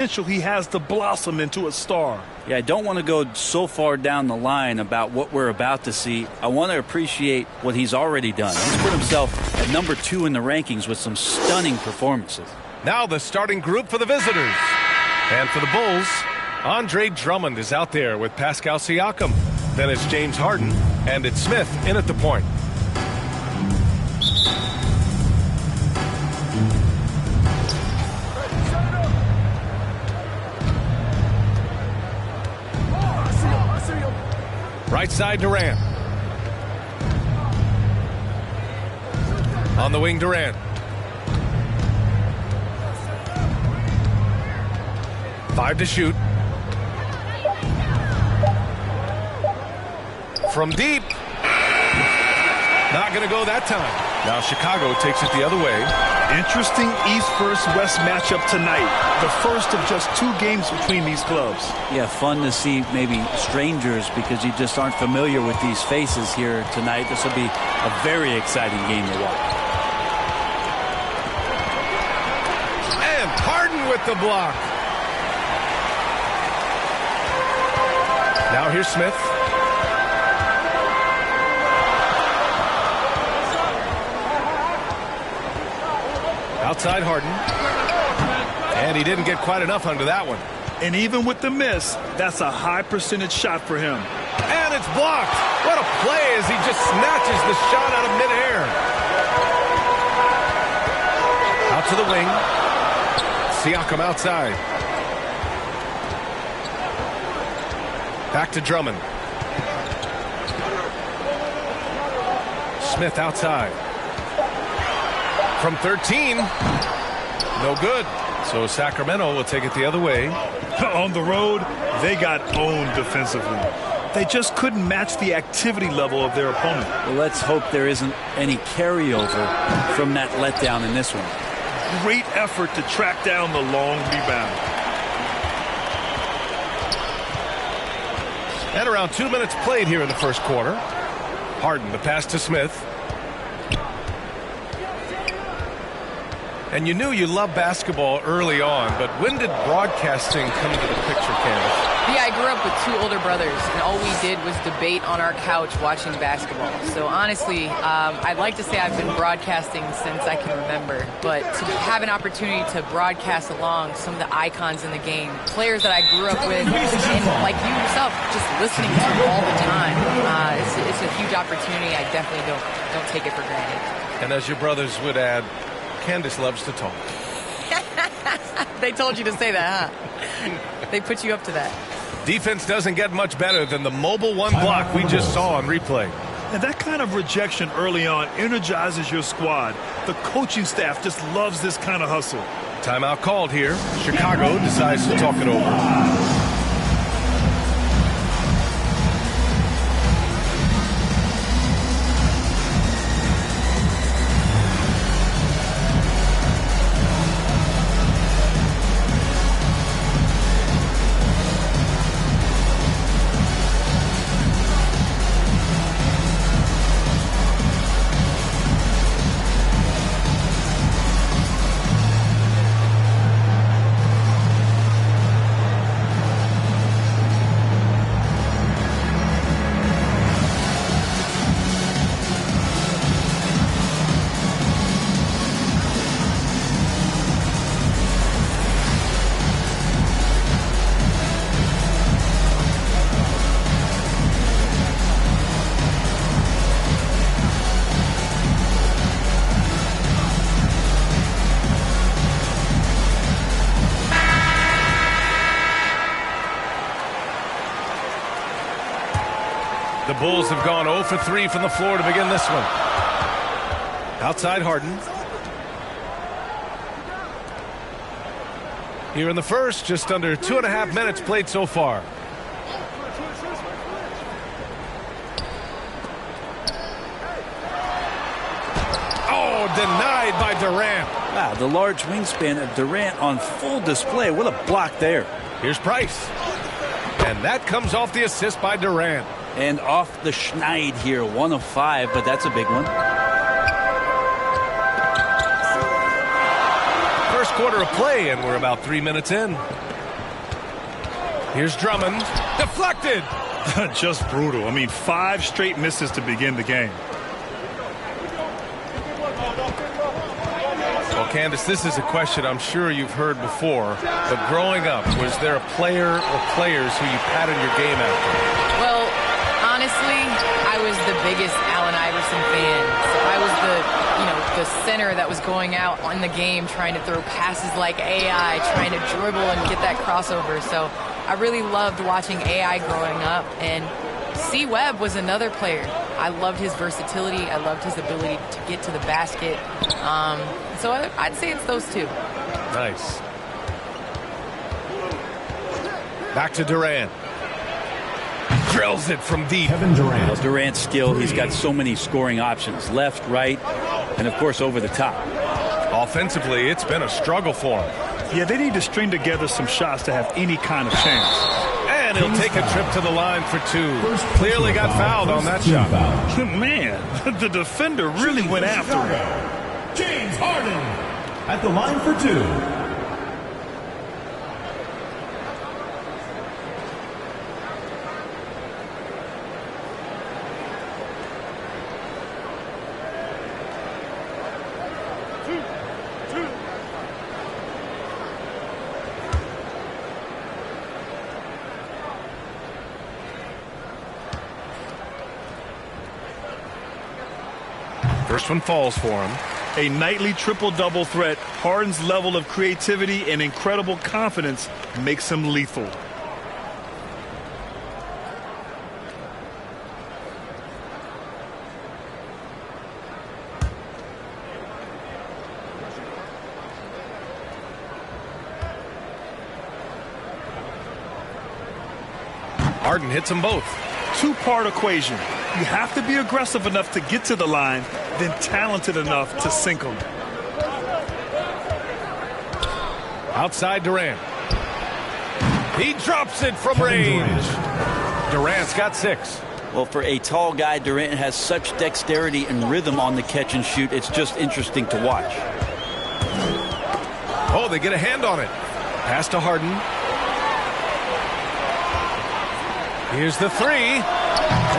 potential he has to blossom into a star. Yeah, I don't want to go so far down the line about what we're about to see. I want to appreciate what he's already done. He's put himself at number 2 in the rankings with some stunning performances. Now the starting group for the visitors. And for the Bulls, Andre Drummond is out there with Pascal Siakam. Then it's James Harden, and it's Smith in at the point. Right side, Durant. On the wing, Durant. Five to shoot. From deep. Not going to go that time. Now Chicago takes it the other way. Interesting East versus West matchup tonight. The first of just 2 games between these clubs. Yeah, fun to see maybe strangers because you just aren't familiar with these faces here tonight. This will be a very exciting game to watch. And Harden with the block. Now here's Smith. Outside Harden. And he didn't get quite enough under that one. And even with the miss, that's a high percentage shot for him. And it's blocked. What a play as he just snatches the shot out of midair. Out to the wing. Siakam outside. Back to Drummond. Smith outside. From 13. No good. So Sacramento will take it the other way. On the road, they got owned defensively. They just couldn't match the activity level of their opponent. Well, let's hope there isn't any carryover from that letdown in this one. Great effort to track down the long rebound. And around 2 minutes played here in the first quarter. Harden, the pass to Smith. And you knew you loved basketball early on, but when did broadcasting come into the picture, Candace? Yeah, I grew up with 2 older brothers, and all we did was debate on our couch watching basketball. So honestly, I'd like to say I've been broadcasting since I can remember, but to have an opportunity to broadcast along some of the icons in the game, players that I grew up with, and like you yourself, just listening to all the time, it's a huge opportunity. I definitely don't take it for granted. And as your brothers would add, Candace loves to talk. They told you to say that, huh? They put you up to that. Defense doesn't get much better than the mobile 1 block we just saw on replay. And that kind of rejection early on energizes your squad. The coaching staff just loves this kind of hustle. Timeout called here. Chicago decides to talk it over. The Bulls have gone 0 for 3 from the floor to begin this one. Outside Harden. Here in the first, just under 2.5 minutes played so far. Oh, denied by Durant. Wow, the large wingspan of Durant on full display. What a block there. Here's Price. And that comes off the assist by Durant. And off the schneid here, 1 of 5, but that's a big one. First quarter of play, and we're about 3 minutes in. Here's Drummond. Deflected. Just brutal. I mean, 5 straight misses to begin the game. Well, Candace, this is a question I'm sure you've heard before, but growing up, was there a player or players who you patterned your game after? Well, honestly, I was the biggest Allen Iverson fan. So I was the center that was going out on the game trying to throw passes like AI, trying to dribble and get that crossover. So I really loved watching AI growing up, and C. Webb was another player. I loved his versatility. I loved his ability to get to the basket. So I'd say it's those two. Nice. Back to Durant. Drills it from deep. Kevin Durant. Well, Durant's skill, he's got so many scoring options. Left, right, and of course over the top. Offensively, it's been a struggle for him. Yeah, they need to string together some shots to have any kind of chance. And he'll take a trip to the line for 2. Clearly got fouled on that shot. Man, the defender really went after him. James Harden at the line for 2. First one falls for him. A nightly triple-double threat. Harden's level of creativity and incredible confidence makes him lethal. Harden hits them both. Two-part equation. You have to be aggressive enough to get to the line, then talented enough to sink them. Outside Durant. He drops it from range. Durant's got 6. Well, for a tall guy, Durant has such dexterity and rhythm on the catch and shoot. It's just interesting to watch. Oh, they get a hand on it. Pass to Harden. Here's the 3.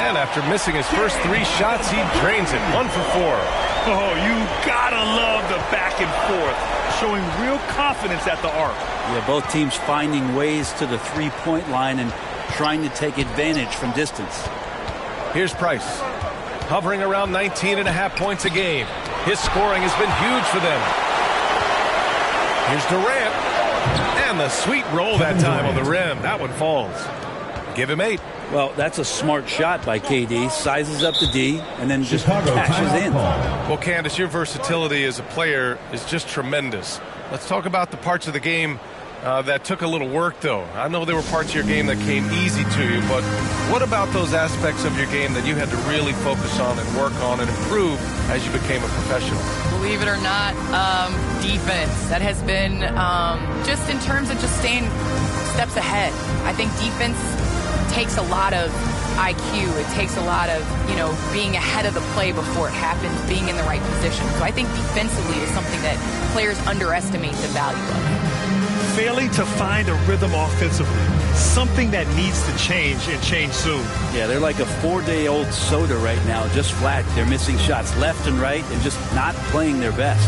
And after missing his first 3 shots, he drains it. 1 for 4. Oh, you gotta love the back and forth, showing real confidence at the arc. Yeah, both teams finding ways to the three-point line and trying to take advantage from distance. Here's Price, hovering around 19.5 points a game. His scoring has been huge for them. Here's Durant, and the sweet roll that time on the rim. That one falls. Give him 8. Well, that's a smart shot by KD. Sizes up the D and then just Chicago cashes in. Well, Candace, your versatility as a player is just tremendous. Let's talk about the parts of the game that took a little work, though. I know there were parts of your game that came easy to you, but what about those aspects of your game that you had to really focus on and work on and improve as you became a professional? Believe it or not, defense. That has been just in terms of just staying steps ahead. I think defense takes a lot of IQ. It takes a lot of, being ahead of the play before it happens, being in the right position. So I think defensively is something that players underestimate the value of. Failing to find a rhythm offensively, something that needs to change and change soon. Yeah, they're like a 4-day-old soda right now, just flat. They're missing shots left and right and just not playing their best.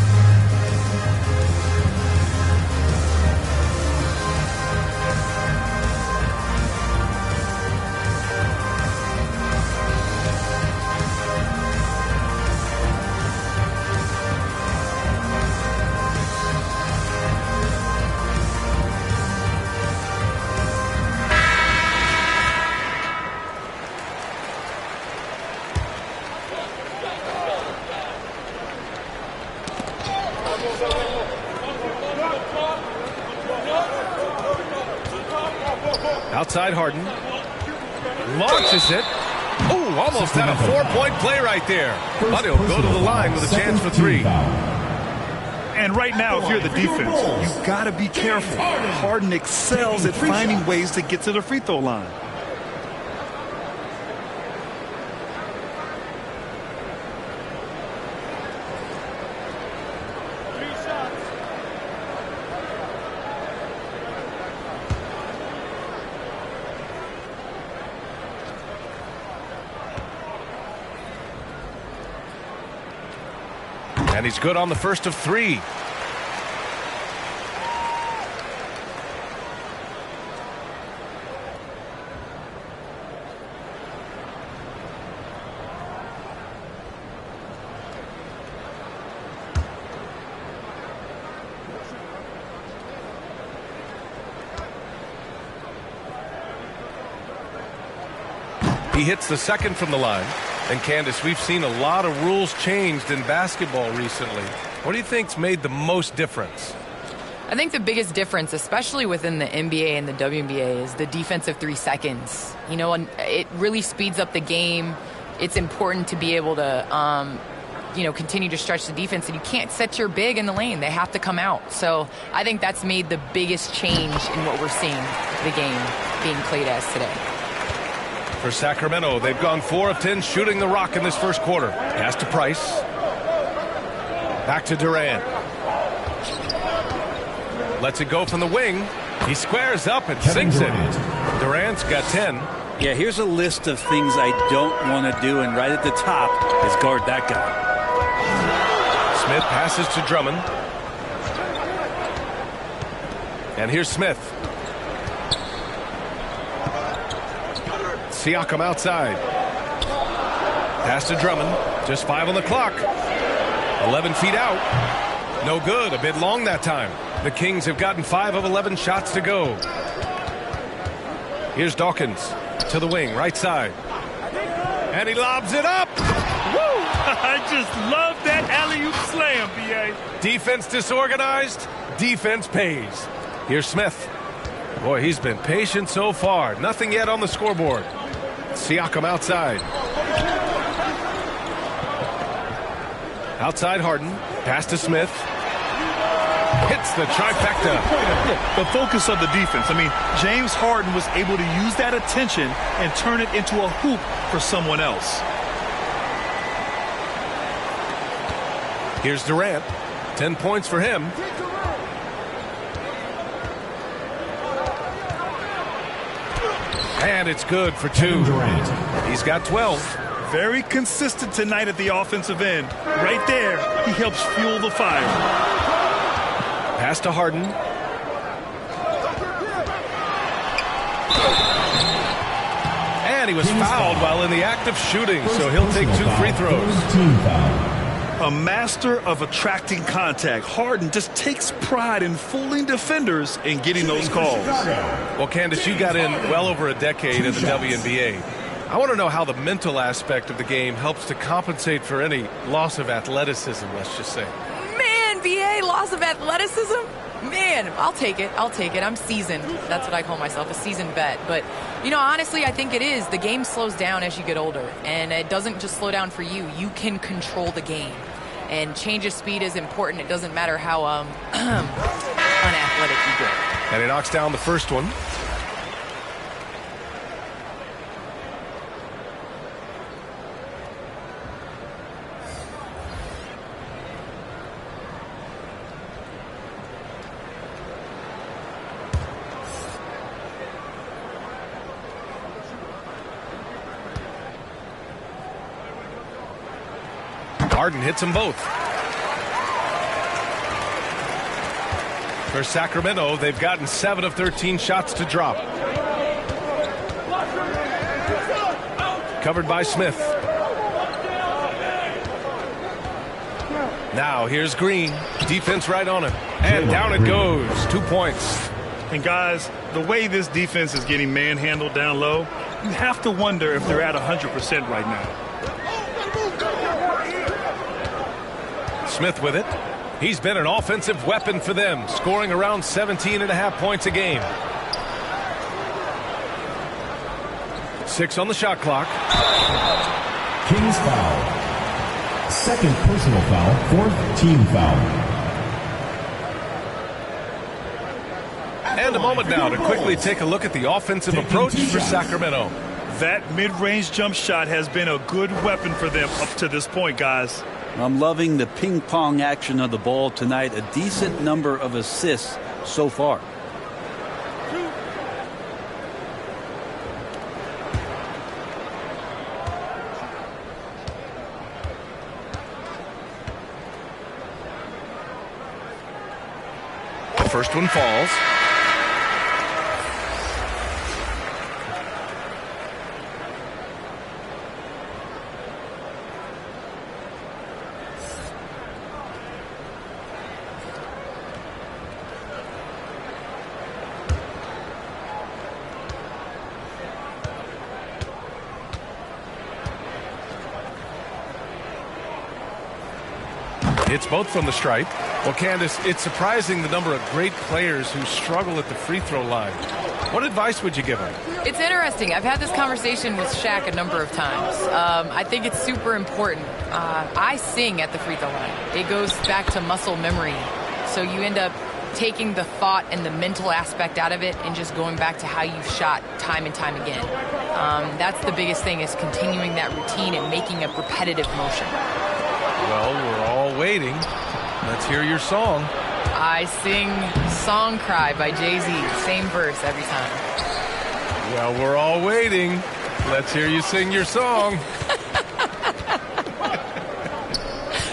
Outside Harden. Launches it. Oh, almost had a 4-point play right there. But he'll go to the line with a chance for 3. And right now, if you're the defense, you got to be careful. Harden excels at finding ways to get to the free throw line. And he's good on the first of 3. He hits the second from the line. And Candace, we've seen a lot of rules changed in basketball recently. What do you think's made the most difference? I think the biggest difference, especially within the NBA and the WNBA, is the defensive 3 seconds. You know, and it really speeds up the game. It's important to be able to, continue to stretch the defense, and you can't set your big in the lane. They have to come out. So I think that's made the biggest change in what we're seeing the game being played as today. For Sacramento, they've gone 4 of 10 shooting the rock in this first quarter. Pass to Price. Back to Durant. Lets it go from the wing. He squares up and sinks it. Durant's got 10. Yeah, here's a list of things I don't want to do, and right at the top is guard that guy. Smith passes to Drummond. And here's Smith. Siakam outside. Pass to Drummond. Just 5 on the clock. 11 feet out. No good. A bit long that time. The Kings have gotten 5 of 11 shots to go. Here's Dawkins to the wing, right side. And he lobs it up. Woo! I just love that alley-oop slam, B.A. Defense disorganized. Defense pays. Here's Smith. Boy, he's been patient so far. Nothing yet on the scoreboard. Siakam outside. Outside Harden. Pass to Smith. Hits the trifecta. The focus of the defense. I mean, James Harden was able to use that attention and turn it into a hoop for someone else. Here's Durant. 10 points for him. And it's good for 2. He's got 12. Very consistent tonight at the offensive end. Right there, he helps fuel the fire. Pass to Harden. And he was fouled while in the act of shooting, so he'll take 2 free throws. A master of attracting contact. Harden just takes pride in fooling defenders and getting those calls. Well, Candace, you got in well over a decade in the WNBA. I want to know how the mental aspect of the game helps to compensate for any loss of athleticism, let's just say. Man, BA, loss of athleticism? Man, I'll take it. I'm seasoned. That's what I call myself, a seasoned vet. But, honestly, I think it is. The game slows down as you get older. And it doesn't just slow down for you. You can control the game. And change of speed is important. It doesn't matter how unathletic you get. And he knocks down the first one. Harden hits them both. For Sacramento, they've gotten 7 of 13 shots to drop. Covered by Smith. Now here's Green. Defense right on him. And down it goes. 2 points. And guys, the way this defense is getting manhandled down low, you have to wonder if they're at 100% right now. Smith with it. He's been an offensive weapon for them, scoring around 17.5 points a game. 6 on the shot clock. Kings foul. Second personal foul, 4th team foul. And a moment now to quickly take a look at the offensive approach for Sacramento. That mid-range jump shot has been a good weapon for them up to this point, guys. I'm loving the ping-pong action of the ball tonight. A decent number of assists so far. First one falls. It's both from the stripe. Well, Candace, it's surprising the number of great players who struggle at the free throw line. What advice would you give them? It's interesting. I've had this conversation with Shaq a number of times. I think it's super important. I sing at the free throw line. It goes back to muscle memory. So you end up taking the thought and the mental aspect out of it and just going back to how you've shot time and time again. That's the biggest thing, is continuing that routine and making a repetitive motion. Well, we're all waiting. Let's hear your song. I sing Song Cry by Jay-Z. Same verse every time. Well, we're all waiting. Let's hear you sing your song.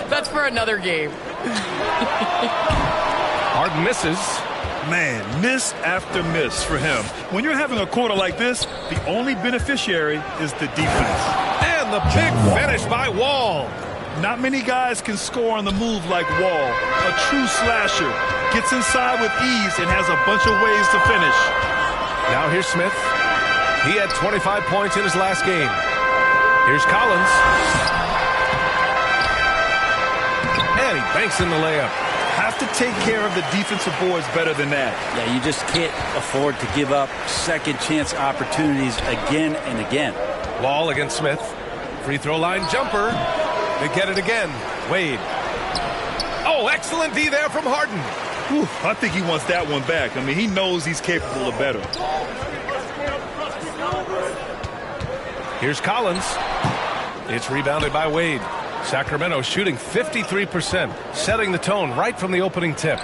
That's for another game. Harden misses. Man, miss after miss for him. When you're having a quarter like this, the only beneficiary is the defense. And the big finish by Wall. Not many guys can score on the move like Wall. A true slasher. Gets inside with ease and has a bunch of ways to finish. Now here's Smith. He had 25 points in his last game. Here's Collins. And he banks in the layup. Have to take care of the defensive boards better than that. Yeah, you just can't afford to give up second chance opportunities again and again. Wall against Smith. Free throw line jumper. They get it again. Wade. Oh, excellent D there from Harden. Whew, I think he wants that one back. I mean, he knows he's capable of better. Here's Collins. It's rebounded by Wade. Sacramento shooting 53%, setting the tone right from the opening tip.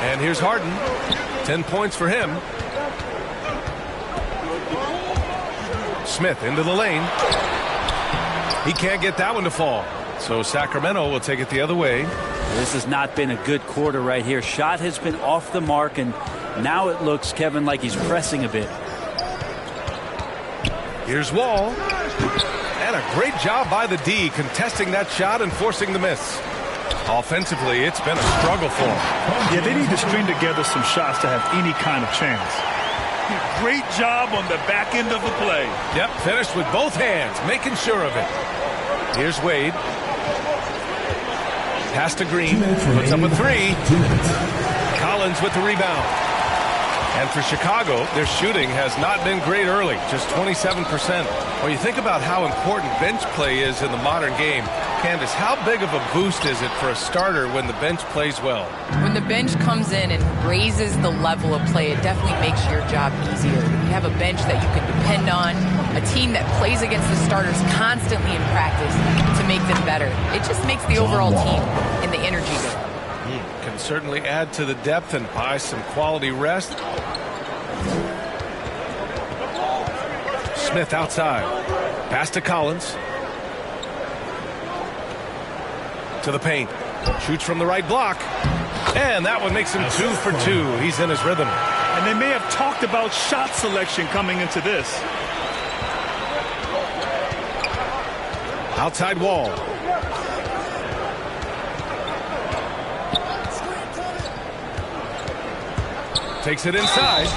And here's Harden. 10 points for him. Smith into the lane. He can't get that one to fall. So Sacramento will take it the other way. This has not been a good quarter right here. Shot has been off the mark, and now it looks, Kevin, like he's pressing a bit. Here's Wall. And a great job by the D, contesting that shot and forcing the miss. Offensively, it's been a struggle for him. Yeah, they need to string together some shots to have any kind of chance. Great job on the back end of the play. Yep, finished with both hands, making sure of it. Here's Wade. Pass to Green. Puts up a three. Collins with the rebound. And for Chicago, their shooting has not been great early, just 27%. When you think about how important bench play is in the modern game, Candace, how big of a boost is it for a starter when the bench plays well? When the bench comes in and raises the level of play, it definitely makes your job easier. You have a bench that you can depend on, a team that plays against the starters constantly in practice to make them better. It just makes the overall team and the energy go. Can certainly add to the depth and buy some quality rest. Smith outside. Pass to Collins. To the paint. Shoots from the right block. And that one makes him 2 for 2. He's in his rhythm. And they may have talked about shot selection coming into this. Outside Wall. Takes it inside.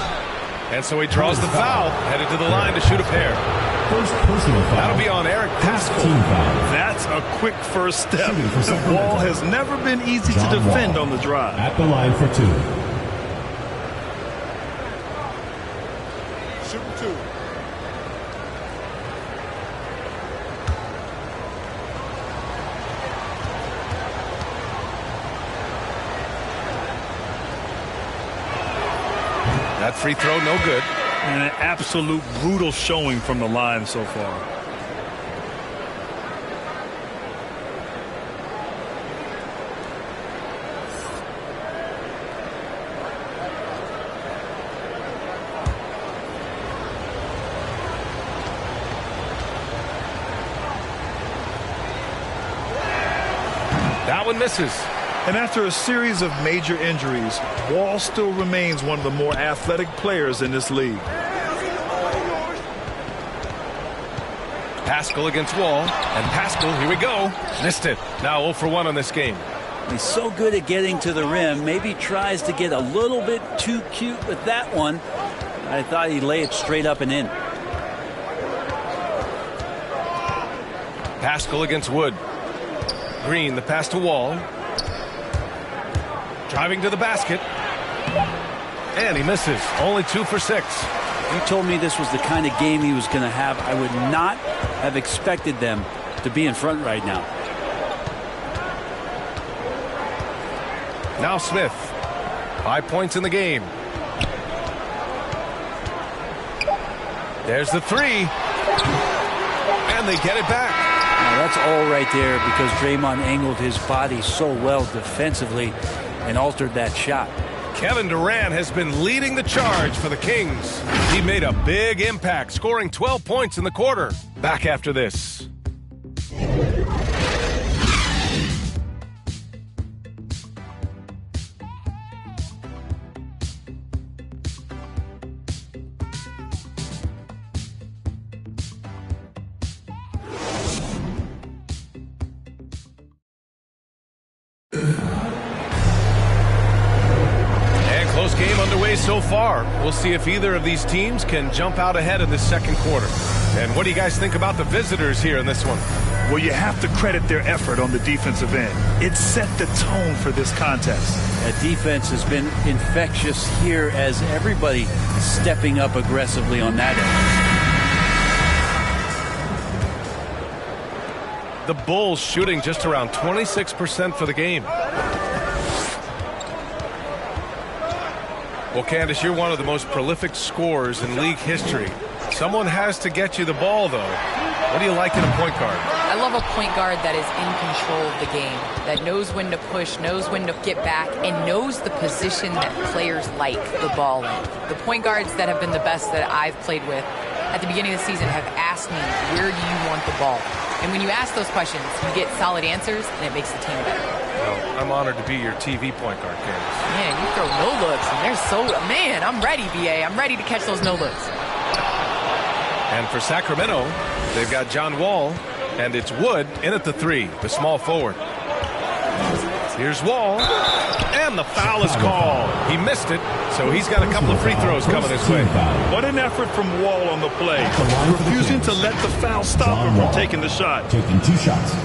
And so he draws the foul. Headed to the line to shoot a pair. First personal foul. That'll be on Eric Paschall. Team foul. That's a quick first step. The ball has never been easy to John defend Wall on the drive. At the line for two. Shooting two. That free throw, no good. And an absolute brutal showing from the line so far. That one misses. And after a series of major injuries, Wall still remains one of the more athletic players in this league. Paschall against Wall, and Paschall, here we go, missed it. Now 0 for 1 on this game. He's so good at getting to the rim. Maybe tries to get a little bit too cute with that one. I thought he'd lay it straight up and in. Paschall against Wood. Green, the pass to Wall. Driving to the basket. And he misses. Only 2 for 6. You told me this was the kind of game he was going to have. I would not have expected them to be in front right now. Now Smith. 5 points in the game. There's the 3. And they get it back. Now that's all right there because Draymond angled his body so well defensively and altered that shot. Kevin Durant has been leading the charge for the Kings. He made a big impact, scoring 12 points in the quarter. Back after this. So far, we'll see if either of these teams can jump out ahead in this second quarter. And what do you guys think about the visitors here in this one? Well, you have to credit their effort on the defensive end. It set the tone for this contest. That defense has been infectious here as everybody stepping up aggressively on that end. The Bulls shooting just around 26% for the game. Well, Candace, you're one of the most prolific scorers in league history. Someone has to get you the ball, though. What do you like in a point guard? I love a point guard that is in control of the game, that knows when to push, knows when to get back, and knows the position that players like the ball in. The point guards that have been the best that I've played with at the beginning of the season have asked me, where do you want the ball? And when you ask those questions, you get solid answers, and it makes the team better. Well, I'm honored to be your TV point guard, Candace. Man, you throw no-looks, and they're so... Man, I'm ready, BA. I'm ready to catch those no-looks. And for Sacramento, they've got John Wall, and it's Wood in at the 3, the small forward. Here's Wall, and the foul is called. He missed it, so he's got a couple of free throws coming his way. What an effort from Wall on the play. Refusing to let the foul stop him from taking the shot. Taking 2 shots.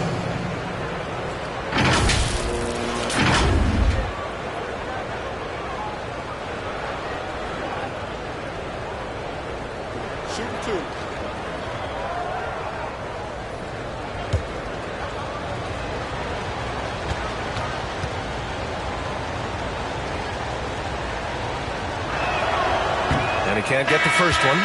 Can't get the first one.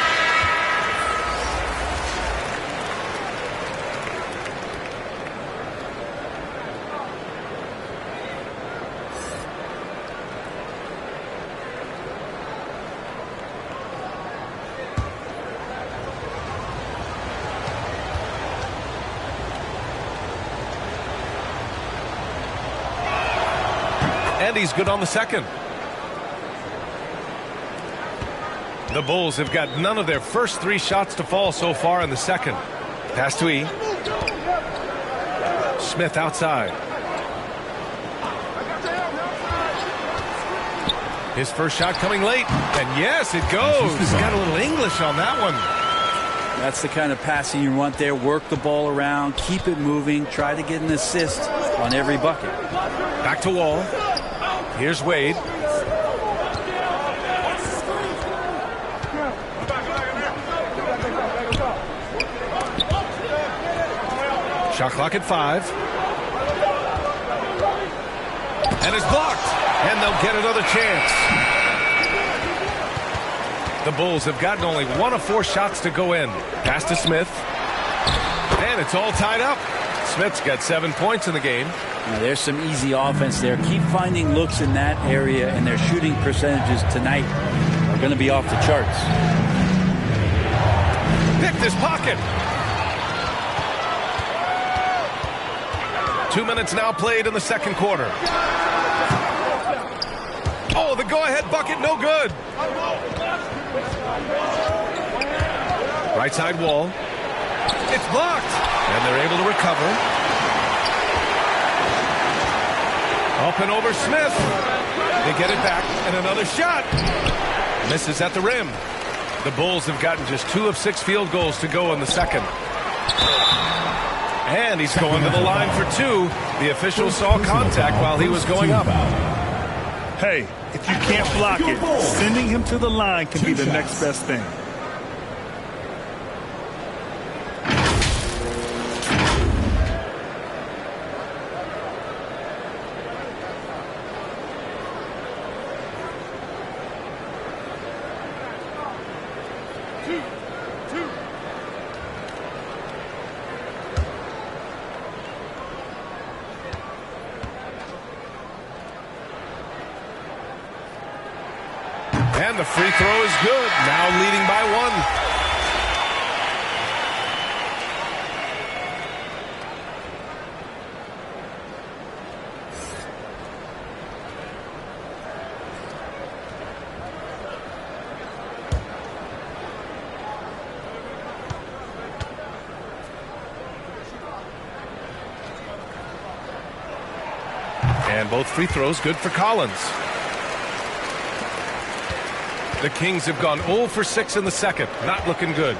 And he's good on the second. The Bulls have got none of their first 3 shots to fall so far in the second. Pass to E. Smith outside. His first shot coming late. And yes, it goes. He's got a little English on that one. That's the kind of passing you want there. Work the ball around, keep it moving, try to get an assist on every bucket. Back to Wall. Here's Wade. Shot clock at 5. And it's blocked. And they'll get another chance. The Bulls have gotten only 1 of 4 shots to go in. Pass to Smith. And it's all tied up. Smith's got 7 points in the game. Now, there's some easy offense there. Keep finding looks in that area, and their shooting percentages tonight are going to be off the charts. Picked his pocket. 2 minutes now played in the second quarter. Oh, the go-ahead bucket, no good. Right side wall. It's blocked. And they're able to recover. Up and over Smith. They get it back, and another shot. Misses at the rim. The Bulls have gotten just 2 of 6 field goals to go in the second. And he's going to the line for 2. The official saw contact while he was going up. Hey, if you can't block it, sending him to the line can be the next best thing. And the free throw is good. Now leading by 1. And both free throws good for Collins. The Kings have gone 0 for 6 in the second. Not looking good.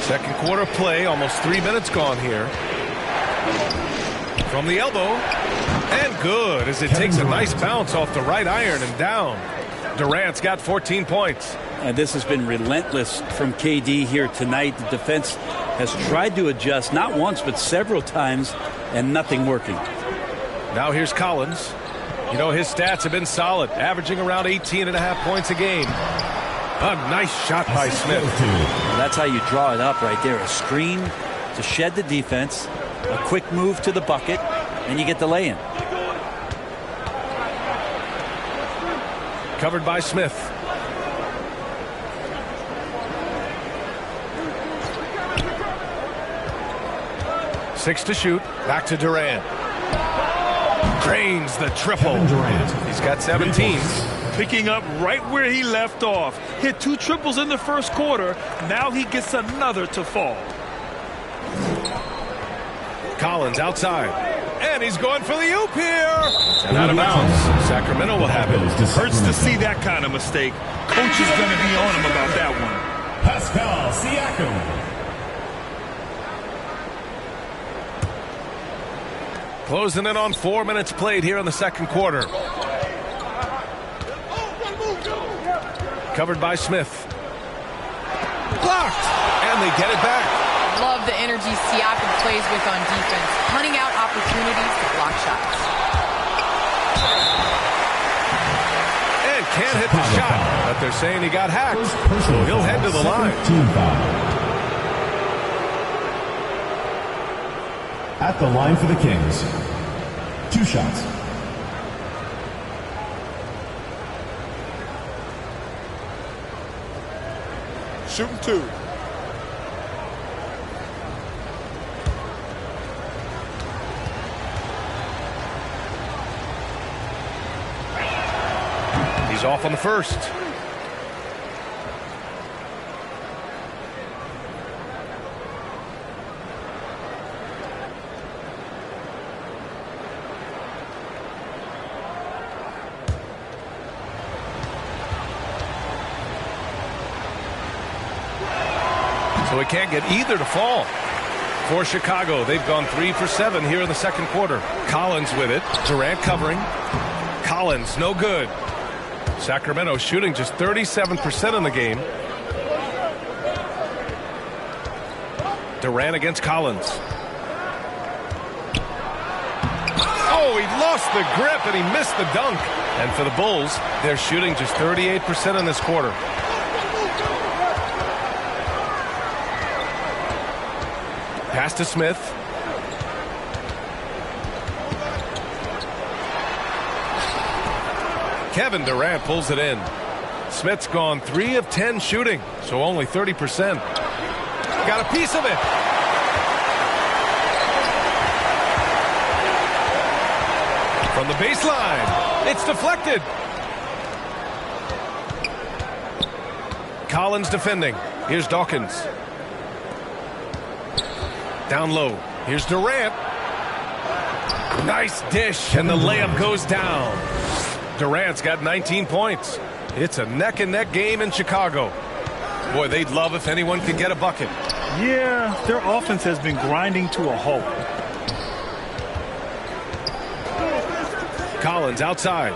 Second quarter play, almost 3 minutes gone here. From the elbow. And good as it takes a nice bounce off the right iron and down. Durant's got 14 points. This has been relentless from KD here tonight. The defense has tried to adjust not once but several times and nothing working. Now here's Collins. You know, his stats have been solid, averaging around 18.5 points a game. A nice shot by Smith. Well, that's how you draw it up right there. A screen to shed the defense, a quick move to the bucket, and you get the lay-in. Covered by Smith. Six to shoot. Back to Durant. Drains the triple. He's got 17. Picking up right where he left off. Hit 2 triples in the first quarter. Now he gets another to fall. Collins outside. And he's going for the oop here. And out of bounds. Sacramento will have it. Hurts to see that kind of mistake. Coach is going to be on him about that one. Pascal Siakam. Closing in on 4 minutes played here in the second quarter. Covered by Smith. Blocked! And they get it back. Love the energy Siakam plays with on defense, hunting out opportunities to block shots. And can't hit the shot, but they're saying he got hacked. So he'll head to the line. At the line for the Kings. 2 shots. Shooting 2. He's off on the first. So he can't get either to fall. For Chicago, they've gone 3 for 7 here in the second quarter. Collins with it. Durant covering. Collins, no good. Sacramento shooting just 37% in the game. Durant against Collins. Oh, he lost the grip and he missed the dunk. And for the Bulls, they're shooting just 38% in this quarter. Pass to Smith. Kevin Durant pulls it in. Smith's gone 3 of 10 shooting, so only 30%. Got a piece of it. From the baseline, it's deflected. Collins defending. Here's Dawkins. Down low. Here's Durant. Nice dish, and the layup goes down. Durant's got 19 points. It's a neck-and-neck game in Chicago. Boy, they'd love if anyone could get a bucket. Yeah, their offense has been grinding to a halt. Collins outside.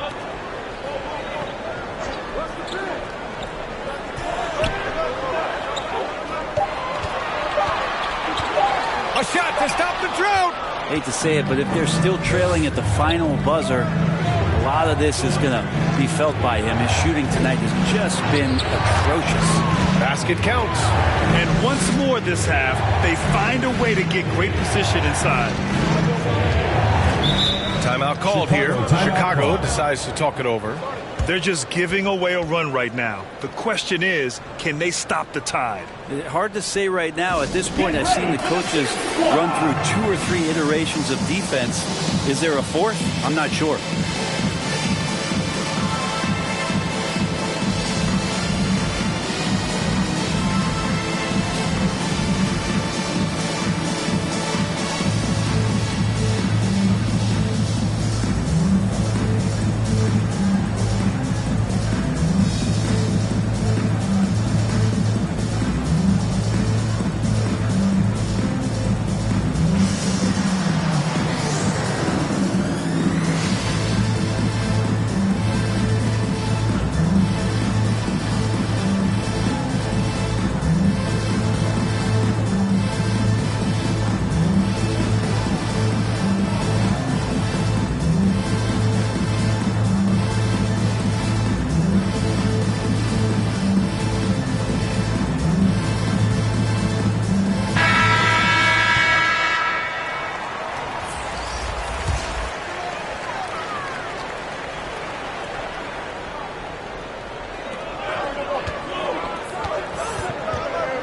A shot to stop the drought. Hate to say it, but if they're still trailing at the final buzzer, a lot of this is going to be felt by him. His shooting tonight has just been atrocious. Basket counts. And once more this half, they find a way to get great position inside. Timeout called here. Chicago decides to talk it over. They're just giving away a run right now. The question is, can they stop the tide? Hard to say right now. At this point, I've seen the coaches run through 2 or 3 iterations of defense. Is there a fourth? I'm not sure.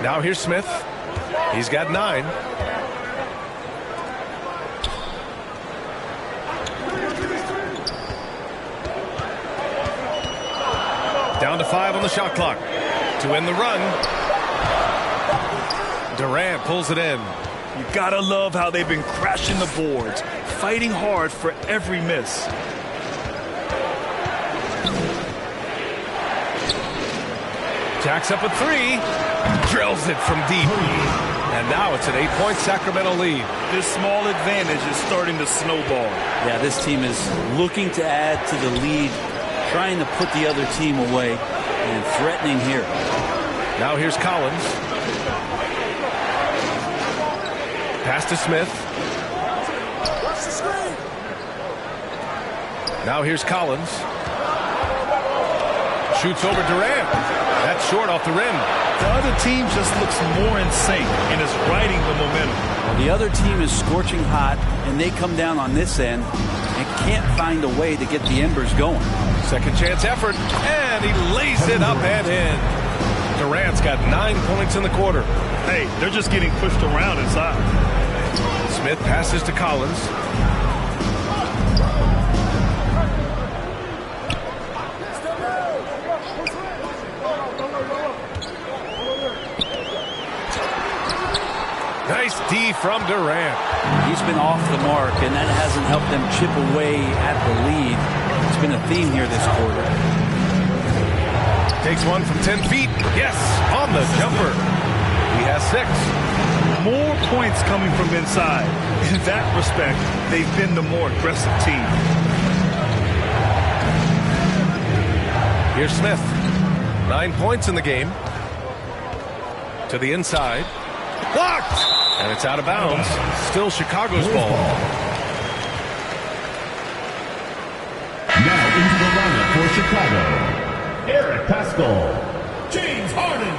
Now here's Smith. He's got 9. Down to 5 on the shot clock. To end the run. Durant pulls it in. You gotta love how they've been crashing the boards, fighting hard for every miss. Jacks up a 3. Drills it from deep. And now it's an 8-point Sacramento lead. This small advantage is starting to snowball. Yeah, this team is looking to add to the lead, trying to put the other team away, and threatening here. Now here's Collins. Pass to Smith. Now here's Collins. Shoots over Durant. That's short off the rim. The other team just looks more in sync and is riding the momentum. Well, the other team is scorching hot, and they come down on this end and can't find a way to get the embers going. Second chance effort, and he lays it up and in. Durant's got 9 points in the quarter. Hey, they're just getting pushed around inside. Smith passes to Collins. Nice D from Durant. He's been off the mark, and that hasn't helped them chip away at the lead. It's been a theme here this quarter. Takes one from 10 feet. Yes, on the jumper. He has 6. More points coming from inside. In that respect, they've been the more aggressive team. Here's Smith. 9 points in the game. To the inside. Blocked! And it's out of bounds. Still Chicago's ball. Now into the lineup for Chicago, Eric Paschall, James Harden.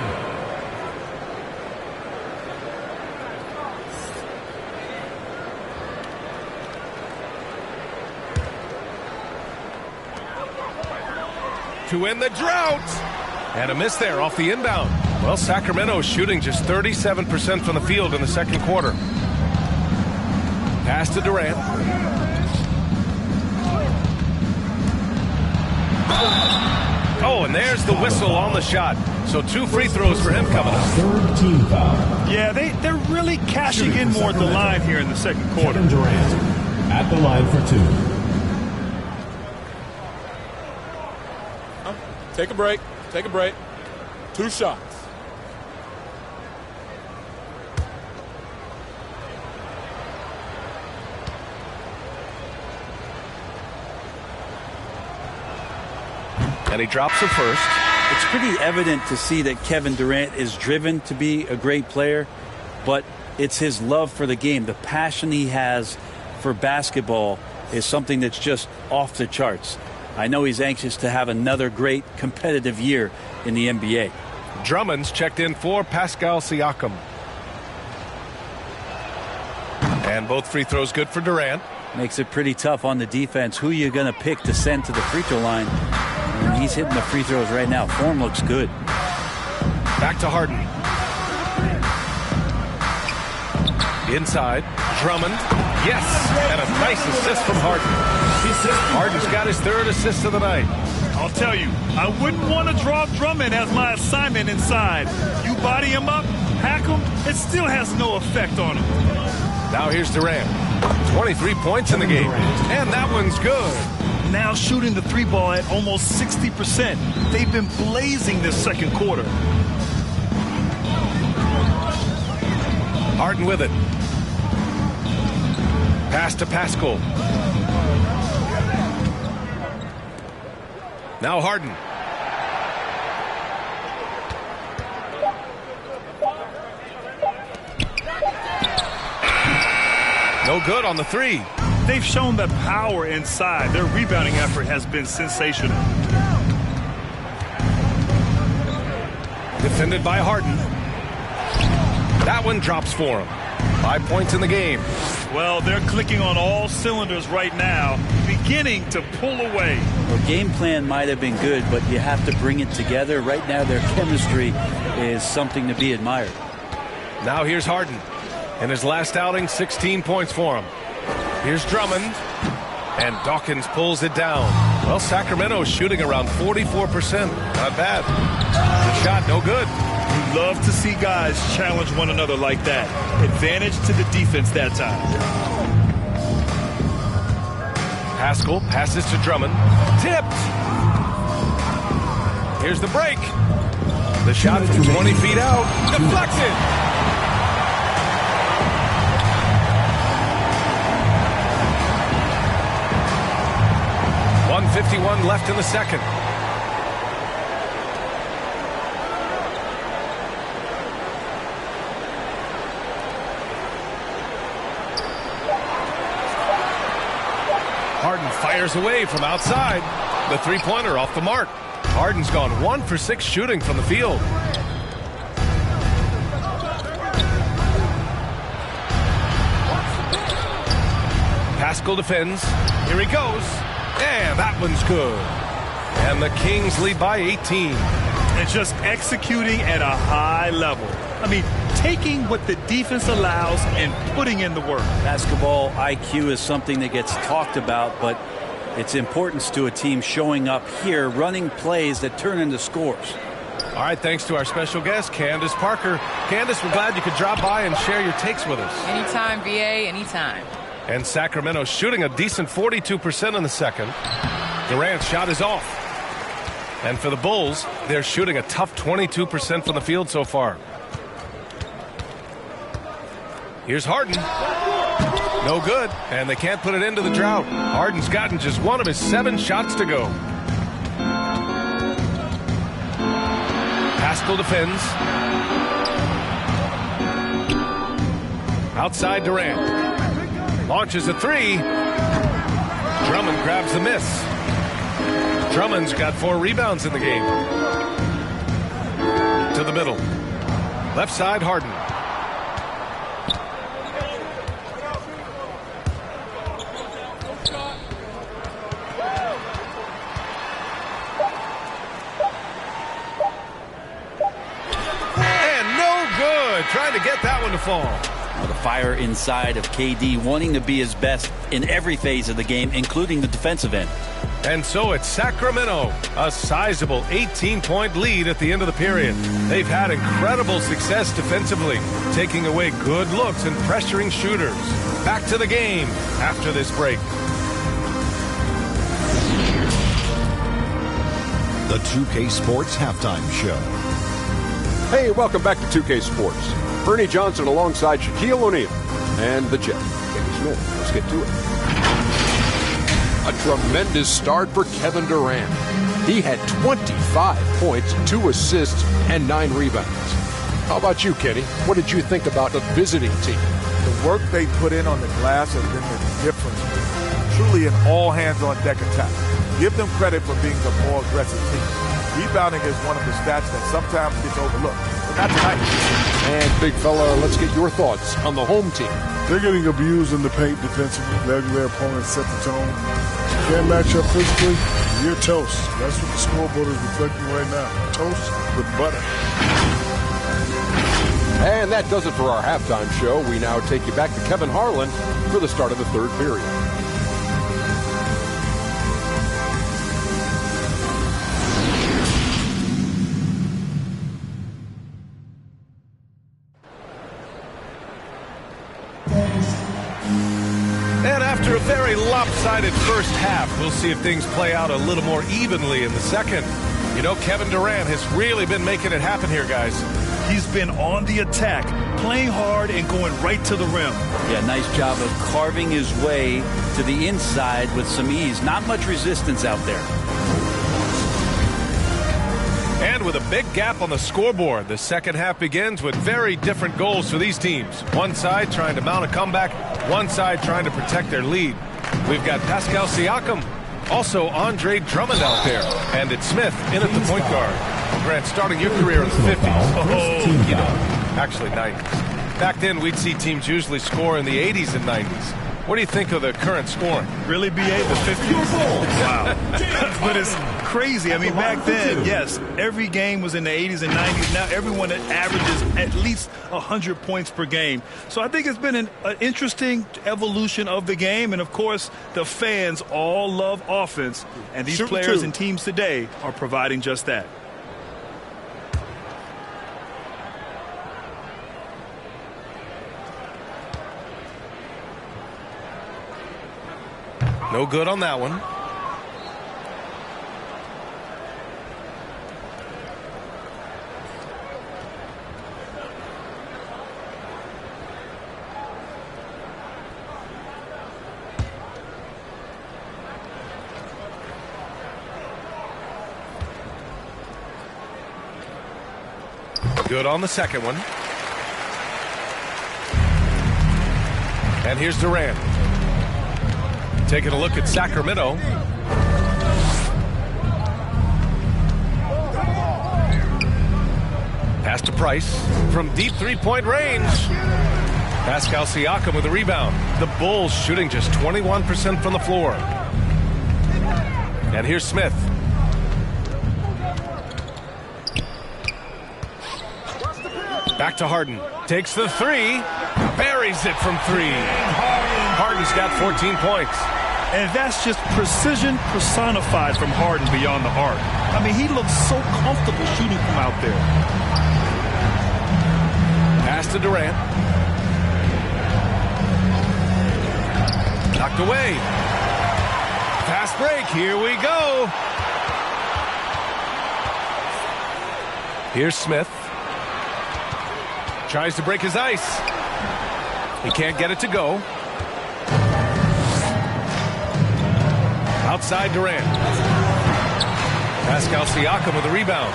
To end the drought. And a miss there off the inbound. Well, Sacramento is shooting just 37% from the field in the second quarter. Pass to Durant. Oh, and there's the whistle on the shot. So 2 free throws for him coming up. Third team foul. Yeah, they're really cashing in more at the line here in the second quarter. Kevin Durant at the line for 2. Take a break. Take a break. 2 shots. And he drops the first. It's pretty evident to see that Kevin Durant is driven to be a great player, but it's his love for the game. The passion he has for basketball is something that's just off the charts. I know he's anxious to have another great competitive year in the NBA. Drummond's checked in for Pascal Siakam. And both free throws good for Durant. Makes it pretty tough on the defense. Who you going to pick to send to the free throw line? And he's hitting the free throws right now. Form looks good. Back to Harden. Inside. Drummond. Yes. And a nice assist from Harden. Harden's got his 3rd assist of the night. I'll tell you, I wouldn't want to drop Drummond as my assignment inside. You body him up, hack him, it still has no effect on him. Now here's Durant. 23 points in the game. And that one's good. Now shooting the 3 ball at almost 60%. They've been blazing this second quarter. Harden with it. Pass to Pascal. Now Harden. No good on the 3. They've shown the power inside. Their rebounding effort has been sensational. Defended by Harden. That one drops for him. 5 points in the game. Well, they're clicking on all cylinders right now, beginning to pull away. Well, game plan might have been good, but you have to bring it together. Right now, their chemistry is something to be admired. Now here's Harden. In his last outing, 16 points for him. Here's Drummond. And Dawkins pulls it down. Well, Sacramento's shooting around 44%. Not bad. The shot, no good. You love to see guys challenge one another like that. Advantage to the defense that time. Pascal passes to Drummond. Tipped. Here's the break. The shot from 20 feet out. Deflected. .151 left in the second. Harden fires away from outside. The three-pointer off the mark. Harden's gone 1 for 6 shooting from the field. Pascal defends. Here he goes. And that one's good. And the Kings lead by 18. And just executing at a high level. I mean, taking what the defense allows and putting in the work. Basketball IQ is something that gets talked about, but its importance to a team showing up here, running plays that turn into scores. All right, thanks to our special guest, Candace Parker. Candace, we're glad you could drop by and share your takes with us. Anytime, VA, anytime. And Sacramento shooting a decent 42% in the second. Durant's shot is off. And for the Bulls, they're shooting a tough 22% from the field so far. Here's Harden. No good, and they can't put it into the drought. Harden's gotten just 1 of his 7 shots to go. Pascal defends. Outside Durant. Launches a 3. Drummond grabs the miss. Drummond's got 4 rebounds in the game. To the middle. Left side, Harden. And no good. Trying to get that one to fall. The fire inside of KD, wanting to be his best in every phase of the game, including the defensive end. And so it's Sacramento, a sizable 18-point lead at the end of the period. They've had incredible success defensively, taking away good looks and pressuring shooters. Back to the game after this break. The 2K Sports Halftime Show. Hey, welcome back to 2K Sports. Bernie Johnson alongside Shaquille O'Neal and the Jet, Kenny Smith. Let's get to it. A tremendous start for Kevin Durant. He had 25 points, 2 assists, and 9 rebounds. How about you, Kenny? What did you think about the visiting team? The work they put in on the glass has been the difference. Truly an all-hands-on-deck attack. Give them credit for being the more aggressive team. Rebounding is one of the stats that sometimes gets overlooked, but not tonight. And, big fella, let's get your thoughts on the home team. They're getting abused in the paint defensively, letting their opponents set the tone. Can't match up physically, you're toast. That's what the scoreboard is reflecting right now. Toast with butter. And that does it for our halftime show. We now take you back to Kevin Harlan for the start of the third period. And after a very lopsided first half, we'll see if things play out a little more evenly in the second. You know, Kevin Durant has really been making it happen here, guys. He's been on the attack, playing hard and going right to the rim. Yeah, nice job of carving his way to the inside with some ease. Not much resistance out there. And with a big gap on the scoreboard, the second half begins with very different goals for these teams. One side trying to mount a comeback, one side trying to protect their lead. We've got Pascal Siakam, also Andre Drummond out there, and it's Smith in at the point guard. Grant, starting your career in the 50s. Actually 90s. Back then, we'd see teams usually score in the 80s and 90s. What do you think of the current scoring? Really, BA, the 50s? Wow. But it's crazy. I mean, back then, yes, every game was in the 80s and 90s. Now everyone averages at least 100 points per game. So I think it's been an interesting evolution of the game. And, of course, the fans all love offense. And these players and teams today are providing just that. No good on that one. Good on the second one. And here's Durant. Taking a look at Sacramento. Pass to Price from deep three-point range. Pascal Siakam with the rebound. The Bulls shooting just 21% from the floor. And here's Smith. Back to Harden. Takes the three. Buries it from three. Harden's got 14 points. And that's just precision personified from Harden beyond the arc. I mean, he looks so comfortable shooting from out there. Pass to Durant. Knocked away. Fast break. Here we go. Here's Smith. Tries to break his ice. He can't get it to go. Outside Durant. Pascal Siakam with the rebound.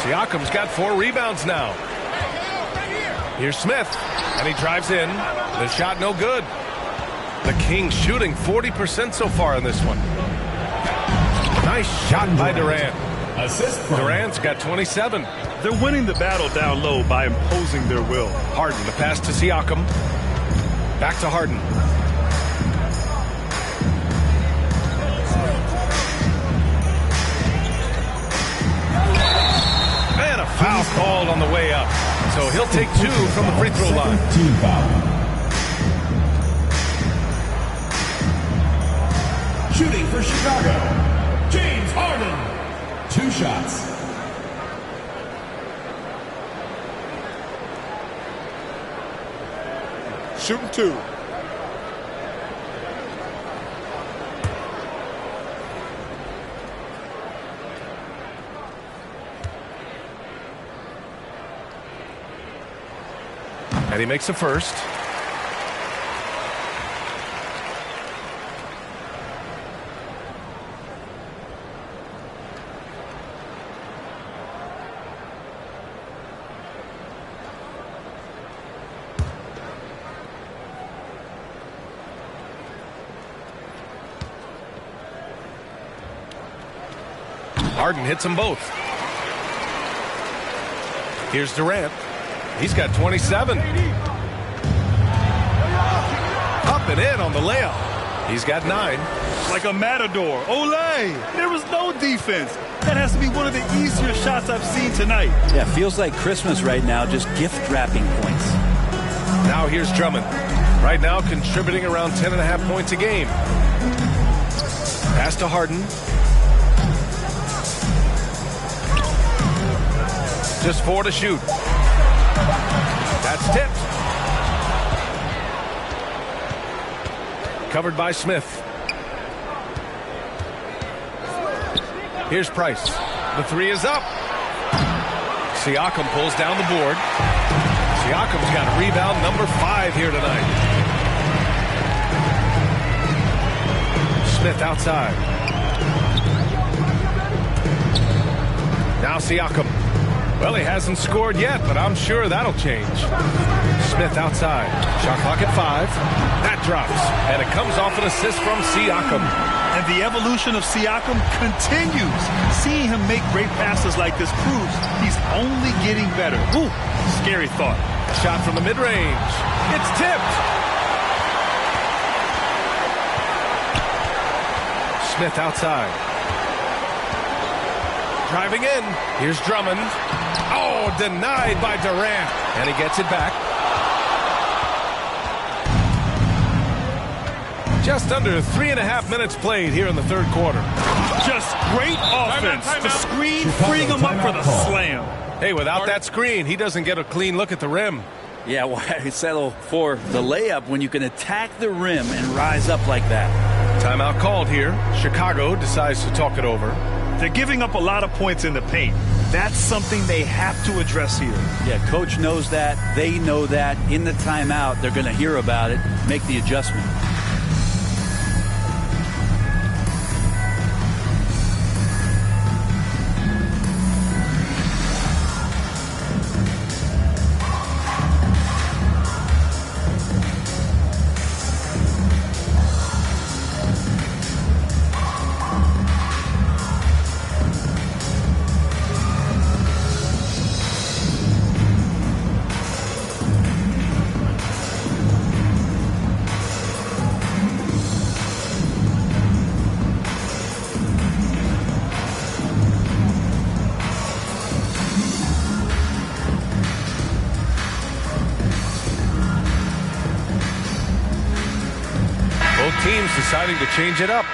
Siakam's got 4 rebounds now. Here's Smith, and he drives in. The shot no good. The Kings shooting 40% so far in this one. Nice shot by Durant. Durant's got 27. They're winning the battle down low by imposing their will. Harden, the pass to Siakam. Back to Harden. And a foul called on the way up. So he'll take 2 from the free throw line. Team foul. Shooting for Chicago, James Harden. 2 shots. Shooting 2. And he makes the first. Harden hits them both. Here's Durant. He's got 27. Up and in on the layup. He's got 9. Like a matador. Olay! There was no defense. That has to be one of the easier shots I've seen tonight. Yeah, feels like Christmas right now, just gift wrapping points. Now here's Drummond. Right now contributing around 10.5 points a game. Pass to Harden. Just 4 to shoot. That's tipped. Covered by Smith. Here's Price. The 3 is up. Siakam pulls down the board. Siakam's got rebound number 5 here tonight. Smith outside. Now Siakam. Well, he hasn't scored yet, but I'm sure that'll change. Smith outside. Shot clock at 5. That drops, and it comes off an assist from Siakam. And the evolution of Siakam continues. Seeing him make great passes like this proves he's only getting better. Ooh, scary thought. Shot from the mid-range. It's tipped. Smith outside. Driving in. Here's Drummond. Oh, denied by Durant. And he gets it back. Just under 3.5 minutes played here in the third quarter. Just great offense. The screen freeing him up for the slam. Hey, without that screen, he doesn't get a clean look at the rim. Yeah, why settle for the layup when you can attack the rim and rise up like that? Timeout called here. Chicago decides to talk it over. They're giving up a lot of points in the paint. That's something they have to address here. Yeah, coach knows that. They know that. In the timeout, they're going to hear about it, make the adjustment. Teams deciding to change it up.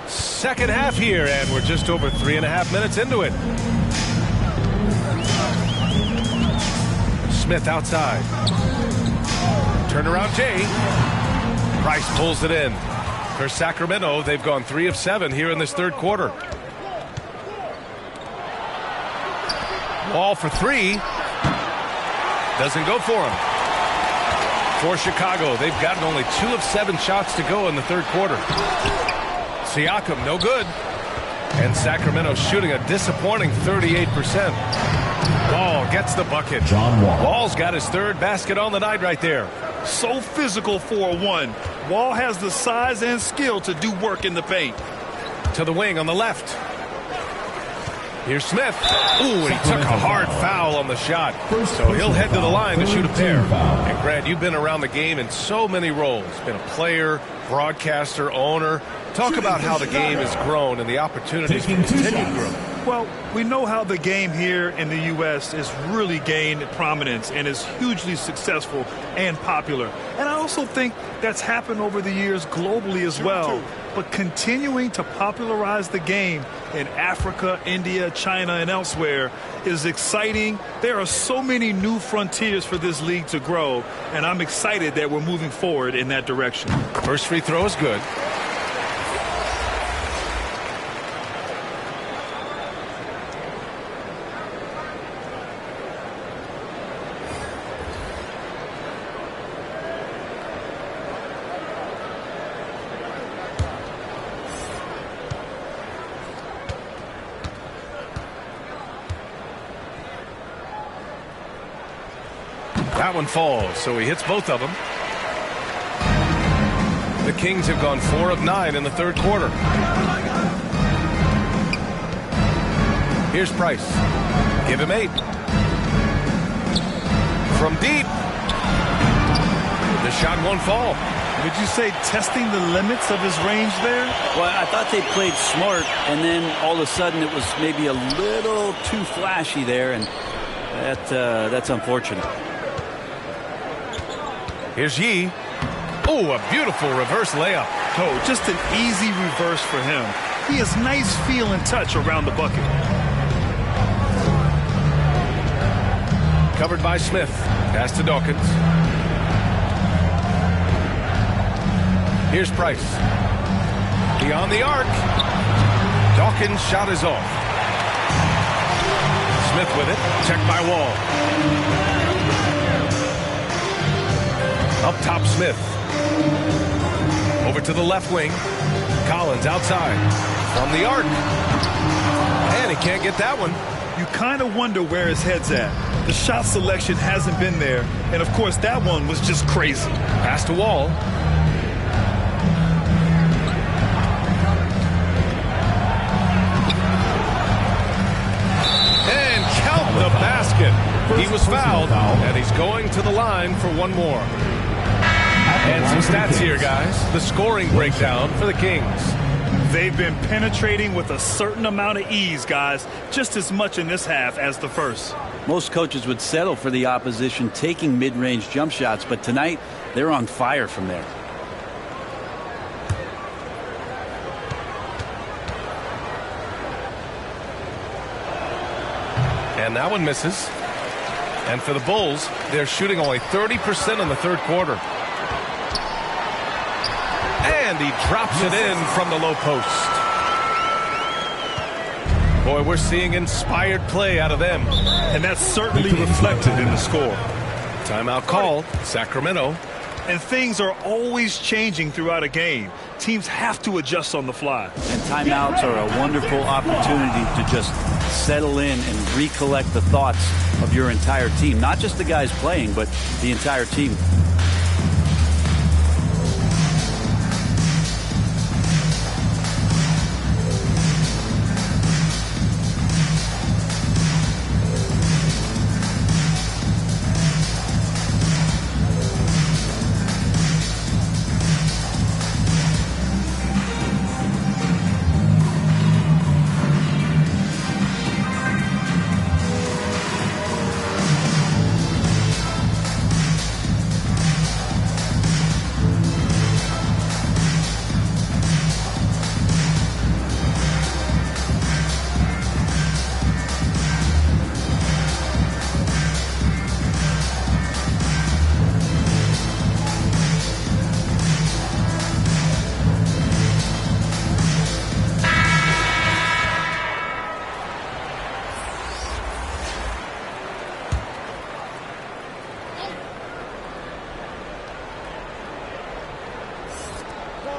Second half here, and we're just over 3.5 minutes into it. Smith outside. Turnaround Jay. Price pulls it in. For Sacramento, they've gone 3 of 7 here in this third quarter. Ball for 3. Doesn't go for him. For Chicago, they've gotten only 2 of 7 shots to go in the third quarter. Siakam, no good. And Sacramento shooting a disappointing 38%. Wall gets the bucket. John Wall. Wall's got his 3rd basket on the night right there. So physical for a 1. Wall has the size and skill to do work in the paint. To the wing on the left. Here's Smith. Ooh, and he took a hard foul on the shot. So he'll head to the line to shoot a pair. And Grant, you've been around the game in so many roles. Been a player, broadcaster, owner. Talk about how the game has grown and the opportunities for continued growth. Well, we know how the game here in the U.S. has really gained prominence and is hugely successful and popular. And I also think that's happened over the years globally as well. But continuing to popularize the game in Africa, India, China, and elsewhere is exciting. There are so many new frontiers for this league to grow, and I'm excited that we're moving forward in that direction. First free throw is good. That one falls, so he hits both of them. The Kings have gone 4 of 9 in the third quarter. Here's Price. Give him 8. From deep. The shot won't fall. Did you say testing the limits of his range there? Well, I thought they played smart, and then all of a sudden it was maybe a little too flashy there, and that's unfortunate. Here's Yee. Oh, a beautiful reverse layup. Oh, just an easy reverse for him. He has nice feel and touch around the bucket. Covered by Smith. Pass to Dawkins. Here's Price. Beyond the arc. Dawkins' shot is off. Smith with it. Checked by Wall. Up top, Smith. Over to the left wing. Collins outside. From the arc. And he can't get that one. You kind of wonder where his head's at. The shot selection hasn't been there. And, of course, that one was just crazy. Pass to Wall. And count the basket. He was fouled, and he's going to the line for one more. And some stats here, guys. The scoring breakdown for the Kings. They've been penetrating with a certain amount of ease, guys, just as much in this half as the first. Most coaches would settle for the opposition taking mid-range jump shots, but tonight they're on fire from there. And that one misses. And for the Bulls, they're shooting only 30% in the third quarter. And he drops it in from the low post. Boy, we're seeing inspired play out of them. And that's certainly reflected in the score. Timeout called, Sacramento. And things are always changing throughout a game. Teams have to adjust on the fly. And timeouts are a wonderful opportunity to just settle in and recollect the thoughts of your entire team. Not just the guys playing, but the entire team.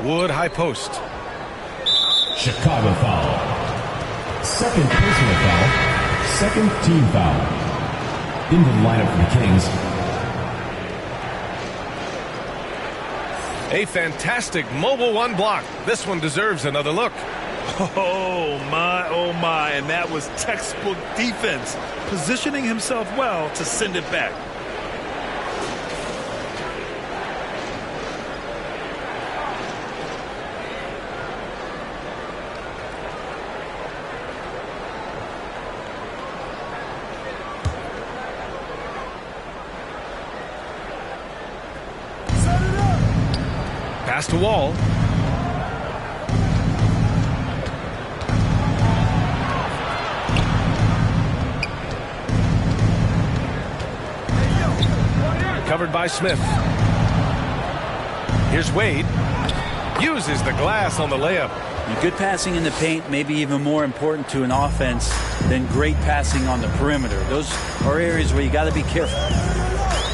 Wood, high post. Chicago foul. Second personal foul. Second team foul. Into the lineup for the Kings. A fantastic mobile one block. This one deserves another look. Oh, my. And that was textbook defense. Positioning himself well to send it back. Pass to Wall. Covered by Smith. Here's Wade. Uses the glass on the layup. Good passing in the paint may be even more important to an offense than great passing on the perimeter. Those are areas where you got to be careful.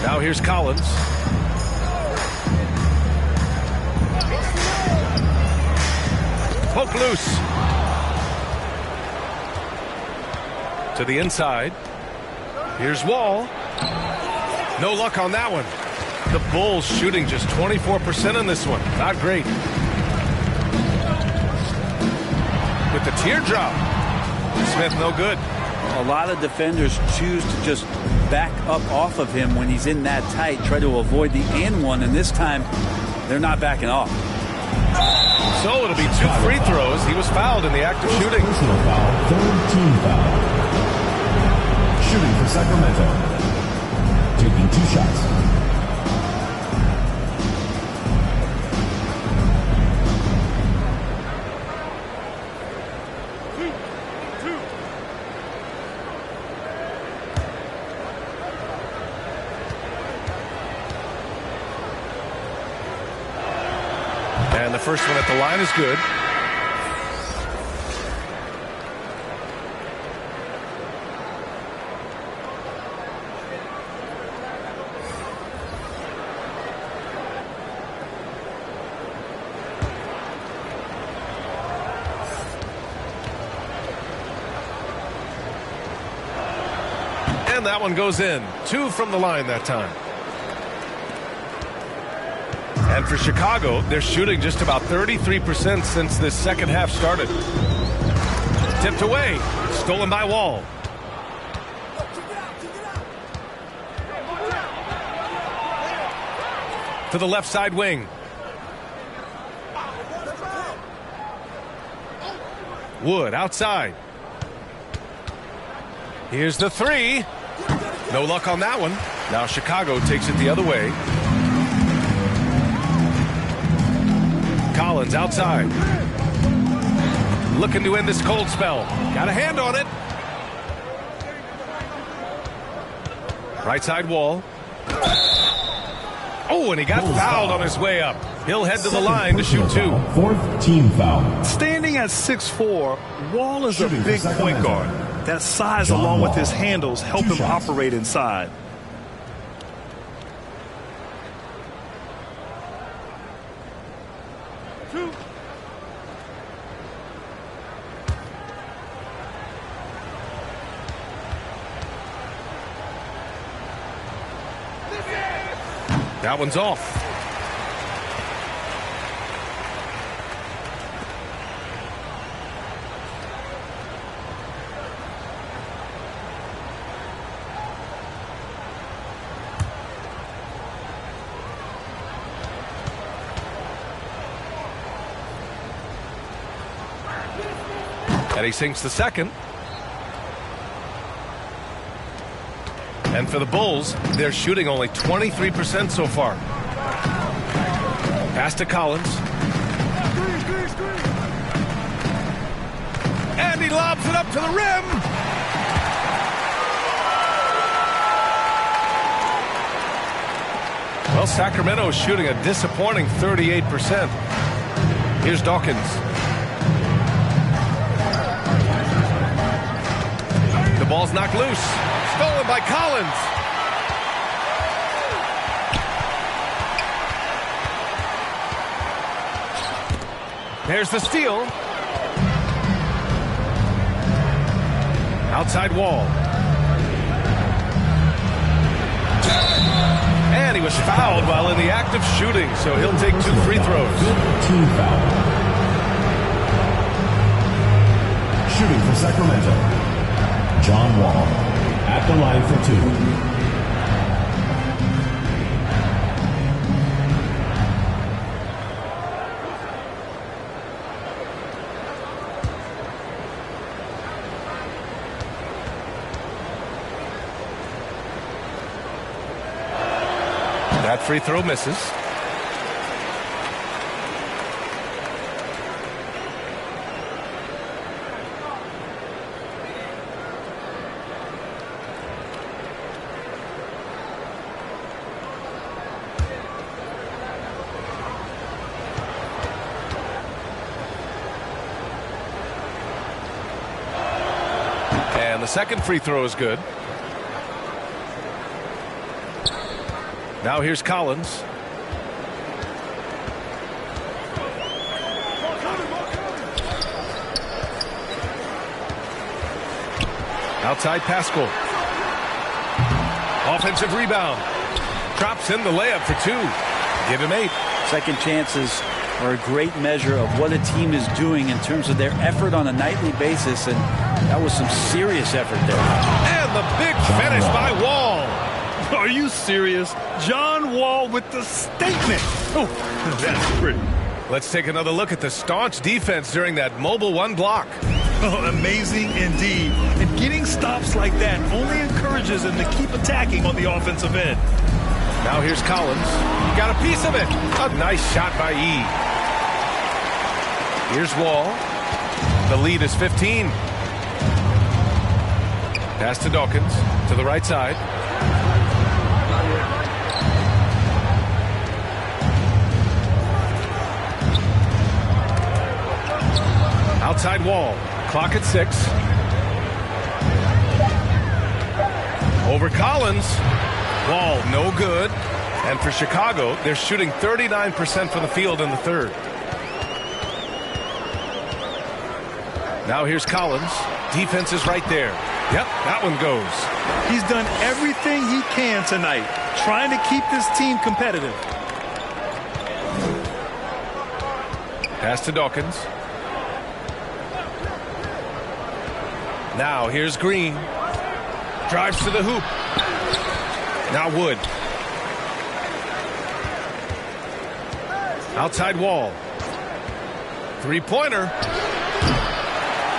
Now here's Collins. Poke loose. To the inside. Here's Wall. No luck on that one. The Bulls shooting just 24% in this one. Not great. With the teardrop. Smith no good. A lot of defenders choose to just back up off of him when he's in that tight, try to avoid the and one, and this time they're not backing off. So it'll be 2 free throws. He was fouled in the act of shooting. Personal foul, third team foul. Shooting for Sacramento. Taking 2 shots. And the first one at the line is good. And that one goes in. 2 from the line that time. And for Chicago, they're shooting just about 33% since this second half started. Tipped away. Stolen by Wall. To the left side wing. Wood outside. Here's the 3. No luck on that one. Now Chicago takes it the other way. Collins outside. Looking to end this cold spell. Got a hand on it. Right side Wall. Oh, and he got fouled on his way up. He'll head to the line to shoot 2. 4th team foul. Standing at 6'4", Wall is a big point guard. That size along with his handles help him operate inside. That one's off. And he sinks the second. And for the Bulls, they're shooting only 23% so far. Pass to Collins. And he lobs it up to the rim. Well, Sacramento is shooting a disappointing 38%. Here's Dawkins. The ball's knocked loose. Stolen by Collins. There's the steal. Outside Wall. And he was fouled while in the act of shooting, so he'll take 2 free throws. Team foul. Shooting for Sacramento. John Wall. At the line for 2. That free throw misses. And the second free throw is good. Now here's Collins. Outside Pascal. Offensive rebound. Drops in the layup for 2. Give him 8. Second chances are a great measure of what a team is doing in terms of their effort on a nightly basis, and that was some serious effort there. And the big finish by Wall. Are you serious? John Wall with the statement. Oh, that's pretty. Let's take another look at the staunch defense during that Mobile One block. Oh, amazing indeed. And getting stops like that only encourages him to keep attacking on the offensive end. Now here's Collins. He got a piece of it. A nice shot by E. Here's Wall. The lead is 15. Pass to Dawkins to the right side. Outside Wall. Clock at 6. Over Collins. Wall, no good. And for Chicago, they're shooting 39% from the field in the third. Now here's Collins. Defense is right there. Yep, that one goes. He's done everything he can tonight, trying to keep this team competitive. Pass to Dawkins. Now here's Green. Drives to the hoop. Now Wood. Outside Wall. Three-pointer.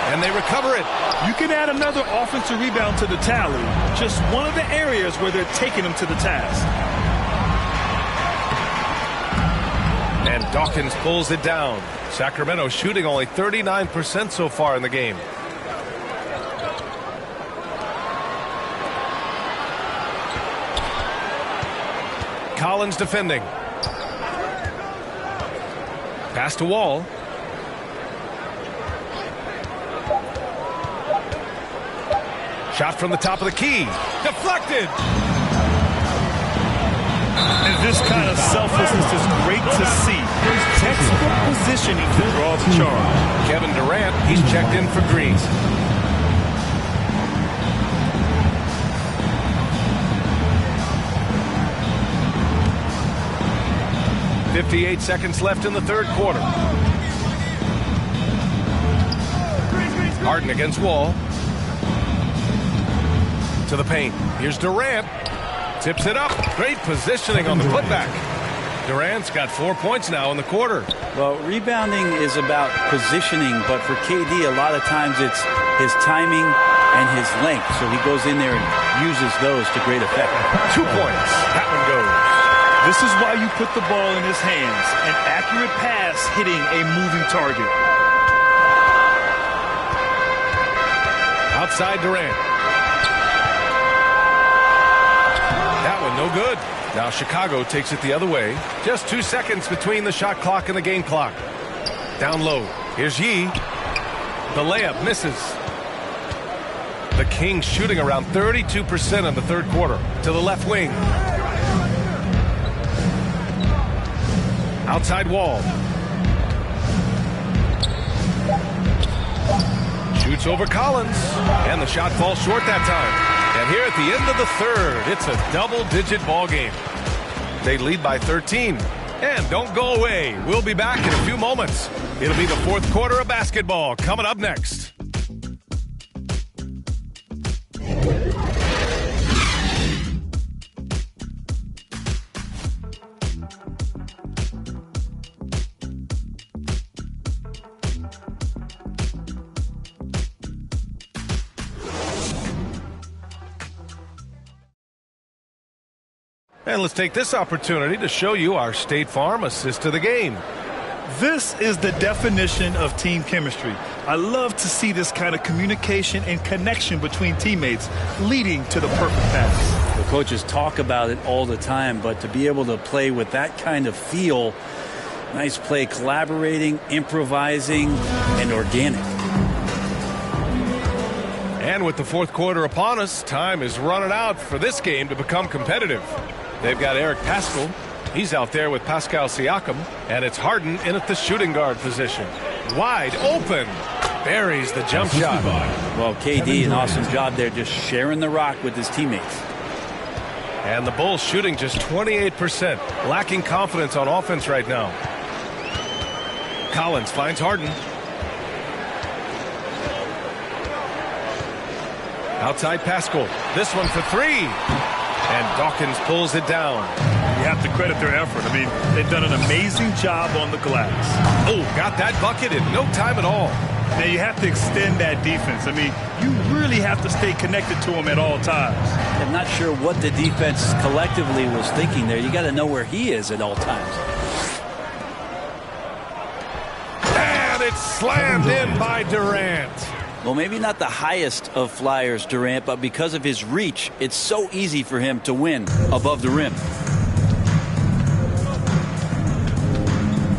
And they recover it. You can add another offensive rebound to the tally. Just one of the areas where they're taking him to the task. And Dawkins pulls it down. Sacramento shooting only 39% so far in the game. Collins defending. Pass to Wall. Shot from the top of the key. Deflected. And this kind of selflessness is great to see. Textbook positioning to draw the charge. Kevin Durant, he's checked in for Green. .58 seconds left in the third quarter. Harden against Wall. To the paint. Here's Durant. Tips it up. Great positioning on the putback. Durant's got 4 points now in the quarter. Well, rebounding is about positioning, but for KD, a lot of times it's his timing and his length. So he goes in there and uses those to great effect. 2 points. That one goes. This is why you put the ball in his hands. An accurate pass hitting a moving target. Outside Durant. That one no good. Now Chicago takes it the other way. Just 2 seconds between the shot clock and the game clock. Down low. Here's Yee. The layup misses. The Kings shooting around 32% in the third quarter. To the left wing. Outside Wall. Shoots over Collins. And the shot falls short that time. And here at the end of the third, it's a double-digit ball game. They lead by 13. And don't go away. We'll be back in a few moments. It'll be the fourth quarter of basketball coming up next. And let's take this opportunity to show you our State Farm assist to the game. This is the definition of team chemistry. I love to see this kind of communication and connection between teammates leading to the perfect pass. The coaches talk about it all the time, but to be able to play with that kind of feel, nice play, collaborating, improvising, and organic. And with the fourth quarter upon us, time is running out for this game to become competitive. They've got Eric Paschall. He's out there with Pascal Siakam. And it's Harden in at the shooting guard position. Wide open. Buries the jump shot. Well, KD, an awesome job there, just sharing the rock with his teammates. And the Bulls shooting just 28%. Lacking confidence on offense right now. Collins finds Harden. Outside Paschall. This one for three. And Dawkins pulls it down. You have to credit their effort. I mean, they've done an amazing job on the glass. Oh, got that bucket in no time at all. Now, you have to extend that defense. I mean, you really have to stay connected to them at all times. I'm not sure what the defense collectively was thinking there. You got to know where he is at all times. And it's slammed in by Durant. Well, maybe not the highest of flyers, Durant, but because of his reach, it's so easy for him to win above the rim.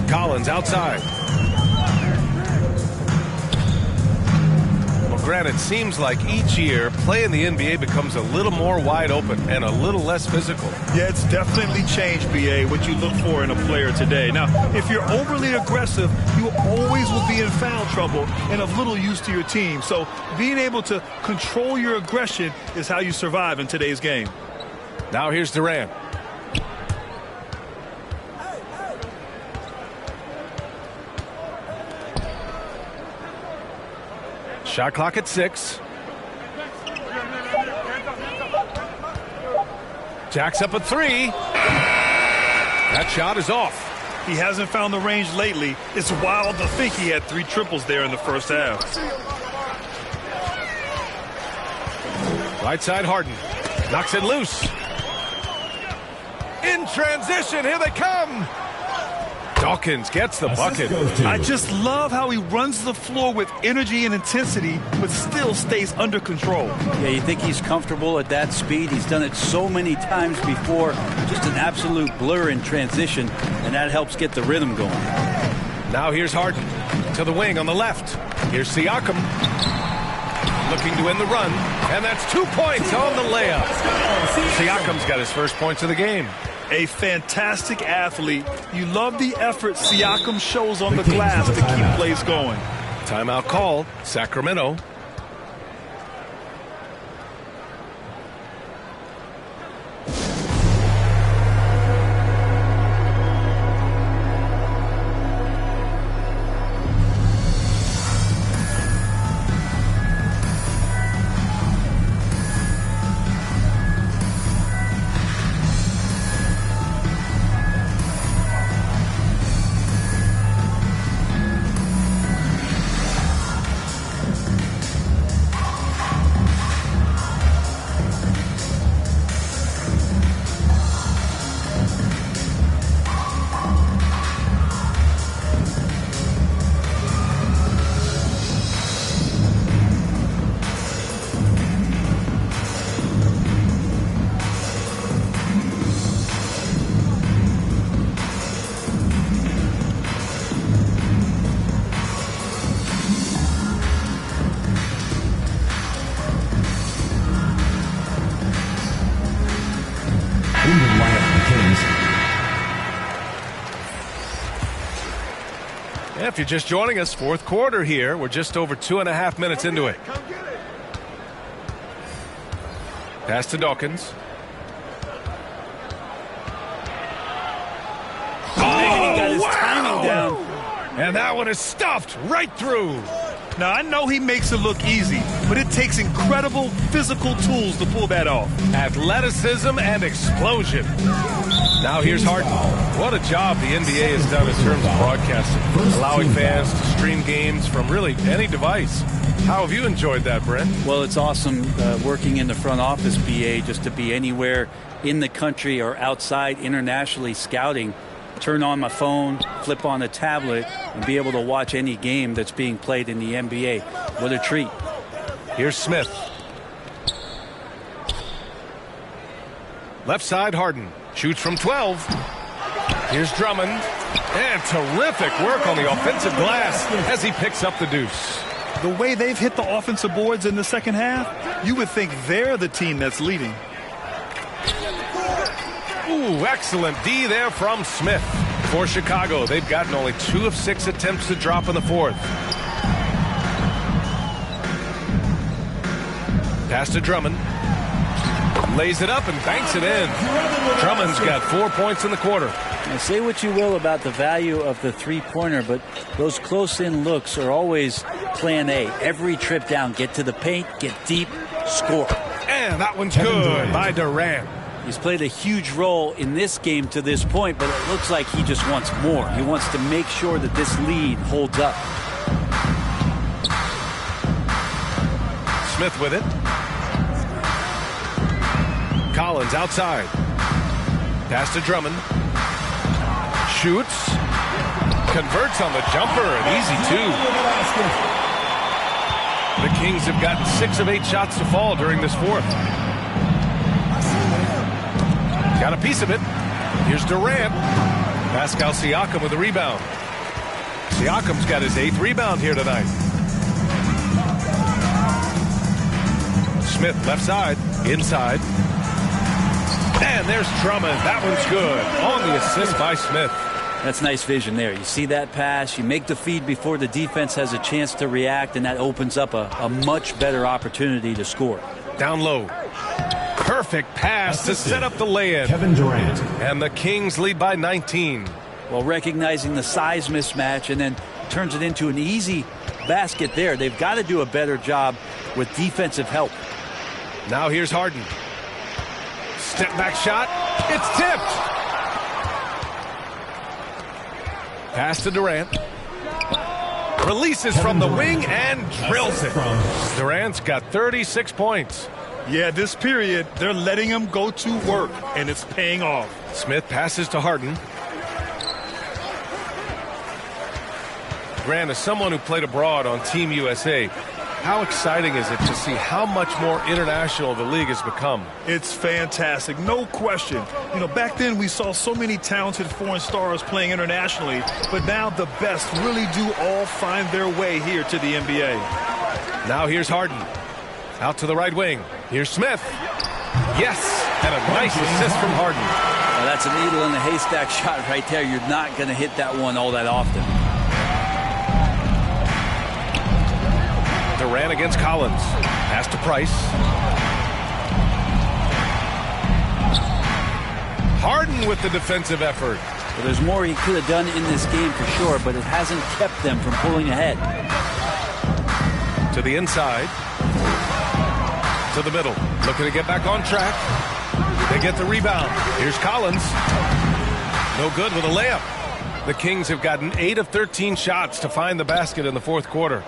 Collins outside. Well, Grant, it seems like each year, play in the NBA becomes a little more wide open and a little less physical. Yeah, it's definitely changed, BA, what you look for in a player today. Now, if you're overly aggressive, you always will be in foul trouble and of little use to your team. So being able to control your aggression is how you survive in today's game. Now here's Durant. Shot clock at 6. Jacks up a 3. That shot is off. He hasn't found the range lately. It's wild to think he had 3 triples there in the first half. Right side Harden. Knocks it loose. In transition, here they come. Dawkins gets the bucket. I just love how he runs the floor with energy and intensity, but still stays under control. Yeah, you think he's comfortable at that speed? He's done it so many times before. Just an absolute blur in transition, and that helps get the rhythm going. Now here's Harden to the wing on the left. Here's Siakam looking to end the run, and that's 2 points on the layup. Siakam's got his first points of the game. A fantastic athlete. You love the effort Siakam shows on the glass to keep plays going. Timeout called. Sacramento. If you're just joining us, fourth quarter here. We're just over 2.5 minutes into it. Pass to Dawkins. He got his timing down. And that one is stuffed right through. Now, I know he makes it look easy, but it takes incredible physical tools to pull that off. Athleticism and explosion. Now here's Harden. What a job the NBA has done in terms of broadcasting, allowing fans to stream games from really any device. How have you enjoyed that, Brent? Well, it's awesome working in the front office, BA, just to be anywhere in the country or outside internationally scouting. Turn on my phone, flip on a tablet, and be able to watch any game that's being played in the NBA. What a treat. Here's Smith. Left side, Harden. Shoots from 12. Here's Drummond. And terrific work on the offensive glass as he picks up the deuce. The way they've hit the offensive boards in the second half, you would think they're the team that's leading. Ooh, excellent D there from Smith. For Chicago, they've gotten only 2 of 6 attempts to drop in the fourth. Pass to Drummond. Lays it up and banks it in. Drummond's got 4 points in the quarter. Now, say what you will about the value of the three-pointer, but those close-in looks are always plan A. Every trip down, get to the paint, get deep, score. And that one's good by Durant. He's played a huge role in this game to this point, but it looks like he just wants more. He wants to make sure that this lead holds up. Smith with it. Collins outside. Pass to Drummond. Shoots. Converts on the jumper. An easy 2. The Kings have gotten 6 of 8 shots to fall during this fourth. Got a piece of it. Here's Durant. Pascal Siakam with the rebound. Siakam's got his 8th rebound here tonight. Smith left side. Inside. And there's Drummond. That one's good. On the assist by Smith. That's nice vision there. You see that pass. You make the feed before the defense has a chance to react, and that opens up a much better opportunity to score. Down low. Perfect pass to set up the lay-in. Kevin Durant. And the Kings lead by 19. Well, recognizing the size mismatch and then turns it into an easy basket there. They've got to do a better job with defensive help. Now here's Harden. Step back shot. It's tipped. Pass to Durant. Releases from the wing and drills it. Durant's got 36 points. Yeah, this period, they're letting him go to work, and it's paying off. Smith passes to Harden. Grant, as someone who played abroad on Team USA, how exciting is it to see how much more international the league has become? It's fantastic, no question. You know, back then we saw so many talented foreign stars playing internationally, but now the best really do all find their way here to the NBA. Now here's Harden. Out to the right wing. Here's Smith. Yes, and a nice assist from Harden. Well, that's a needle in the haystack shot right there. You're not going to hit that one all that often. Durant against Collins. Pass to Price. Harden with the defensive effort. Well, there's more he could have done in this game for sure, but it hasn't kept them from pulling ahead. To the inside. To the middle. Looking to get back on track. They get the rebound. Here's Collins. No good with a layup. The Kings have gotten 8 of 13 shots to find the basket in the fourth quarter.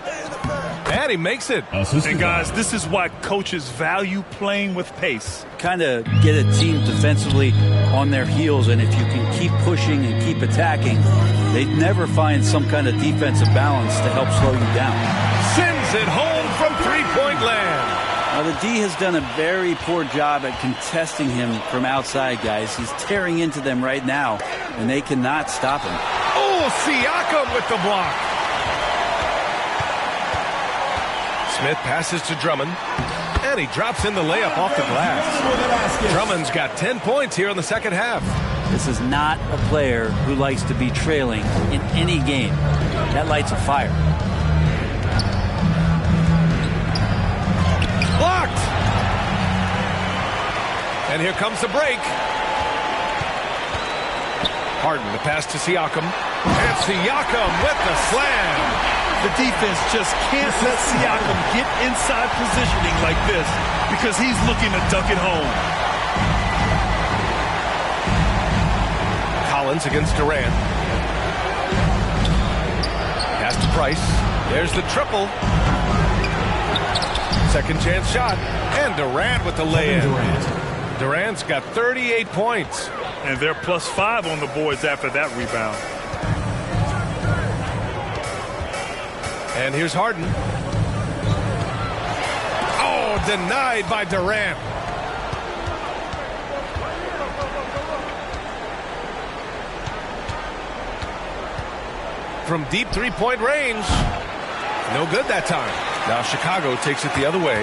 And he makes it. And guys, this is why coaches value playing with pace. Kind of get a team defensively on their heels, and if you can keep pushing and keep attacking, they never find some kind of defensive balance to help slow you down. Sends it home from three-point land. Now, the D has done a very poor job at contesting him from outside, guys. He's tearing into them right now, and they cannot stop him. Oh, Siakam with the block. Smith passes to Drummond, and he drops in the layup off the glass. Drummond's got 10 points here in the second half. This is not a player who likes to be trailing in any game. That lights a fire. Blocked! And here comes the break. Harden, the pass to Siakam. And Siakam with the slam. The defense just can't let Siakam get inside positioning like this because he's looking to dunk it home. Collins against Durant. Pass to Price. There's the triple. Second chance shot. And Durant with the lay-in. Durant's got 38 points. And they're +5 on the boards after that rebound. And here's Harden. Oh, denied by Durant. From deep three-point range. No good that time. Now Chicago takes it the other way.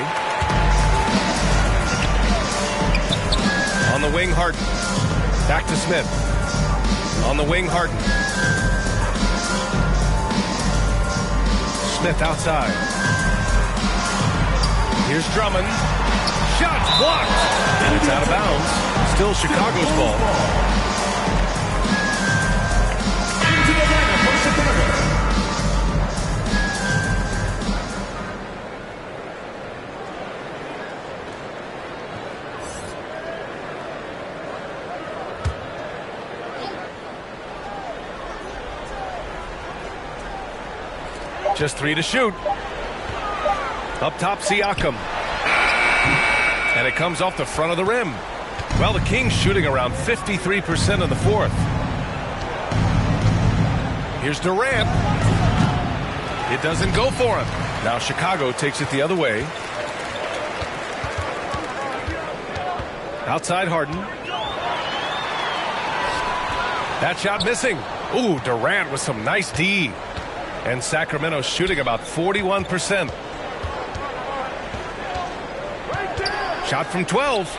On the wing, Harden. Back to Smith. On the wing, Harden. Smith outside. Here's Drummond. Shot blocked. And it's out of bounds. Still Chicago's ball. Into the lineup for Chicago. Just 3 to shoot. Up top, Siakam. And it comes off the front of the rim. Well, the Kings shooting around 53% in the fourth. Here's Durant. It doesn't go for him. Now Chicago takes it the other way. Outside Harden. That shot missing. Ooh, Durant with some nice D. And Sacramento shooting about 41%. Shot from 12.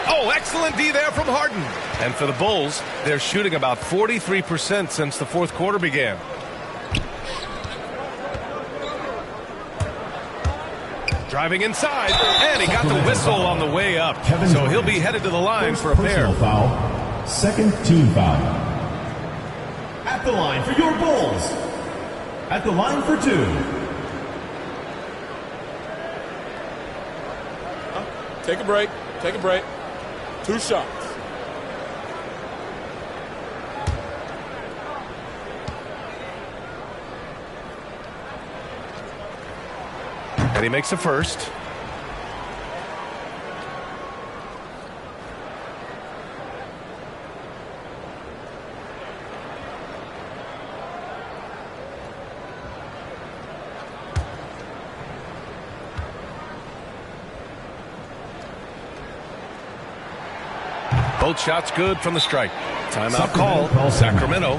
Oh, excellent D there from Harden. And for the Bulls, they're shooting about 43% since the fourth quarter began. Driving inside, and he got the whistle on the way up. So he'll be headed to the line for a pair. Foul. Second team foul. At the line for your Bulls. At the line for 2. Take a break. Take a break. 2 shots. And he makes the first. Both shots good from the strike. Timeout call, Sacramento.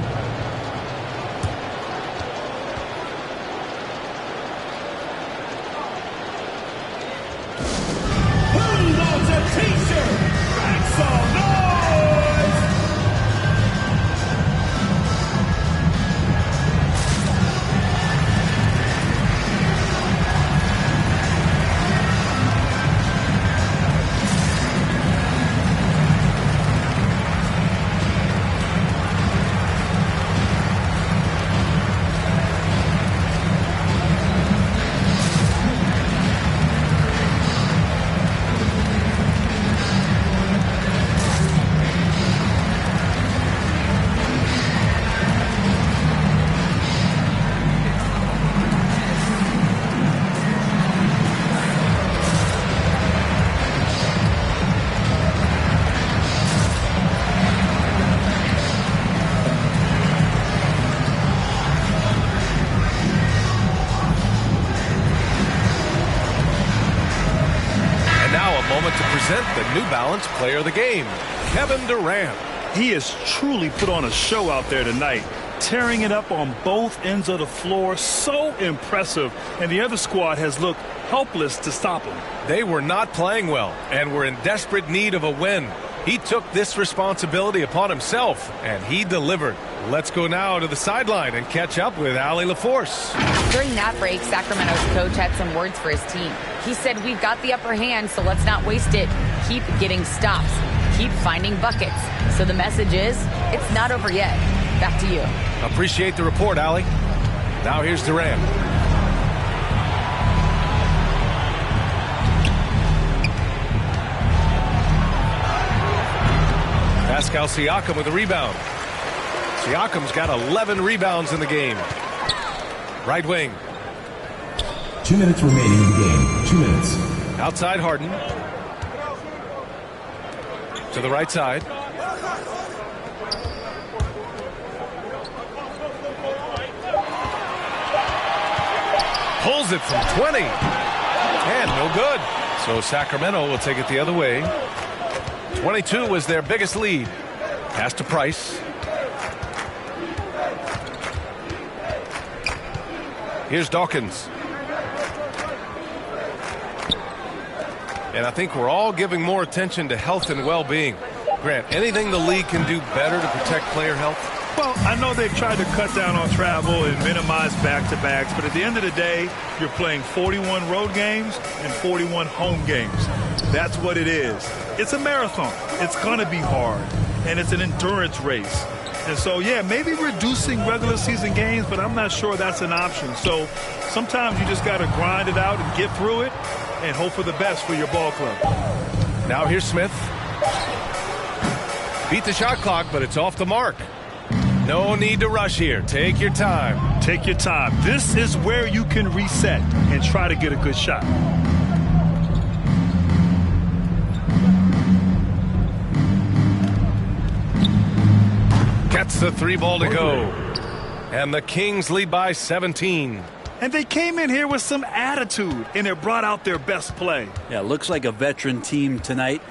Who wants a t-shirt? Make some noise! The New Balance Player of the Game, Kevin Durant. He has truly put on a show out there tonight, tearing it up on both ends of the floor. So impressive, and the other squad has looked helpless to stop him. They were not playing well and were in desperate need of a win. He took this responsibility upon himself, and he delivered. Let's go now to the sideline and catch up with Allie LaForce. During that break, Sacramento's coach had some words for his team. He said, "We've got the upper hand, so let's not waste it. Keep getting stops. Keep finding buckets." So the message is, it's not over yet. Back to you. Appreciate the report, Allie. Now here's Durant. Pascal Siakam with a rebound. Siakam's got 11 rebounds in the game. Right wing. 2 minutes remaining in the game. 2 minutes. Outside Harden. To the right side. Pulls it from 20. And no good. So Sacramento will take it the other way. 22 was their biggest lead. Pass to Price. Here's Dawkins. And I think we're all giving more attention to health and well-being. Grant, anything the league can do better to protect player health? Well, I know they've tried to cut down on travel and minimize back-to-backs, but at the end of the day, you're playing 41 road games and 41 home games. That's what it is. It's a marathon. It's going to be hard, and it's an endurance race. And so, yeah, maybe reducing regular season games, but I'm not sure that's an option. So sometimes you just got to grind it out and get through it and hope for the best for your ball club. Now here's Smith. Beat the shot clock, but it's off the mark. No need to rush here. Take your time. Take your time. This is where you can reset and try to get a good shot. Gets the 3 ball to go. And the Kings lead by 17. And they came in here with some attitude, and it brought out their best play. Yeah, looks like a veteran team tonight,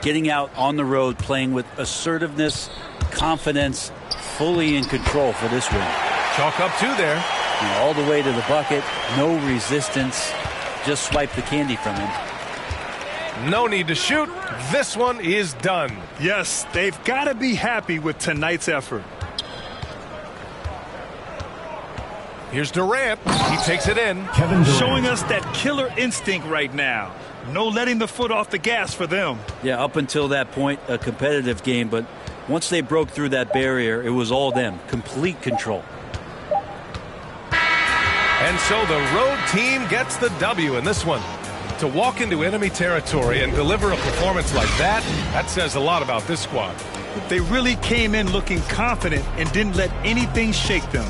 getting out on the road, playing with assertiveness, confidence, fully in control for this win. Chalk up 2 there. And all the way to the bucket, no resistance, just swipe the candy from him. No need to shoot. This one is done. Yes, they've got to be happy with tonight's effort. Here's Durant. He takes it in. Showing us that killer instinct right now. No letting the foot off the gas for them. Yeah, up until that point, a competitive game, but once they broke through that barrier, it was all them. Complete control. And so the road team gets the W in this one. To walk into enemy territory and deliver a performance like that says a lot about this squad. They really came in looking confident and didn't let anything shake them.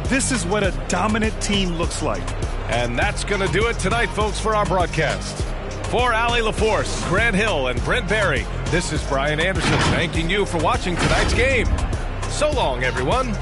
This is what a dominant team looks like. And that's going to do it tonight, folks, for our broadcast. For Allie LaForce, Grant Hill, and Brent Barry, this is Brian Anderson thanking you for watching tonight's game. So long, everyone.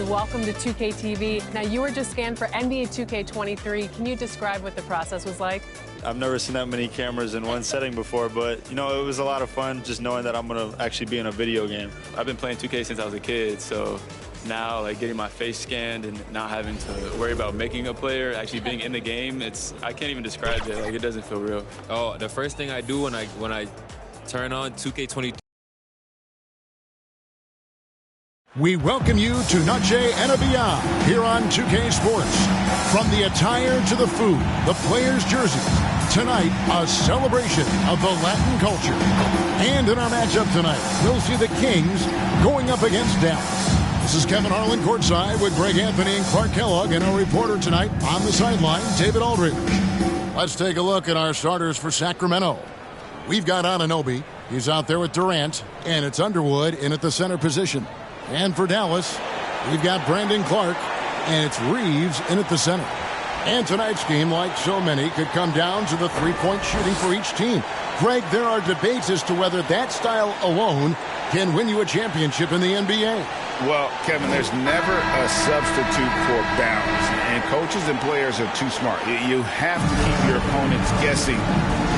welcome to 2K TV. Now, you were just scanned for NBA 2K23. Can you describe what the process was like? I've never seen that many cameras in one setting before, but, you know, it was a lot of fun just knowing that I'm going to actually be in a video game. I've been playing 2K since I was a kid, so now, like, getting my face scanned and not having to worry about making a player, actually being in the game, I can't even describe it. Like, it doesn't feel real. Oh, the first thing I do when I turn on 2K23. We welcome you to Noche and Beyond here on 2K Sports. From the attire to the food, the players' jerseys, tonight a celebration of the Latin culture. And in our matchup tonight, we'll see the Kings going up against Dallas. This is Kevin Harlan courtside with Greg Anthony and Clark Kellogg, and our reporter tonight on the sideline, David Aldridge. Let's take a look at our starters for Sacramento. We've got Anunoby. He's out there with Durant, and it's Underwood in at the center position. And for Dallas, we've got Brandon Clark, and it's Reeves in at the center. And tonight's game, like so many, could come down to the three-point shooting for each team. Greg, there are debates as to whether that style alone can win you a championship in the NBA. Well, Kevin, there's never a substitute for balance, and coaches and players are too smart. You have to keep your opponents guessing,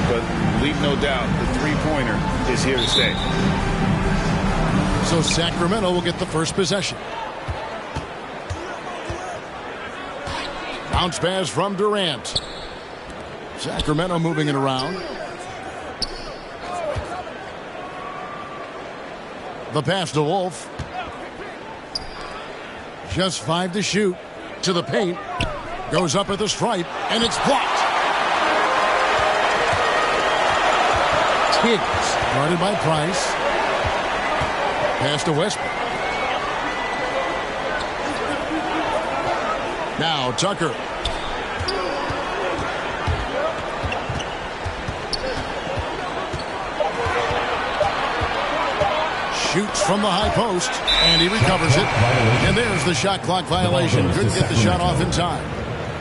but leave no doubt the three-pointer is here to stay. So Sacramento will get the first possession. Bounce pass from Durant. Sacramento moving it around. The pass to Wolf. Just 5 to shoot. To the paint. Goes up at the stripe, and it's blocked. Higgs, guarded by Price. Pass to Westbrook. Now Tucker. Shoots from the high post, and he recovers it. And there's the shot clock violation. Couldn't get the shot off in time.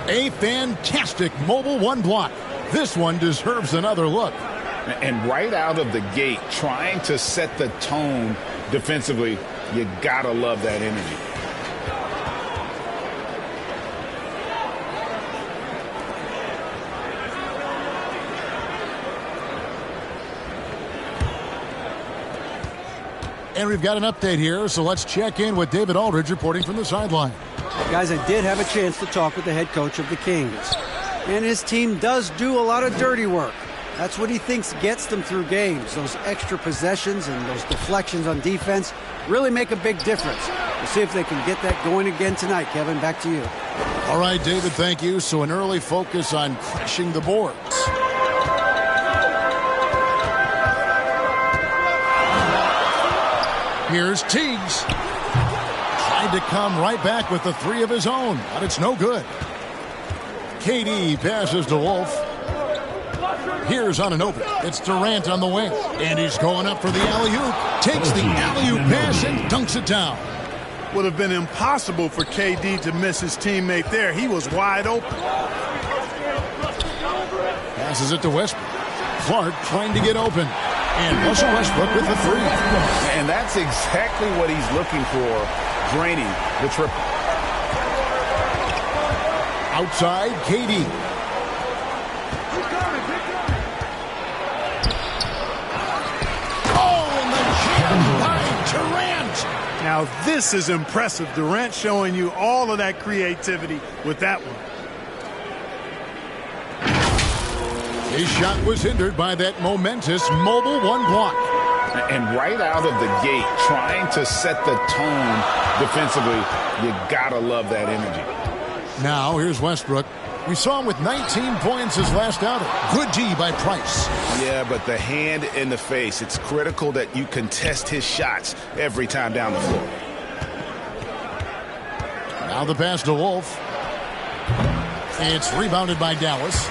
A fantastic mobile one block. This one deserves another look. And right out of the gate, trying to set the tone defensively, you gotta love that energy. And we've got an update here, so let's check in with David Aldridge reporting from the sideline. Guys, I did have a chance to talk with the head coach of the Kings. And his team does do a lot of dirty work. That's what he thinks gets them through games. Those extra possessions and those deflections on defense really make a big difference. We'll see if they can get that going again tonight. Kevin, back to you. All right, David, thank you. So an early focus on crashing the boards. Here's Teagues. Tried to come right back with the three of his own, but it's no good. KD passes to Wolf. Here's Anunoby. It's Durant on the wing. And he's going up for the alley-oop. Takes the alley-oop pass and dunks it down. Would have been impossible for KD to miss his teammate there. He was wide open. Passes it to Westbrook. Clark trying to get open. And Russell Westbrook with the three. And that's exactly what he's looking for, draining the triple. Outside, KD. Durant. Now this is impressive. Durant showing you all of that creativity with that one. His shot was hindered by that momentous mobile one block. And right out of the gate, trying to set the tone defensively, you gotta love that energy. Now here's Westbrook. We saw him with 19 points his last outing. Good D by Price. Yeah, but the hand in the face. It's critical that you contest his shots every time down the floor. Now the pass to Wolf. It's rebounded by Dallas.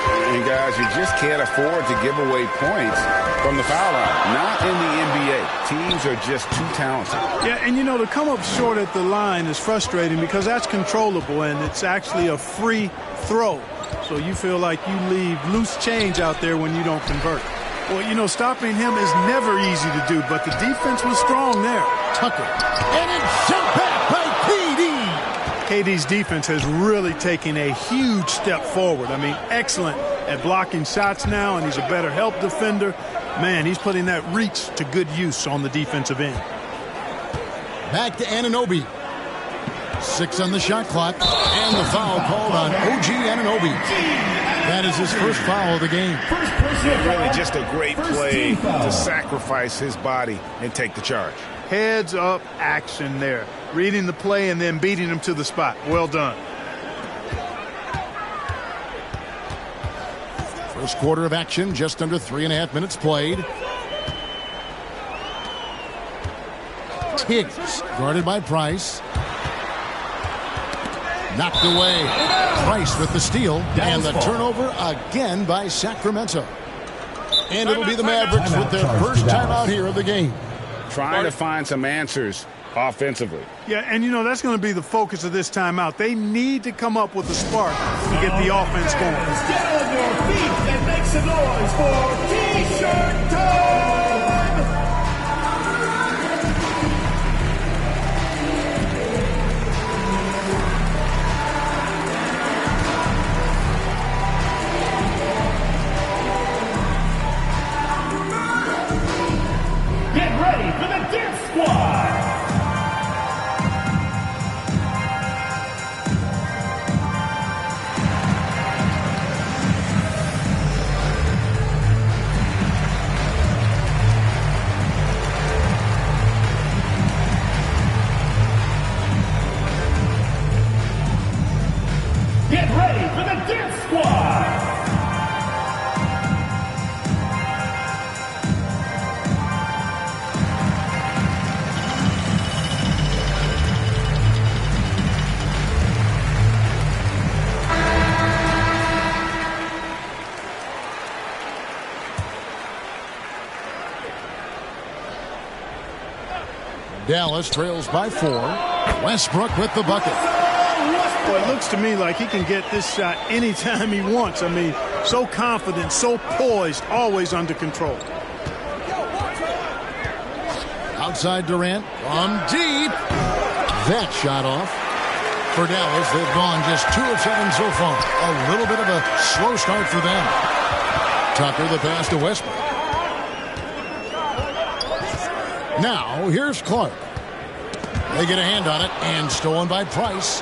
And guys, you just can't afford to give away points from the foul line. Not in the NBA. Teams are just too talented. Yeah, and you know, to come up short at the line is frustrating because that's controllable and it's actually a free throw. So you feel like you leave loose change out there when you don't convert. Well, you know, stopping him is never easy to do, but the defense was strong there. Tucker. And it's sent back by KD's defense has really taken a huge step forward. I mean, excellent at blocking shots now, and he's a better help defender. Man, he's putting that reach to good use on the defensive end. Back to Anunoby. 6 on the shot clock, and the foul called on OG Anunoby. That is his first foul of the game. Really just a great play to sacrifice his body and take the charge. Heads up action there. Reading the play and then beating him to the spot. Well done. First quarter of action, just under 3.5 minutes played. Tiggs, guarded by Price. Knocked away. Price with the steal. And the turnover again by Sacramento. And it'll be the Mavericks with their first timeout here of the game. Trying to find some answers offensively. Yeah, and you know, that's going to be the focus of this timeout. They need to come up with a spark to get the offense going. Get on your feet and make some noise for T-shirt time! Get ready for the Dance Squad! Get ready for the Dance Squad! Dallas trails by 4. Westbrook with the bucket. Well, it looks to me like he can get this shot anytime he wants. I mean, so confident, so poised, always under control. Outside Durant from deep. That shot off. For Dallas, they've gone just 2 of 7 so far. A little bit of a slow start for them. Tucker the pass to Westbrook. Now, here's Clark. They get a hand on it, and stolen by Price.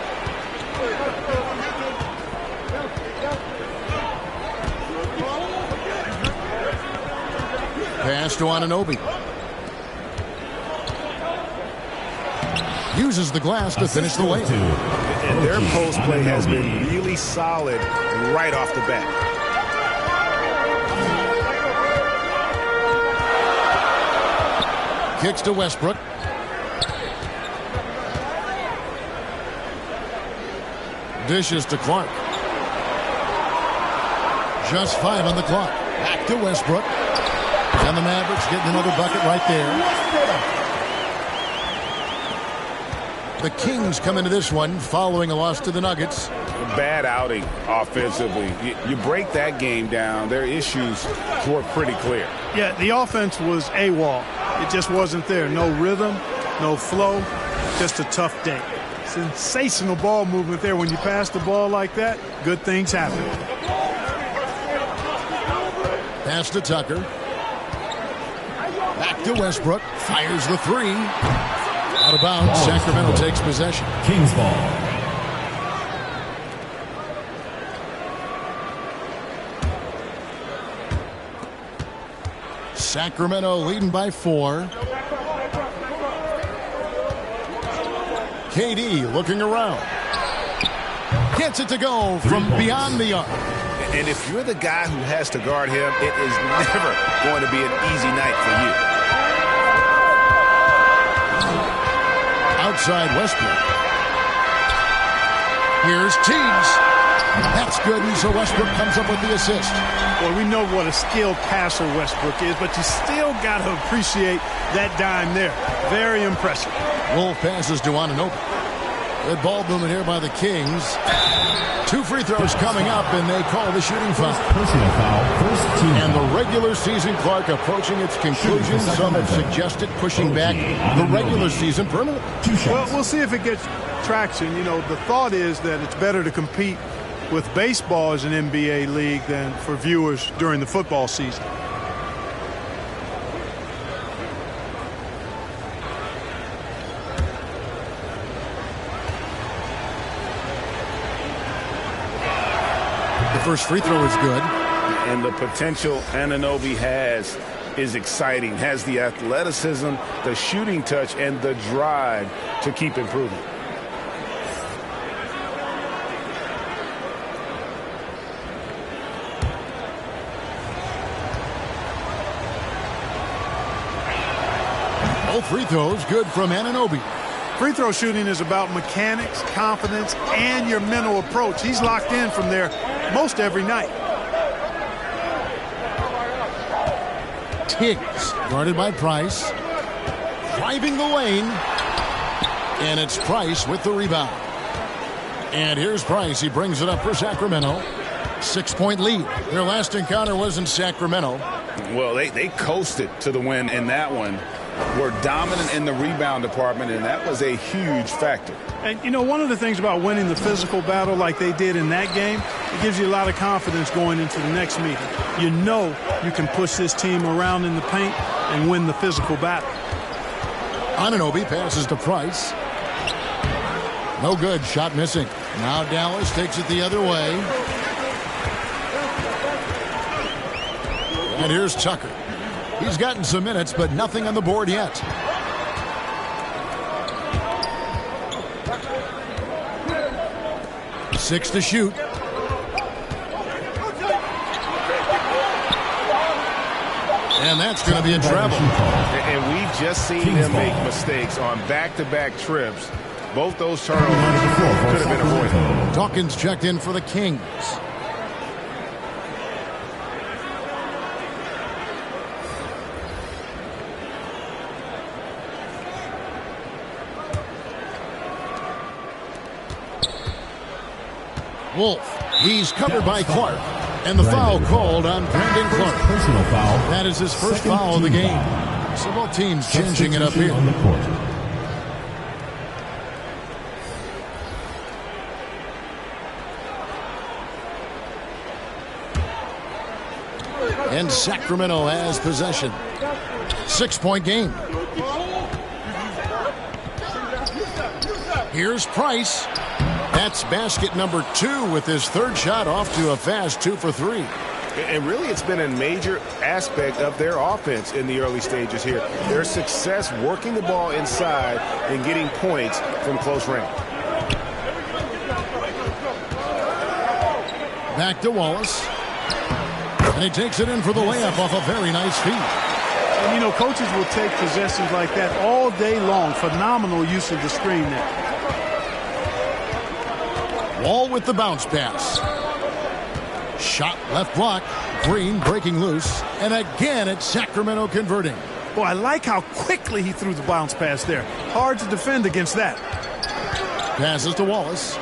Pass to Anunoby. Uses the glass to finish the layup. And their post play has been really solid right off the bat. Kicks to Westbrook. Dishes to Clark. Just 5 on the clock. Back to Westbrook. And the Mavericks getting another bucket right there. The Kings come into this one following a loss to the Nuggets. Bad outing offensively. You break that game down, their issues were pretty clear. Yeah, the offense was AWOL. It just wasn't there. No rhythm, no flow, just a tough day. Sensational ball movement there. When you pass the ball like that, good things happen. Pass to Tucker. Back to Westbrook. Fires the 3. Out of bounds. Sacramento takes possession. Kings ball. Sacramento leading by 4. KD looking around. Gets it to go from beyond the arc. And if you're the guy who has to guard him, it is never going to be an easy night for you. Outside Westbrook. Here's Teagues. That's good, and so Westbrook comes up with the assist. Well, we know what a skilled passer Westbrook is, but you still got to appreciate that dime there. Very impressive. Wolf passes to Anunoby. Good ball movement here by the Kings. 2 free throws coming up, and they call the shooting foul. Personal foul, first team. And the regular season clock approaching its conclusion. Some have suggested pushing back the regular season permanently. Well, we'll see if it gets traction. You know, the thought is that it's better to compete with baseball as an NBA league than for viewers during the football season. The first free throw is good. And the potential Anunoby has is exciting. Has the athleticism, the shooting touch, and the drive to keep improving. All free throws good from Anunoby. Free throw shooting is about mechanics, confidence, and your mental approach. He's locked in from there most every night. Higgs, guarded by Price. Driving the lane. And it's Price with the rebound. And here's Price. He brings it up for Sacramento. 6-point lead. Their last encounter was in Sacramento. Well, they coasted to the win in that one. Were dominant in the rebound department, and that was a huge factor. And, you know, one of the things about winning the physical battle like they did in that game, it gives you a lot of confidence going into the next meeting. You know you can push this team around in the paint and win the physical battle. Anunoby passes to Price. No good. Shot missing. Now Dallas takes it the other way. And here's Tucker. He's gotten some minutes, but nothing on the board yet. Six to shoot. And that's going to be in trouble. And we've just seen him make mistakes on back-to-back trips. Both those turnovers could have been avoided. Dawkins checked in for the Kings. Wolf, he's covered by Clark, and the foul called on Brandon Clark. Personal foul. That is his first foul of the game. So both teams changing it up here. On the court. And Sacramento has possession. 6-point game. Here's Price. That's basket number 2 with his third shot off to a fast 2 for 3. And really, it's been a major aspect of their offense in the early stages here. Their success working the ball inside and getting points from close range. Back to Wallace. And he takes it in for the layup off a very nice feed. And, you know, coaches will take possessions like that all day long. Phenomenal use of the screen there. Wall with the bounce pass. Shot left block. Green breaking loose. And again, it's Sacramento converting. Boy, I like how quickly he threw the bounce pass there. Hard to defend against that. Passes to Wallace.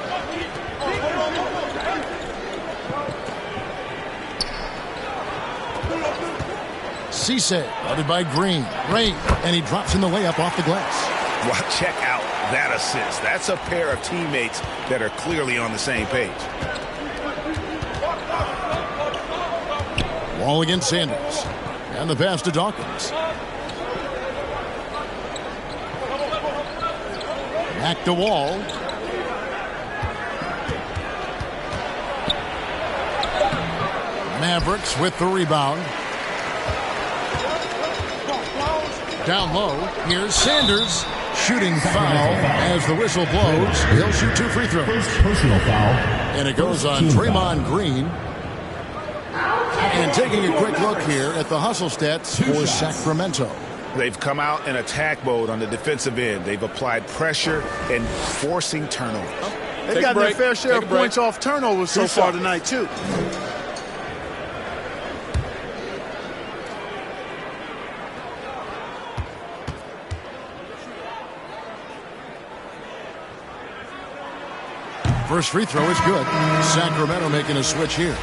Cisse, guarded by Green. Rain, and he drops in the layup off the glass. Well, check out that assist. That's a pair of teammates that are clearly on the same page. Wall against Sanders. And the pass to Dawkins. Back to Wall. Mavericks with the rebound. Down low, here's Sanders. Shooting foul as the whistle blows. He'll shoot 2 free throws. First personal foul. And it goes on Draymond Green. And taking a quick look here at the hustle stats for Sacramento. They've come out in attack mode on the defensive end. They've applied pressure and forcing turnovers. They've gotten their fair share of points off turnovers so far tonight, too. First free throw is good. Sacramento making a switch here.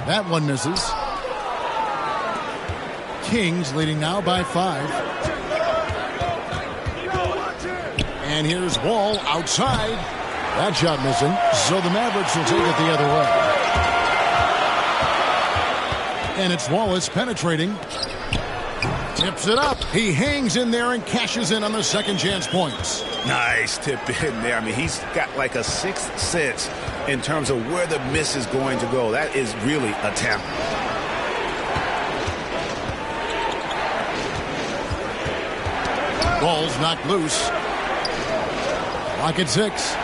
That one misses. Kings leading now by 5. And here's Wall outside. That shot missing. So the Mavericks will take it the other way. And it's Wallace penetrating. Tips it up. He hangs in there and cashes in on the second chance points. Nice tip in there. I mean, he's got like a sixth sense in terms of where the miss is going to go. That is really a talent. Ball's knocked loose. Clock at 6.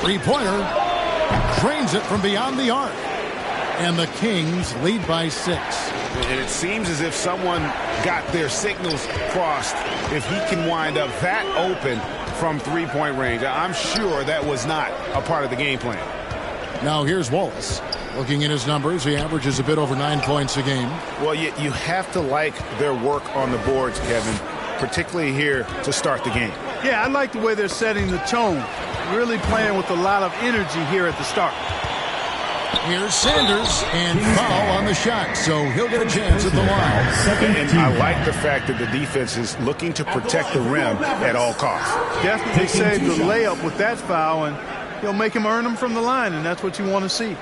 Three-pointer. Drains it from beyond the arc. And the Kings lead by 6. And it seems as if someone got their signals crossed. If he can wind up that open from three-point range, I'm sure that was not a part of the game plan. Now here's Wallace. Looking at his numbers, he averages a bit over 9 points a game. Well, you have to like their work on the boards, Kevin, particularly here to start the game. Yeah, I like the way they're setting the tone. Really playing with a lot of energy here at the start. Here's Sanders, and foul on the shot, so he'll get a chance at the line. And I like the fact that the defense is looking to protect the rim at all costs. Definitely saved the layup with that foul, and he'll make him earn them from the line, and that's what you want to see.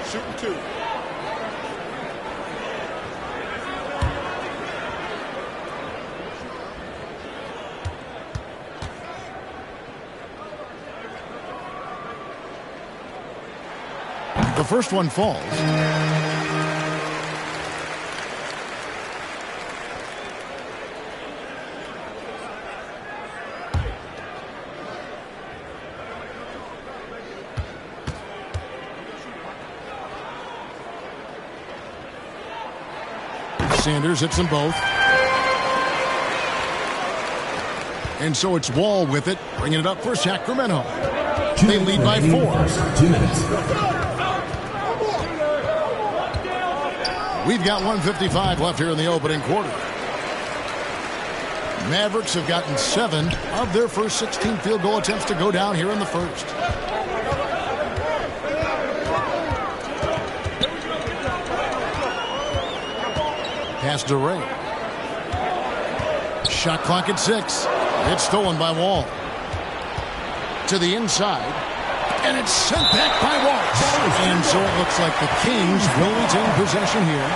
Shooting 2. The first one falls. Sanders hits them both. And so it's Wall with it, bringing it up for Sacramento. They lead by 4. 2 minutes. We've got 1:55 left here in the opening quarter. Mavericks have gotten 7 of their first 16 field goal attempts to go down here in the first. Pass to Ray. Shot clock at 6. It's stolen by Wall. To the inside. And it's sent back by Wallace. And so it looks like the Kings will retain possession here.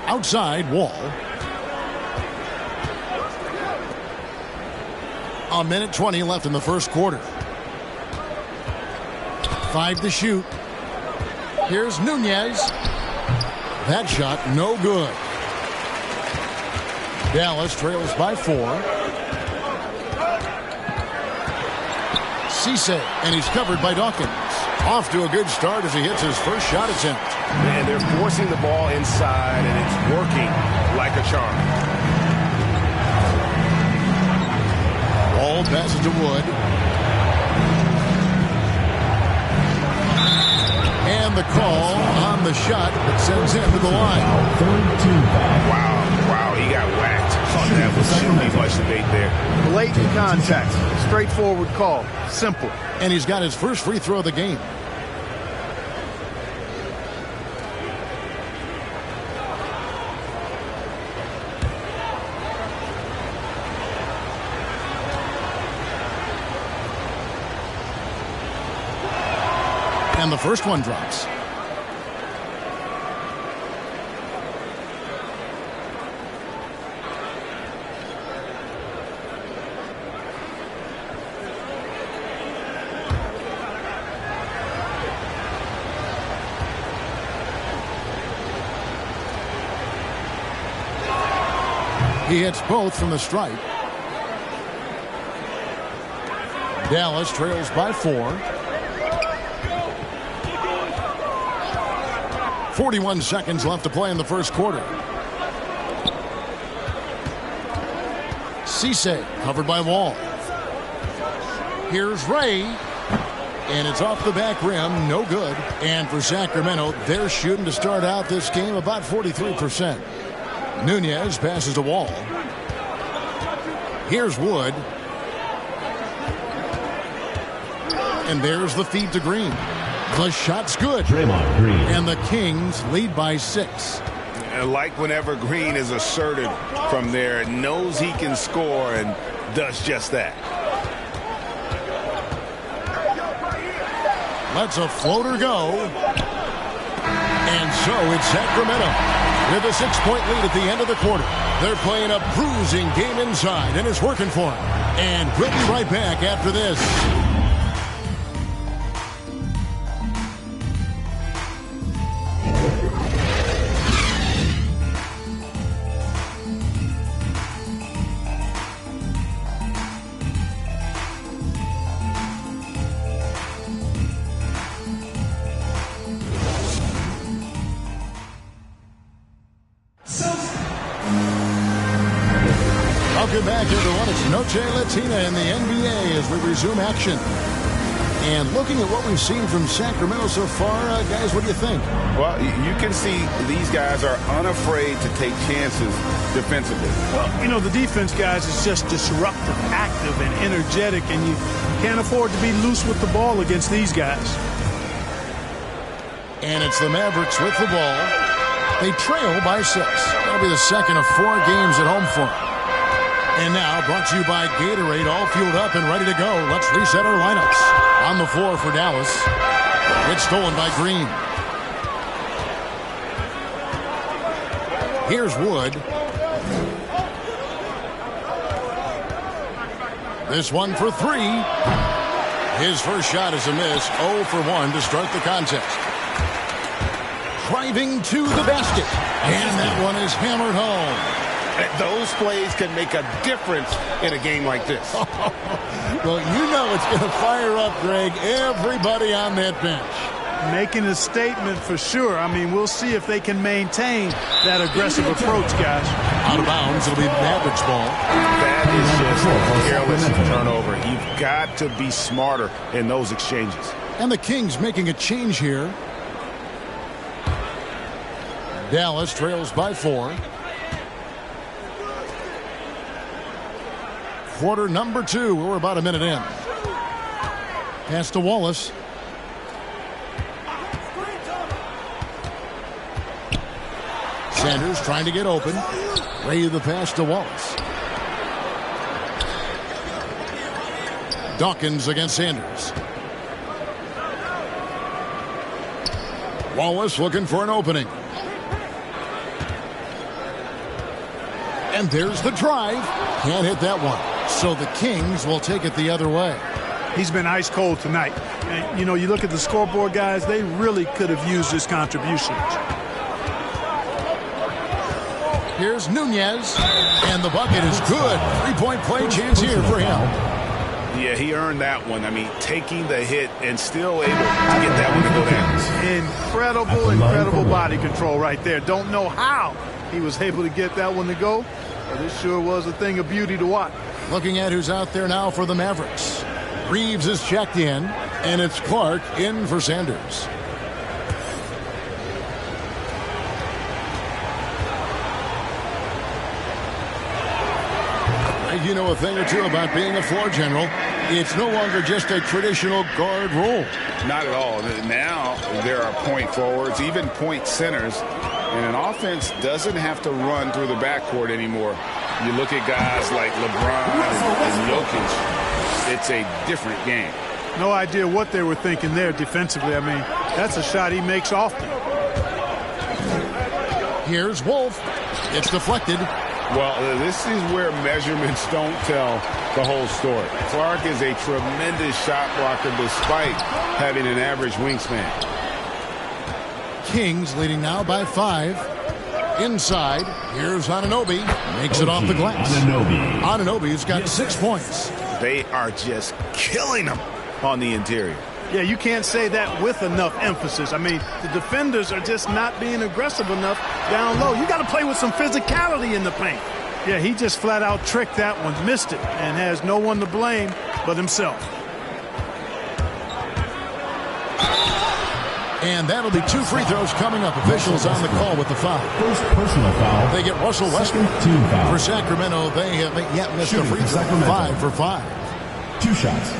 Outside, Wall. A minute 20 left in the first quarter. 5 to shoot. Here's Nunez. That shot no good. Dallas trails by 4. Cisse, and he's covered by Dawkins. Off to a good start as he hits his first shot attempt. And they're forcing the ball inside, and it's working like a charm. Ball passes to Wood. And the call on the shot that sends him to the line. Wow, he got whacked. Thought that was too much debate there. Blatant contact. Straightforward call. Simple. And he's got his first free throw of the game. And the first one drops. He hits both from the stripe. Dallas trails by 4. 41 seconds left to play in the first quarter. Cisse covered by Wall. Here's Ray. And it's off the back rim. No good. And for Sacramento, they're shooting to start out this game about 43%. Nunez passes to Wall. Here's Wood. And there's the feed to Green. The shot's good. Draymond Green. And the Kings lead by 6. Like whenever Green is assertive from there, knows he can score and does just that. Lets a floater go. And so it's Sacramento with a 6-point lead at the end of the quarter. They're playing a bruising game inside, and it's working for them. And we'll be right back after this. Welcome back, everyone. It's Noche Latina in the NBA as we resume action. And looking at what we've seen from Sacramento so far, guys, what do you think? Well, you can see these guys are unafraid to take chances defensively. Well, you know, the defense, guys, is just disruptive, active, and energetic, and you can't afford to be loose with the ball against these guys. And it's the Mavericks with the ball. They trail by 6. That'll be the second of 4 games at home for them. And now, brought to you by Gatorade, all fueled up and ready to go. Let's reset our lineups. On the floor for Dallas. It's stolen by Green. Here's Wood. This one for 3. His first shot is a miss. 0 for 1 to start the contest. Driving to the basket. And that one is hammered home. Those plays can make a difference in a game like this. Well, you know it's going to fire up, Greg, everybody on that bench. Making a statement for sure. I mean, we'll see if they can maintain that aggressive approach, guys. Out of bounds, it'll be Mavericks ball. That is just a careless turnover. You've got to be smarter in those exchanges. And the Kings making a change here. Dallas trails by 4. Quarter number 2. We're about a minute in. Pass to Wallace. Sanders trying to get open. Ray the pass to Wallace. Dawkins against Sanders. Wallace looking for an opening. And there's the drive. Can't hit that one. So the Kings will take it the other way. He's been ice cold tonight. And, you know, you look at the scoreboard, guys, they really could have used his contributions. Here's Nunez. And the bucket is good. 3-point play chance here for him. Yeah, he earned that one. I mean, taking the hit and still able to get that one to go down. Incredible body control right there. Don't know how he was able to get that one to go. But it sure was a thing of beauty to watch. Looking at who's out there now for the Mavericks. Reeves is checked in, and it's Clark in for Sanders. You know a thing or two about being a floor general. It's no longer just a traditional guard role. Not at all. Now there are point forwards, even point centers, and an offense doesn't have to run through the backcourt anymore. You look at guys like LeBron and Jokic, it's a different game. No idea what they were thinking there defensively. I mean, that's a shot he makes often. Here's Wolf. It's deflected. Well, this is where measurements don't tell the whole story. Clark is a tremendous shot blocker despite having an average wingspan. Kings leading now by 5. inside. Here's Anunoby. Makes it off the glass. Anunoby's got 6 points. They are just killing them on the interior. Yeah, you can't say that with enough emphasis. I mean, the defenders are just not being aggressive enough down low. You got to play with some physicality in the paint. Yeah, he just flat out tricked that one, missed it, and has no one to blame but himself. And that'll be 2 free throws coming up. Officials on the call with the foul. First personal foul. They get Russell Westbrook. Team foul. For Sacramento, they have yet missed a free throw. 5 for 5. 2 shots.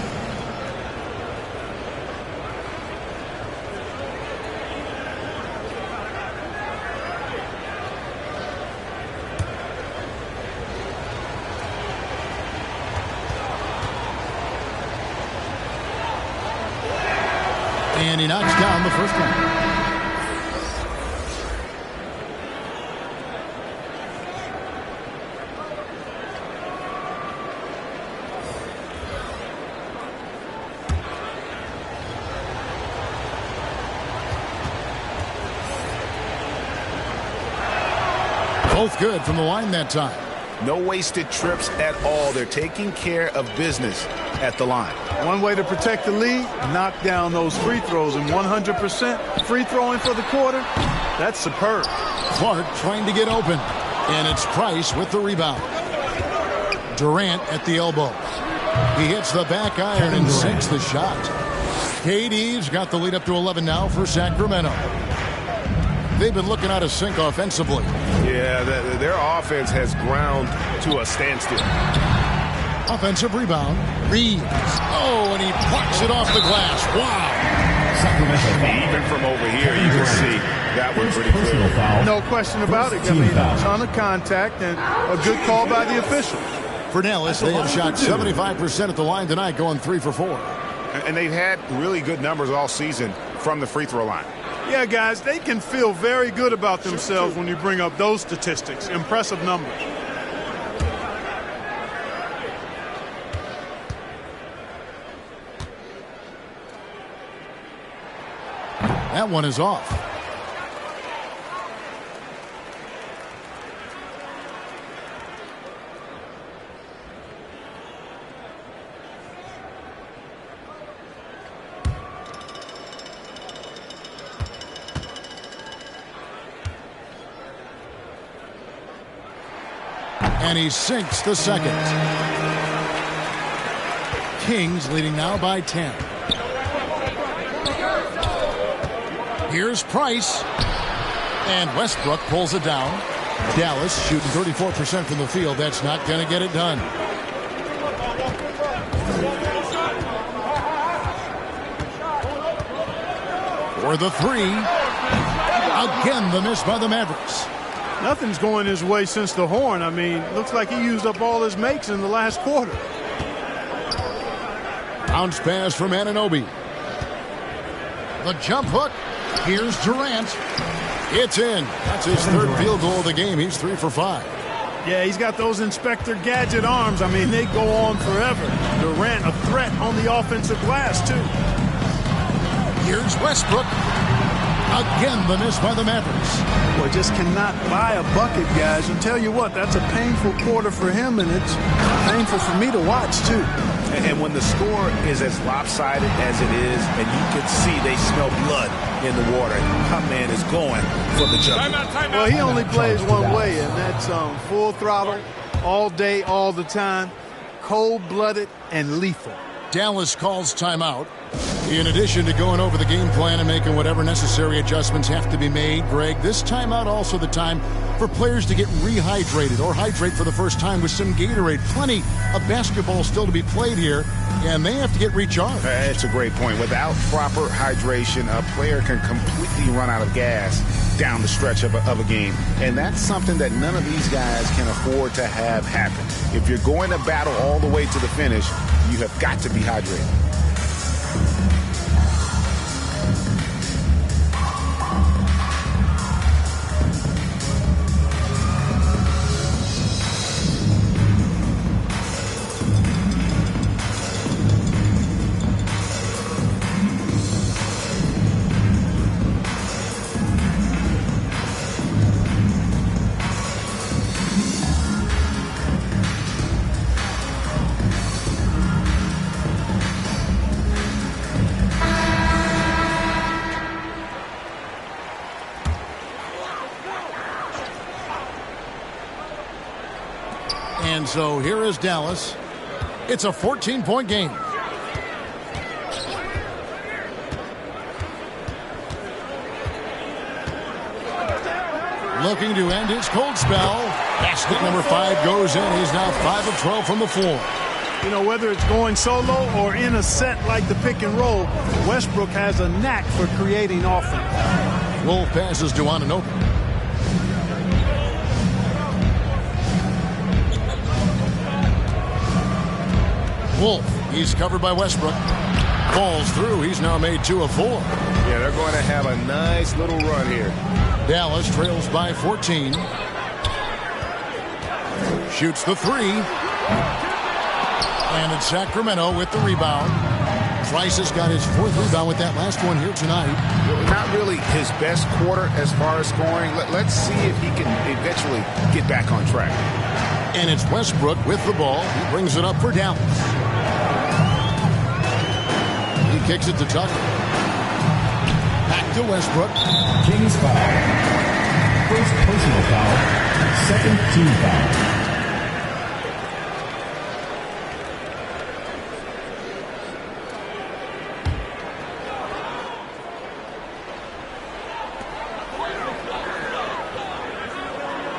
And he knocks down the first one. Both good from the line that time. No wasted trips at all. They're taking care of business at the line. One way to protect the lead, knock down those free throws, and 100% free throwing for the quarter, that's superb. Clark trying to get open, and it's Price with the rebound. Durant at the elbow. He hits the back iron and sinks the shot. KD's got the lead up to 11 now for Sacramento. They've been looking out of sync offensively. Yeah, their offense has ground to a standstill. Offensive rebound. Reeves. Oh, and he plucks it off the glass. Wow. Even from over here, you can see that was pretty clear. No question about it. I mean, a ton of contact and a good call by the official. For Dallas, they have shot 75% at the line tonight, going 3 for 4. And they've had really good numbers all season from the free throw line. Yeah, guys, they can feel very good about themselves when you bring up those statistics. Impressive numbers. That one is off. And he sinks the second. Kings leading now by 10. Here's Price. And Westbrook pulls it down. Dallas shooting 34% from the field. That's not going to get it done. For the three. Again, the miss by the Mavericks. Nothing's going his way since the horn. I mean, looks like he used up all his makes in the last quarter. Bounce pass from Anunoby. The jump hook. Here's Durant. It's in. That's his third field goal of the game. He's 3 for 5. Yeah, he's got those Inspector Gadget arms. I mean, they go on forever. Durant, a threat on the offensive glass, too. Here's Westbrook. Again, the miss by the Mavericks. Boy, just cannot buy a bucket, guys. And tell you what, that's a painful quarter for him, and it's painful for me to watch, too. And when the score is as lopsided as it is, and you can see they smell blood in the water, my man is going for the jump. Well, he only plays one way, and that's full throttle, all day, all the time, cold-blooded and lethal. Dallas calls timeout. In addition to going over the game plan and making whatever necessary adjustments have to be made, Greg, this timeout also the time for players to get rehydrated or hydrate for the first time with some Gatorade. Plenty of basketball still to be played here, and they have to get recharged. That's a great point. Without proper hydration, a player can completely run out of gas down the stretch of a game. And that's something that none of these guys can afford to have happen. If you're going to battle all the way to the finish, you have got to be hydrated. So here is Dallas. It's a 14-point game. Looking to end his cold spell. Basket number 5 goes in. He's now 5 of 12 from the floor. You know, whether it's going solo or in a set like the pick and roll, Westbrook has a knack for creating offense. Wolf passes to Anunoby. Wolf, he's covered by Westbrook. Falls through. He's now made 2 of 4. Yeah, they're going to have a nice little run here. Dallas trails by 14. Shoots the 3. And it's Sacramento with the rebound. Price has got his 4th rebound with that last one here tonight. Not really his best quarter as far as scoring. Let's see if he can eventually get back on track. And it's Westbrook with the ball. He brings it up for Dallas. He kicks it to Tucker. Back to Westbrook. Kings foul. First personal foul. Second team foul.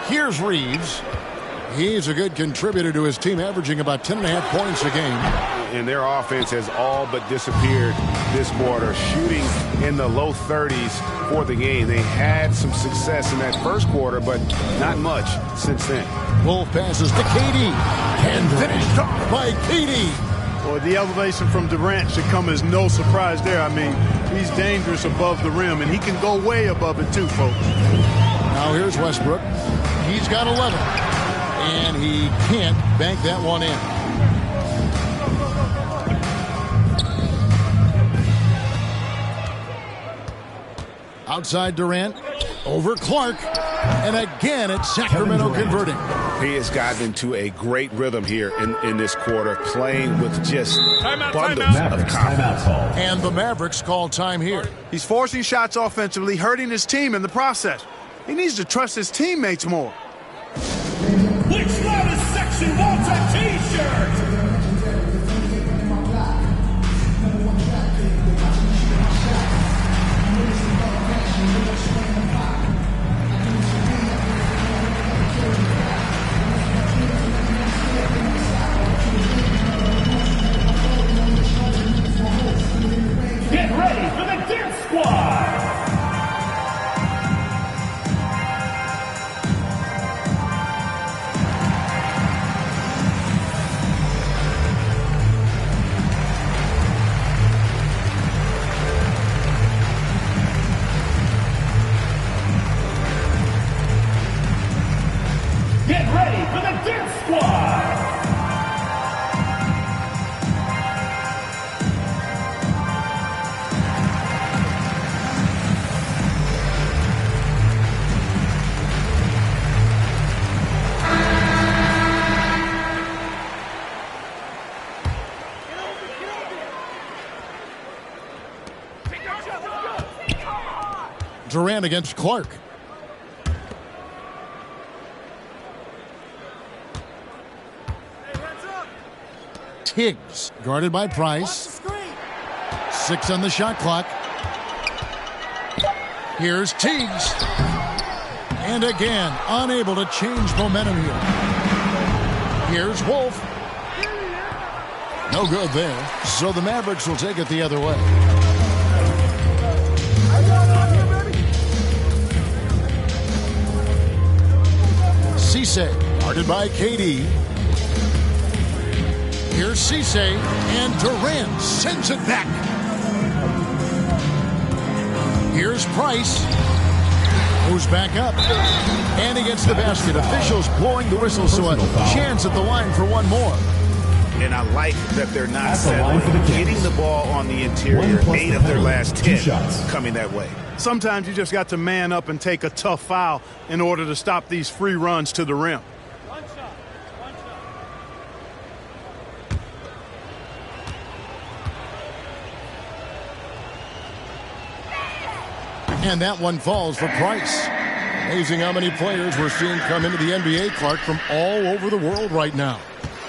Here's Reeves. He's a good contributor to his team, averaging about 10.5 points a game. And their offense has all but disappeared this quarter, shooting in the low 30s for the game. They had some success in that first quarter, but not much since then. Wolf passes to KD. And finished off by KD. Well, the elevation from Durant should come as no surprise there. I mean, he's dangerous above the rim, and he can go way above it too, folks. Now here's Westbrook. He's got 11. And he can't bank that one in. Outside Durant. Over Clark. And again, it's Sacramento converting. He has gotten into a great rhythm here in this quarter, playing with just bundles of confidence. And the Mavericks call time here. He's forcing shots offensively, hurting his team in the process. He needs to trust his teammates more. Which loudest section wants a t-shirt? Get ready for the Dance Squad! Get ready for the Dance Squad! Durant against Clark. Higgs guarded by Price. 6 on the shot clock. Here's Teagues. And again, unable to change momentum here. Here's Wolf. No good there. So the Mavericks will take it the other way. Cisse guarded by KD. Here's Cisse, and Durant sends it back. Here's Price. Moves back up. And he gets the basket. Officials blowing the whistle, so a chance at the line for one more. And I like that they're not settling. Getting the ball on the interior, 8 of their last 10 coming that way. Sometimes you just got to man up and take a tough foul in order to stop these free runs to the rim. And that one falls for Price. Amazing how many players we're seeing come into the NBA, Clark, from all over the world right now.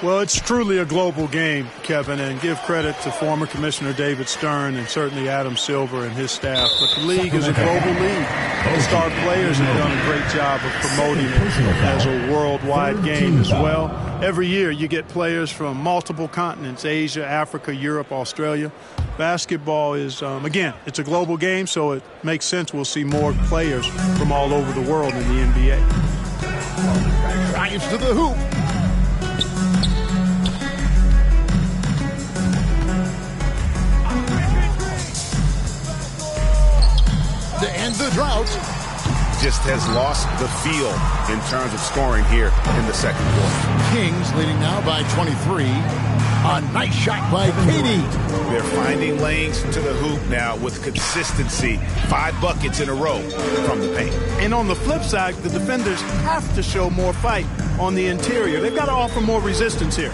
Well, it's truly a global game, Kevin, and give credit to former Commissioner David Stern and certainly Adam Silver and his staff. But the league is a global league. The star players have done a great job of promoting it as a worldwide game as well. Every year you get players from multiple continents, Asia, Africa, Europe, Australia. Basketball is, again, it's a global game, so it makes sense we'll see more players from all over the world in the NBA. Drives to the hoop. To end the drought. Just has lost the feel in terms of scoring here in the second quarter. Kings leading now by 23. A nice shot by KD. They're finding lanes to the hoop now with consistency. 5 buckets in a row from the paint. And on the flip side, the defenders have to show more fight on the interior. They've got to offer more resistance here.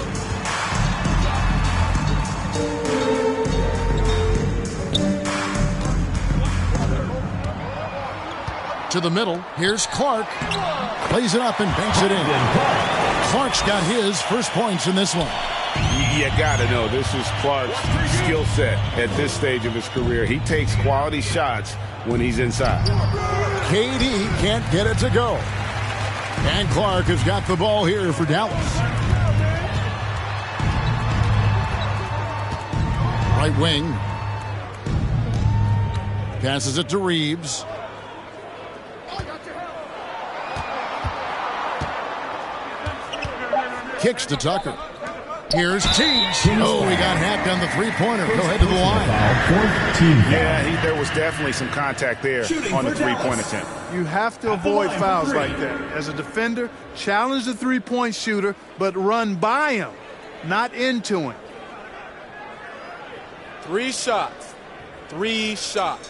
To the middle. Here's Clark. Plays it up and banks it in. Clark's got his first points in this one. You got to know this is Clark's skill set at this stage of his career. He takes quality shots when he's inside. KD can't get it to go. And Clark has got the ball here for Dallas. Right wing. Passes it to Reeves. Kicks to Tucker. Here's Teague. Oh, he got hacked on the three-pointer. Go ahead to the line. Yeah, there was definitely some contact there on the three-point attempt. You have to avoid fouls like that. As a defender, challenge the three-point shooter, but run by him, not into him. 3 shots. 3 shots.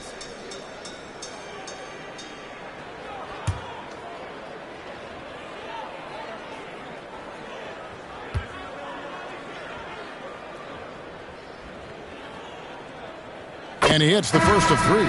And he hits the first of 3.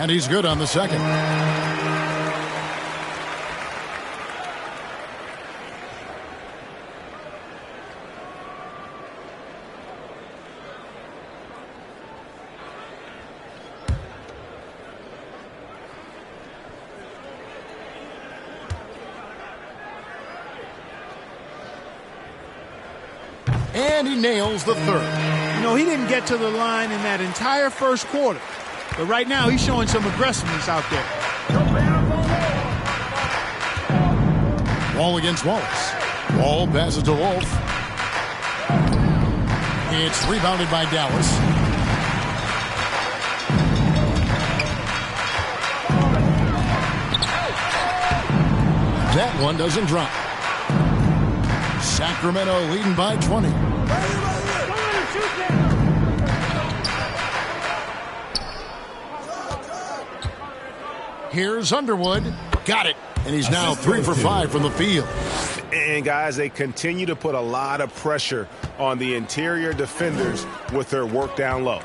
And he's good on the second. And he nails the third. You know, he didn't get to the line in that entire first quarter. But right now, he's showing some aggressiveness out there. Wall against Wallace. Wall passes to Wolf. It's rebounded by Dallas. That one doesn't drop. Sacramento leading by 20. Here's Underwood. Got it. And he's now 3 for 5 from the field. And, guys, they continue to put a lot of pressure on the interior defenders with their work down low.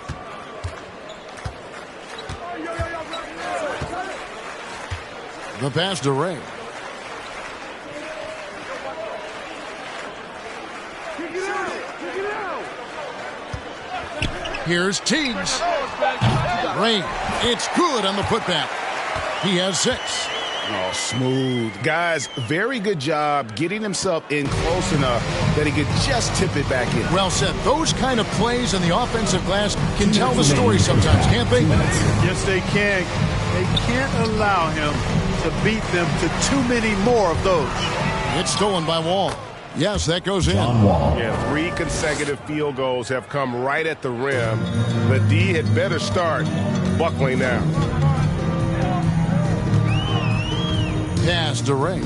The pass to Ray. Here's Teague. Ray. It's good on the putback. He has 6. Oh, smooth. Guys, very good job getting himself in close enough that he could just tip it back in. Well said. Those kind of plays in the offensive glass can tell the story sometimes, can't they? Yes, they can. They can't allow him to beat them to too many more of those. It's stolen by Wall. Yes, that goes in. Yeah, 3 consecutive field goals have come right at the rim. The D had better start buckling down. Pass to Ray.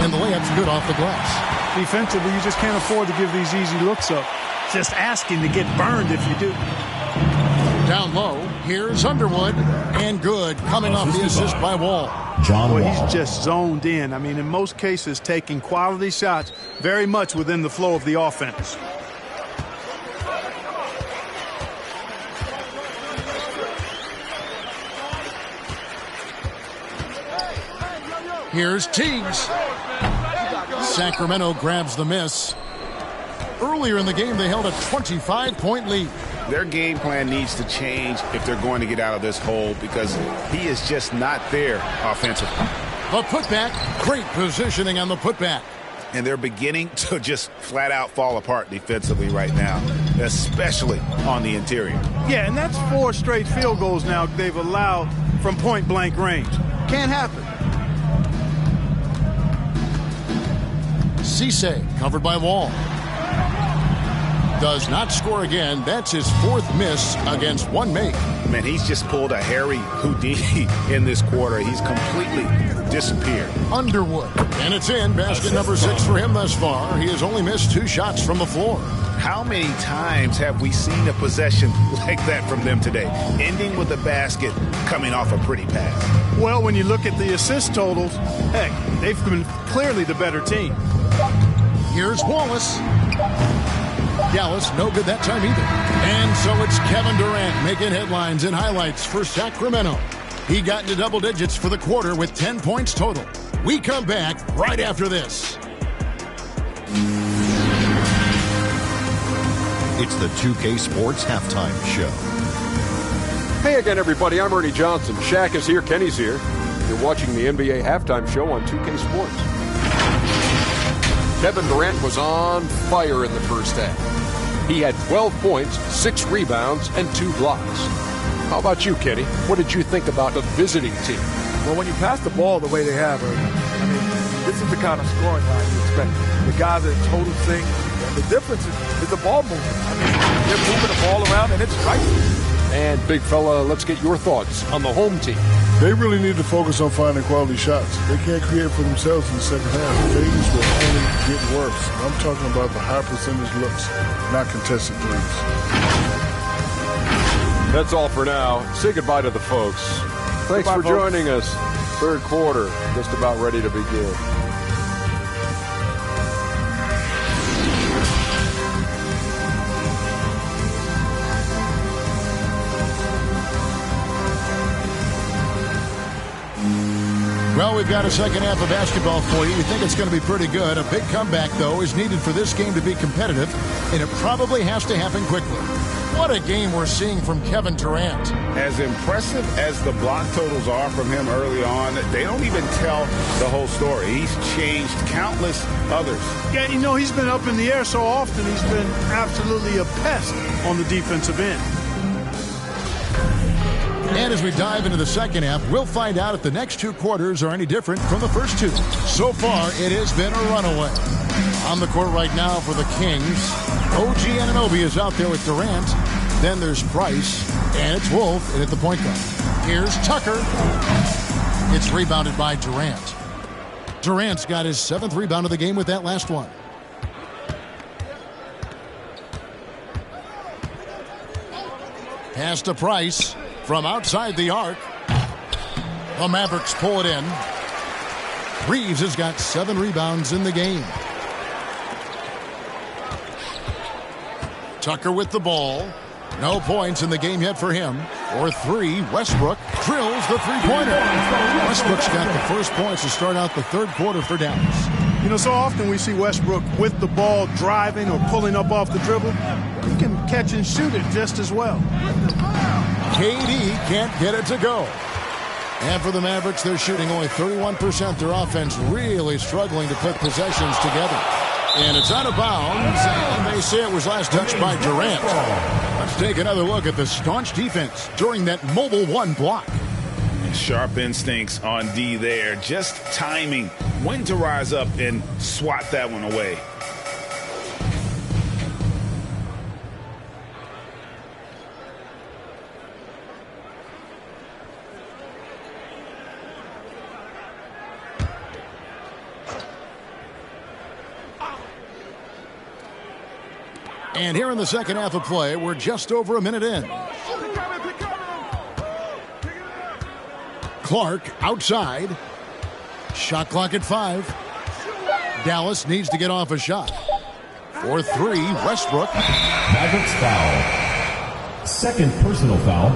And the layup's good off the glass. Defensively, you just can't afford to give these easy looks up. Just asking to get burned if you do. Down low, here's Underwood. And good, coming off the assist by Wall. Boy, he's just zoned in. I mean, in most cases, taking quality shots very much within the flow of the offense. Here's Teagues. Sacramento grabs the miss. Earlier in the game, they held a 25-point lead. Their game plan needs to change if they're going to get out of this hole because he is just not there offensively. The putback, great positioning on the putback. And they're beginning to just flat out fall apart defensively right now, especially on the interior. Yeah, and that's 4 straight field goals now they've allowed from point-blank range. Can't happen. Cisse covered by Wall. Does not score again. That's his 4th miss against 1 make. Man, he's just pulled a Harry Houdini in this quarter. He's completely disappeared. Underwood. And it's in. Basket number 6 for him thus far. He has only missed 2 shots from the floor. How many times have we seen a possession like that from them today? Ending with a basket, coming off a pretty pass. Well, when you look at the assist totals, heck, they've been clearly the better team. Here's Wallace. Dallas, no good that time either. And so it's Kevin Durant making headlines and highlights for Sacramento. He got into double digits for the quarter with 10 points total. We come back right after this. It's the 2K Sports Halftime Show. Hey again, everybody. I'm Ernie Johnson. Shaq is here. Kenny's here. You're watching the NBA Halftime Show on 2K Sports. Kevin Durant was on fire in the first half. He had 12 points, 6 rebounds, and 2 blocks. How about you, Kenny? What did you think about the visiting team? Well, when you pass the ball the way they have, I mean, this is the kind of scoring line you expect. The guys are in total sync. And the difference is the ball movement. I mean, they're moving the ball around, and it's right. And, big fella, let's get your thoughts on the home team. They really need to focus on finding quality shots. They can't create for themselves in the second half. Things will only get worse. I'm talking about the high percentage looks, not contested threes. That's all for now. Say goodbye to the folks. Thanks for joining us. Third quarter, just about ready to begin. Well, we've got a second half of basketball for you. We think it's going to be pretty good. A big comeback, though, is needed for this game to be competitive, and it probably has to happen quickly. What a game we're seeing from Kevin Durant. As impressive as the block totals are from him early on, they don't even tell the whole story. He's changed countless others. Yeah, you know, he's been up in the air so often, he's been absolutely a pest on the defensive end. And as we dive into the second half, we'll find out if the next 2 quarters are any different from the first 2. So far, it has been a runaway. On the court right now for the Kings, OG Anunoby is out there with Durant. Then there's Price, and it's Wolf at the point guard. Here's Tucker. It's rebounded by Durant. Durant's got his 7th rebound of the game with that last one. Pass to Price. From outside the arc, the Mavericks pull it in. Reeves has got 7 rebounds in the game. Tucker with the ball. No points in the game yet for him. For 3, Westbrook drills the 3-pointer. Westbrook's got the first points to start out the third quarter for Dallas. You know, so often we see Westbrook with the ball driving or pulling up off the dribble. He can catch and shoot it just as well. KD can't get it to go. And for the Mavericks, they're shooting only 31%. Their offense really struggling to put possessions together. And it's out of bounds, and they say it was last touched by Durant. Let's take another look at the staunch defense during that mobile 1 block. Sharp instincts on D there. Just timing when to rise up and swat that one away. And here in the second half of play, we're just over a minute in. Clark outside. Shot clock at 5. Dallas needs to get off a shot. For 3, Westbrook. Mavericks foul. Second personal foul.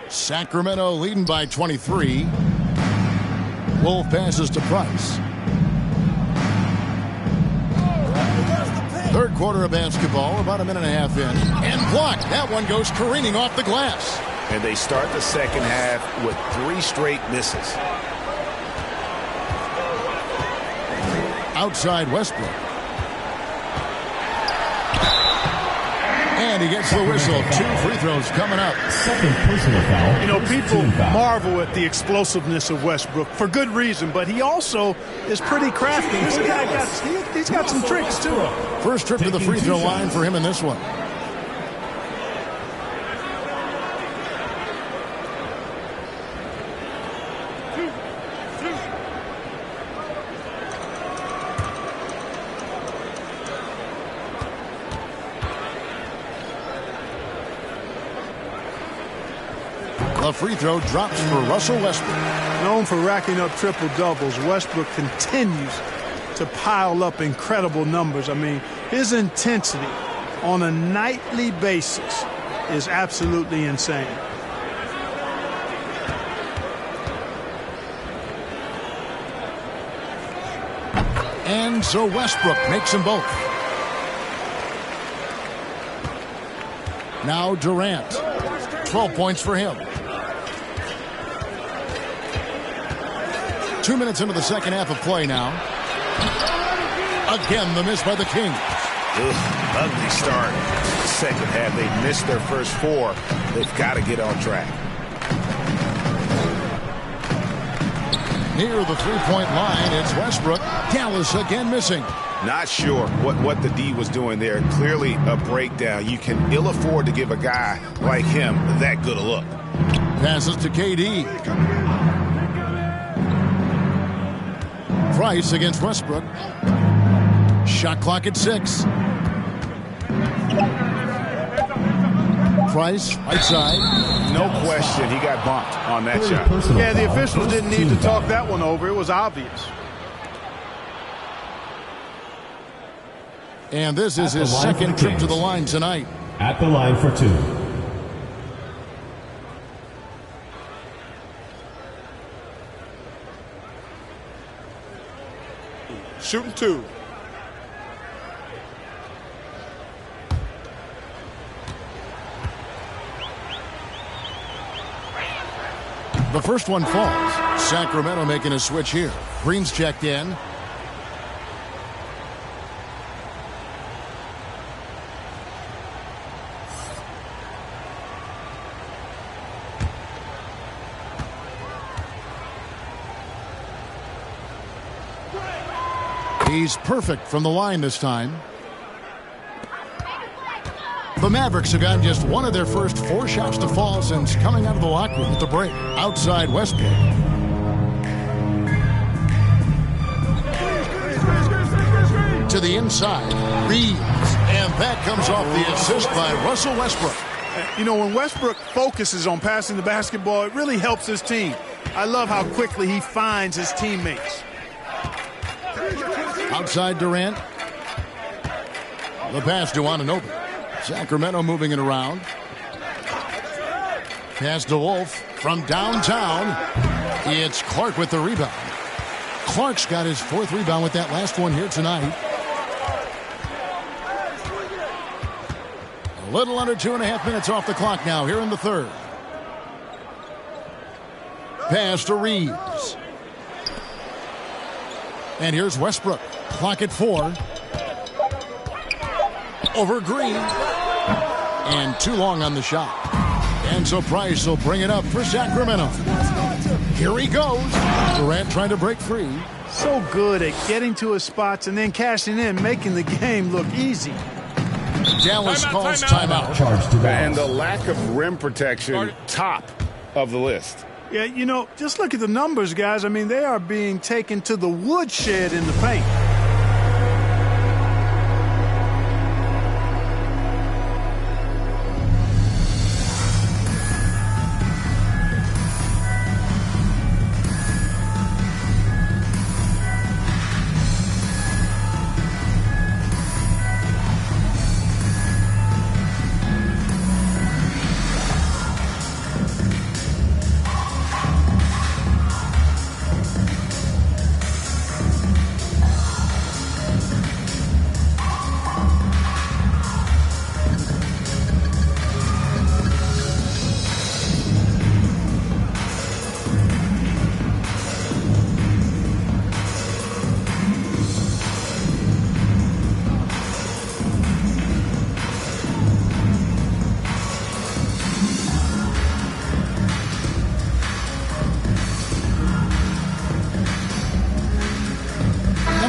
Sacramento leading by 23. Wolf passes to Price. Third quarter of basketball, about a minute and a half in. And blocked. That one goes careening off the glass. And they start the second half with 3 straight misses. Outside Westbrook. And he gets the whistle. 2 free throws coming up. Second personal foul. You know, people marvel at the explosiveness of Westbrook for good reason, but he also is pretty crafty. He's got some tricks, too. First trip to the free throw line for him in this one. The free throw drops for Russell Westbrook. Known for racking up triple-doubles, Westbrook continues to pile up incredible numbers. I mean, his intensity on a nightly basis is absolutely insane. And so Westbrook makes them both. Now Durant. 12 points for him. 2 minutes into the second half of play now. Again, the miss by the Kings. Ugly start. Second half, they missed their first 4. They've got to get on track. Near the three-point line, it's Westbrook. Dallas again missing. Not sure what the D was doing there. Clearly a breakdown. You can ill afford to give a guy like him that good a look. Passes to KD. Price against Westbrook. Shot clock at 6. Price, right side. No question, he got bumped on that shot. Yeah, the officials didn't need to talk that one over. It was obvious. And this is his second trip to the line tonight. At the line for 2. Shooting 2. The first one falls. Sacramento making a switch here. Green's checked in. He's perfect from the line this time. The Mavericks have gotten just one of their first 4 shots to fall since coming out of the locker room at the break. Outside Westbrook. To the inside. Reeves. And that comes off the assist by Russell Westbrook. You know, when Westbrook focuses on passing the basketball, it really helps his team. I love how quickly he finds his teammates. Outside Durant. The pass to Anunoby. Sacramento moving it around. Pass to Wolf from downtown. It's Clark with the rebound. Clark's got his 4th rebound with that last one here tonight. A little under 2.5 minutes off the clock now here in the third. Pass to Reeves. And here's Westbrook. Clock at 4. Over Green. And too long on the shot. And so Price will bring it up for Sacramento. Here he goes. Durant trying to break free. So good at getting to his spots and then cashing in, making the game look easy. Dallas calls timeout. And the lack of rim protection, top of the list. Yeah, you know, just look at the numbers, guys. I mean, they are being taken to the woodshed in the paint.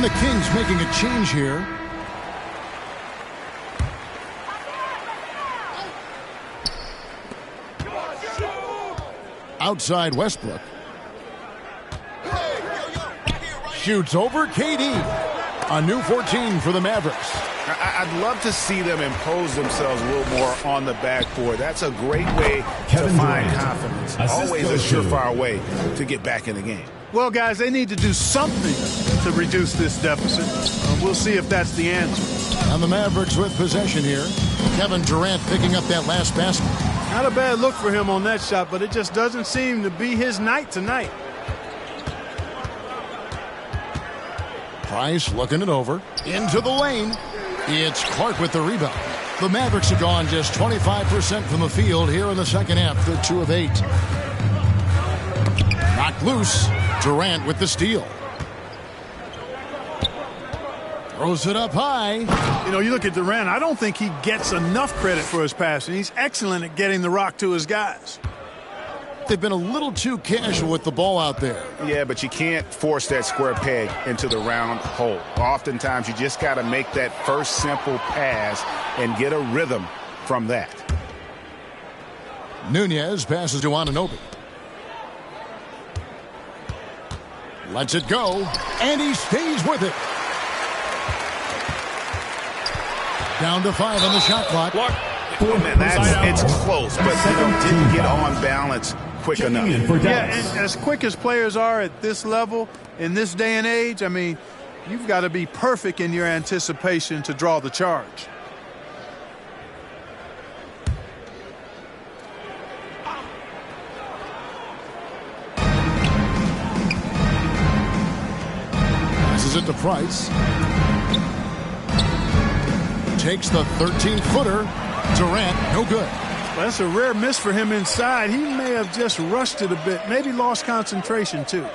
The Kings making a change here. Outside Westbrook. Shoots over KD. A new 14 for the Mavericks. I'd love to see them impose themselves a little more on the backboard. That's a great way to find confidence. Always a surefire way to get back in the game. Well, guys, they need to do something to reduce this deficit. We'll see if that's the answer. And the Mavericks with possession here. Kevin Durant picking up that last basket. Not a bad look for him on that shot, but it just doesn't seem to be his night tonight. Price looking it over. Into the lane. It's Clark with the rebound. The Mavericks have gone just 25% from the field here in the second half. They're 2 of 8. Knocked loose. Durant with the steal. Throws it up high. You know, you look at Durant, I don't think he gets enough credit for his passing. He's excellent at getting the rock to his guys. They've been a little too casual with the ball out there. Yeah, but you can't force that square peg into the round hole. Oftentimes, you just got to make that first simple pass and get a rhythm from that. Nunez passes to Anunoby. Lets it go, and he stays with it. Down to 5 on the shot clock. Oh, man, it's close, but didn't get on balance quick enough. Yeah, and as quick as players are at this level, in this day and age, I mean, you've got to be perfect in your anticipation to draw the charge. Passes it to Price. Takes the 13-footer. Durant, no good. Well, that's a rare miss for him inside. He may have just rushed it a bit. Maybe lost concentration, too.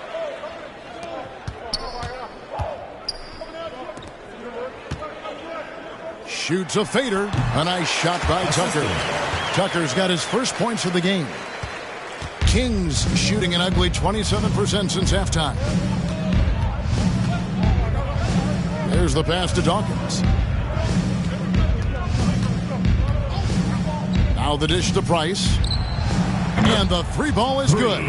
Shoots a fader. A nice shot by Tucker. Tucker's got his first points of the game. Kings shooting an ugly 27% since halftime. There's the pass to Dawkins. Now the dish to Price. And the 3-ball is good.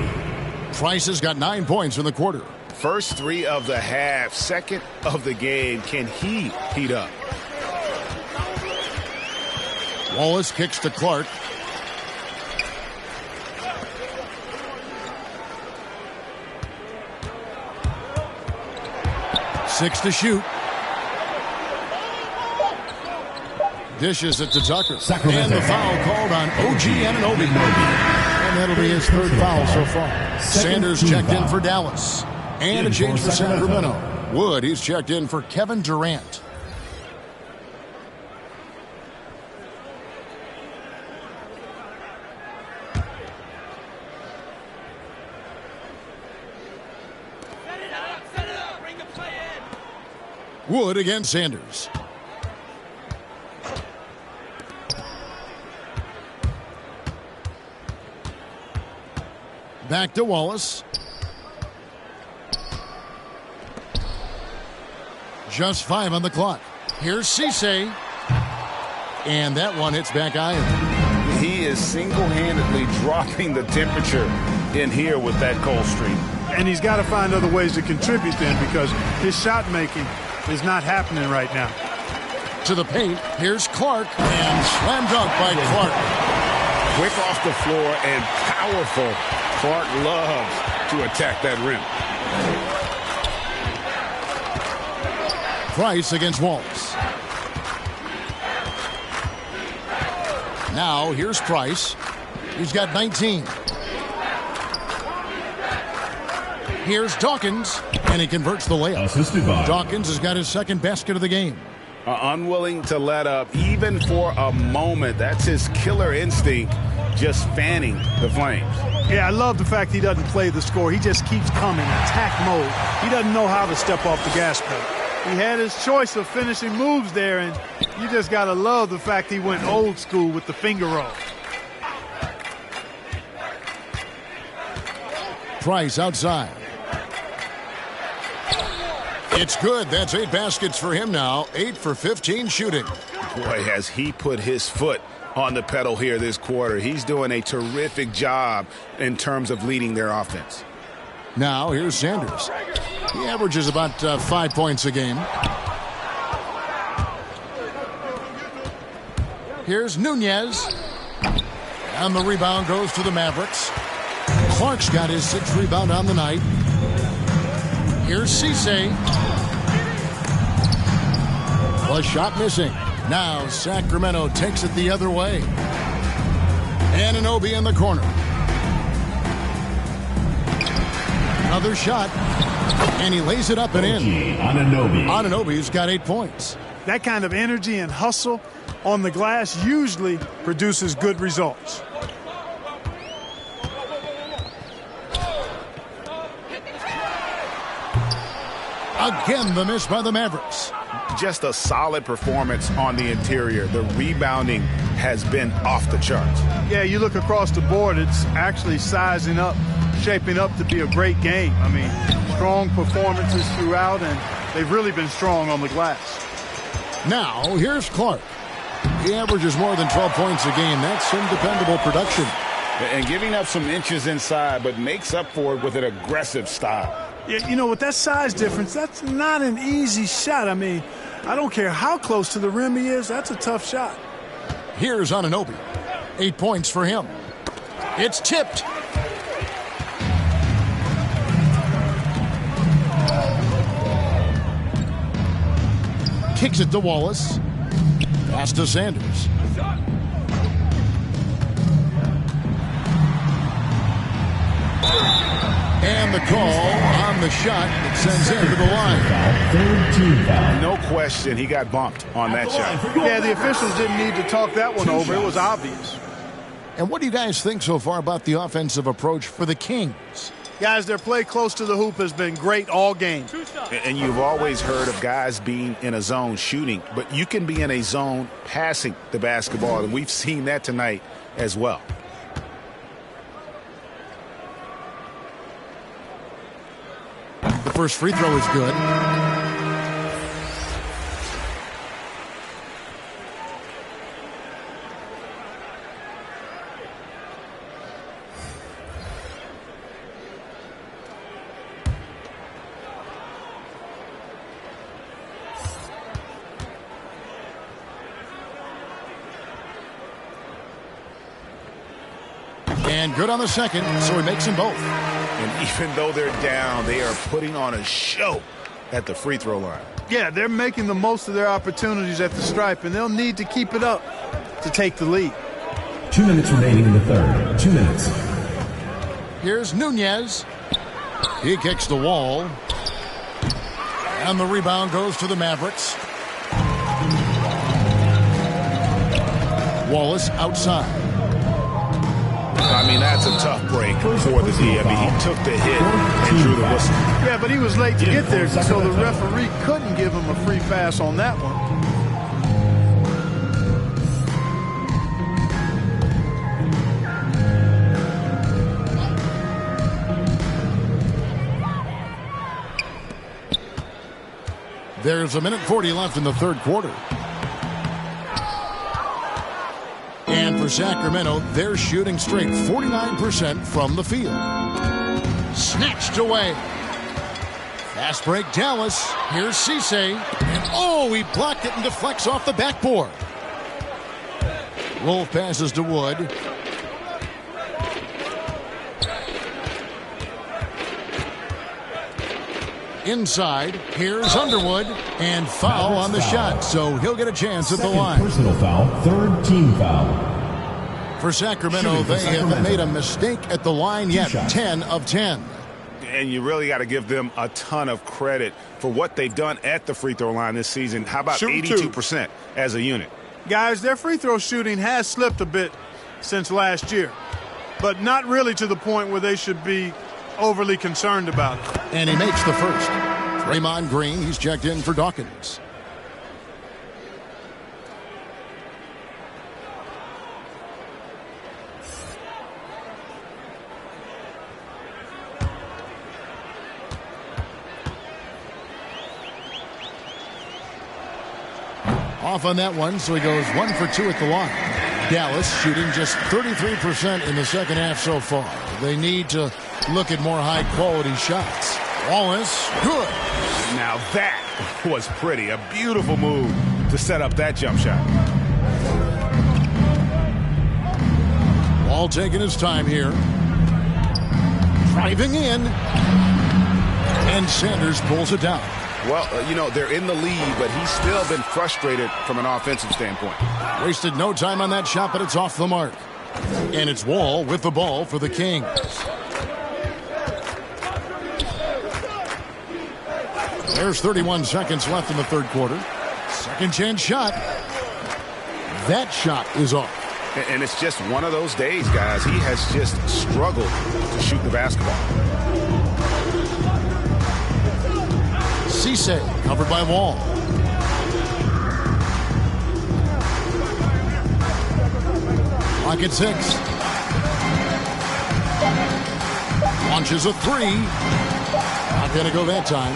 Price has got 9 points in the quarter. First 3 of the half, second of the game. Can he heat up? Wallace kicks to Clark. Six to shoot. Dishes it to Tucker. And the foul called on OG Anunoby. And that'll be his 3rd foul so far. Sanders checked in for Dallas. And a change for Sacramento. Wood, he's checked in for Kevin Durant. Wood against Sanders. Back to Wallace. Just 5 on the clock. Here's Cisse. And that one hits back iron. He is single-handedly dropping the temperature in here with that cold streak. And he's got to find other ways to contribute then, because his shot making is not happening right now. To the paint, here's Clark, and slam dunk by Clark. Quick off the floor and powerful. Clark loves to attack that rim. Price against Wallace. Now here's Price. He's got 19. Here's Dawkins, and he converts the layup. Dawkins has got his second basket of the game. Unwilling to let up even for a moment. That's his killer instinct, just fanning the flames. Yeah, I love the fact he doesn't play the score. He just keeps coming, attack mode. He doesn't know how to step off the gas pedal. He had his choice of finishing moves there, and you just got to love the fact he went old school with the finger roll. Price outside. It's good. That's 8 baskets for him now. 8 for 15 shooting. Boy, has he put his foot on the pedal here this quarter. He's doing a terrific job in terms of leading their offense. Now here's Sanders. He averages about 5 points a game. Here's Nunez. And the rebound goes to the Mavericks. Clark's got his 6th rebound on the night. Here's Cisse. A shot missing. Now Sacramento takes it the other way. Anunoby in the corner. Another shot. And he lays it up and in. Anunoby's got 8 points. That kind of energy and hustle on the glass usually produces good results. Again, the miss by the Mavericks. Just a solid performance on the interior. The rebounding has been off the charts. Yeah, you look across the board, it's actually sizing up, shaping up to be a great game. I mean, strong performances throughout, and they've really been strong on the glass. Now, here's Clark. He averages more than 12 points a game. That's some dependable production. And giving up some inches inside, but makes up for it with an aggressive style. Yeah, you know, with that size difference, that's not an easy shot. I mean, I don't care how close to the rim he is, that's a tough shot. Here's Anunoby. 8 points for him. It's tipped. Kicks it to Wallace. Pass to Sanders. And the call on the shot that sends him to the line. No question, he got bumped on that shot. Yeah, the officials didn't need to talk that one over. It was obvious. And what do you guys think so far about the offensive approach for the Kings? Guys, their play close to the hoop has been great all game. And you've always heard of guys being in a zone shooting, but you can be in a zone passing the basketball, and we've seen that tonight as well. The first free throw is good. And good on the second, so he makes them both. And even though they're down, they are putting on a show at the free throw line. Yeah, they're making the most of their opportunities at the stripe, and they'll need to keep it up to take the lead. 2 minutes remaining in the third. 2 minutes. Here's Nunez. He kicks the wall. And the rebound goes to the Mavericks. Wallace outside. I mean, that's a tough break for the D. I mean, he took the hit and drew the whistle. Yeah, but he was late to get there, so the referee couldn't give him a free pass on that one. There's 1:40 left in the third quarter. And for For Sacramento, they're shooting straight 49% from the field. Snatched away. Fast break Dallas. Here's Cisse. And oh, he blocked it and deflects off the backboard. Wolf passes to Wood. Inside, here's Underwood, and foul on the shot, so he'll get a chance at the line. Personal foul, third team foul. For Sacramento, they haven't made a mistake at the line yet, 10 of 10. And you really got to give them a ton of credit for what they've done at the free throw line this season. How about 82% as a unit? Guys, their free throw shooting has slipped a bit since last year, but not really to the point where they should be overly concerned about it. And he makes the first. Draymond Green, he's checked in for Dawkins. Off on that one, so he goes 1 for 2 at the line. Dallas shooting just 33% in the second half so far. They need to look at more high-quality shots. Wallace, good. Now that was pretty. A beautiful move to set up that jump shot. Wall taking his time here. Driving in. And Sanders pulls it down. Well, you know, they're in the lead, but he's still been frustrated from an offensive standpoint. Wasted no time on that shot, but it's off the mark. And it's Wall with the ball for the Kings. There's 31 seconds left in the third quarter. Second chance shot. That shot is off. And it's just one of those days, guys. He has just struggled to shoot the basketball. Cisse covered by Wall. Clock at 6. Launches a 3. Not going to go that time.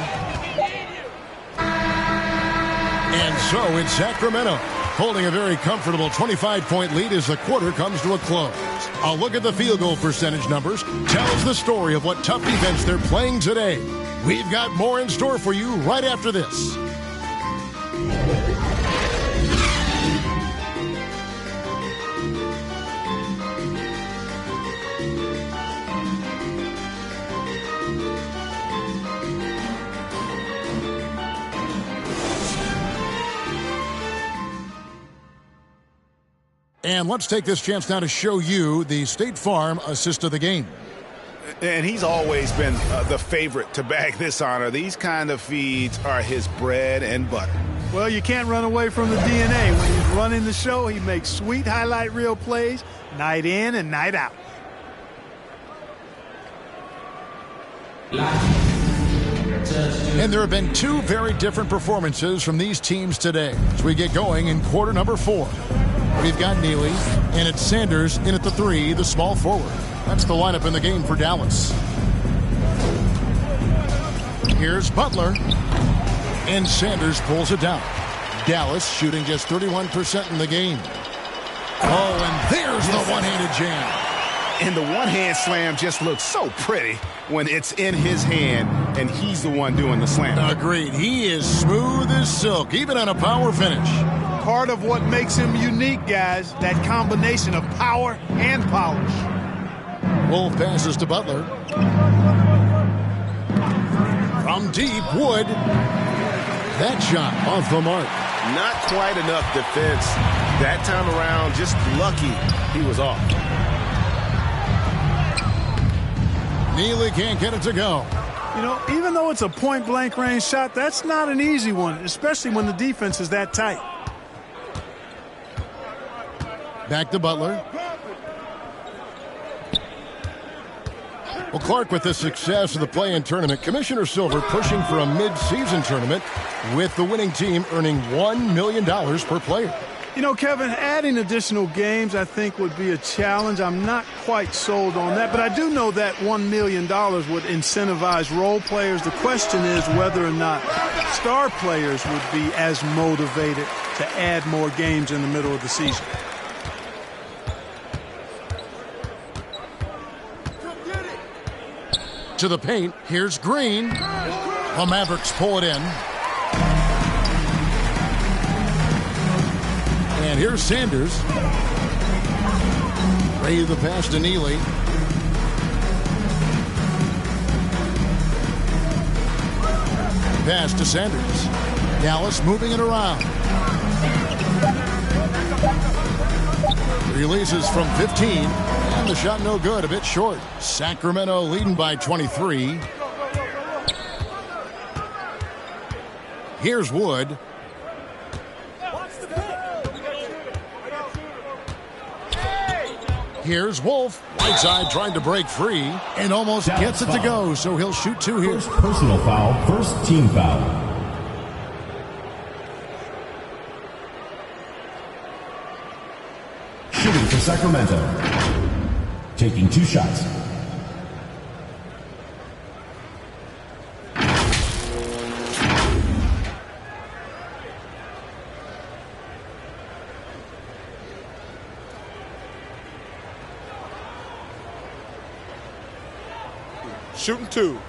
And so it's Sacramento holding a very comfortable 25-point lead as the quarter comes to a close. A look at the field goal percentage numbers tells the story of what tough defense they're playing today. We've got more in store for you right after this. And let's take this chance now to show you the State Farm assist of the game. And he's always been the favorite to bag this honor. These kind of feeds are his bread and butter. Well, you can't run away from the DNA. When he's running the show, he makes sweet highlight reel plays night in and night out. And there have been two very different performances from these teams today as we get going in quarter number 4. We've got Neely, and it's Sanders in at the 3, the small forward. That's the lineup in the game for Dallas. Here's Butler, and Sanders pulls it down. Dallas shooting just 31% in the game. Oh, and there's the one-handed jam. And the one-hand slam just looks so pretty when it's in his hand and he's the one doing the slam. Agreed. He is smooth as silk, even on a power finish. Part of what makes him unique, guys, that combination of power and polish. Wolf passes to Butler. From deep, Wood. That shot off the mark. Not quite enough defense. That time around, just lucky he was off. Neely can't get it to go. You know, even though it's a point-blank range shot, that's not an easy one, especially when the defense is that tight. Back to Butler. Well, Clark, with the success of the play-in tournament, Commissioner Silver pushing for a mid-season tournament with the winning team earning $1 million per player. You know, Kevin, adding additional games I think would be a challenge. I'm not quite sold on that, but I do know that $1 million would incentivize role players. The question is whether or not star players would be as motivated to add more games in the middle of the season. To the paint. Here's Green. The Mavericks pull it in. And here's Sanders. Ready the pass to Neely. Pass to Sanders. Dallas moving it around. Releases from 15. And the shot no good, a bit short. Sacramento leading by 23. Here's Wood. Here's Wolf. Right side trying to break free and almost gets it to go, so he'll shoot 2 here. First personal foul, first team foul. Shooting for Sacramento. Taking 2 shots. Shooting 2.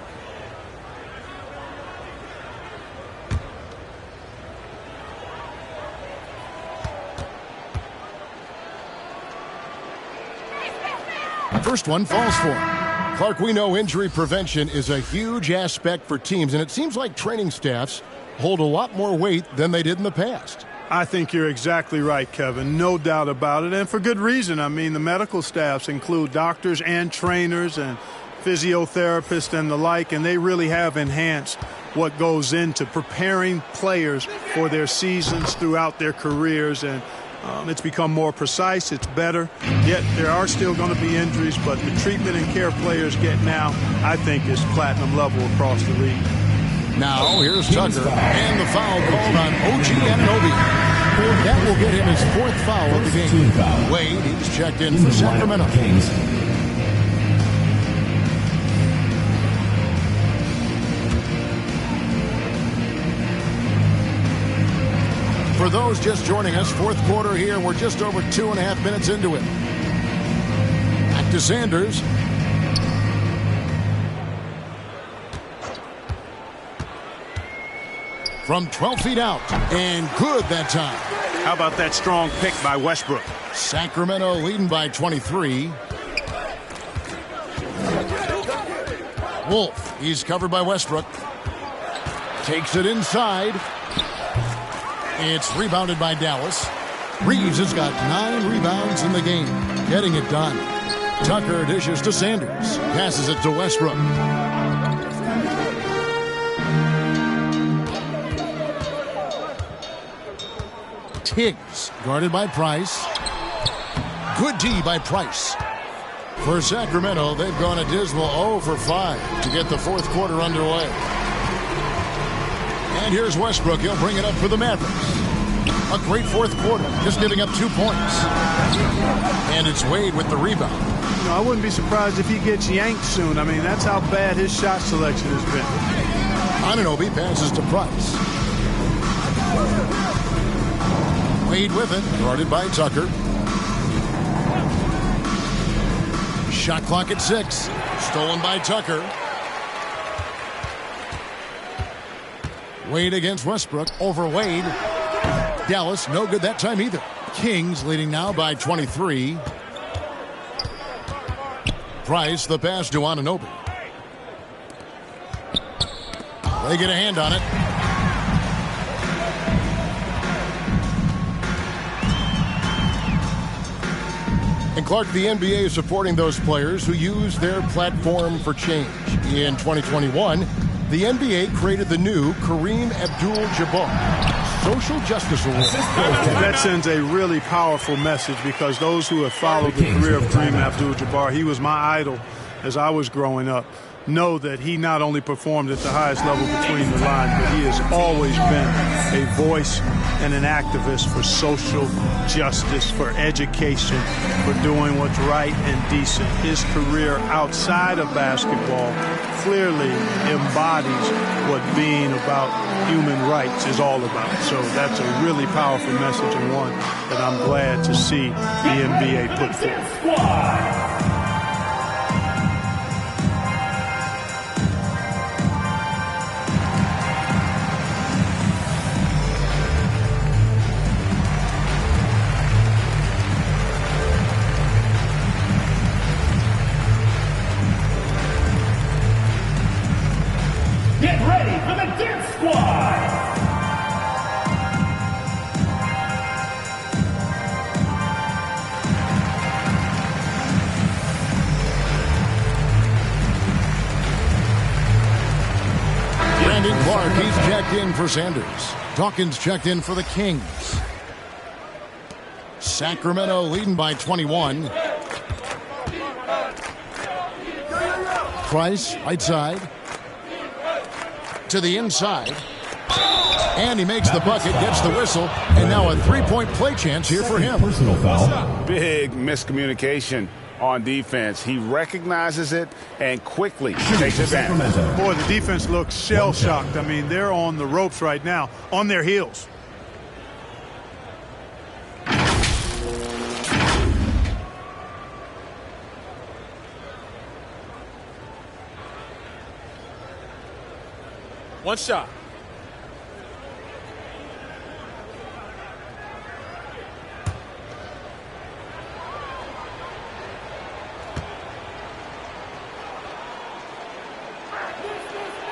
First one falls for him. Clark, we know injury prevention is a huge aspect for teams, and it seems like training staffs hold a lot more weight than they did in the past. I think you're exactly right, Kevin. No doubt about it, and for good reason. I mean, the medical staffs include doctors and trainers and physiotherapists and the like, and they really have enhanced what goes into preparing players for their seasons throughout their careers, and it's become more precise, it's better, yet there are still going to be injuries, but the treatment and care players get now, I think, is platinum level across the league. Now, here's Tucker, and the foul called on OG Anunoby. That will get him his 4th foul of the game. Wade, he's checked in for Sacramento. For those just joining us, 4th quarter here. We're just over 2.5 minutes into it. Back to Sanders. From 12 feet out. And good that time. How about that strong pick by Westbrook? Sacramento leading by 23. Wolf, he's covered by Westbrook. Takes it inside. It's rebounded by Dallas. Reeves has got 9 rebounds in the game, getting it done. Tucker dishes to Sanders. Passes it to Westbrook. Tiggs, guarded by Price. Good D by Price. For Sacramento, they've gone a dismal 0 for 5 to get the 4th quarter underway. And here's Westbrook. He'll bring it up for the Mavericks. A great 4th quarter, just giving up 2 points. And it's Wade with the rebound. You know, I wouldn't be surprised if he gets yanked soon. I mean, that's how bad his shot selection has been. Anunoby passes to Price. Wade with it, guarded by Tucker. Shot clock at 6. Stolen by Tucker. Wade against Westbrook. Over Wade. Dallas, no good that time either. Kings leading now by 23. Price, the pass to Anunoby. They get a hand on it. And Clark, the NBA is supporting those players who use their platform for change. In 2021, the NBA created the new Kareem Abdul-Jabbar Social Justice Award. That sends a really powerful message because those who have followed the career of Kareem Abdul-Jabbar, he was my idol as I was growing up, know that he not only performed at the highest level between the lines, but he has always been a voice and an activist for social justice, for education, for doing what's right and decent. His career outside of basketball clearly embodies what being about human rights is all about. So that's a really powerful message, and one that I'm glad to see the NBA put forth. ready for the Dance Squad. Brandon Clark, he's checked in for Sanders. Dawkins checked in for the Kings. Sacramento leading by 21. Price, right side. To the inside. And he makes the bucket, gets the whistle, and now a three-point play chance here for him. Personal foul. Big miscommunication on defense. He recognizes it and quickly takes advantage. Boy, the defense looks shell-shocked. I mean, they're on the ropes right now, on their heels. One shot.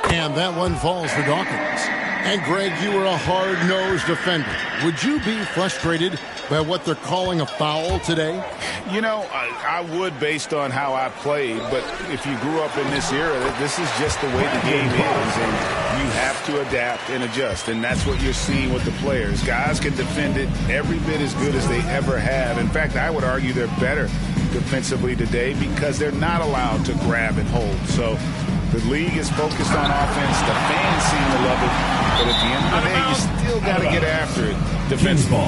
And that one falls for Dawkins. And Greg, you were a hard-nosed defender. Would you be frustrated by what they're calling a foul today? You know, I would based on how I played, but if you grew up in this era, this is just the way the game is, and you have to adapt and adjust, and that's what you're seeing with the players. Guys can defend it every bit as good as they ever have. In fact, I would argue they're better defensively today because they're not allowed to grab and hold. So the league is focused on offense. The fans seem to love it, but at the end of the day, you still got to get after it defensively.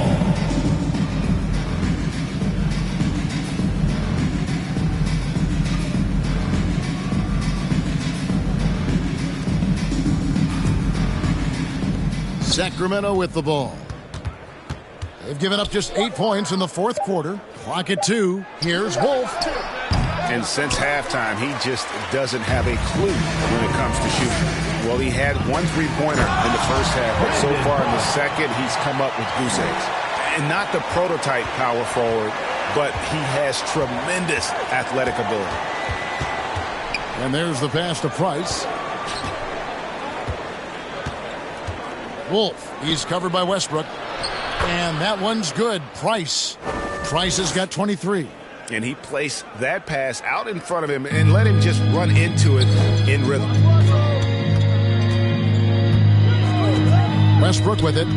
Sacramento with the ball. They've given up just 8 points in the fourth quarter. Clock at 2. Here's Wolf. And since halftime, he just doesn't have a clue when it comes to shooting. Well, he had 1 3-pointer in the first half, but so far in the second, he's come up with goose eggs. And not the prototype power forward, but he has tremendous athletic ability. And there's the pass to Price. Wolf, he's covered by Westbrook. And that one's good. Price has got 23. And he placed that pass out in front of him and let him just run into it in rhythm. Westbrook with it.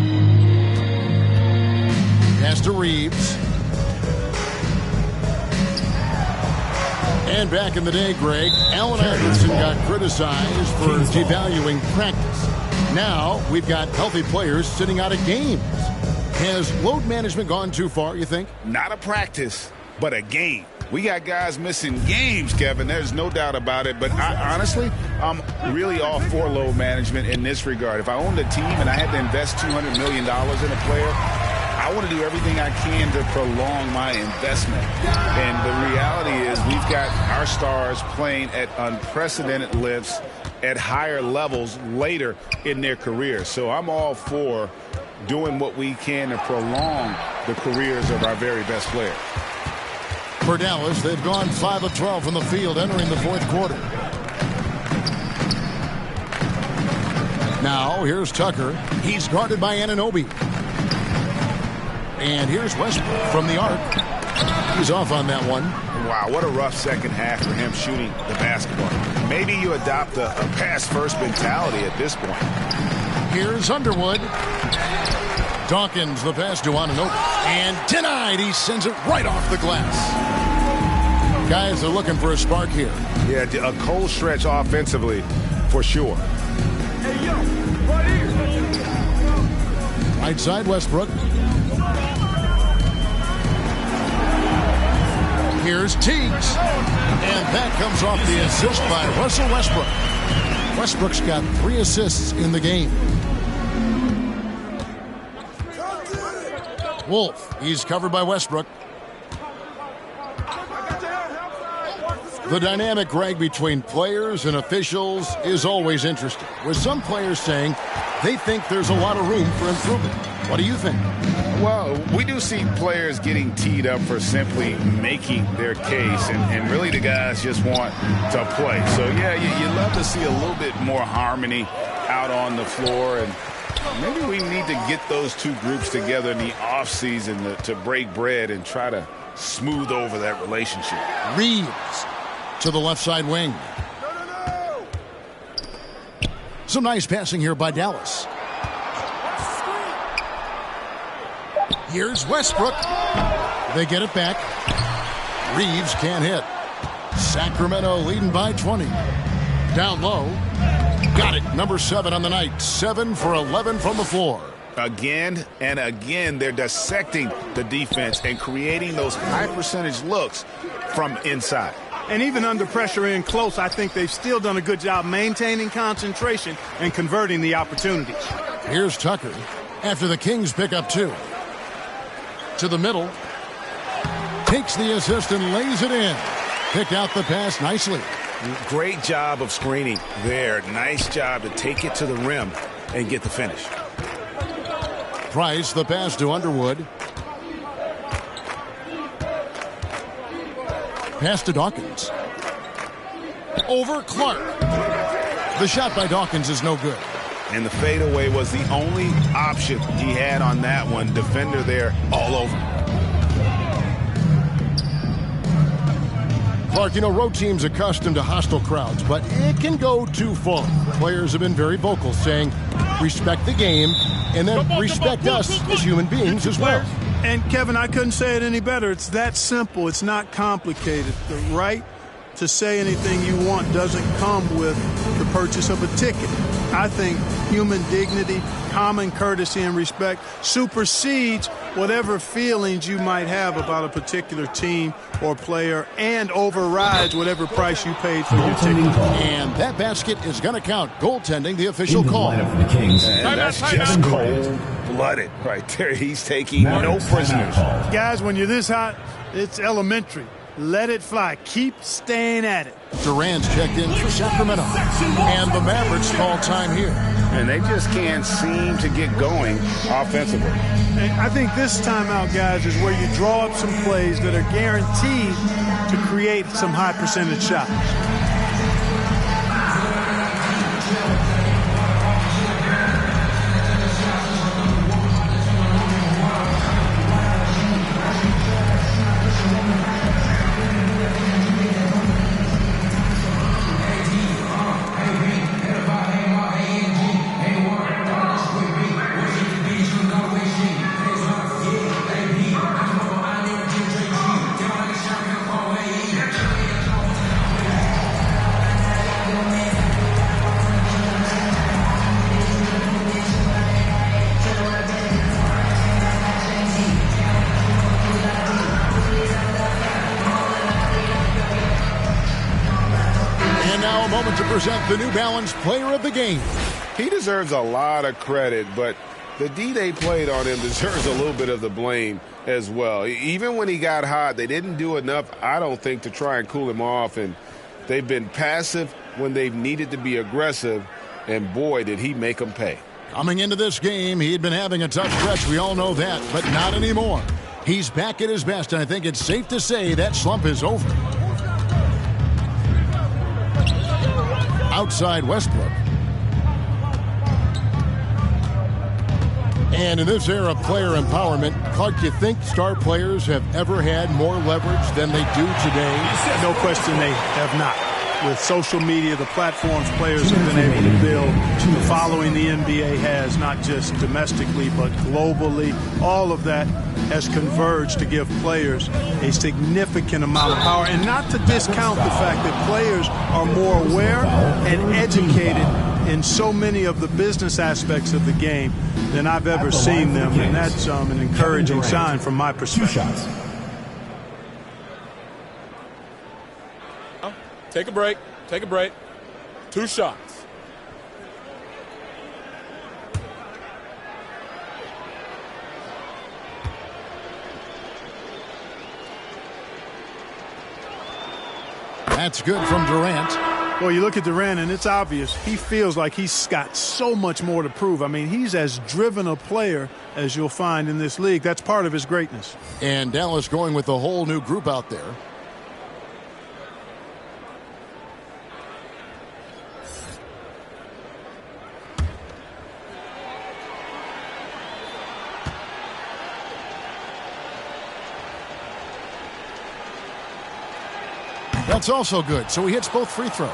Pass to Reeves. And back in the day, Greg, Allen Iverson got criticized for devaluing practice. Now we've got healthy players sitting out of games. Has load management gone too far, you think? Not a practice, but a game. We got guys missing games, Kevin. There's no doubt about it. But honestly, I'm really all for load management in this regard. If I owned a team and I had to invest $200 million in a player, I want to do everything I can to prolong my investment. And the reality is we've got our stars playing at unprecedented lengths at higher levels later in their career. So I'm all for doing what we can to prolong the careers of our very best players. For Dallas, they've gone 5 of 12 from the field entering the fourth quarter. Now, here's Tucker. He's guarded by Anunoby. And here's Westbrook from the arc. He's off on that one. Wow, what a rough second half for him shooting the basketball. Maybe you adopt a pass-first mentality at this point. Here's Underwood. Dawkins, the pass to Anunoby. And denied. He sends it right off the glass. Guys are looking for a spark here. Yeah, a cold stretch offensively for sure. Hey, yo, right here. Right side, Westbrook. Here's Teagues. And that comes off the assist by Russell Westbrook. Westbrook's got 3 assists in the game. Wolf, he's covered by Westbrook. The dynamic, Greg, between players and officials is always interesting, with some players saying they think there's a lot of room for improvement. What do you think? Well, we do see players getting teed up for simply making their case, and really the guys just want to play. So, yeah, you love to see a little bit more harmony out on the floor. And maybe we need to get those two groups together in the offseason to break bread and try to smooth over that relationship. Reeves to the left side wing. Some nice passing here by Dallas. Here's Westbrook. They get it back. Reeves can't hit. Sacramento leading by 20. Down low. Got it. Number 7 on the night. 7 for 11 from the floor. Again and again, they're dissecting the defense and creating those high percentage looks from inside. And even under pressure in close, I think they've still done a good job maintaining concentration and converting the opportunities. Here's Tucker after the Kings pick up 2. To the middle. Takes the assist and lays it in. Picked out the pass nicely. Great job of screening there. Nice job to take it to the rim and get the finish. Price, the pass to Underwood. Pass to Dawkins. Over Clark. The shot by Dawkins is no good. And the fadeaway was the only option he had on that one. Defender there all over. Clark, you know, road teams accustomed to hostile crowds, but it can go too far. Players have been very vocal, saying, respect the game, and then respect us as human beings as well. And, Kevin, I couldn't say it any better. It's that simple. It's not complicated. The right to say anything you want doesn't come with the purchase of a ticket. I think human dignity, common courtesy, and respect supersedes whatever feelings you might have about a particular team or player and overrides whatever price you paid for your ticket. And that basket is going to count. Goaltending, the official call. And that's just cold-blooded right there. He's taking no prisoners. Guys, when you're this hot, it's elementary. Let it fly. Keep staying at it. Durant's checked in for Sacramento. And the Mavericks call time here. And they just can't seem to get going offensively. And I think this timeout, guys, is where you draw up some plays that are guaranteed to create some high percentage shots. To present the New Balance Player of the Game. He deserves a lot of credit, but the D they played on him deserves a little bit of the blame as well. Even when he got hot, they didn't do enough, I don't think, to try and cool him off, and they've been passive when they've needed to be aggressive, and boy, did he make them pay. Coming into this game, he had been having a tough stretch, we all know that, but not anymore. He's back at his best, and I think it's safe to say that slump is over. Outside Westbrook. And in this era of player empowerment, Clark, you think star players have ever had more leverage than they do today? No question they have not. With social media, the platforms players have been able to build, the following the NBA has, not just domestically but globally, all of that has converged to give players a significant amount of power. And not to discount the fact that players are more aware and educated in so many of the business aspects of the game than I've ever seen them. And that's an encouraging sign from my perspective. Take a break. Take a break. 2 shots. That's good from Durant. Well, you look at Durant, and it's obvious. He feels like he's got so much more to prove. I mean, he's as driven a player as you'll find in this league. That's part of his greatness. And Dallas going with a whole new group out there. That's also good, so he hits both free throws.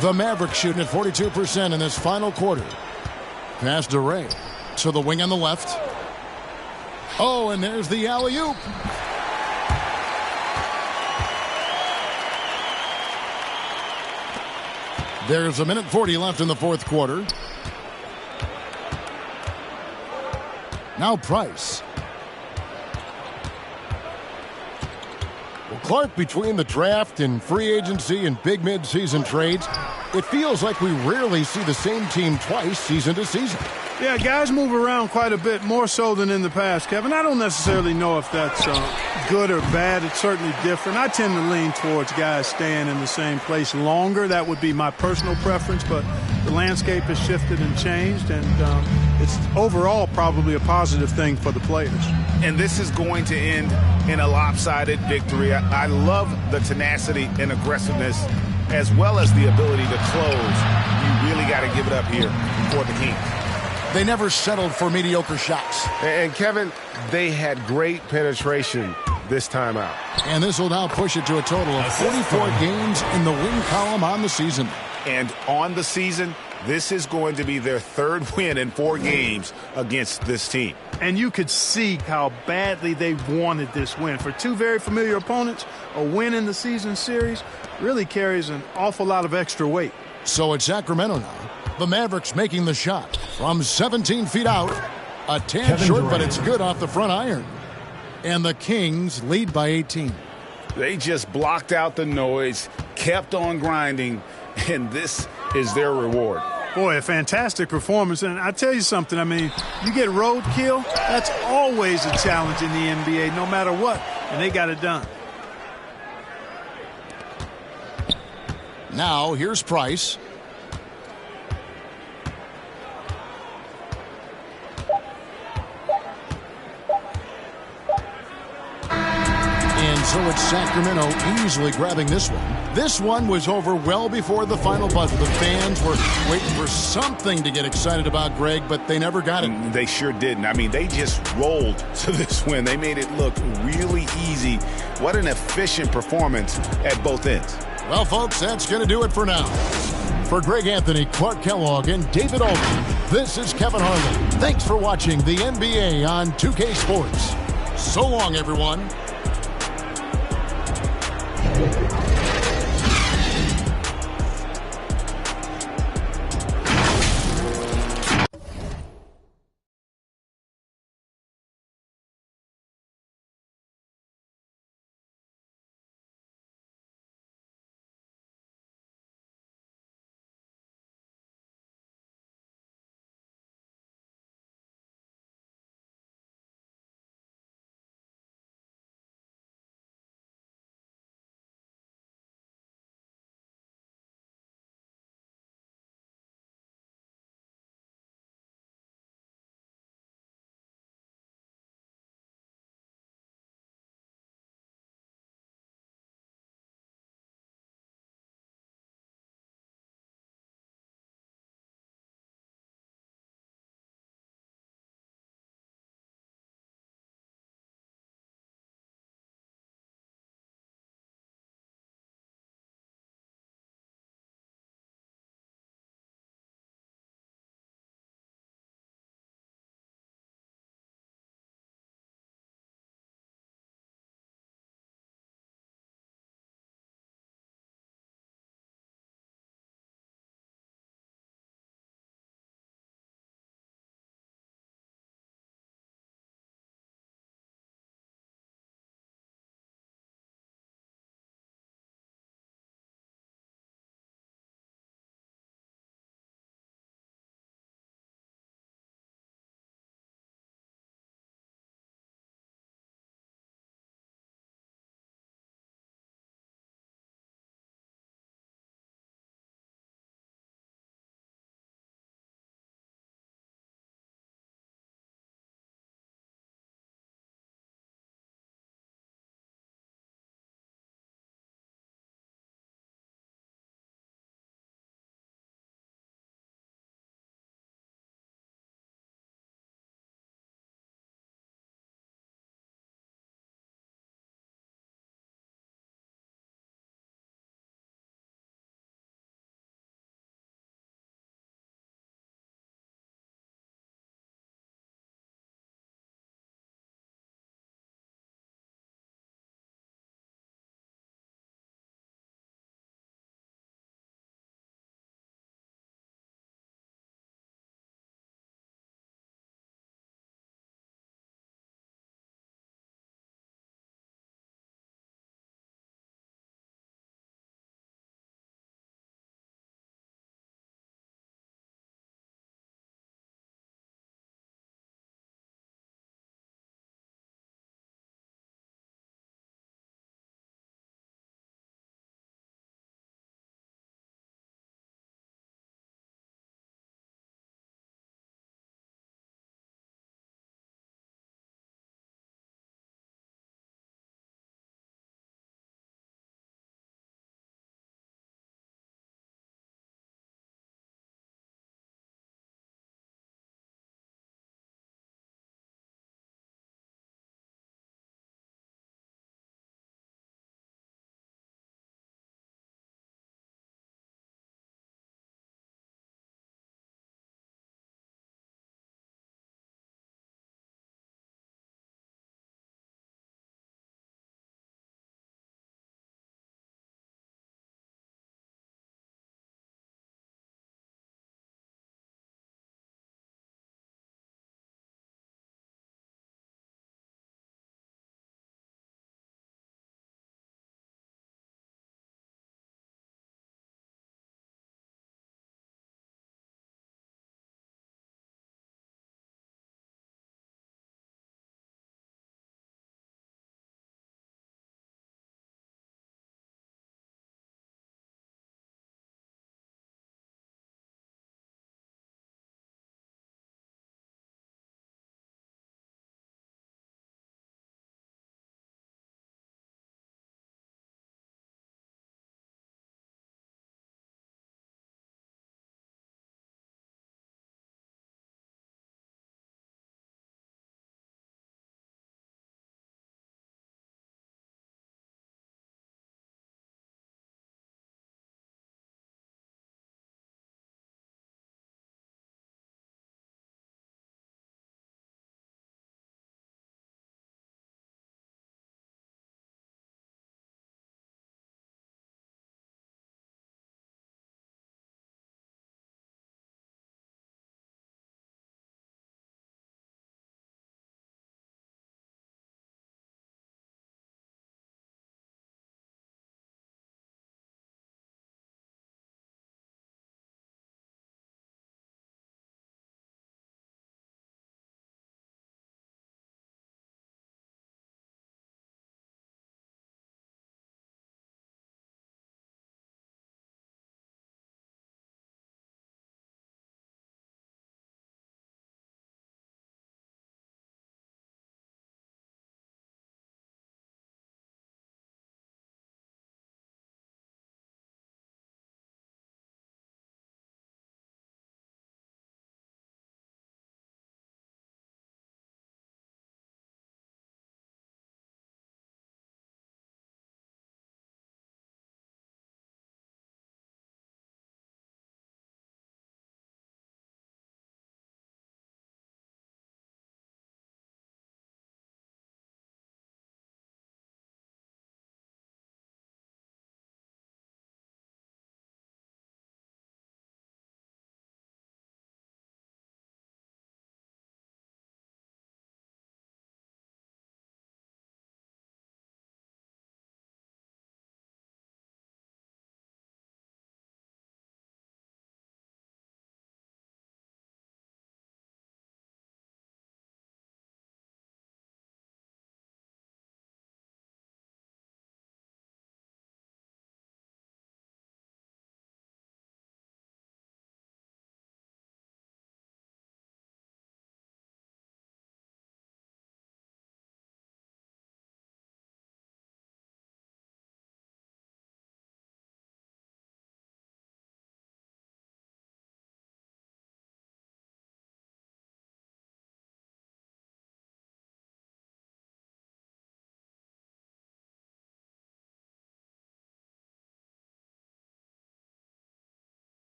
The Mavericks shooting at 42% in this final quarter. Pass to Ray. To the wing on the left. Oh, and there's the alley-oop. There's 1:40 left in the fourth quarter. Now Price. Well, Clark, between the draft and free agency and big mid-season trades, it feels like we rarely see the same team twice season to season. Yeah, guys move around quite a bit, more so than in the past, Kevin. I don't necessarily know if that's good or bad. It's certainly different. I tend to lean towards guys staying in the same place longer. That would be my personal preference, but the landscape has shifted and changed, and it's overall probably a positive thing for the players. And this is going to end in a lopsided victory. I love the tenacity and aggressiveness as well as the ability to close. You really got to give it up here for the Kings. They never settled for mediocre shots. And Kevin, they had great penetration this time out. And this will now push it to a total of 44 games in the win column on the season. And on the season, this is going to be their third win in 4 games against this team. And you could see how badly they wanted this win. For two very familiar opponents, a win in the season series really carries an awful lot of extra weight. So it's Sacramento now. The Mavericks making the shot from 17 feet out. A tad Kevin short, Durant. but it's good off the front iron. And the Kings lead by 18. They just blocked out the noise, kept on grinding, and this is their reward. Boy, a fantastic performance. And I tell you something, I mean, you get roadkill, that's always a challenge in the NBA, no matter what. And they got it done. Now, here's Price. And so it's Sacramento easily grabbing this one. This one was over well before the final buzzer. The fans were waiting for something to get excited about, Greg, but they never got it. They sure didn't. I mean, they just rolled to this win. They made it look really easy. What an efficient performance at both ends. Well, folks, that's going to do it for now. For Greg Anthony, Clark Kellogg, and David Aldridge, this is Kevin Harlan. Thanks for watching the NBA on 2K Sports. So long, everyone.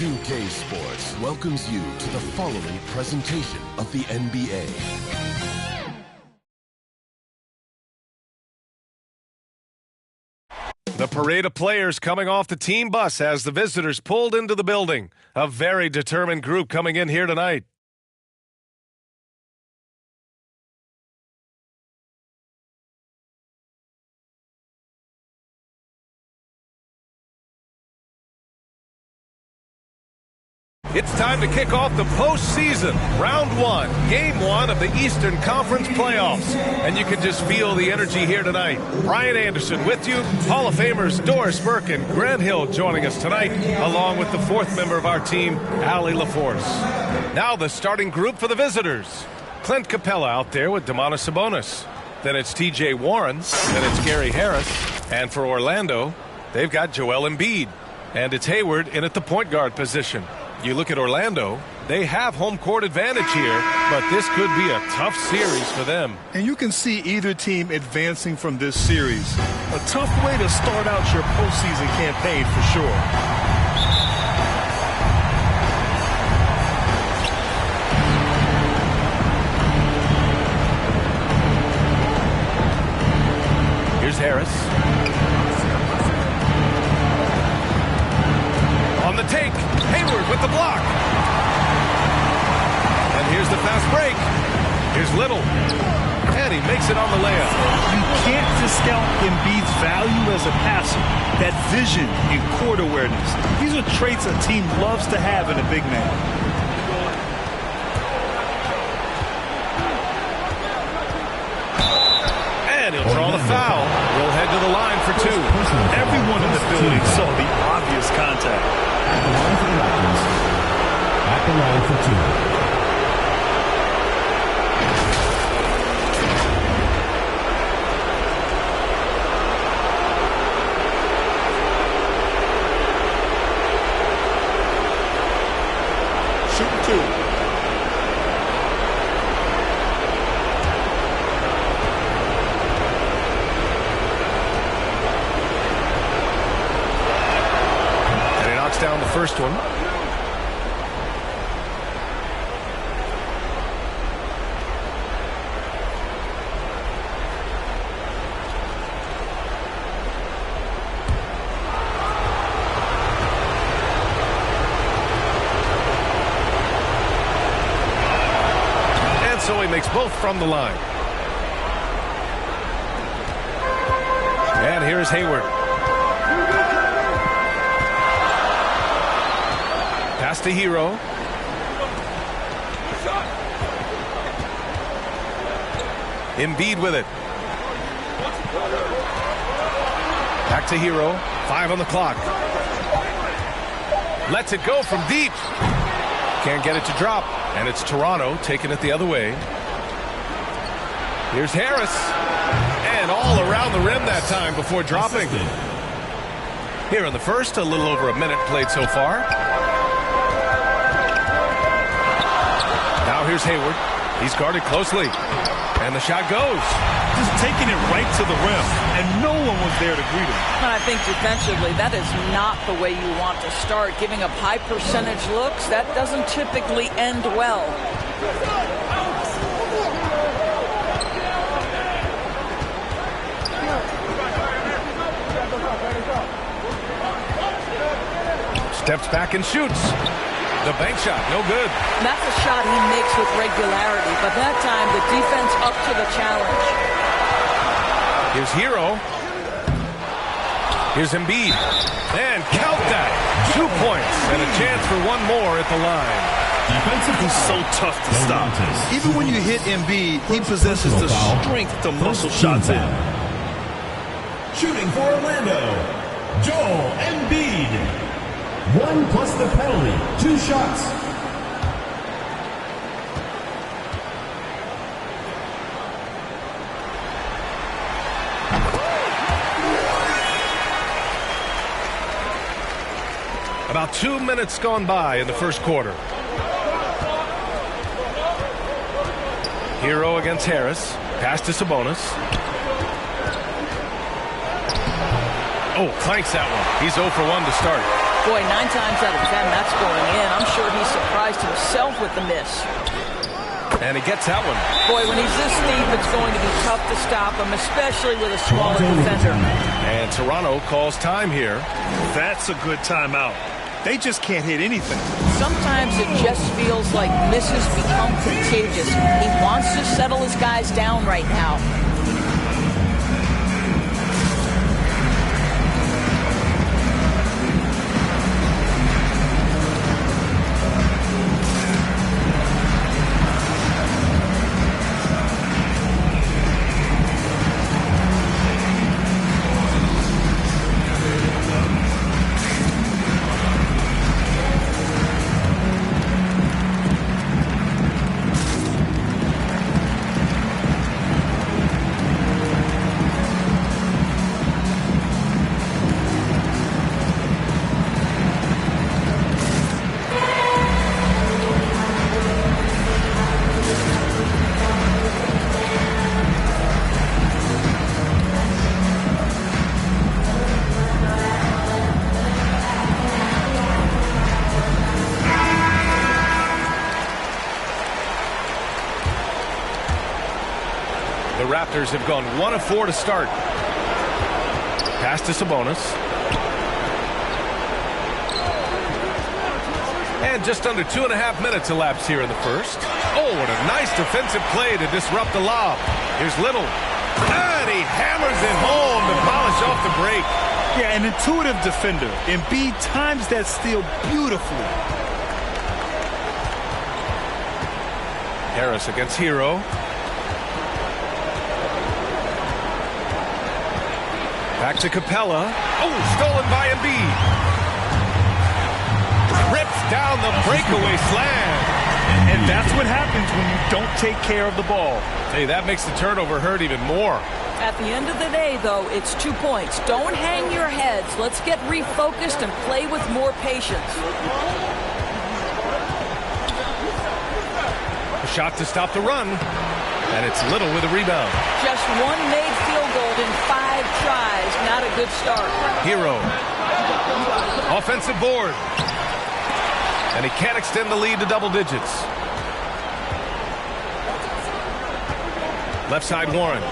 2K Sports welcomes you to the following presentation of the NBA. The parade of players coming off the team bus as the visitors pulled into the building. A very determined group coming in here tonight. It's time to kick off the postseason, round one, game one of the Eastern Conference playoffs. And you can just feel the energy here tonight. Brian Anderson with you, Hall of Famers Doris Burke and Grant Hill joining us tonight, along with the fourth member of our team, Allie LaForce. Now the starting group for the visitors. Clint Capella out there with Domantas Sabonis. Then it's T.J. Warren. Then it's Gary Harris. And for Orlando, they've got Joel Embiid. And it's Hayward in at the point guard position. You look at Orlando, they have home court advantage here, but this could be a tough series for them. And you can see either team advancing from this series. A tough way to start out your postseason campaign for sure. Here's Harris. On the take, Hayward with the block. And here's the fast break. Here's Little. And he makes it on the layup. You can't discount Embiid's value as a passer. That vision and court awareness. These are traits a team loves to have in a big man. And he'll draw the foul. We'll head to the line for two. Everyone in the building saw the obvious contact. At the line for the Raptors. At the line for two. Shooting two. Down the first one. makes both from the line. And here's Hayward. Pass to Hero. Embiid with it. Back to Hero. 5 on the clock. Lets it go from deep. Can't get it to drop. And it's Toronto taking it the other way. Here's Harris. And all around the rim that time before dropping. Here in the first, a little over a minute played so far. Now here's Hayward. He's guarded closely. And the shot goes. Just taking it right to the rim. And no one was there to greet him. And I think defensively, that is not the way you want to start. Giving up high percentage looks, that doesn't typically end well. Steps back and shoots. The bank shot, no good. And that's a shot he makes with regularity, but that time the defense up to the challenge. Here's Hero. Here's Embiid. And count that. 2 points and a chance for one more at the line. He's so tough to stop. Even when you hit Embiid, he possesses the strength to muscle shots in. Shooting for Orlando, Joel Embiid. 1 plus the penalty, 2 shots. About 2 minutes gone by in the first quarter. Hero against Harris. Pass to Sabonis. Oh, clanks that one. He's 0 for 1 to start. Boy, 9 times out of 10, that's going in. I'm sure he surprised himself with the miss. And he gets that one. Boy, when he's this deep, it's going to be tough to stop him, especially with a smaller defender. And Toronto calls time here. That's a good timeout. They just can't hit anything. Sometimes it just feels like misses become contagious. He wants to settle his guys down right now. Raptors have gone 1 of 4 to start. Pass to Sabonis. And just under 2.5 minutes elapsed here in the first. Oh, what a nice defensive play to disrupt the lob. Here's Little. And he hammers it home to polish off the break. Yeah, an intuitive defender. Embiid times that steal beautifully. Harris against Hero. Back to Capella. Oh, stolen by Embiid. Rips down the breakaway slam. And that's what happens when you don't take care of the ball. Hey, that makes the turnover hurt even more. At the end of the day, though, it's 2 points. Don't hang your heads. Let's get refocused and play with more patience. A shot to stop the run. And it's Little with a rebound. Just 1 made field goal in 5 tries. Not a good start. Hero. Offensive board. And he can't extend the lead to double digits. Left side Warren.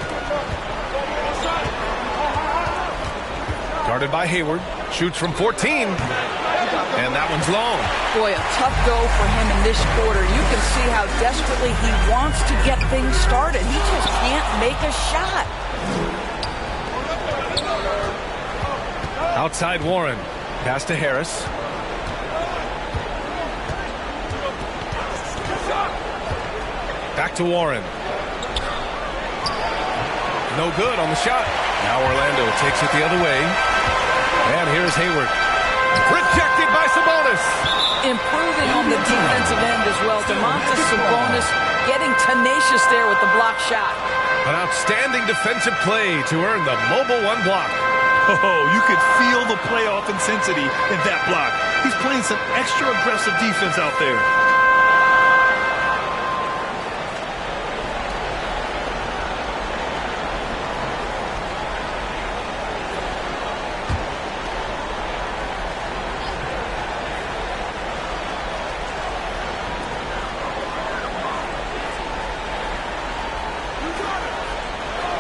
Guarded by Hayward. Shoots from 14. And that one's long. Boy, a tough go for him in this quarter. You can see how desperately he wants to get things started. He just can't make a shot. Outside Warren. Pass to Harris. Back to Warren. No good on the shot. Now Orlando takes it the other way. And here's Hayward. Rejected by Sabonis. Improving on the defensive end as well. Domantas Sabonis getting tenacious there with the block shot. An outstanding defensive play to earn the Mobile One block. Oh, you could feel the playoff intensity in that block. He's playing some extra aggressive defense out there.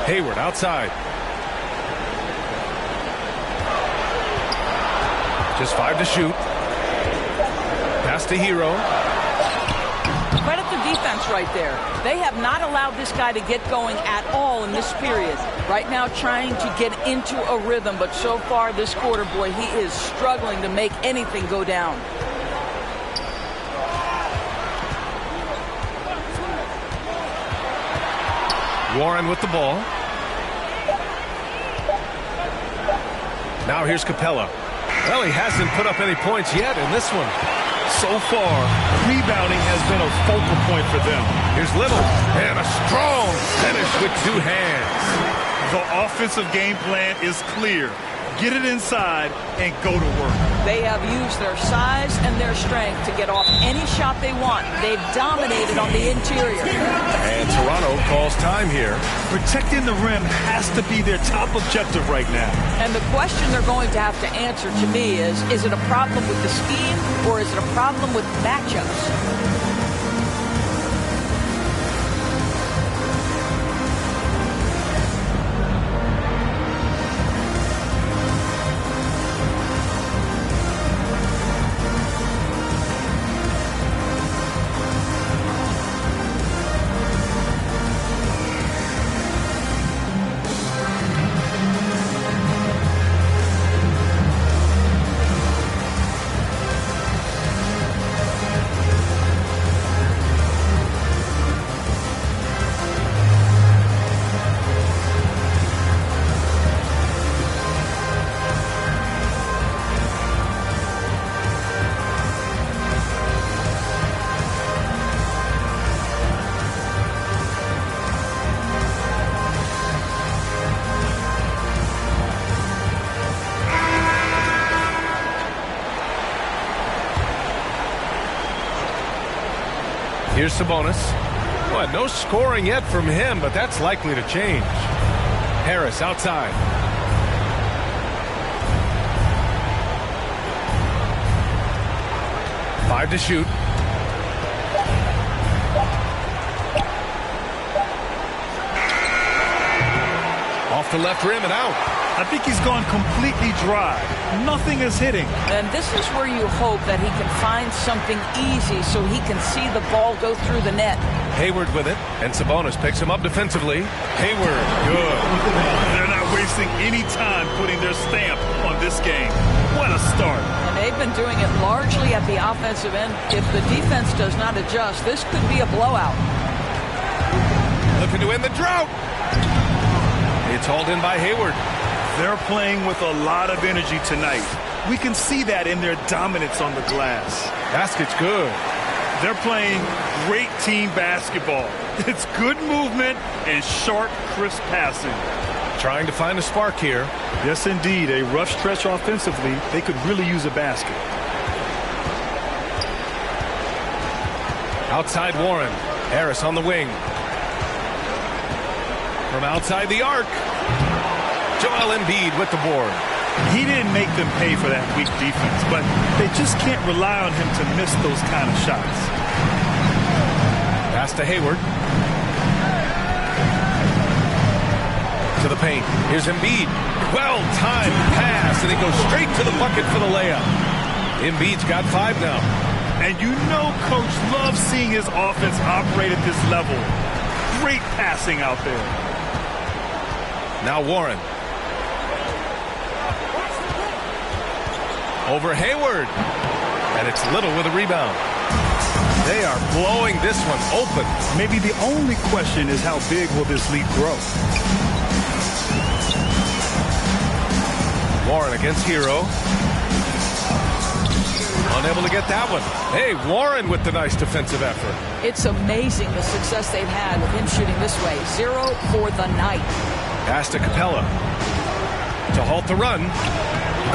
Hayward outside. Just 5 to shoot. Pass to Hero. Credit the defense right there. They have not allowed this guy to get going at all in this period. Right now trying to get into a rhythm, but so far this quarter, boy, he is struggling to make anything go down. Warren with the ball. Now here's Capella. Well, he hasn't put up any points yet in this one. So far, rebounding has been a focal point for them. Here's Little, and a strong finish with 2 hands. The offensive game plan is clear. Get it inside and go to work. They have used their size and their strength to get off any shot they want. They've dominated on the interior. And Toronto calls time here. Protecting the rim has to be their top objective right now. And the question they're going to have to answer to me is it a problem with the scheme or is it a problem with matchups? Here's Sabonis. Well, no scoring yet from him, but that's likely to change. Harris outside. Five to shoot. Off the left rim and out. I think he's gone completely dry. Nothing is hitting. And this is where you hope that he can find something easy so he can see the ball go through the net. Hayward with it, and Sabonis picks him up defensively. Hayward, good. They're not wasting any time putting their stamp on this game. What a start. And they've been doing it largely at the offensive end. If the defense does not adjust, this could be a blowout. Looking to end the drought. It's hauled in by Hayward. They're playing with a lot of energy tonight. We can see that in their dominance on the glass. Basket's good. They're playing great team basketball. It's good movement and sharp, crisp passing. Trying to find a spark here. Yes, indeed. A rough stretch offensively. They could really use a basket. Outside Warren. Harris on the wing. From outside the arc. Joel Embiid with the board. He didn't make them pay for that weak defense, but they just can't rely on him to miss those kind of shots. Pass to Hayward. To the paint. Here's Embiid. Well-timed pass, and he goes straight to the bucket for the layup. Embiid's got 5 now. And you know Coach loves seeing his offense operate at this level. Great passing out there. Now Warren. Over Hayward. And it's Little with a rebound. They are blowing this one open. Maybe the only question is how big will this lead grow? Warren against Hero. Unable to get that one. Hey, Warren with the nice defensive effort. It's amazing the success they've had with him shooting this way. 0 for the night. Pass to Capella. To halt the run.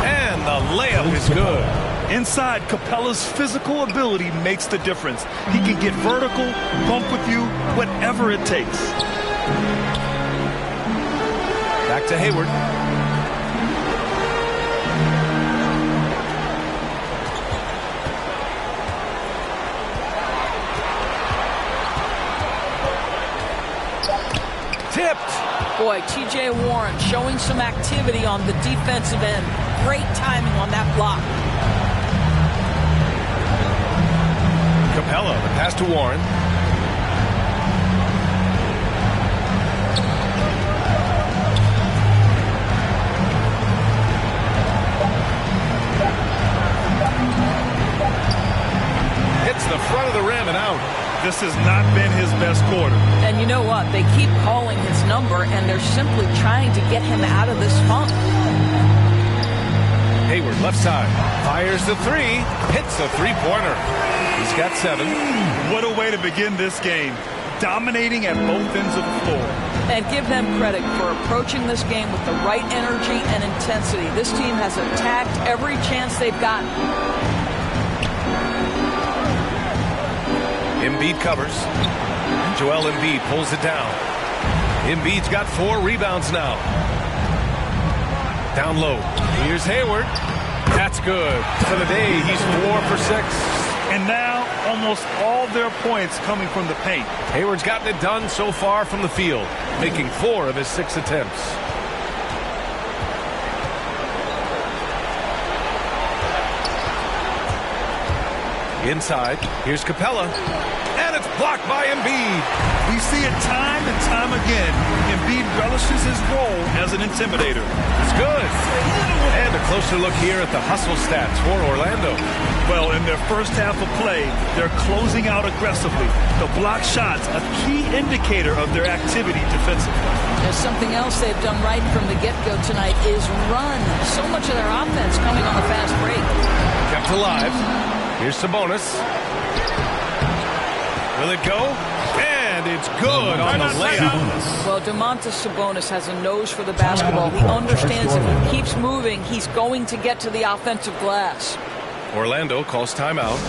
And the layup is good. Inside, Capella's physical ability makes the difference. He can get vertical, bump with you, whatever it takes. Back to Hayward. Tipped. Boy, T.J. Warren showing some activity on the defensive end. Great timing on that block. Capella, the pass to Warren. Hits the front of the rim and out. This has not been his best quarter. And you know what? They keep calling his number, and they're simply trying to get him out of this funk. Hayward, left side. Fires the 3. Hits a 3-pointer. He's got 7. What a way to begin this game. Dominating at both ends of the floor. And give them credit for approaching this game with the right energy and intensity. This team has attacked every chance they've gotten. Embiid covers. Joel Embiid pulls it down. Embiid's got 4 rebounds now. Down low. Here's Hayward. That's good. For the day, he's 4 for 6. And now, almost all their points coming from the paint. Hayward's gotten it done so far from the field, making 4 of his 6 attempts. Inside, here's Capella. And it's blocked by Embiid. We see it time and time again. Embiid relishes his role as an intimidator. It's good. And a closer look here at the hustle stats for Orlando. Well, in their first half of play, they're closing out aggressively. The block shots, a key indicator of their activity defensively. There's something else they've done right from the get-go tonight is run. So much of their offense coming on the fast break. Kept alive. Here's Sabonis. Will it go? And it's good on the layup. Well, Domantas Sabonis has a nose for the basketball. He understands if he keeps moving, he's going to get to the offensive glass. Orlando calls timeout.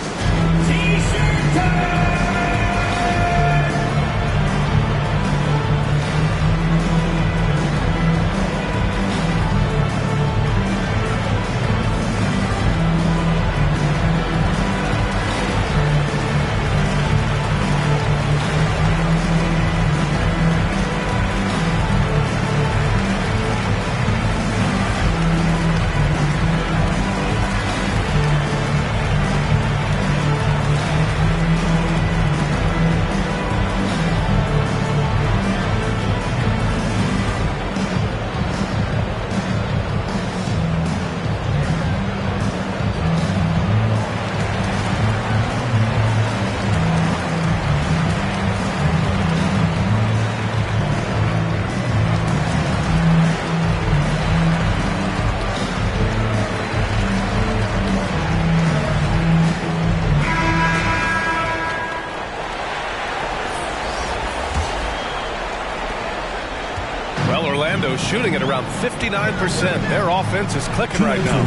Shooting at around 59%. Their offense is clicking right now.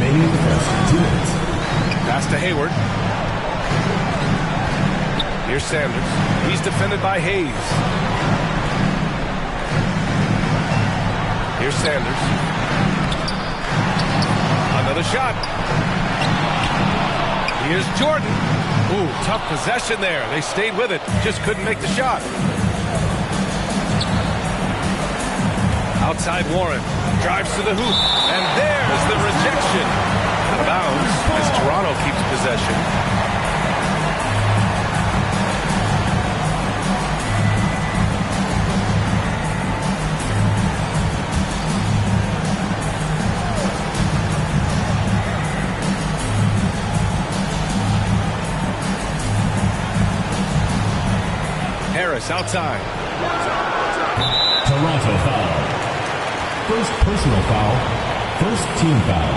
Pass to Hayward. Here's Sanders. He's defended by Hayes. Here's Sanders. Another shot. Here's Jordan. Ooh, tough possession there. They stayed with it. Just couldn't make the shot. Outside Warren, drives to the hoop, and there's the rejection. Out of bounds as Toronto keeps Harris outside. Toronto foul. First personal foul. First team foul.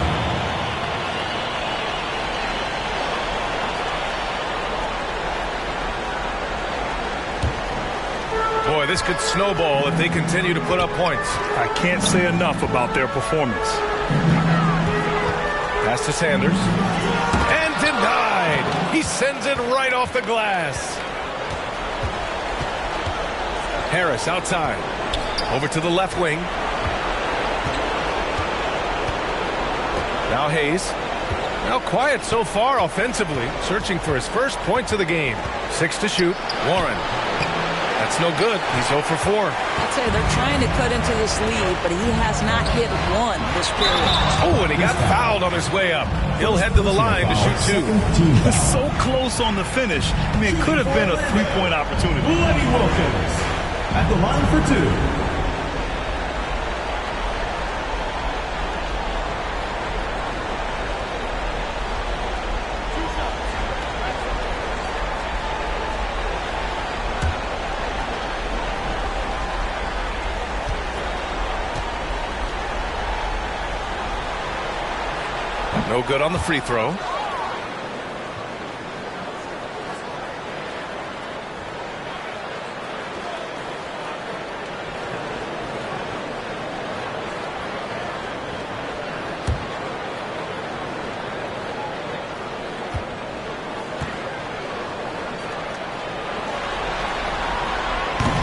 Boy, this could snowball if they continue to put up points. I can't say enough about their performance. Pass to Sanders. And denied. He sends it right off the glass. Harris outside. Over to the left wing. Now Hayes. Now quiet so far offensively. Searching for his first points of the game. 6 to shoot. Warren. That's no good. He's 0 for 4. I'd say they're trying to cut into this lead, but he has not hit one this period. Oh, and he got fouled on his way up. He'll head to the line to shoot 2. It's so close on the finish. I mean, it could have been a 3-point opportunity. Lenny Wilkens at the line for 2. No good on the free throw.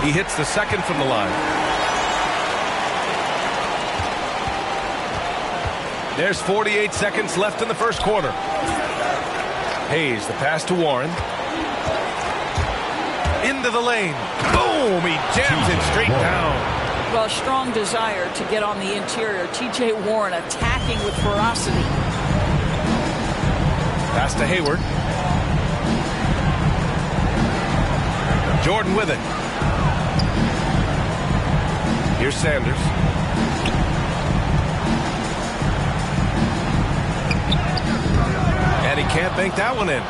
He hits the second from the line. There's 48 seconds left in the first quarter. Hayes, the pass to Warren. Into the lane. Boom! He jams it straight down. Well, a strong desire to get on the interior. T.J. Warren attacking with ferocity. Pass to Hayward. Jordan with it. Here's Sanders. And he can't bank that one in.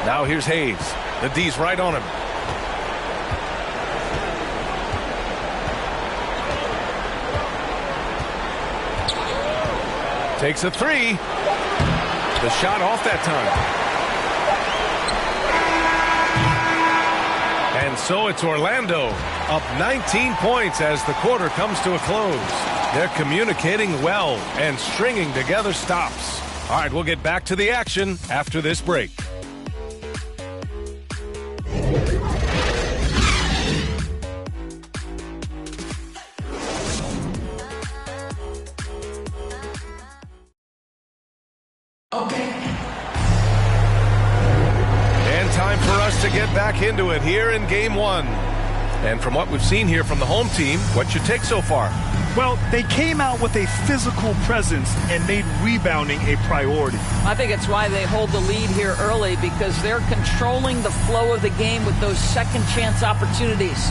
Now here's Hayes. The D's right on him. Takes a 3. The shot off that time. And so it's Orlando up 19 points as the quarter comes to a close. They're communicating well and stringing together stops. All right, we'll get back to the action after this break. To get back into it here in game one. And from what we've seen here from the home team, what's your take so far? Well, they came out with a physical presence and made rebounding a priority. I think it's why they hold the lead here early, because they're controlling the flow of the game with those second chance opportunities.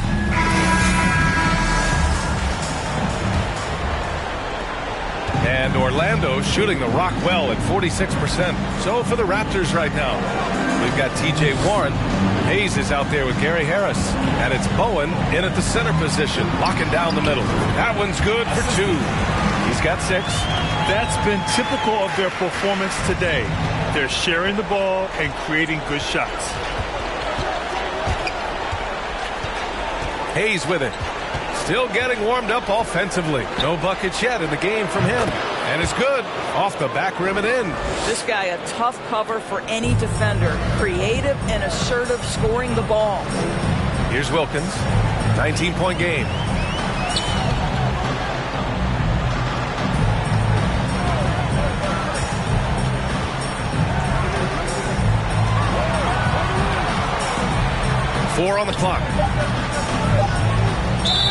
And Orlando shooting the rock well at 46%. So for the Raptors right now, we've got T.J. Warren. Hayes is out there with Gary Harris. And it's Bowen in at the center position, locking down the middle. That one's good for 2. He's got 6. That's been typical of their performance today. They're sharing the ball and creating good shots. Hayes with it. Still getting warmed up offensively. No buckets yet in the game from him. And it's good. Off the back rim and in. This guy a tough cover for any defender. Creative and assertive scoring the ball. Here's Wilkins. 19-point game. Four on the clock.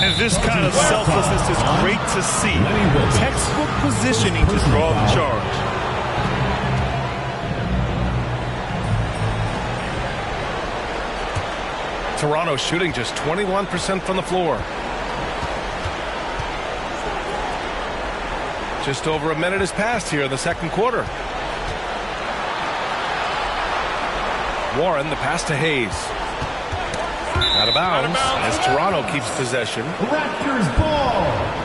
And this kind of selflessness is great to see. Textbook positioning to draw the charge. Toronto shooting just 21% from the floor. Just over a minute has passed here in the second quarter. Warren, the pass to Hayes. Out of bounds as Toronto keeps possession. Raptors ball.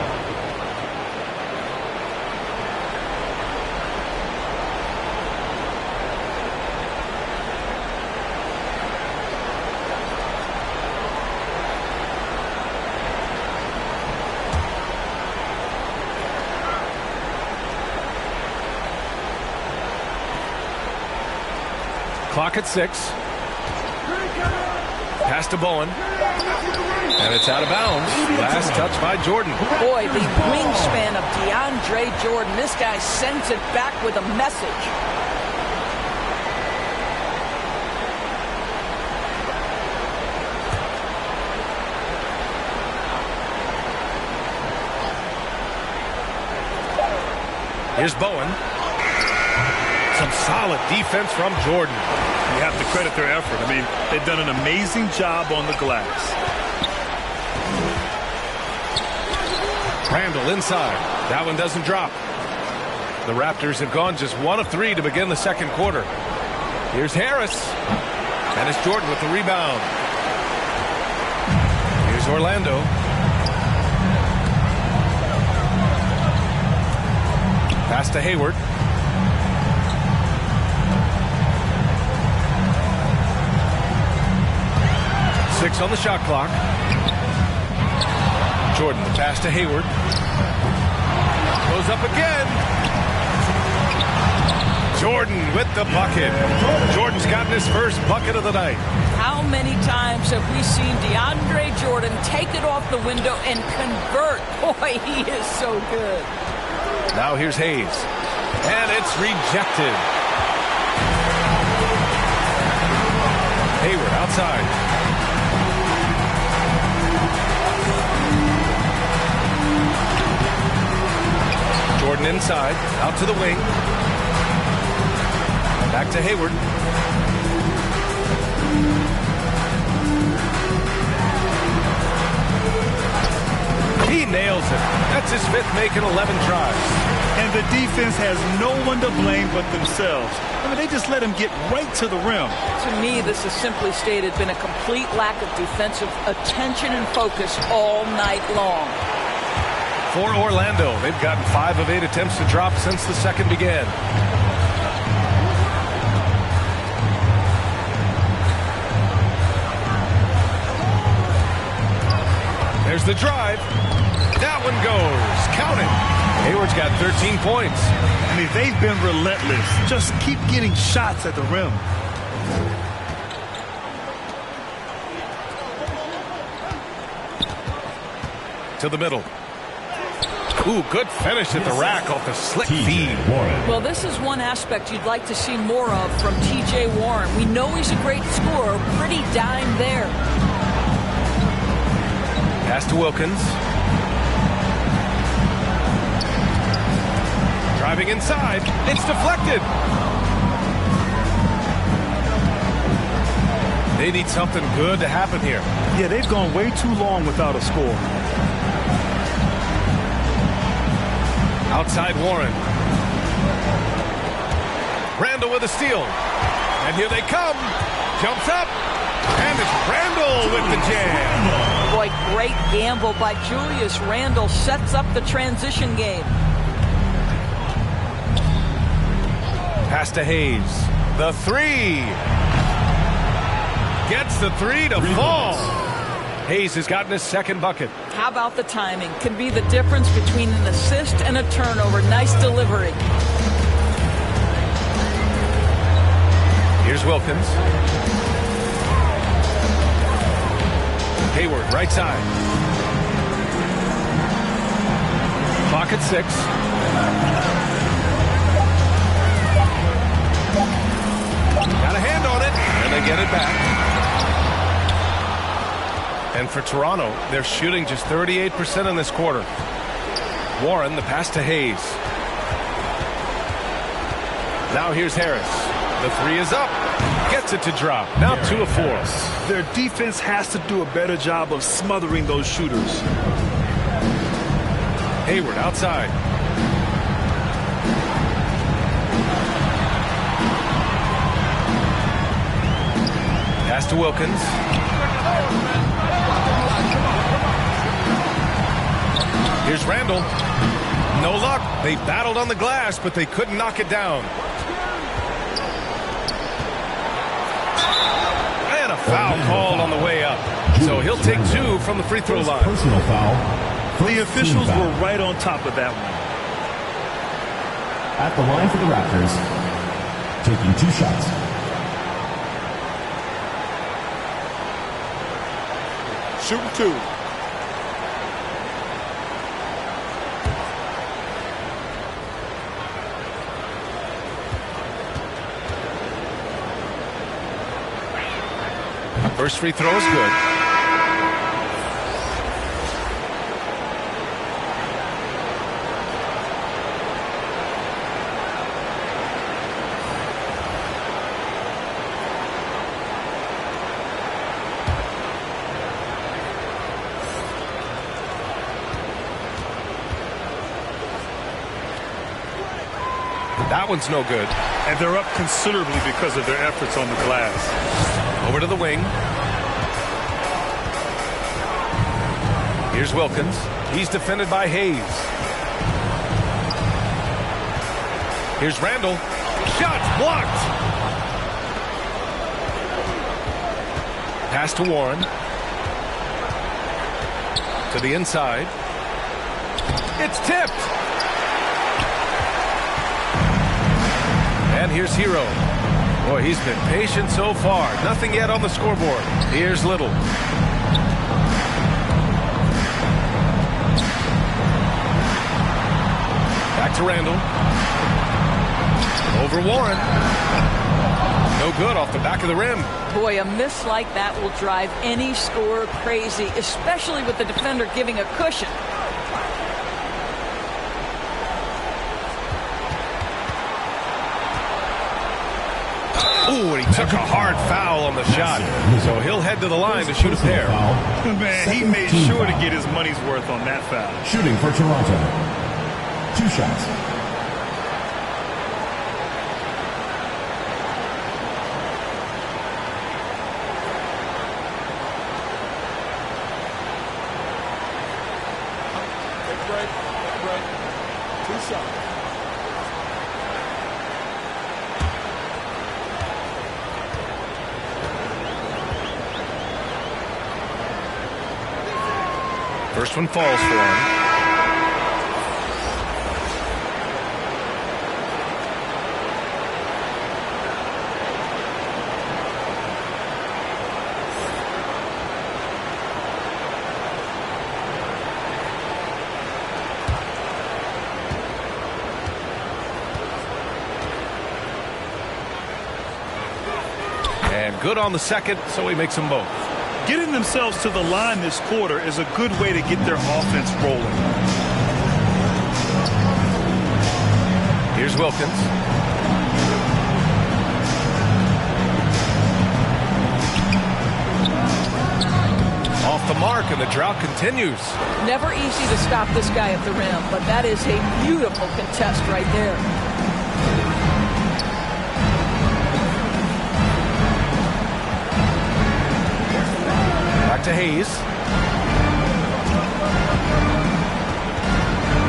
Clock at 6. Pass to Bowen. And it's out of bounds. Last touch by Jordan. Boy, the wingspan of DeAndre Jordan. This guy sends it back with a message. Here's Bowen. Some solid defense from Jordan. You have to credit their effort. I mean, they've done an amazing job on the glass. Randall inside. That one doesn't drop. The Raptors have gone just 1 of 3 to begin the second quarter. Here's Harris. And it's Jordan with the rebound. Here's Orlando. Pass to Hayward. 6 on the shot clock. Jordan, the pass to Hayward. Goes up again. Jordan with the bucket. Jordan's gotten his first bucket of the night. How many times have we seen DeAndre Jordan take it off the window and convert? Boy, he is so good. Now here's Hayes. And it's rejected. Hayward outside. Jordan inside, out to the wing. Back to Hayward. He nails it. That's his 5th make in 11 tries. And the defense has no one to blame but themselves. I mean, they just let him get right to the rim. To me, this is simply stated been a complete lack of defensive attention and focus all night long. For Orlando, they've gotten 5 of 8 attempts to drop since the second began. There's the drive. That one goes. Count it. Hayward's got 13 points. I mean, they've been relentless. Just keep getting shots at the rim. To the middle. Ooh, good finish at the rack off the slick feed. Well, this is one aspect you'd like to see more of from T.J. Warren. We know he's a great scorer. Pretty dime there. Pass to Wilkins. Driving inside. It's deflected. They need something good to happen here. Yeah, they've gone way too long without a score. Outside Warren. Randall with a steal. And here they come. Jumps up. And it's Randall with the jam. Boy, great gamble by Julius Randle. Sets up the transition game. Pass to Hayes. The 3. Gets the 3 to fall. Hayes has gotten his second bucket. How about the timing? Can be the difference between an assist and a turnover. Nice delivery. Here's Wilkins. Hayward, right side. Clock at 6. Got a hand on it, and they get it back. And for Toronto, they're shooting just 38% in this quarter. Warren, the pass to Hayes. Now here's Harris. The 3 is up. Gets it to drop. Now 2 of 4. Their defense has to do a better job of smothering those shooters. Hayward outside. Pass to Wilkins. Here's Randall. No luck. They battled on the glass, but they couldn't knock it down. And a foul called on the way up. So he'll take 2 from the free throw line. Personal foul. The officials were right on top of that one. At the line for the Raptors, taking 2 shots. Shooting 2. First free throw is good. That one's no good. And they're up considerably because of their efforts on the glass. Over to the wing. Here's Wilkins. He's defended by Hayes. Here's Randall. Shot blocked. Pass to Warren. To the inside. It's tipped. And here's Hero. Boy, he's been patient so far. Nothing yet on the scoreboard. Here's Little. Back to Randall. Over Warren. No good off the back of the rim. Boy, a miss like that will drive any scorer crazy, especially with the defender giving a cushion. Ooh, and he took a hard foul on the shot. So he'll head to the line to shoot a pair. Man, he made sure to get his money's worth on that foul. Shooting for Toronto. 2 shots. Take a break. 2 shots. First one falls for him. And good on the second, so he makes them both. Getting themselves to the line this quarter is a good way to get their offense rolling. Here's Wilkins. Off the mark, and the drought continues. Never easy to stop this guy at the rim, but that is a beautiful contest right there. To Hayes.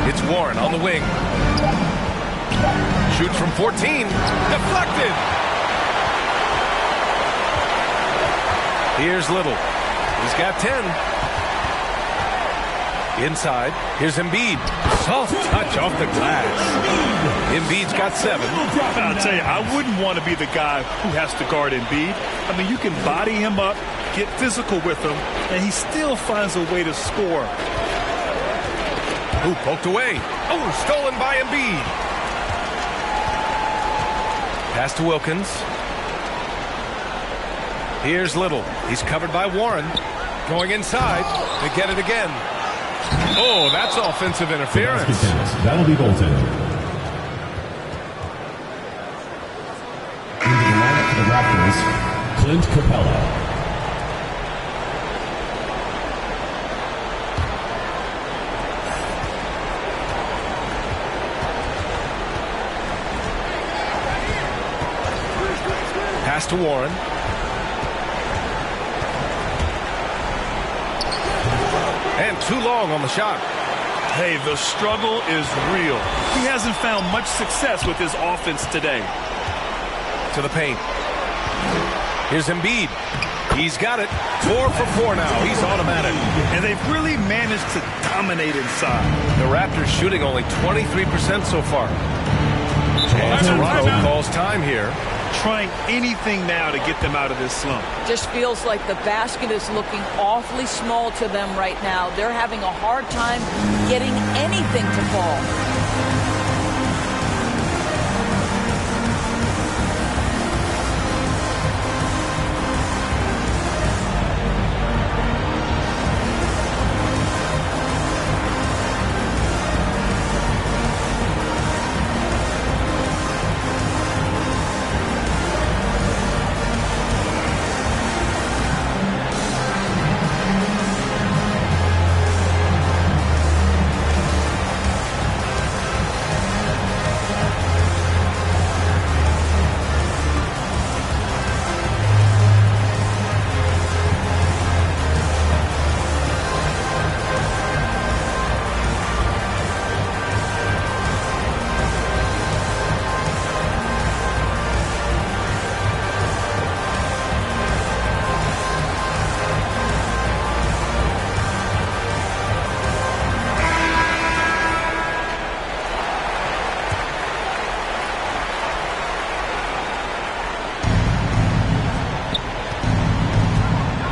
It's Warren on the wing. Shoots from 14. Deflected. Here's Little. He's got 10. Inside. Here's Embiid. Soft touch off the glass. Embiid's got 7. I'll tell you, I wouldn't want to be the guy who has to guard Embiid. I mean, you can body him up, get physical with him, and he still finds a way to score. Ooh, poked away. Oh, stolen by Embiid. Pass to Wilkins. Here's Little. He's covered by Warren. Going inside. They get it again. Oh, that's offensive interference. That'll be goaltending. Into the lineup for the Raptors, Clint Capella. Pass to Warren. too long on the shot. Hey, the struggle is real. He hasn't found much success with his offense today. To the paint. Here's Embiid. He's got it. 4 for 4 now. He's automatic. And they've really managed to dominate inside. The Raptors shooting only 23% so far. And Toronto calls time here. Trying anything now to get them out of this slump. Just feels like the basket is looking awfully small to them right now. They're having a hard time getting anything to fall.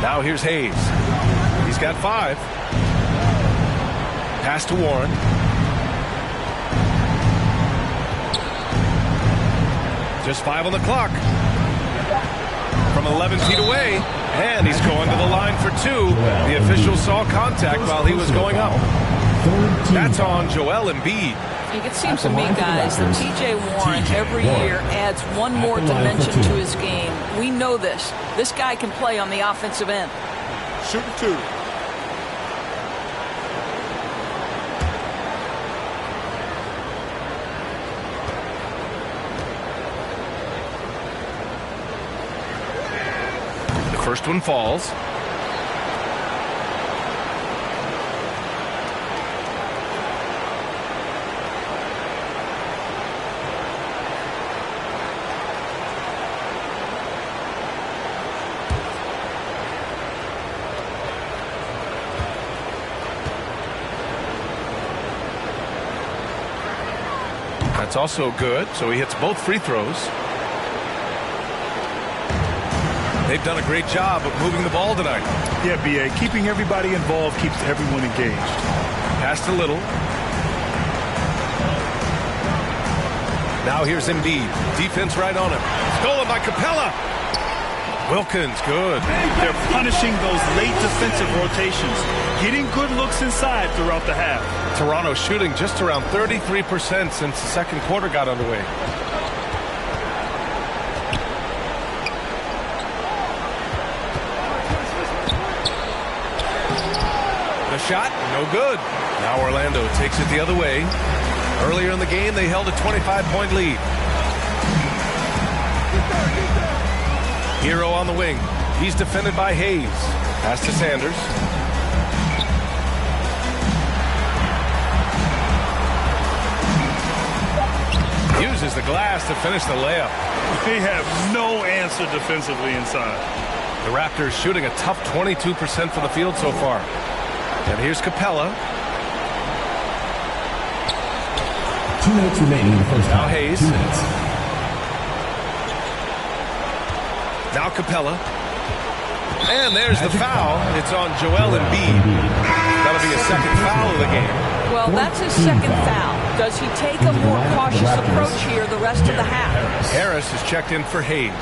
Now here's Hayes. He's got 5. Pass to Warren. Just 5 on the clock. From 11 feet away. And he's going to the line for 2. The official saw contact while he was going up. That's on Joel Embiid. It seems to me, guys, that T.J. Warren every year adds one more dimension to his game. We know this. This guy can play on the offensive end. Shooting 2. The first one falls. That's also good, so he hits both free throws. They've done a great job of moving the ball tonight. Yeah, B.A. Keeping everybody involved keeps everyone engaged. Pass to Little. Now here's Embiid. Defense right on him. Stolen by Capella. Wilkins, good. They're punishing those late defensive rotations, getting good looks inside throughout the half. Toronto shooting just around 33% since the second quarter got underway. The shot, no good. Now Orlando takes it the other way. Earlier in the game, they held a 25-point lead. Hero on the wing. He's defended by Hayes. Pass to Sanders. Uses the glass to finish the layup. They have no answer defensively inside. The Raptors shooting a tough 22% from the field so far. And here's Capella. 2 minutes remaining in the first half. Now Hayes. 2 minutes. Now Capella. And there's the foul. It's on Joel Embiid. That'll be a second foul of the game. Well, that's his second foul. Does he take a more cautious approach here the rest of the half? Harris is checked in for Hayes.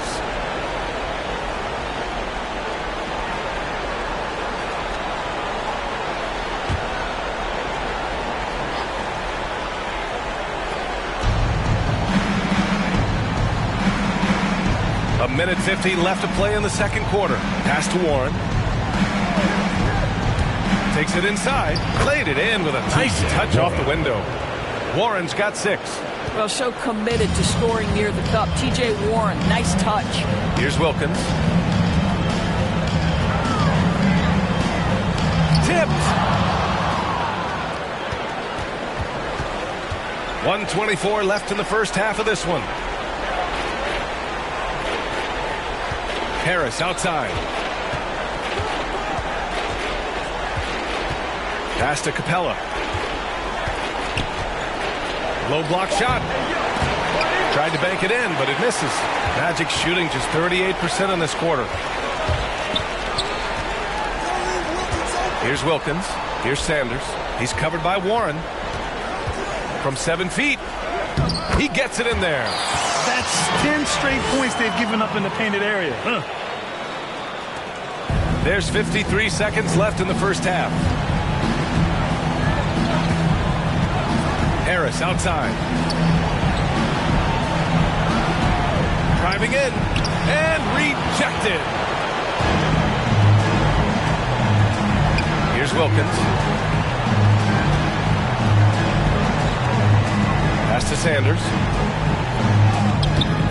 A minute 50 left to play in the second quarter. Pass to Warren. Takes it inside. Played it in with a nice touch off the window. Warren's got 6. Well, so committed to scoring near the cup. T.J. Warren, nice touch. Here's Wilkins. Tipped. 1:24 left in the first half of this one. Harris outside. Pass to Capella. Low block shot. Tried to bank it in, but it misses. Magic shooting just 38% in this quarter. Here's Wilkins. Here's Sanders. He's covered by Warren. From 7 feet. He gets it in there. That's 10 straight points they've given up in the painted area. There's 53 seconds left in the first half. Harris outside. Driving in and rejected. Here's Wilkins. Pass to Sanders.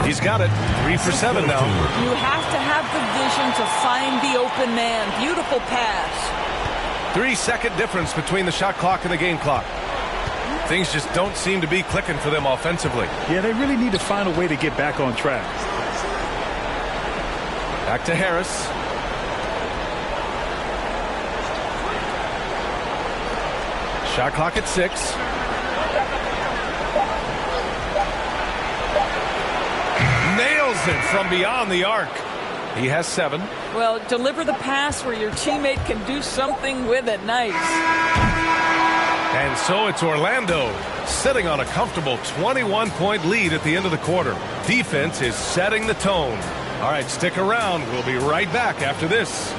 He's got it. 3 for 7 now. You have to have the vision to find the open man. Beautiful pass. 3-second difference between the shot clock and the game clock. Things just don't seem to be clicking for them offensively. Yeah, they really need to find a way to get back on track. Back to Harris. Shot clock at 6. Nails it from beyond the arc. He has 7. Well, deliver the pass where your teammate can do something with it. Nice. And so it's Orlando sitting on a comfortable 21-point lead at the end of the quarter. Defense is setting the tone. All right, stick around. We'll be right back after this.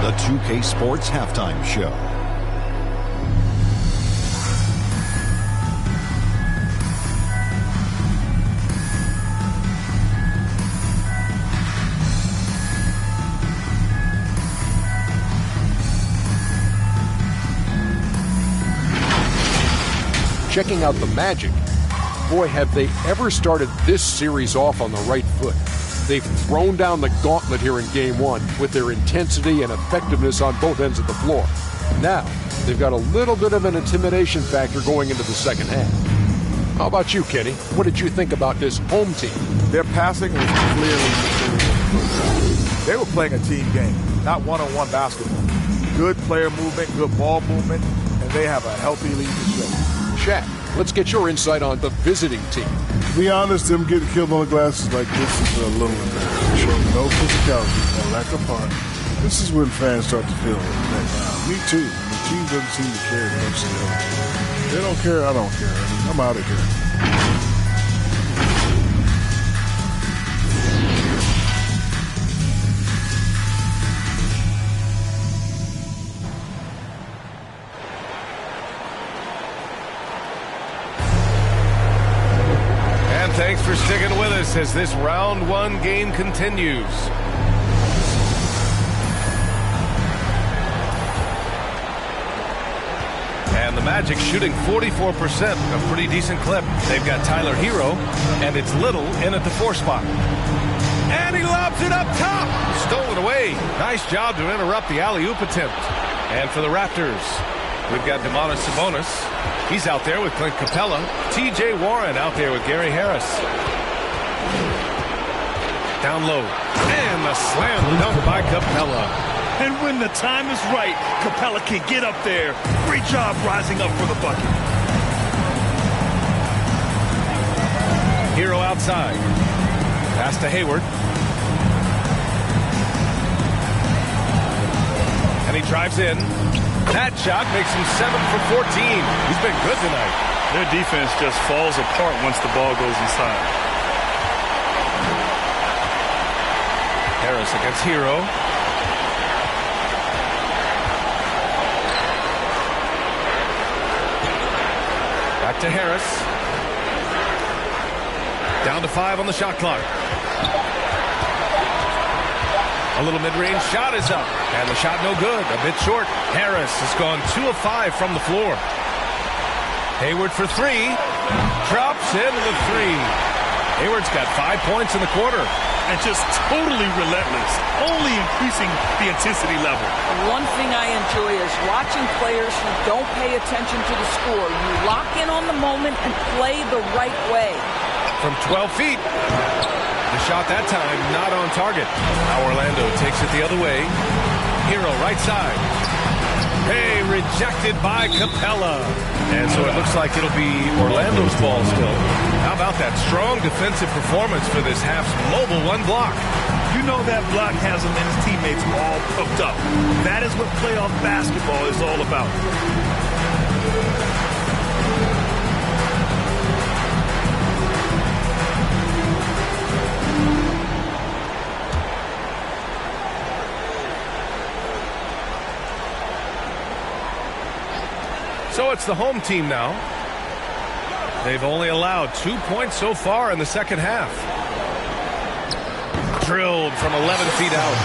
The 2K Sports Halftime Show. Checking out the Magic. Boy, have they ever started this series off on the right foot. They've thrown down the gauntlet here in Game 1 with their intensity and effectiveness on both ends of the floor. Now, they've got a little bit of an intimidation factor going into the second half. How about you, Kenny? What did you think about this home team? Their passing was clearly superior. They were playing a team game, not one-on-one basketball. Good player movement, good ball movement, and they have a healthy lead to show. Shaq, let's get your insight on the visiting team. To be honest, them getting killed on the glass is like this is a little embarrassing. Showing no physicality, no lack of heart. This is when fans start to feel that. Me too. The team doesn't seem to care much. They don't care, I don't care. I'm out of here. Thanks for sticking with us as this round 1 game continues. And the Magic shooting 44%, a pretty decent clip. They've got Tyler Hero, and it's Little in at the 4 spot. And he lobs it up top. Stolen away. Nice job to interrupt the alley-oop attempt. And for the Raptors, we've got Domantas Sabonis. He's out there with Clint Capella. T.J. Warren out there with Gary Harris. Down low. And the slam dunk by Capella. And when the time is right, Capella can get up there. Great job rising up for the bucket. Hero outside. Pass to Hayward. And he drives in. That shot makes him 7 for 14. He's been good tonight. Their defense just falls apart once the ball goes inside. Harris against Hero. Back to Harris. Down to 5 on the shot clock. A little mid-range shot is up. And the shot no good. A bit short. Harris has gone 2 of 5 from the floor. Hayward for 3. Drops in the 3. Hayward's got 5 points in the quarter. and just totally relentless, only increasing the intensity level. One thing I enjoy is watching players who don't pay attention to the score. You lock in on the moment and play the right way. From 12 feet. The shot that time not on target. Now Orlando takes it the other way. Hero right side. Hey, rejected by Capella. And so it looks like it'll be Orlando's ball still. How about that strong defensive performance for this Hafs mobile one block? You know that block has him and his teammates all hooked up. That is what playoff basketball is all about. So it's the home team now. They've only allowed 2 points so far in the second half. Drilled from 11 feet out.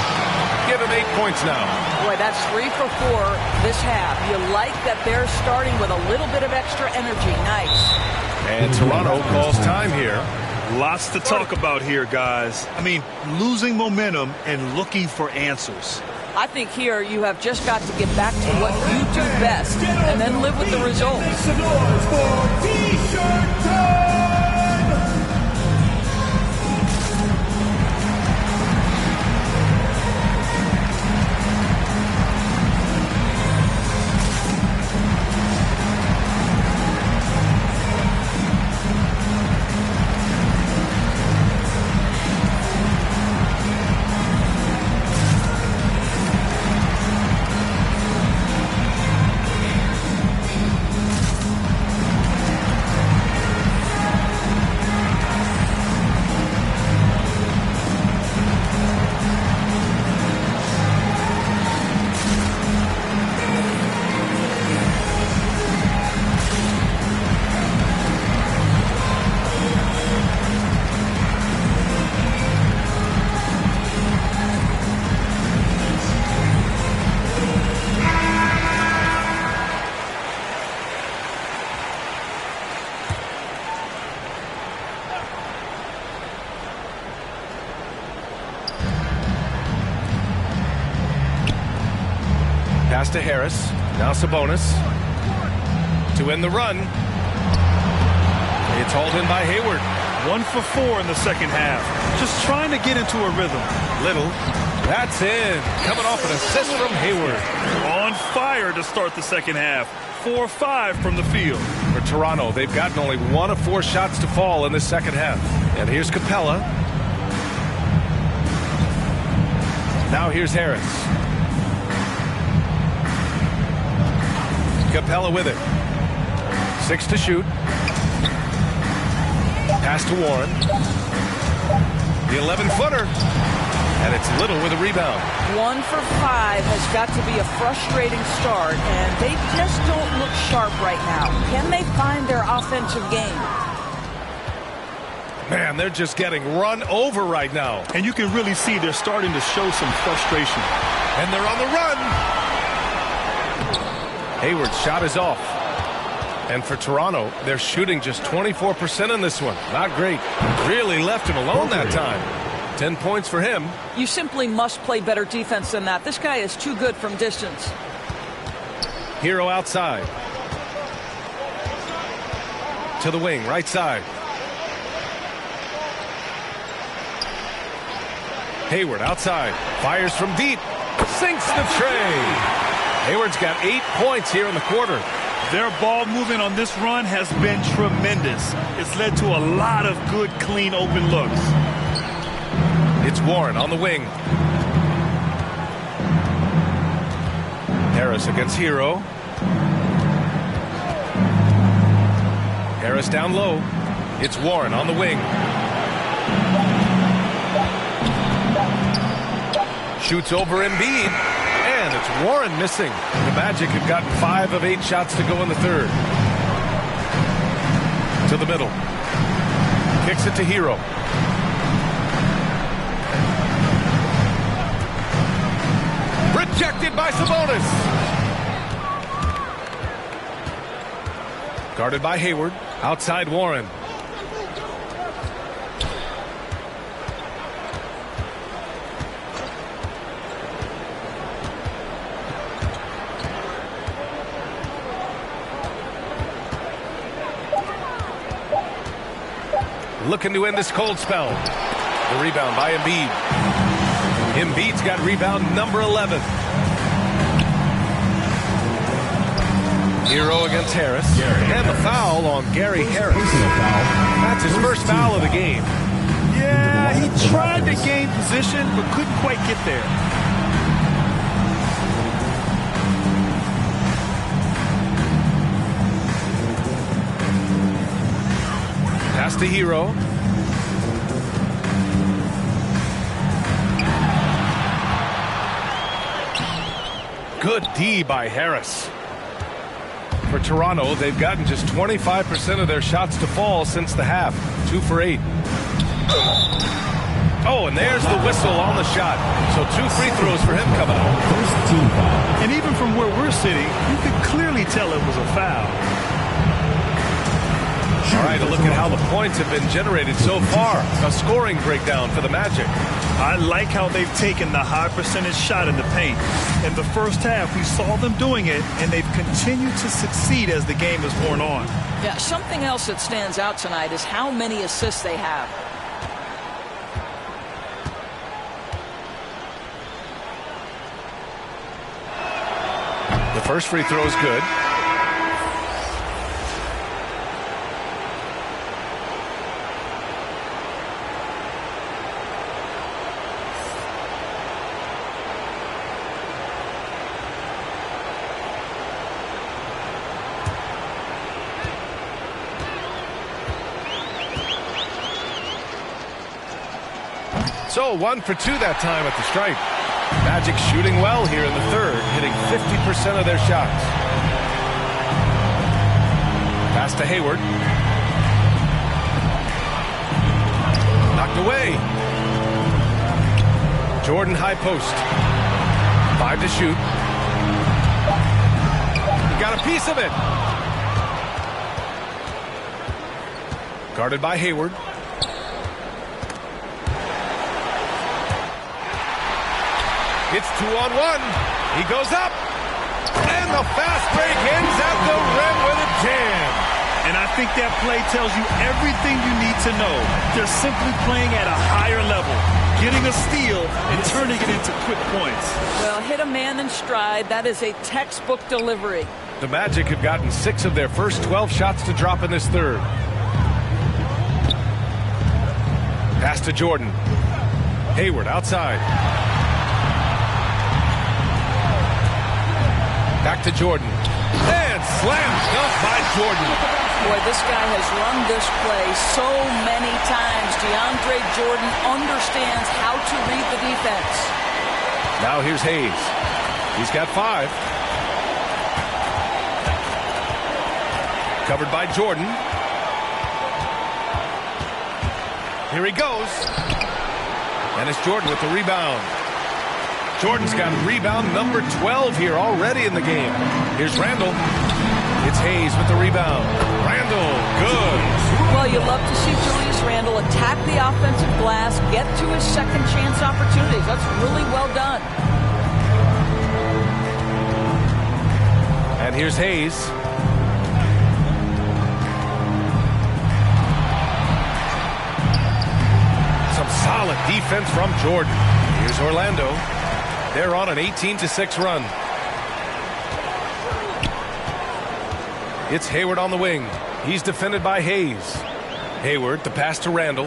Give him 8 points now. Boy, that's 3 for 4 this half. You like that they're starting with a little bit of extra energy. Nice. And Toronto calls time here. Lots to talk about here, guys. I mean, losing momentum and looking for answers. I think here you have just got to get back to what you do best and then live with the results. Pass to Harris. Now Sabonis. To end the run. It's hauled in by Hayward. 1 for 4 in the second half. Just trying to get into a rhythm. Little. That's in. Coming off an assist from Hayward. On fire to start the second half. 4-5 from the field. For Toronto, they've gotten only 1 of 4 shots to fall in the second half. And here's Capella. Now here's Harris. Capella with it. 6 to shoot. Pass to Warren. The 11-footer. And it's Little with a rebound. 1 for 5 has got to be a frustrating start, and they just don't look sharp right now. Can they find their offensive game? Man, they're just getting run over right now. And you can really see they're starting to show some frustration. And they're on the run. Hayward's shot is off. And for Toronto, they're shooting just 24% in this one. Not great. Really left him alone that time. 10 points for him. You simply must play better defense than that. This guy is too good from distance. Hero outside. To the wing, right side. Hayward outside. Fires from deep. Sinks the tray. Hayward's got 8 points here in the quarter. Their ball movement on this run has been tremendous. It's led to a lot of good, clean, open looks. It's Warren on the wing. Harris against Hero. Harris down low. It's Warren on the wing. Shoots over Embiid. And it's Warren missing. The Magic have gotten 5 of 8 shots to go in the third. To the middle. Kicks it to Hero. Rejected by Sabonis. Guarded by Hayward. Outside Warren. looking to end this cold spell. The rebound by Embiid. Embiid's got rebound number 11. Hero against Harris. And the foul on Gary Harris. That's his first foul of the game. Yeah, he tried to gain position, but couldn't quite get there. Pass to Hero. Good D by Harris. For Toronto, they've gotten just 25% of their shots to fall since the half. 2 for 8. Oh, and there's the whistle on the shot. So 2 free throws for him coming up. And even from where we're sitting, you could clearly tell it was a foul. All right, a look at how the points have been generated so far. A scoring breakdown for the Magic. I like how they've taken the high percentage shot in the paint. In the first half, we saw them doing it, and they've continued to succeed as the game has worn on. Yeah, something else that stands out tonight is how many assists they have. The first free throw is good. So 1 for 2 that time at the stripe. Magic shooting well here in the third, hitting 50% of their shots. Pass to Hayward. Knocked away. Jordan high post. 5 to shoot. He got a piece of it. Guarded by Hayward. It's 2-on-1. He goes up. And the fast break ends at the rim with a jam. And I think that play tells you everything you need to know. They're simply playing at a higher level, getting a steal and turning it into quick points. Well, hit a man in stride. That is a textbook delivery. The Magic have gotten 6 of their first 12 shots to drop in this third. Pass to Jordan. Hayward outside. Back to Jordan. And slam dunk by Jordan. Boy, this guy has run this play so many times. DeAndre Jordan understands how to read the defense. Now here's Hayes. He's got 5. Covered by Jordan. Here he goes. And it's Jordan with the rebound. Jordan's got rebound number 12 here already in the game. Here's Randall. It's Hayes with the rebound. Randall, good. Well, you love to see Julius Randall attack the offensive glass, get to his second chance opportunities. That's really well done. And here's Hayes. Some solid defense from Jordan. Here's Orlando. They're on an 18-6 run. It's Hayward on the wing. He's defended by Hayes. Hayward, the pass to Randall.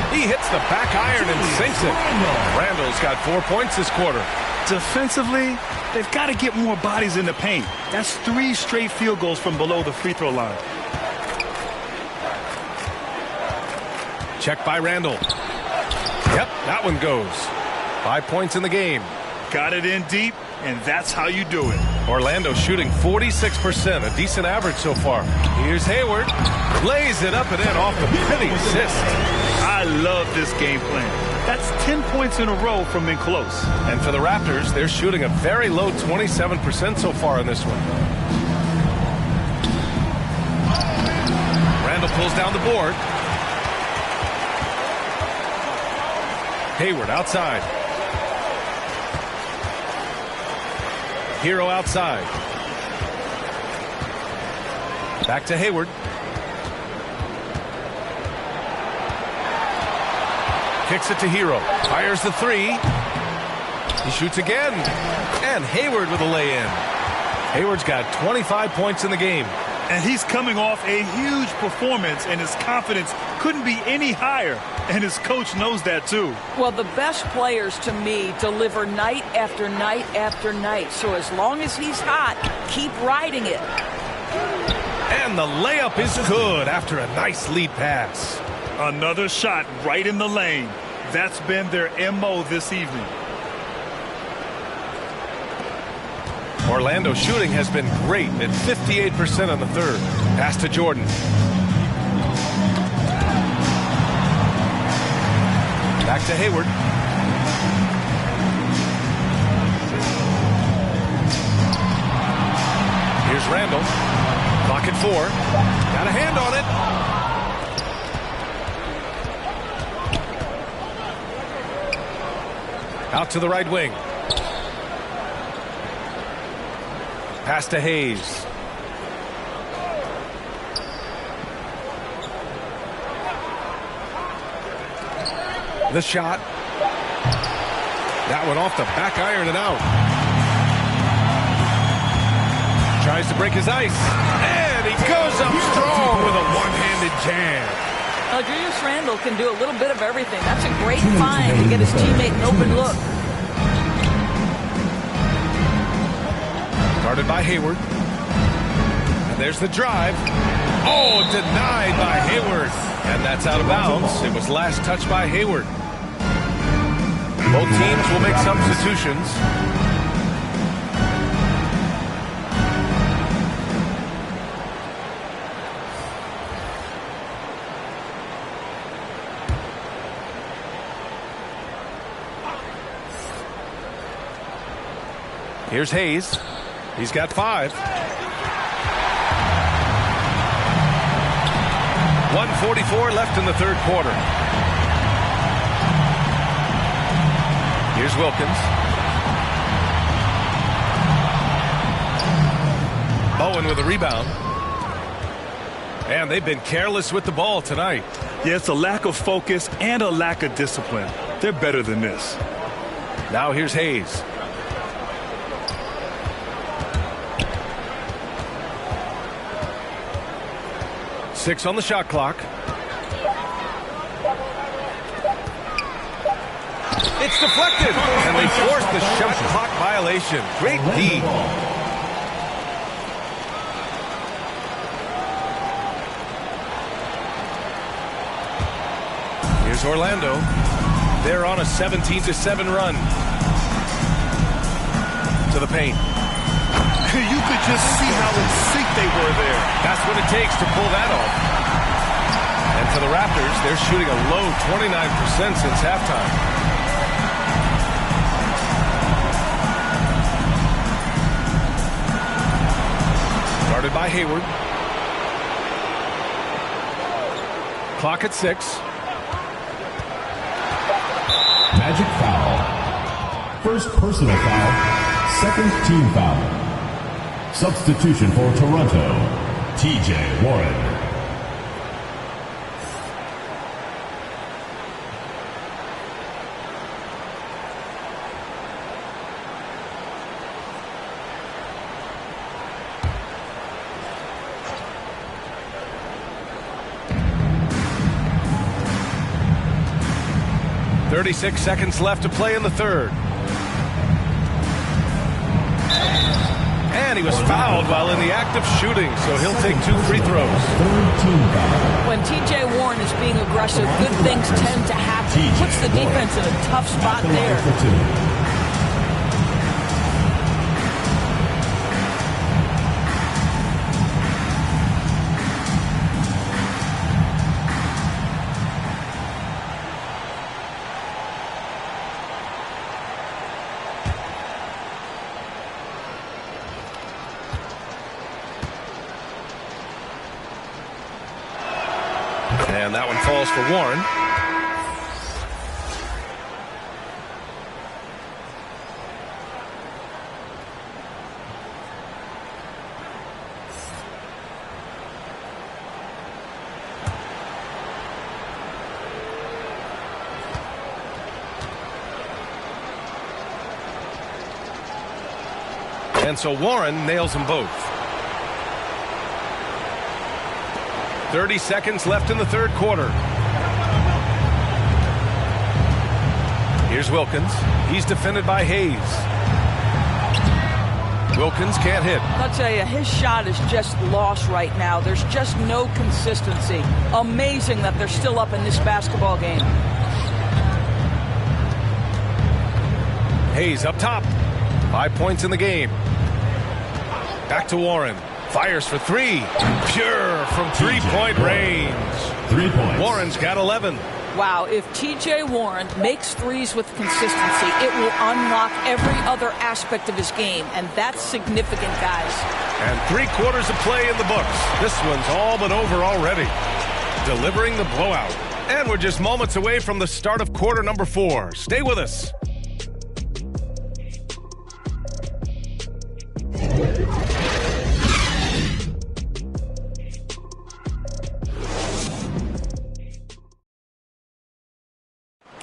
He hits the back iron and sinks it. Randall's got 4 points this quarter. Defensively, they've got to get more bodies in the paint. That's 3 straight field goals from below the free throw line. Check by Randall. Yep, that one goes. 5 points in the game. Got it in deep, and that's how you do it. Orlando shooting 46%, a decent average so far. Here's Hayward. Lays it up and in off the pretty assist. I love this game plan. That's 10 points in a row from in close. And for the Raptors, they're shooting a very low 27% so far in this one. Randall pulls down the board. Hayward outside. Hero outside. Back to Hayward. Kicks it to Hero. Fires the three. He shoots again. And Hayward with a lay-in. Hayward's got 25 points in the game. And he's coming off a huge performance, and his confidence couldn't be any higher. And his coach knows that, too. Well, the best players, to me, deliver night after night after night. So as long as he's hot, keep riding it. And the layup is good after a nice lead pass. Another shot right in the lane. That's been their MO this evening. Orlando's shooting has been great at 58% on the third. Pass to Jordan. Back to Hayward. Here's Randall. Clock at 4. Got a hand on it. Out to the right wing. Pass to Hayes. The shot. That one off the back iron and out. Tries to break his ice. And he goes up strong with a one-handed jam. Julius Randle can do a little bit of everything. That's a great find to get his teammate an open look. Guarded by Hayward. And there's the drive. Oh, denied by Hayward. And that's out of bounds. It was last touched by Hayward. Both teams will make substitutions. Here's Hayes. He's got 5. 1:44 left in the third quarter. Here's Wilkins. Bowen with a rebound. And they've been careless with the ball tonight. Yeah, it's a lack of focus and a lack of discipline. They're better than this. Now here's Hayes. Six on the shot clock. It's deflected, and they force the shot clock violation. Great D. Here's Orlando. They're on a 17-7 run. To the paint. You could just see how in sync they were there. That's what it takes to pull that off. And for the Raptors, they're shooting a low 29% since halftime. Guarded by Hayward. Clock at 6. Magic foul. First personal foul. Second team foul. Substitution for Toronto, T.J. Warren. .36 seconds left to play in the third. And he was fouled while in the act of shooting, so he'll take 2 free throws. When T.J. Warren is being aggressive, good things tend to happen. He puts the defense in a tough spot there. And that one falls for Warren. And so Warren nails them both. 30 seconds left in the third quarter. Here's Wilkins. He's defended by Hayes. Wilkins can't hit. I'll tell you, his shot is just lost right now. There's just no consistency. Amazing that they're still up in this basketball game. Hayes up top. 5 points in the game. Back to Warren. Fires for three. Pure from three-point range. 3 points. Warren's got 11. Wow, if TJ Warren makes threes with consistency, it will unlock every other aspect of his game, and that's significant, guys. And 3 quarters of play in the books. This one's all but over already. Delivering the blowout. And we're just moments away from the start of quarter number 4. Stay with us.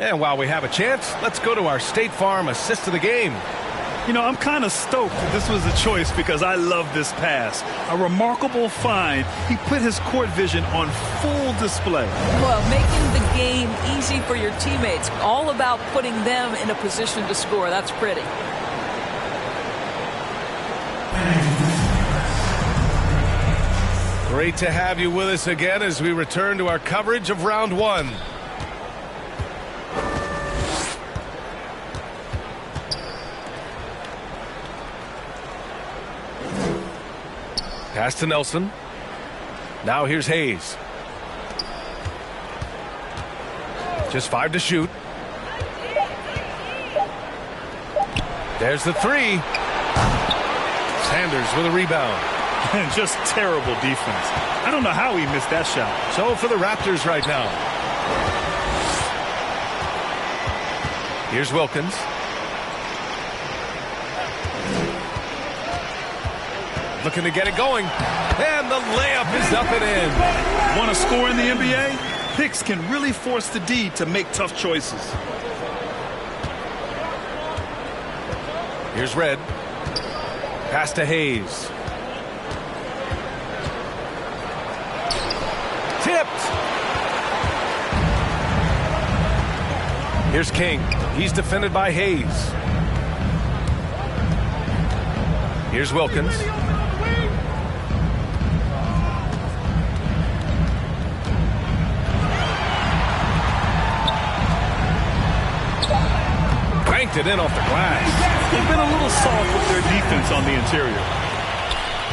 And while we have a chance, let's go to our State Farm assist of the game. You know, I'm kind of stoked that this was a choice because I love this pass. A remarkable find. He put his court vision on full display. Well, making the game easy for your teammates. All about putting them in a position to score. That's pretty. Great to have you with us again as we return to our coverage of round 1. Pass to Nelson. Now here's Hayes. Just 5 to shoot. There's the 3. Sanders with a rebound. Just terrible defense. I don't know how he missed that shot. So for the Raptors right now. Here's Wilkins. Looking to get it going. And the layup is up and in. Want to score in the NBA? Picks can really force the D to make tough choices. Here's Red. Pass to Hayes. Tipped. Here's King. He's defended by Hayes. Here's Wilkins. Banked it in off the glass. They've been a little soft with their defense on the interior.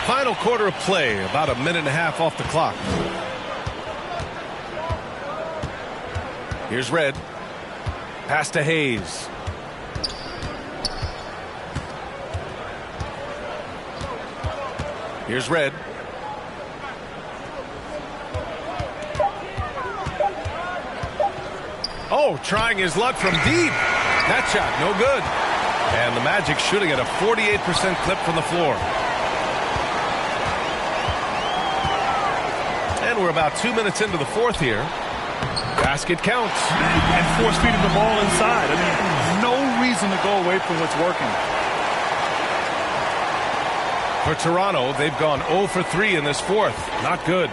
Final quarter of play, about a minute and a half off the clock. Here's Red. Pass to Hayes. Here's Red. Oh, trying his luck from deep. That shot, no good. And the Magic shooting at a 48% clip from the floor. And we're about 2 minutes into the fourth here. Basket counts. And force-feeding the ball inside. I mean, no reason to go away from what's working. For Toronto, they've gone 0 for 3 in this fourth. Not good.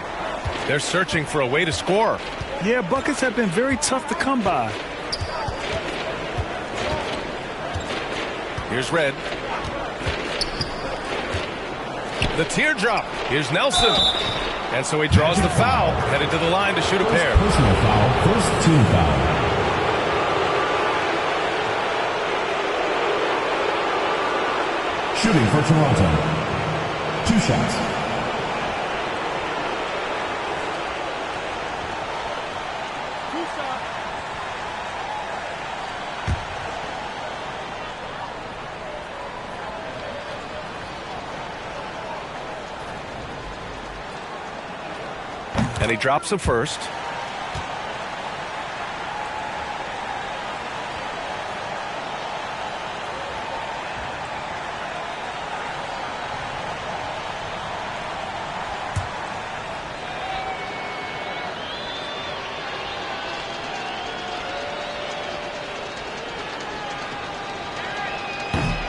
They're searching for a way to score. Yeah, buckets have been very tough to come by. Here's Red. The teardrop. Here's Nelson. And so he draws the foul, headed to the line to shoot a pair. Personal foul, first team foul. Shooting for Toronto. 2 shots. And he drops the first.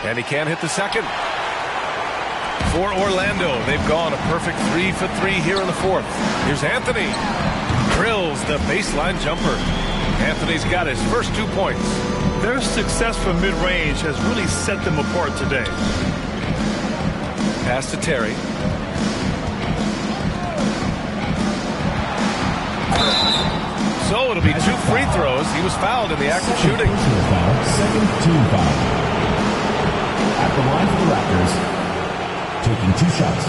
And he can't hit the second. For Orlando, they've gone a perfect 3 for 3 here in the fourth. Here's Anthony. Drills the baseline jumper. Anthony's got his first 2 points. Their success from mid-range has really set them apart today. Pass to Terry. So it'll be 2 free throws. He was fouled in the act of shooting. Second team foul. At the line for the Raptors, taking 2 shots.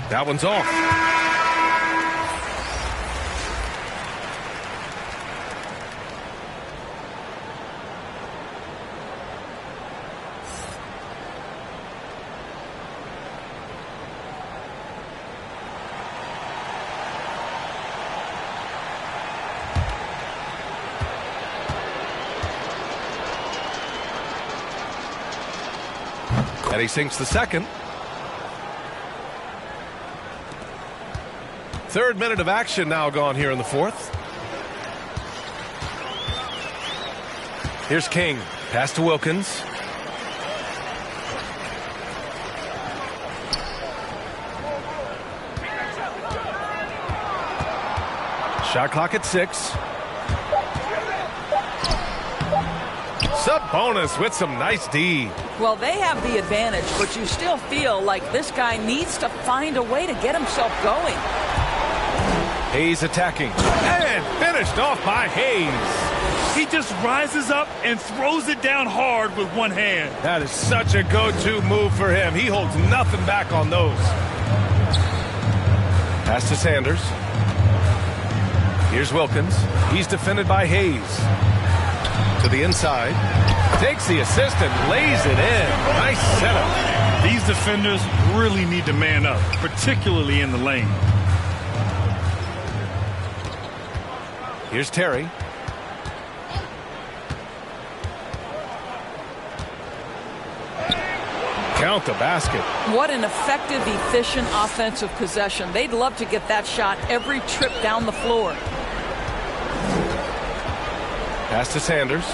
That one's off. And he sinks the second. Third minute of action now gone here in the fourth. Here's King. Pass to Wilkins. Shot clock at 6. Sabonis with some nice D. Well, they have the advantage, but you still feel like this guy needs to find a way to get himself going. Hayes attacking. And finished off by Hayes. He just rises up and throws it down hard with one hand. That is such a go-to move for him. He holds nothing back on those. Pass to Sanders. Here's Wilkins. He's defended by Hayes. To the inside. Takes the assist and lays it in. Nice setup. These defenders really need to man up, particularly in the lane. Here's Terry. Count the basket. What an effective, efficient offensive possession. They'd love to get that shot every trip down the floor. Pass to Sanders.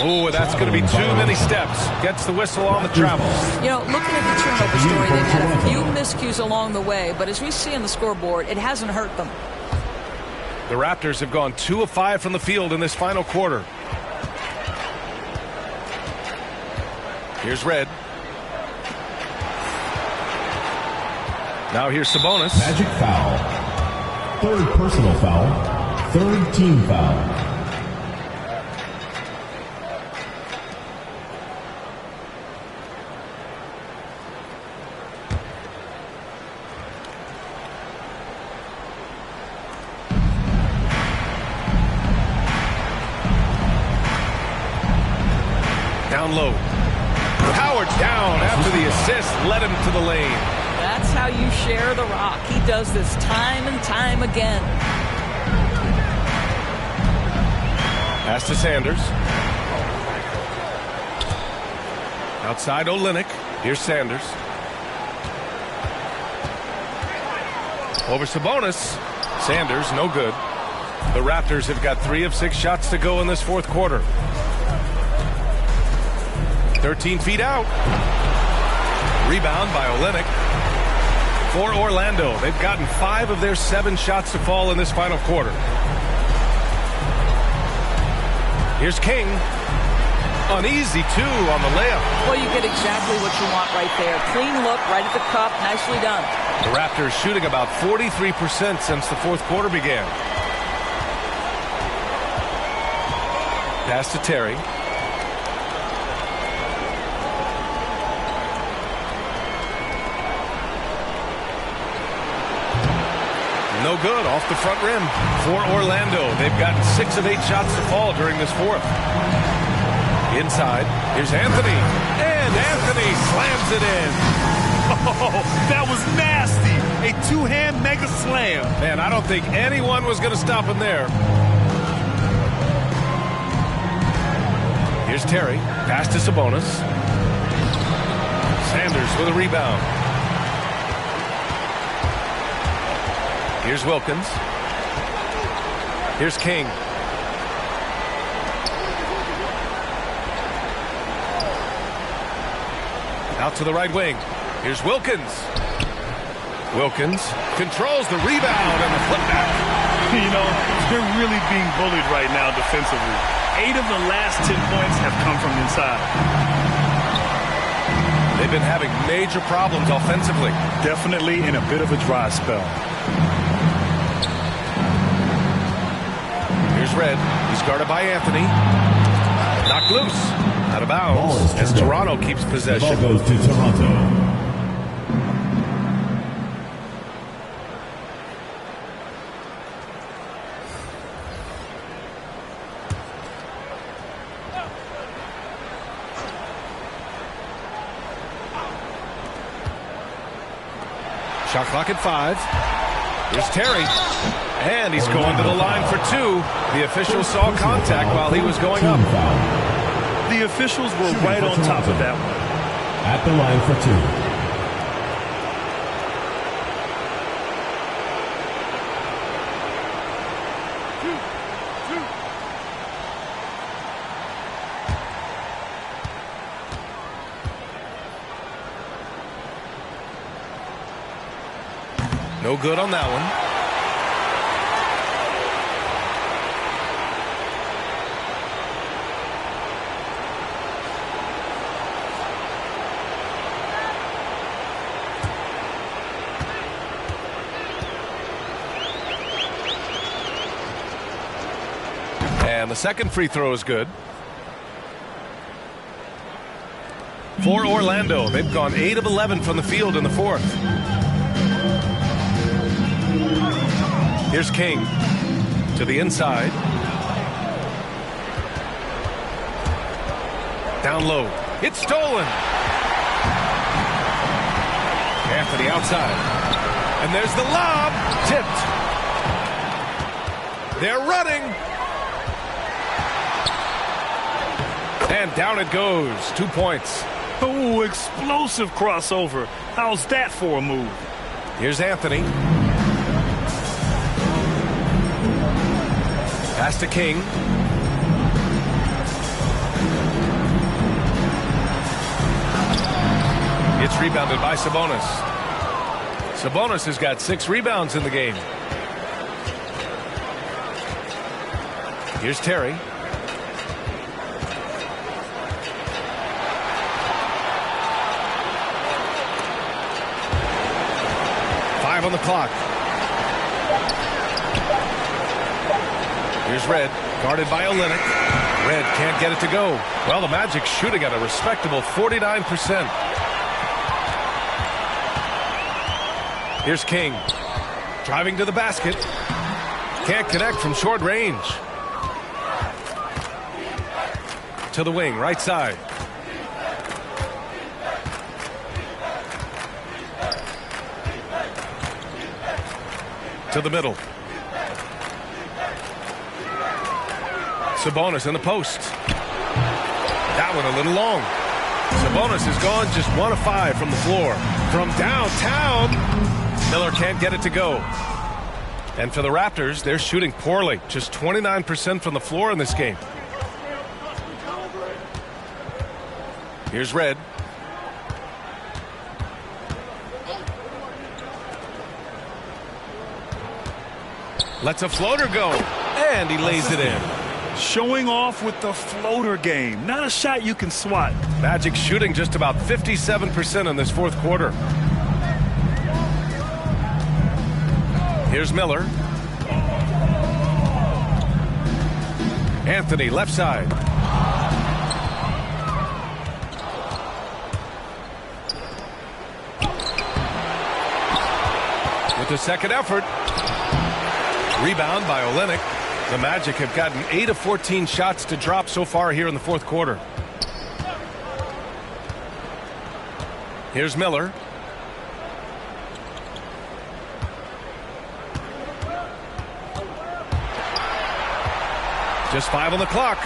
Oh, that's going to be too many steps. Gets the whistle on the travel. You know, looking at the turnover story, they've had a few miscues along the way, but as we see on the scoreboard, it hasn't hurt them. The Raptors have gone 2 of 5 from the field in this final quarter. Here's Red. Now here's Sabonis. Magic foul. Third personal foul. Third team foul. Down low. Howard down after the assist led him to the lane. That's how you share the rock. He does this time and time again. Pass to Sanders. Outside Olynyk. Here's Sanders. Over Sabonis. Sanders, no good. The Raptors have got 3 of 6 shots to go in this fourth quarter. 13 feet out. Rebound by Olynyk. For Orlando, they've gotten 5 of their 7 shots to fall in this final quarter. Here's King. Uneasy, too, on the layup. Well, you get exactly what you want right there. Clean look, right at the cup. Nicely done. The Raptors shooting about 43% since the fourth quarter began. Pass to Terry. No good off the front rim. For Orlando, they've gotten 6 of 8 shots to fall during this fourth. Inside, here's Anthony. And Anthony slams it in. Oh, that was nasty. A 2-hand mega slam. Man, I don't think anyone was going to stop him there. Here's Here's Terry. Pass to Sabonis. Sanders with a rebound. Here's Wilkins. Here's King. Out to the right wing. Here's Wilkins. Wilkins controls the rebound and the flip back. You know, they're really being bullied right now defensively. 8 of the last 10 points have come from inside. They've been having major problems offensively. Definitely in a bit of a dry spell. Here's Red. He's guarded by Anthony. Knocked loose. Out of bounds as Toronto keeps possession. The ball goes to Toronto. Shot clock at 5. Here's Terry. And he's going to the line for 2. The official saw contact while he was going up. The officials were right on top of that one. At the line for 2. No good on that one. And the second free throw is good. For Orlando, they've gone 8 of 11 from the field in the fourth. Here's King to the inside. Down low. It's stolen. Anthony outside. And there's the lob. Tipped. They're running. And down it goes. 2 points. Oh, explosive crossover. How's that for a move? Here's Anthony. Pass to King. It's rebounded by Sabonis. Sabonis has got 6 rebounds in the game. Here's Terry. On the clock. Here's Red, guarded by Olynyk. Red can't get it to go. Well, the Magic shooting at a respectable 49%. Here's King, driving to the basket. Can't connect from short range. To the wing, right side. To the middle. Sabonis in the post. That one a little long. Sabonis has gone just 1 of 5 from the floor. From downtown, Miller can't get it to go. And for the Raptors, they're shooting poorly. Just 29% from the floor in this game. Here's Red. Lets a floater go, and he lays it in. Showing off with the floater game. Not a shot you can swat. Magic shooting just about 57% in this fourth quarter. Here's Miller. Anthony, left side. With the second effort. Rebound by Olynyk. The Magic have gotten 8 of 14 shots to drop so far here in the fourth quarter. Here's Miller. Just 5 on the clock.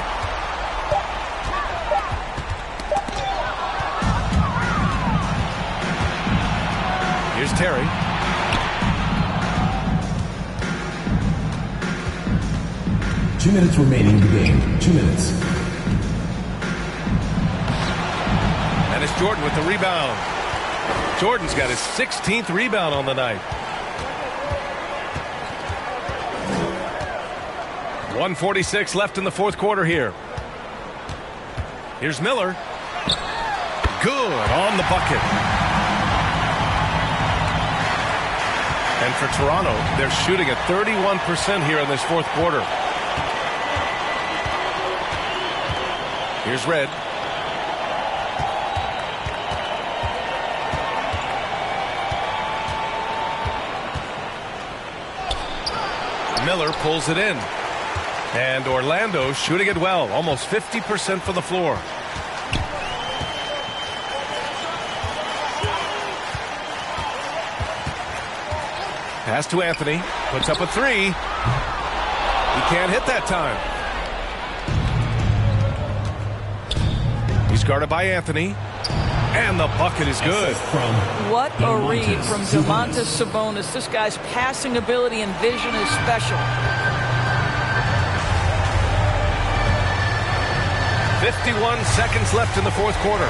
Terry. Two minutes remaining in the game. 2 minutes. And it's Jordan with the rebound. Jordan's got his 16th rebound on the night. 1:46 left in the fourth quarter here. Here's Miller. Good on the bucket. And for Toronto, they're shooting at 31% here in this fourth quarter. Here's Red. Miller pulls it in. And Orlando shooting it well, almost 50% from the floor. Pass to Anthony, puts up a three. He can't hit that time. He's guarded by Anthony, and the bucket is good. What a read from Domantas Sabonis. This guy's passing ability and vision is special. 51 seconds left in the fourth quarter.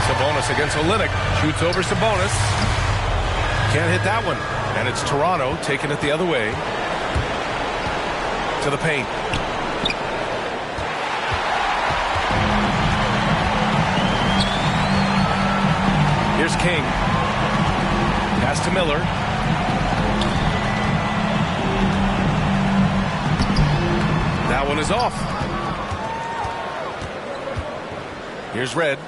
Sabonis against Olynyk. Shoots over Sabonis. Can't hit that one. And it's Toronto taking it the other way. To the paint. Here's King. Pass to Miller. That one is off. Here's Red.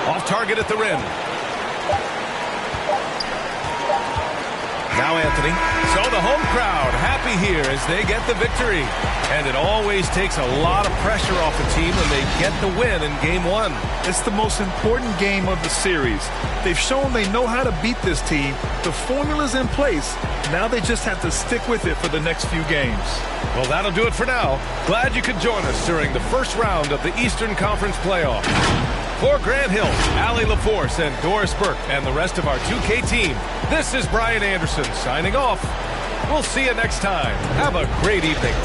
Off target at the rim. Now Anthony. So the home crowd happy here as they get the victory. And it always takes a lot of pressure off a team when they get the win in game one. It's the most important game of the series. They've shown they know how to beat this team. The formula's in place. Now they just have to stick with it for the next few games. Well, that'll do it for now. Glad you could join us during the first round of the Eastern Conference playoffs. For Grant Hill, Allie LaForce, and Doris Burke, and the rest of our 2K team, this is Brian Anderson signing off. We'll see you next time. Have a great evening.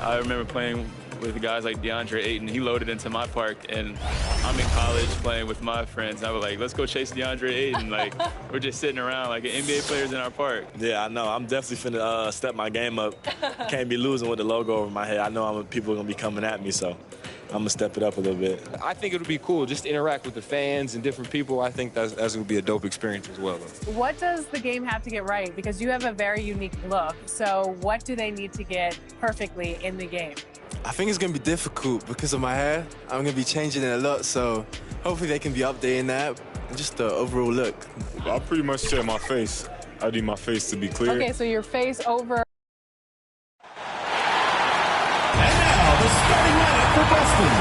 I remember playing with guys like DeAndre Ayton. He loaded into my park, and I'm in college playing with my friends. I was like, let's go chase DeAndre Ayton. Like, we're just sitting around like NBA players in our park. Yeah, I know. I'm definitely finna step my game up. Can't be losing with the logo over my head. I know people are going to be coming at me, so I'm going to step it up a little bit. I think it would be cool just to interact with the fans and different people. I think that's going to be a dope experience as well. What does the game have to get right? Because you have a very unique look. So what do they need to get perfectly in the game? I think it's going to be difficult because of my hair. I'm going to be changing it a lot, so hopefully they can be updating that and just the overall look. I pretty much said my face. I need my face to be clear. Okay, so your face over. And now the starting lineup for Boston.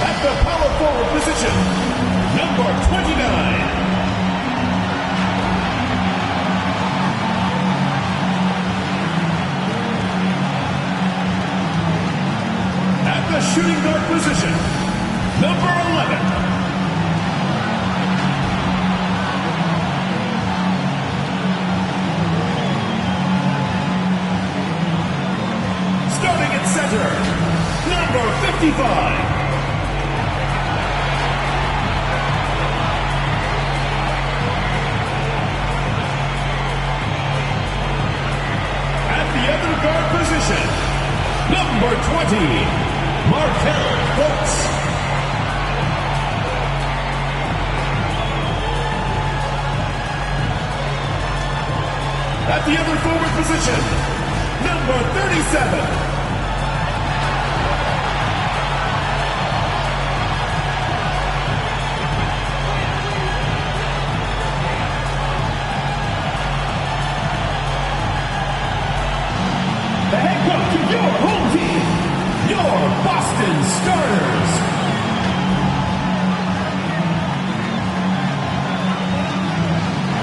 At the power forward position, number 29. At the shooting guard position, number 11. Starting at center, number 55. At the other guard position, number 20. Markelle Fultz. At the other forward position, number 37. The head coach of your home team, your Boston Starters.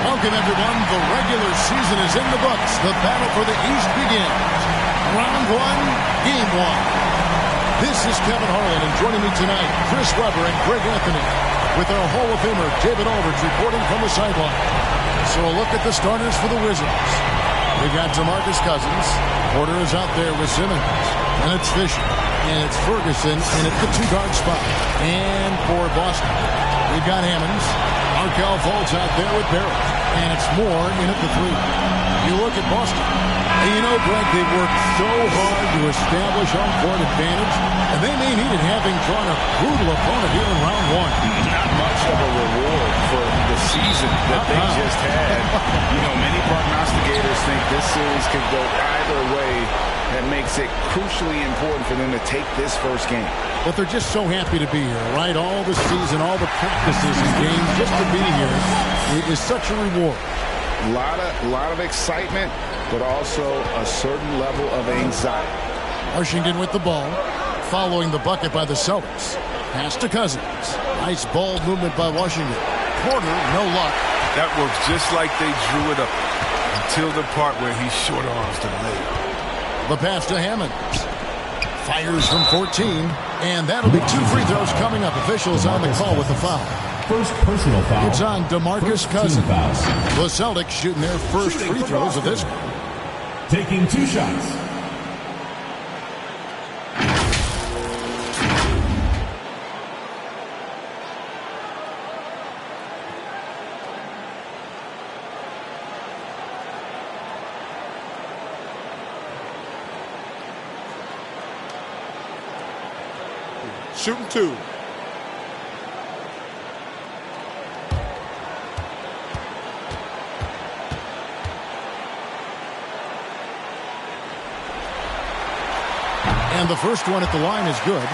Welcome, everyone. The regular season is in the books. The battle for the East begins. Round one, game one. This is Kevin Harlan, and joining me tonight, Chris Webber and Greg Anthony, with our Hall of Famer David Aldridge reporting from the sideline. So a look at the starters for the Wizards. We got DeMarcus Cousins. Porter is out there with Simmons. And it's Fisher. And it's Ferguson in at the two-guard spot. And for Boston, we've got Hammonds. Markelle Fultz out there with Barrett. And it's Moore in at the three. You look at Boston. And you know, Greg, they've worked so hard to establish home-court advantage. And they may need it, having drawn a brutal opponent here in round one. Not much of a reward for the season that they just had. You know, many prognosticators think this series could go either way. That makes it crucially important for them to take this first game. But they're just so happy to be here, right? All the season, all the practices and games, just to be here, it is such a reward. A lot of excitement, but also a certain level of anxiety. Washington with the ball, following the bucket by the Celtics. Pass to Cousins. Nice ball movement by Washington. Porter, no luck. That works just like they drew it up until the part where he short arms the leg. The pass to Hammonds. Fires from 14, and that'll be 2 free throws coming up. Officials on the call with the foul. First personal foul. It's on DeMarcus Cousins. The Celtics shooting their first free throws of this one. Taking 2 shots. Shooting 2. And the first one at the line is good.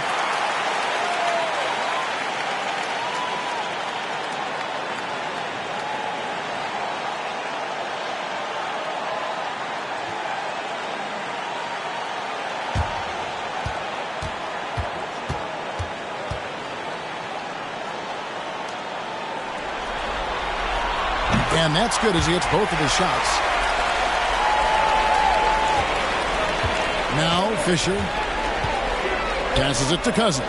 And that's good as he hits both of his shots. Now Fisher passes it to Cousins.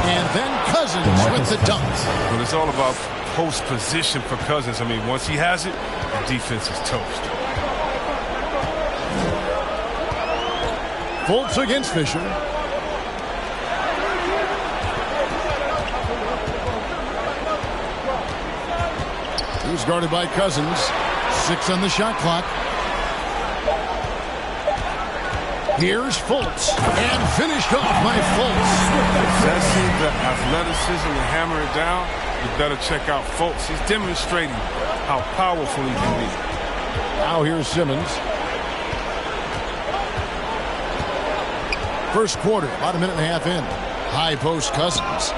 And then Cousins with the dunk. Well, it's all about post position for Cousins. I mean, once he has it, the defense is toast. Fultz against Fisher. He's guarded by Cousins. 6 on the shot clock. Here's Fultz. And finished off by Fultz. Possessing the athleticism to hammer it down, you better check out Fultz. He's demonstrating how powerful he can be. Now here's Simmons. First quarter, about a minute and a half in. High post Cousins.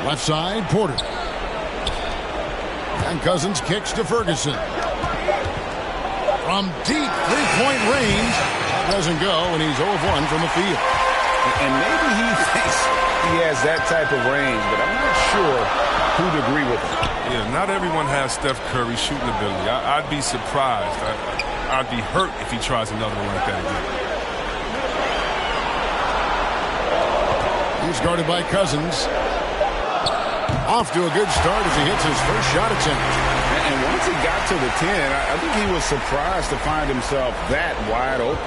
Left side, Porter. And Cousins kicks to Ferguson. From deep three-point range. That doesn't go, and he's 0 of 1 from the field. And maybe he thinks he has that type of range, but I'm not sure who'd agree with him. Yeah, not everyone has Steph Curry's shooting ability. I'd be surprised. I'd be hurt if he tries another one like that again. He's guarded by Cousins. Off to a good start as he hits his first shot attempt. And once he got to the 10, I think he was surprised to find himself that wide open.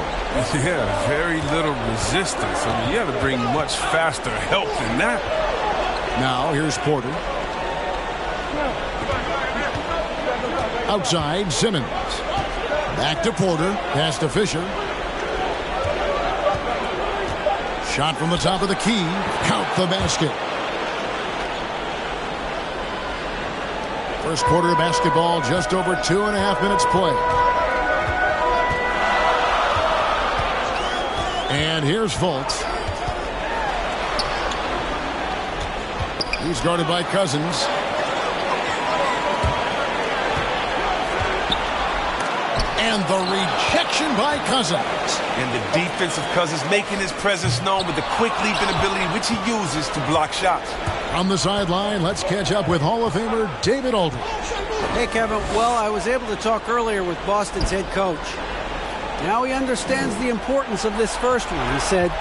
Yeah, very little resistance. I mean, you have to bring much faster help than that. Now, here's Porter. Outside, Simmons. Back to Porter. Pass to Fisher. Shot from the top of the key. Count the basket. First quarter of basketball, just over 2.5 minutes play. And here's Fultz. He's guarded by Cousins. And the rejection by Cousins. And the defense of Cousins making his presence known with the quick leaping ability which he uses to block shots. On the sideline, let's catch up with Hall of Famer David Aldridge. Hey, Kevin. Well, I was able to talk earlier with Boston's head coach. Now he understands the importance of this first one. He said,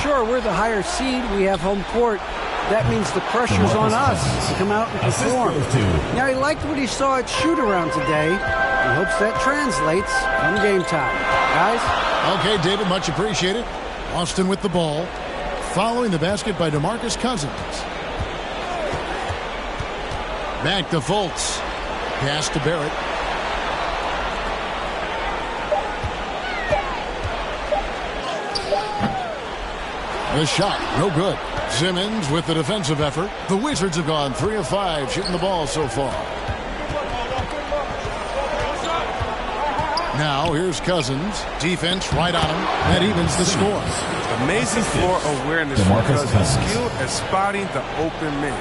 sure, we're the higher seed. We have home court. That means the pressure's on us to come out and perform. Now, he liked what he saw at shoot-around today. He hopes that translates come game time. Guys? Okay, David, much appreciated. Austin with the ball. Following the basket by DeMarcus Cousins. Back to Fultz. Pass to Barrett. The shot, no good. Simmons with the defensive effort. The Wizards have gone 3 of 5 shooting the ball so far. Now here's Cousins. Defense right on him. That evens the score. Amazing floor awareness from Cousins. Skilled at spotting the open man.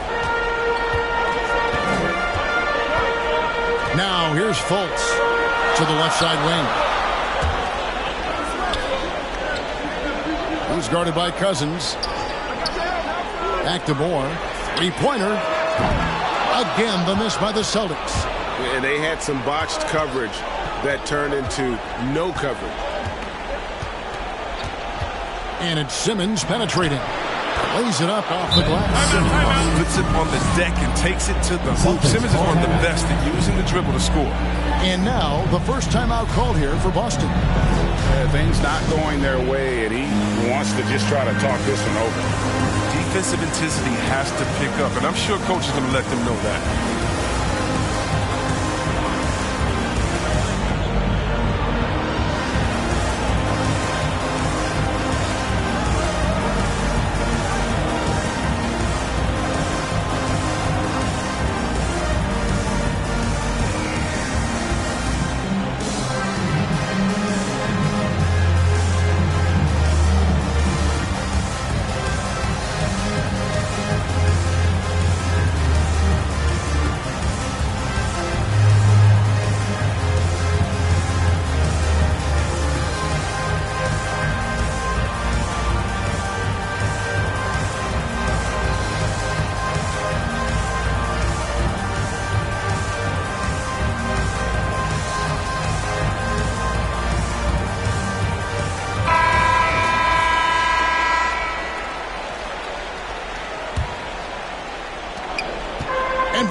Now here's Fultz to the left side wing. He's guarded by Cousins. Back to Moore. Three-pointer. Again, the miss by the Celtics. And they had some botched coverage that turned into no coverage. And it's Simmons penetrating. Lays it up off the glass. Puts it on the deck and takes it to the hoop. Simmons is one of the best at using the dribble to score. And now the first timeout called here for Boston. Things not going their way, and he wants to just try to talk this one over. Defensive intensity has to pick up, and I'm sure coach is going to let them know that.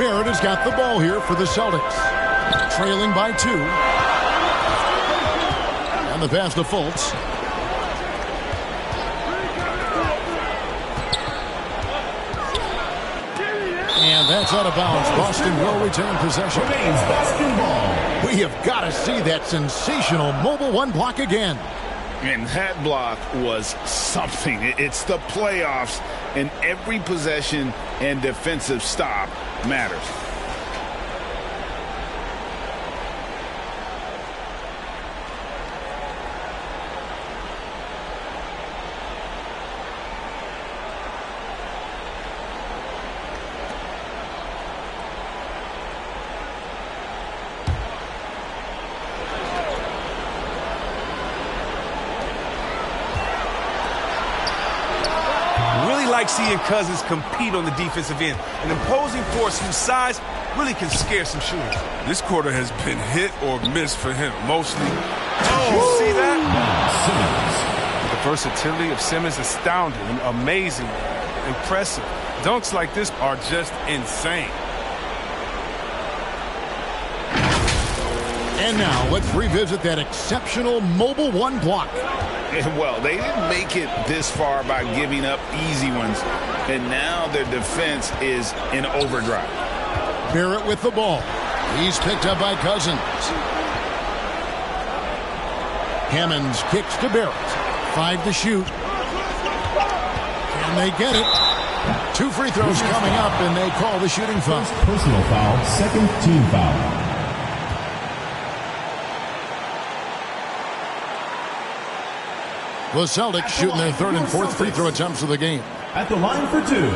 Barrett has got the ball here for the Celtics. Trailing by 2. And the pass to Fultz. And that's out of bounds. Boston will retain possession. We have got to see that sensational Mobile One block again. And that block was something. It's the playoffs, and every possession and defensive stop matters. Like seeing Cousins compete on the defensive end. An imposing force whose size really can scare some shooters. This quarter has been hit or miss for him, mostly. Oh, see that? The versatility of Simmons is astounding, amazing, impressive. Dunks like this are just insane. And now let's revisit that exceptional Mobile One block. Well, they didn't make it this far by giving up easy ones, and now their defense is in overdrive. Barrett with the ball. He's picked up by Cousins. Hammonds kicks to Barrett. 5 to shoot. Can they get it? 2 free throws coming up, and they call the shooting foul. First personal foul, second team foul. The Celtics shooting their 3rd and 4th free throw attempts of the game. At the line for 2.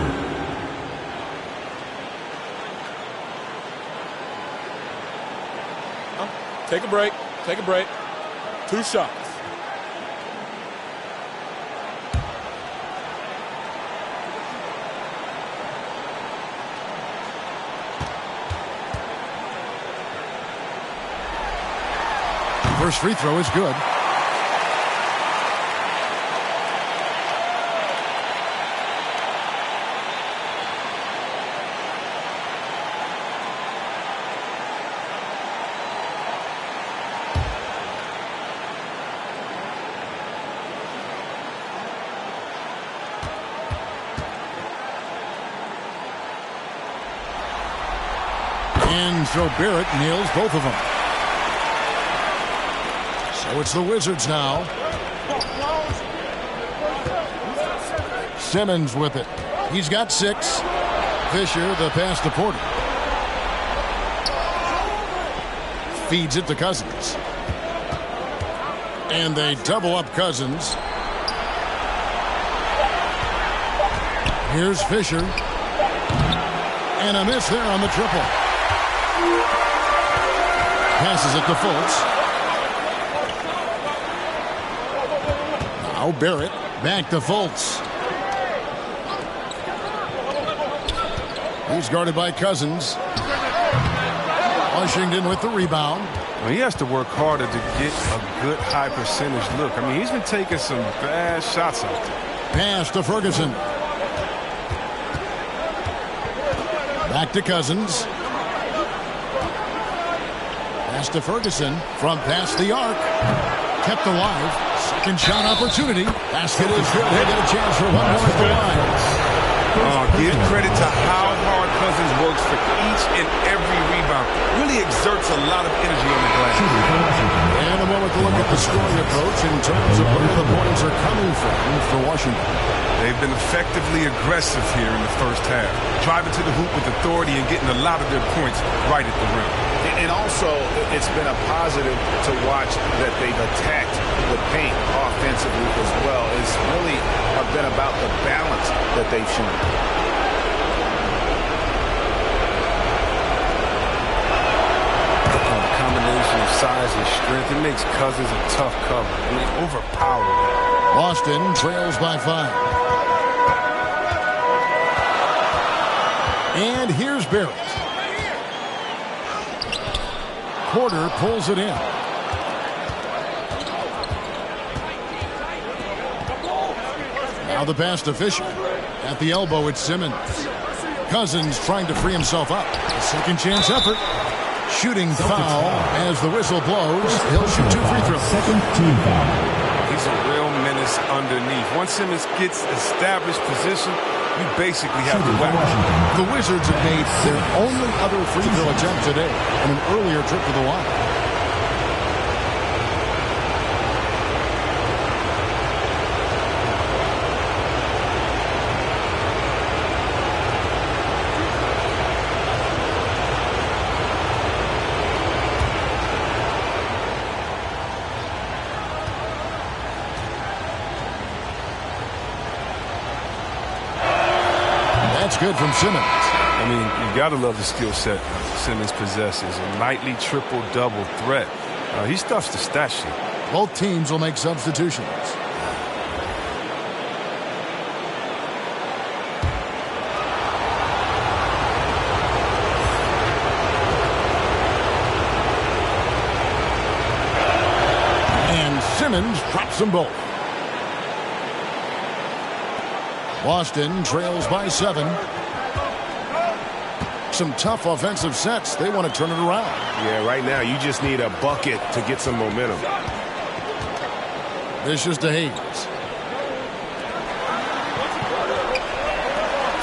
Take a break. Take a break. 2 shots. First free throw is good. And so Barrett nails both of them. So it's the Wizards now. Simmons with it. He's got 6. Fisher, the pass to Porter. Feeds it to Cousins. And they double up Cousins. Here's Fisher. And a miss there on the triple. Passes it to Fultz. Now Barrett back to Fultz. He's guarded by Cousins. Washington with the rebound. Well, he has to work harder to get a good high percentage look. I mean, he's been taking some bad shots out there. Pass to Ferguson. Back to Cousins. Pass to Ferguson from past the arc. Kept alive. Second shot opportunity. Basket is good. They get a chance for one more at the line. Give credit to how hard Cousins works for each and every rebound. Really exerts a lot of energy on the glass. And a moment to look at the scoring approach in terms of where the points are coming from for Washington. They've been effectively aggressive here in the first half, driving to the hoop with authority and getting a lot of their points right at the rim. And also, it's been a positive to watch that they've attacked the paint offensively as well. It's really been about the balance that they've shown. The combination of size and strength, it makes Cousins a tough cover. I mean, overpowered. Boston trails by 5. And here's Barrett. Porter pulls it in. Now the pass to Fisher. At the elbow, it's Simmons. Cousins trying to free himself up. Second chance effort. Shooting foul as the whistle blows. He'll shoot 2 free throws. Second team foul. He's a real menace underneath. Once Simmons gets established position, you basically have to whack. The Wizards have made their only other free throw attempt today on an earlier trip to the line. Good from Simmons. I mean, you got to love the skill set Simmons possesses. A nightly triple-double threat. He stuffs the stat sheet. Both teams will make substitutions. And Simmons drops them both. Boston trails by 7. Some tough offensive sets. They want to turn it around. Yeah, right now you just need a bucket to get some momentum. This is to Hayes.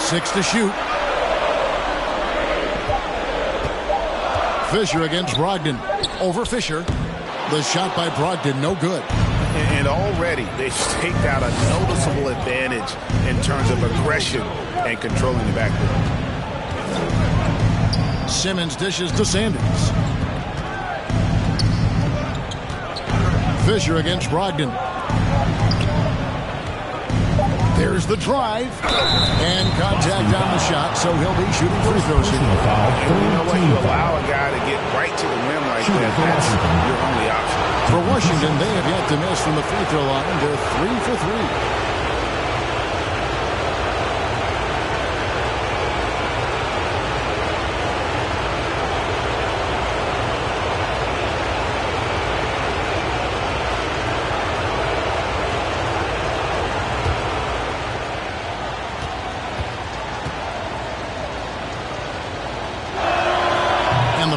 6 to shoot. Fisher against Brogdon. Over Fisher. The shot by Brogdon, no good. And already they've staked out a noticeable advantage in terms of aggression and controlling the backcourt. Simmons dishes to Sanders. Fisher against Brogdon. There's the drive. And contact on the shot, so he'll be shooting free throws here. And you know what? You allow a guy to get right to the rim like that. That's your only option. For Washington, they have yet to miss from the free throw line. They're 3 for 3.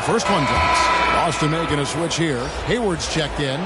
First one drops. Boston making a switch here. Hayward's checked in.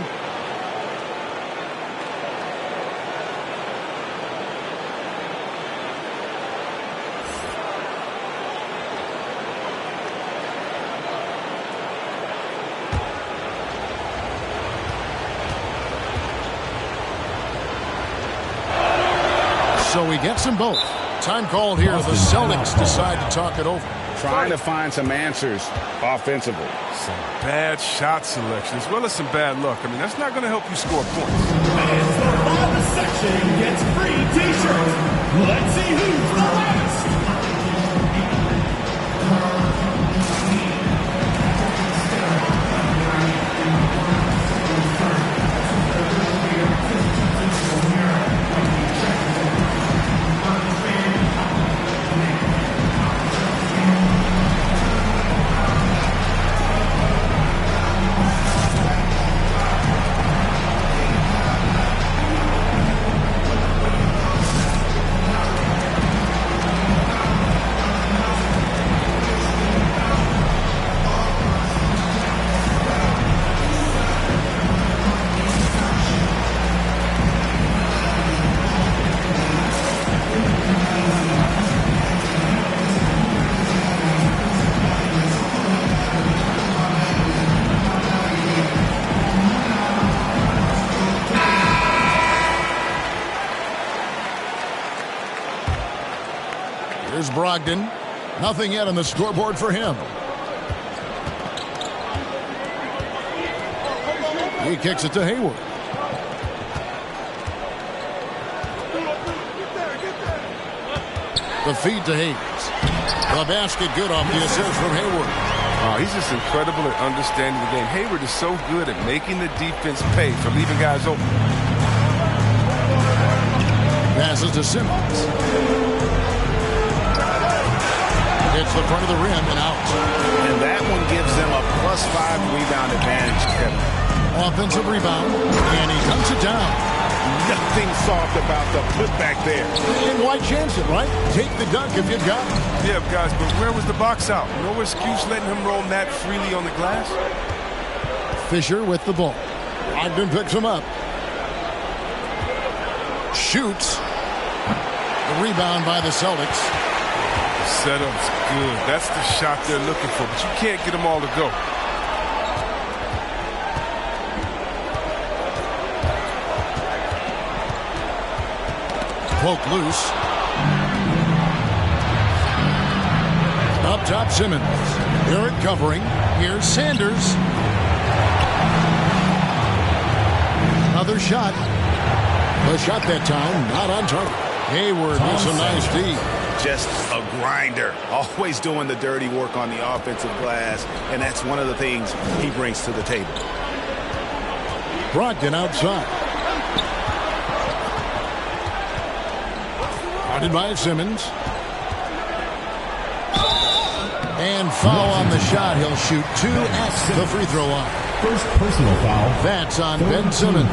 So he gets them both. Time called here. The Celtics decide to talk it over. Trying to find some answers offensively. Some bad shot selection as well as some bad luck. I mean, that's not going to help you score points. And the loudest section gets free T-shirts. Let's see who's the loudest. Here's Brogdon. Nothing yet on the scoreboard for him. He kicks it to Hayward. The feed to Hayes. The basket good off the assist from Hayward. He's just incredible at understanding the game. Hayward is so good at making the defense pay for leaving guys open. Passes to Simmons. Hits the front of the rim and out. And that one gives them a +5 rebound advantage, Kevin. Offensive rebound, and he dunks it down. Nothing soft about the putback there. And why chance it, right? Take the dunk if you got it. Yeah, guys, but where was the box out? No excuse letting him roam that freely on the glass. Fisher with the ball. Ogden picks him up. Shoots. The rebound by the Celtics. The setup's good. That's the shot they're looking for, but you can't get them all to go. Poke loose. Up top, Simmons. Garrett covering. Here's Sanders. Another shot. The shot that time, not on target. Hayward with some nice D. Just a grinder. Always doing the dirty work on the offensive glass, and that's one of the things he brings to the table. Brogdon outside. Guarded by Simmons. And foul on the shot. He'll shoot 2 at the free throw line. First personal foul. That's on Ben Simmons.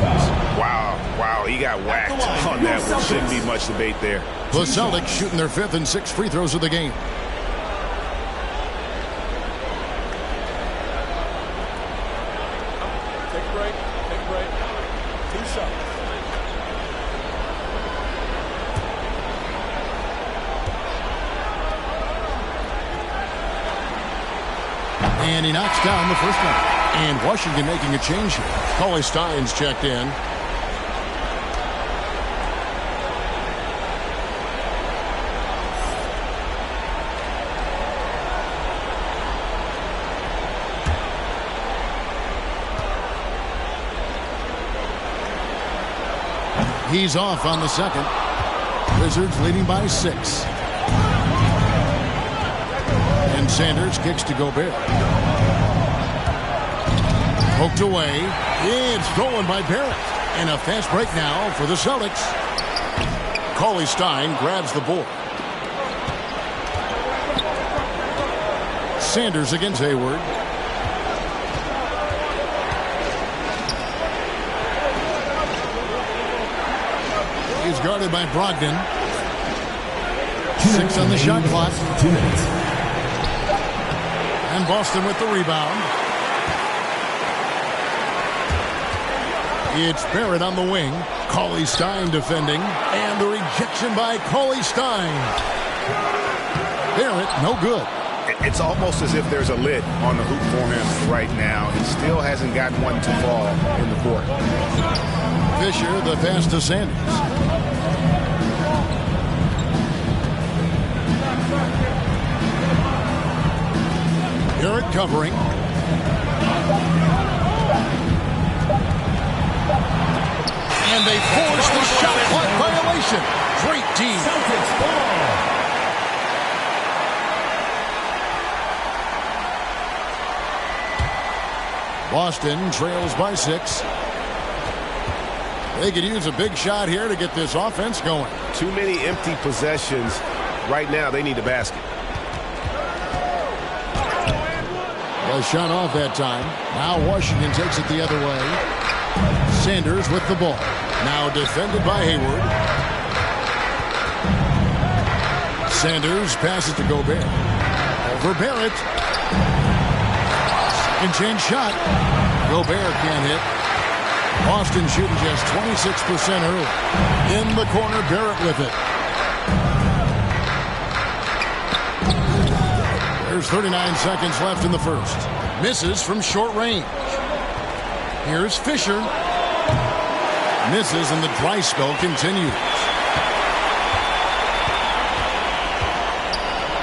Wow, he got whacked on that one. Shouldn't be much debate there. The Celtics shooting their 5th and 6th free throws of the game. Take a break. Take a break. 2 shots. And he knocks down the first one. And Washington making a change here. Cauley Stein's checked in. He's off on the second. Wizards leading by 6. And Sanders kicks to Gobert. Poked away. It's stolen by Barrett. And a fast break now for the Celtics. Cauley Stein grabs the board. Sanders against Hayward. He's guarded by Brogdon. 6 on the shot clock. 2 minutes. And Boston with the rebound. It's Barrett on the wing. Cauley Stein defending. And the rejection by Cauley Stein. Barrett, no good. It's almost as if there's a lid on the hoop for him right now. He still hasn't gotten one to fall in the court. Fisher, the pass to Sanders. Garrett covering. And they force the shot clock violation. Great team. Celtics ball. Boston trails by 6. They could use a big shot here to get this offense going. Too many empty possessions. Right now, they need a basket. A shot off that time. Now Washington takes it the other way. Sanders with the ball. Now defended by Hayward. Sanders passes to Gobert. Over Barrett. Second change shot. Gobert can't hit. Boston shooting just 26% early. In the corner, Barrett with it. There's 39 seconds left in the first. Misses from short range. Here's Fisher. Misses and the dry spell continues.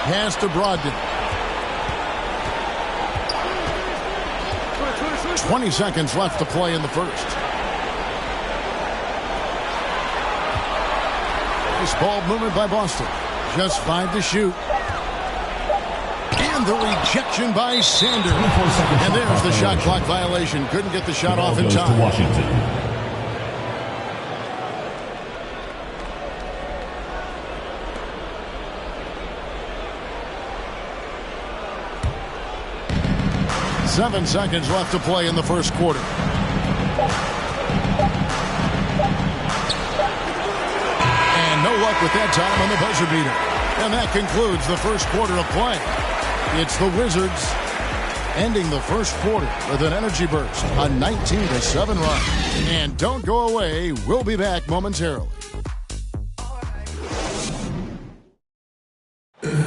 Pass to Brogdon. 20 seconds left to play in the first. Nice ball movement by Boston. Just 5 to shoot. And the rejection by Sanders. And there's the shot clock violation. Couldn't get the shot off in time. To Washington. Seven seconds left to play in the first quarter. with that time on the buzzer beater. And that concludes the first quarter of play. It's the Wizards ending the first quarter with an energy burst, a 19-7 run. And don't go away. We'll be back momentarily. And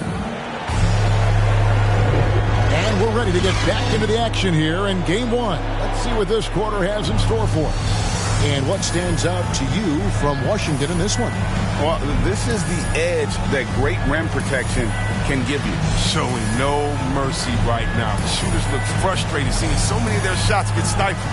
we're ready to get back into the action here in Game 1. Let's see what this quarter has in store for us. And what stands out to you from Washington in this one? Well, this is the edge that great rim protection can give you. Showing no mercy right now. The shooters look frustrated, seeing so many of their shots get stifled.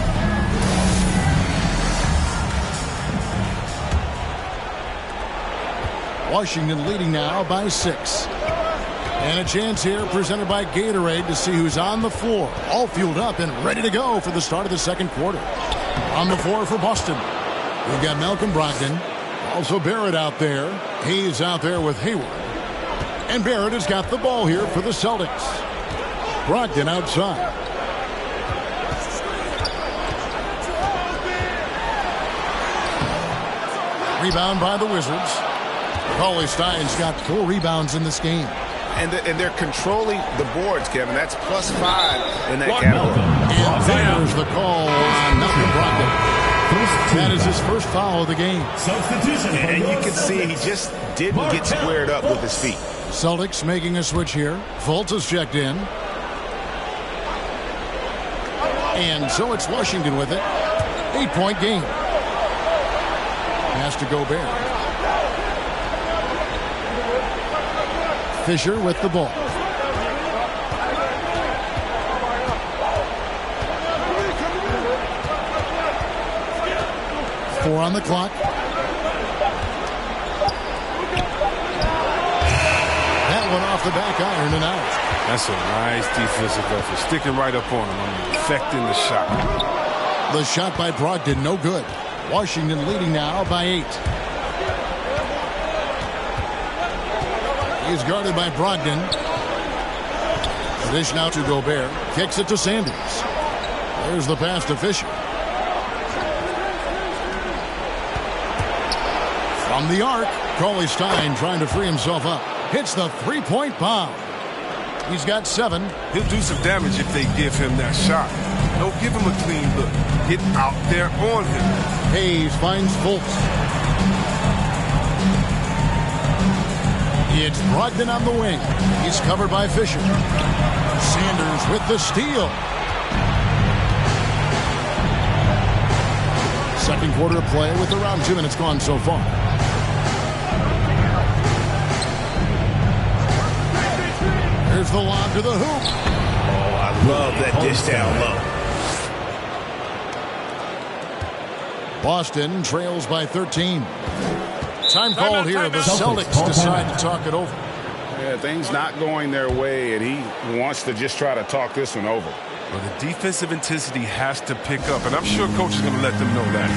Washington leading now by 6. And a chance here presented by Gatorade to see who's on the floor. All fueled up and ready to go for the start of the second quarter. On the floor for Boston, we've got Malcolm Brogdon. Also Barrett out there. He's out there with Hayward. And Barrett has got the ball here for the Celtics. Brogdon outside. Rebound by the Wizards. Cauley-Stein's got 4 rebounds in this game. And they're controlling the boards, Kevin. That's +5 in that category. And there's the call on Malcolm Brogdon. That is his first foul of the game. And you can see he just didn't get squared up with his feet. Celtics making a switch here. Fultz is checked in. And so it's Washington with it. 8-point game. Has to go Gobert. Fisher with the ball. Four on the clock. That one off the back iron and out. That's a nice defensive effort. Sticking right up on him. Affecting the shot. The shot by Brogdon, no good. Washington leading now by 8. He's guarded by Brogdon. Dish now to Gobert. Kicks it to Sanders. There's the pass to Fisher. From the arc, Cauley-Stein trying to free himself up. Hits the three-point bomb. He's got 7. He'll do some damage if they give him that shot. Don't give him a clean look. Get out there on him. Hayes finds Fultz. It's Brogdon on the wing. He's covered by Fisher. Sanders with the steal. Second quarter of play with around 2 minutes gone so far. There's the lob to the hoop. Oh, I love that dish down low. Boston trails by 13. Time called here. The Celtics decide to talk it over. Yeah, things not going their way, and he wants to just try to talk this one over. Well, the defensive intensity has to pick up, and I'm sure coach is going to let them know that.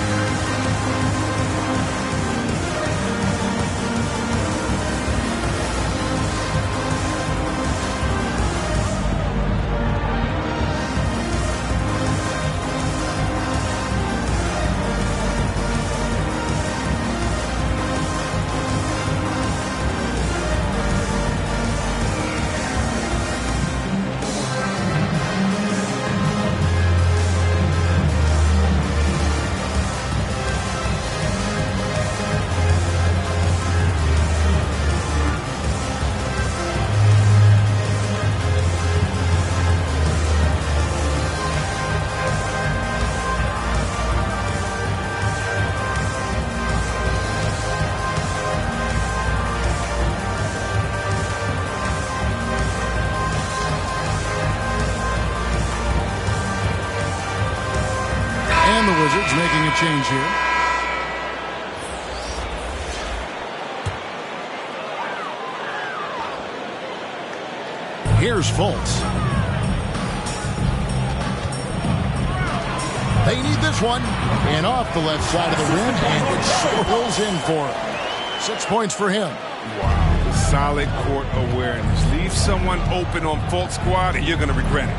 Making a change here. Here's Fultz. They need this one. And off the left side of the rim, and it circles in for him. 6 points for him. Wow, solid court awareness. Leave someone open on Fultz squad, and you're going to regret it.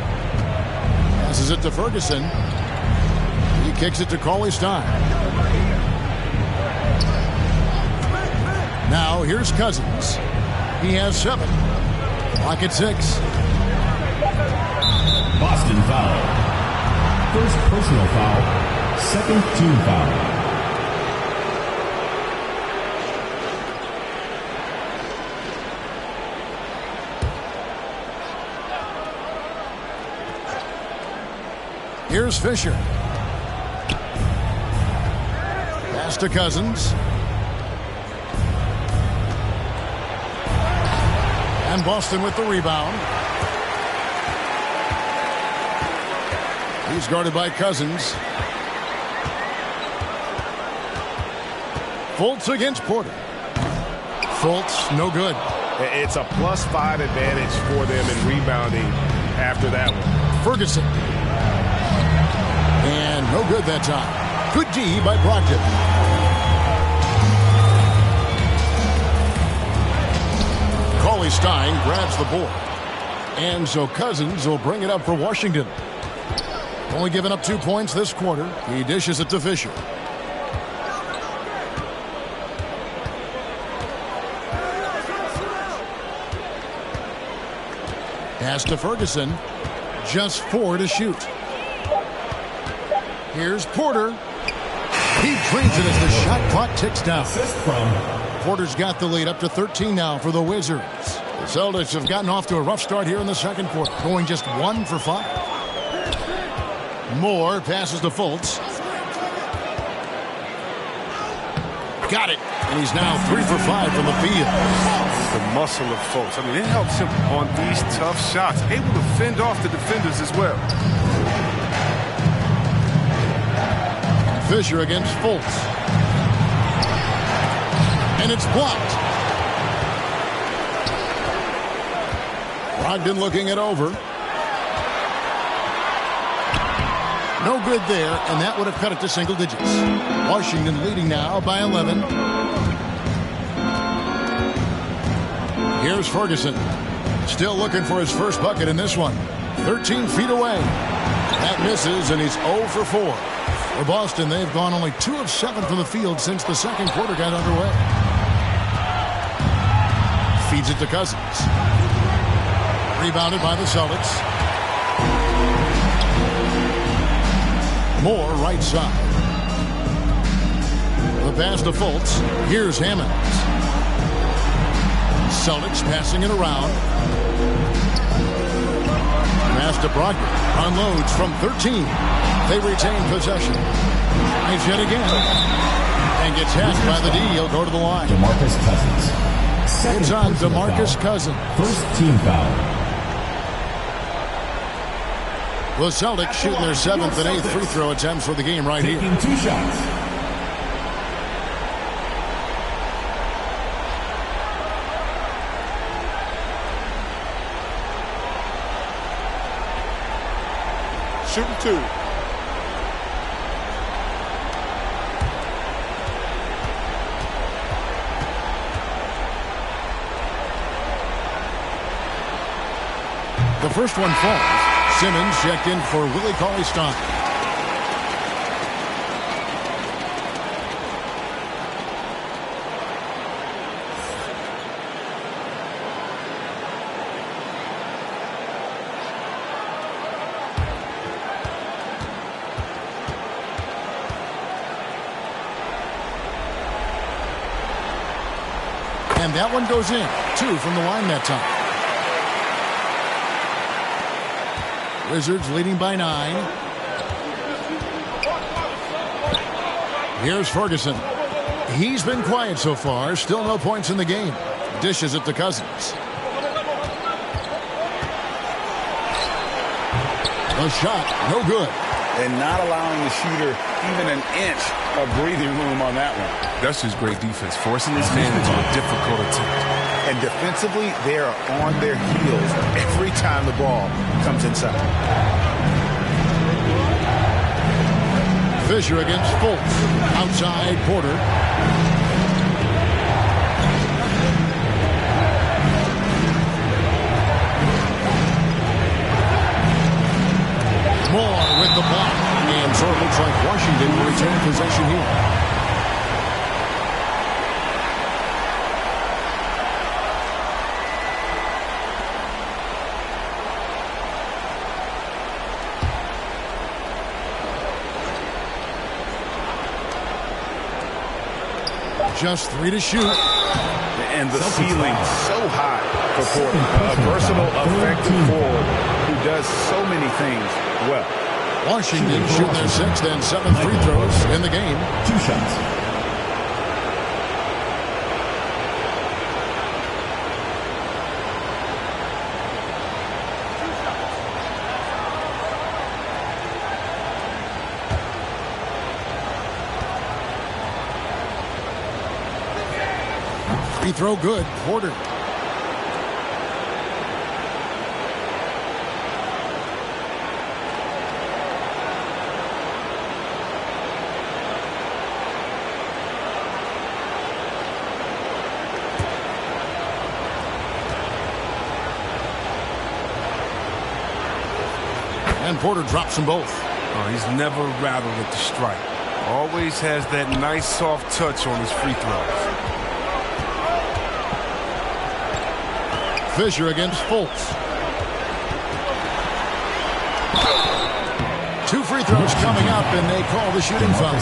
Passes it to Ferguson. Kicks it to Cauley-Stein. Now here's Cousins. He has 7. Clock at 6. Boston foul. First personal foul. Second team foul. Here's Fisher. Pass to Cousins. And Boston with the rebound. He's guarded by Cousins. Fultz against Porter. Fultz, no good. It's a +5 advantage for them in rebounding after that one. Ferguson. And no good that time. Good D by Brogdon. Cauley-Stein grabs the board. And so Cousins will bring it up for Washington. Only giving up 2 points this quarter. He dishes it to Fisher. Pass to Ferguson. Just 4 to shoot. Here's Porter. He drains it as the shot clock ticks down. Porter's got the lead up to 13 now for the Wizards. The Celtics have gotten off to a rough start here in the second quarter, going just 1 for 5. Moore passes to Fultz. Got it. And he's now 3 for 5 from the field. The muscle of Fultz. I mean, it helps him on these tough shots. Able to fend off the defenders as well. Fisher against Fultz. And it's blocked. Brogdon looking it over. No good there, and that would have cut it to single digits. Washington leading now by 11. Here's Ferguson. Still looking for his first bucket in this one. 13 feet away. That misses, and he's 0 for 4. For Boston, they've gone only 2 of 7 from the field since the second quarter got underway. Feeds it to Cousins. Rebounded by the Celtics. Moore right side. The pass to Fultz. Here's Hammonds. Celtics passing it around. Pass to Brogdon. Unloads from 13. They retain possession. He's hit again. And gets hacked by the D. He'll go to the line. DeMarcus Cousins. It's on DeMarcus Cousins. First team foul. The Celtics shooting their 7th and 8th free throw attempts for the game right here. Taking 2 shots. Shooting 2. The first one falls. Simmons checked in for Willie Cauley-Stein. And that one goes in. 2 from the line that time. Wizards leading by 9. Here's Ferguson. He's been quiet so far. Still no points in the game. Dishes it to Cousins. A shot, no good. And not allowing the shooter even an inch of breathing room on that one. That's just great defense, forcing his hand into a difficult attempt. And defensively, they are on their heels every time the ball comes inside. Fisher against Fultz. Outside Porter. Moore with the block. And so it looks like Washington will retain possession here. Just 3 to shoot. And the ceiling so high for Porter. A versatile, effective forward who does so many things well. Washington shooting their 6th and 7th free throws in the game. 2 shots. Free throw good. Porter. And Porter drops them both. Oh, he's never rattled at the strike. Always has that nice soft touch on his free throws. Fisher against Fultz. 2 free throws coming up, and they call the shooting foul.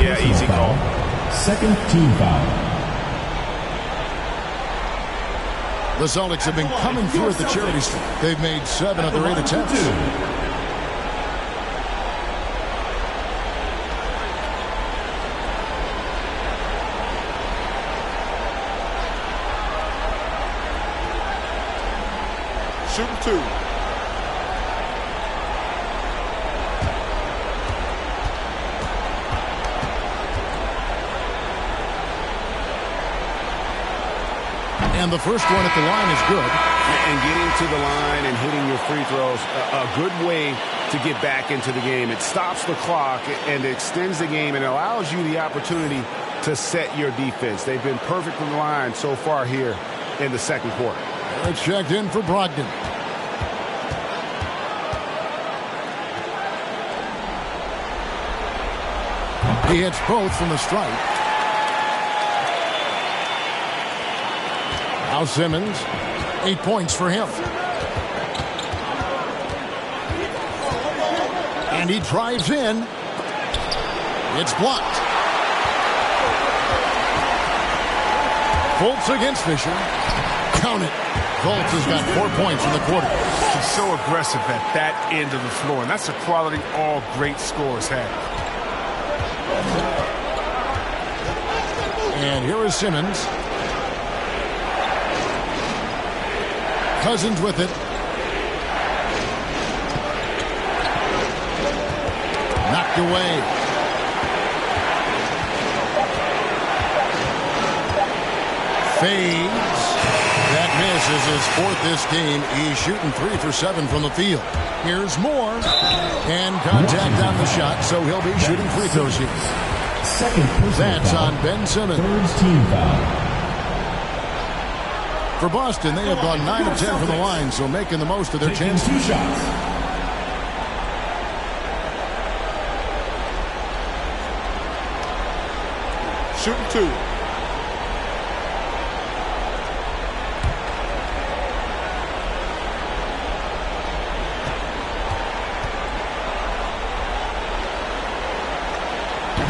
Yeah, easy call. 2nd team foul. The Celtics have been coming through at the charity stripe. They've made 7 of their 8 attempts. Shooting 2. And the first one at the line is good. And getting to the line and hitting your free throws, a good way to get back into the game. It stops the clock and extends the game and allows you the opportunity to set your defense. They've been perfect from the line so far here in the second quarter. It's checked in for Brogdon. He hits both from the stripe. Now Simmons, 8 points for him. And he drives in. It's blocked. Fultz against Fisher. Count it. Fultz has got 4 points in the quarter. He's so aggressive at that end of the floor, and that's a quality all great scorers have. And here is Simmons. Cousins with it. Knocked away. Fades. That misses his 4th this game. He's shooting 3 for 7 from the field. Here's Moore. And contact on the shot, so he'll be shooting free throws here. That's on Ben Simmons. 3rd team foul. For Boston, they have gone 9 of 10 from the line, so making the most of their chances. 2 shots. Shooting 2.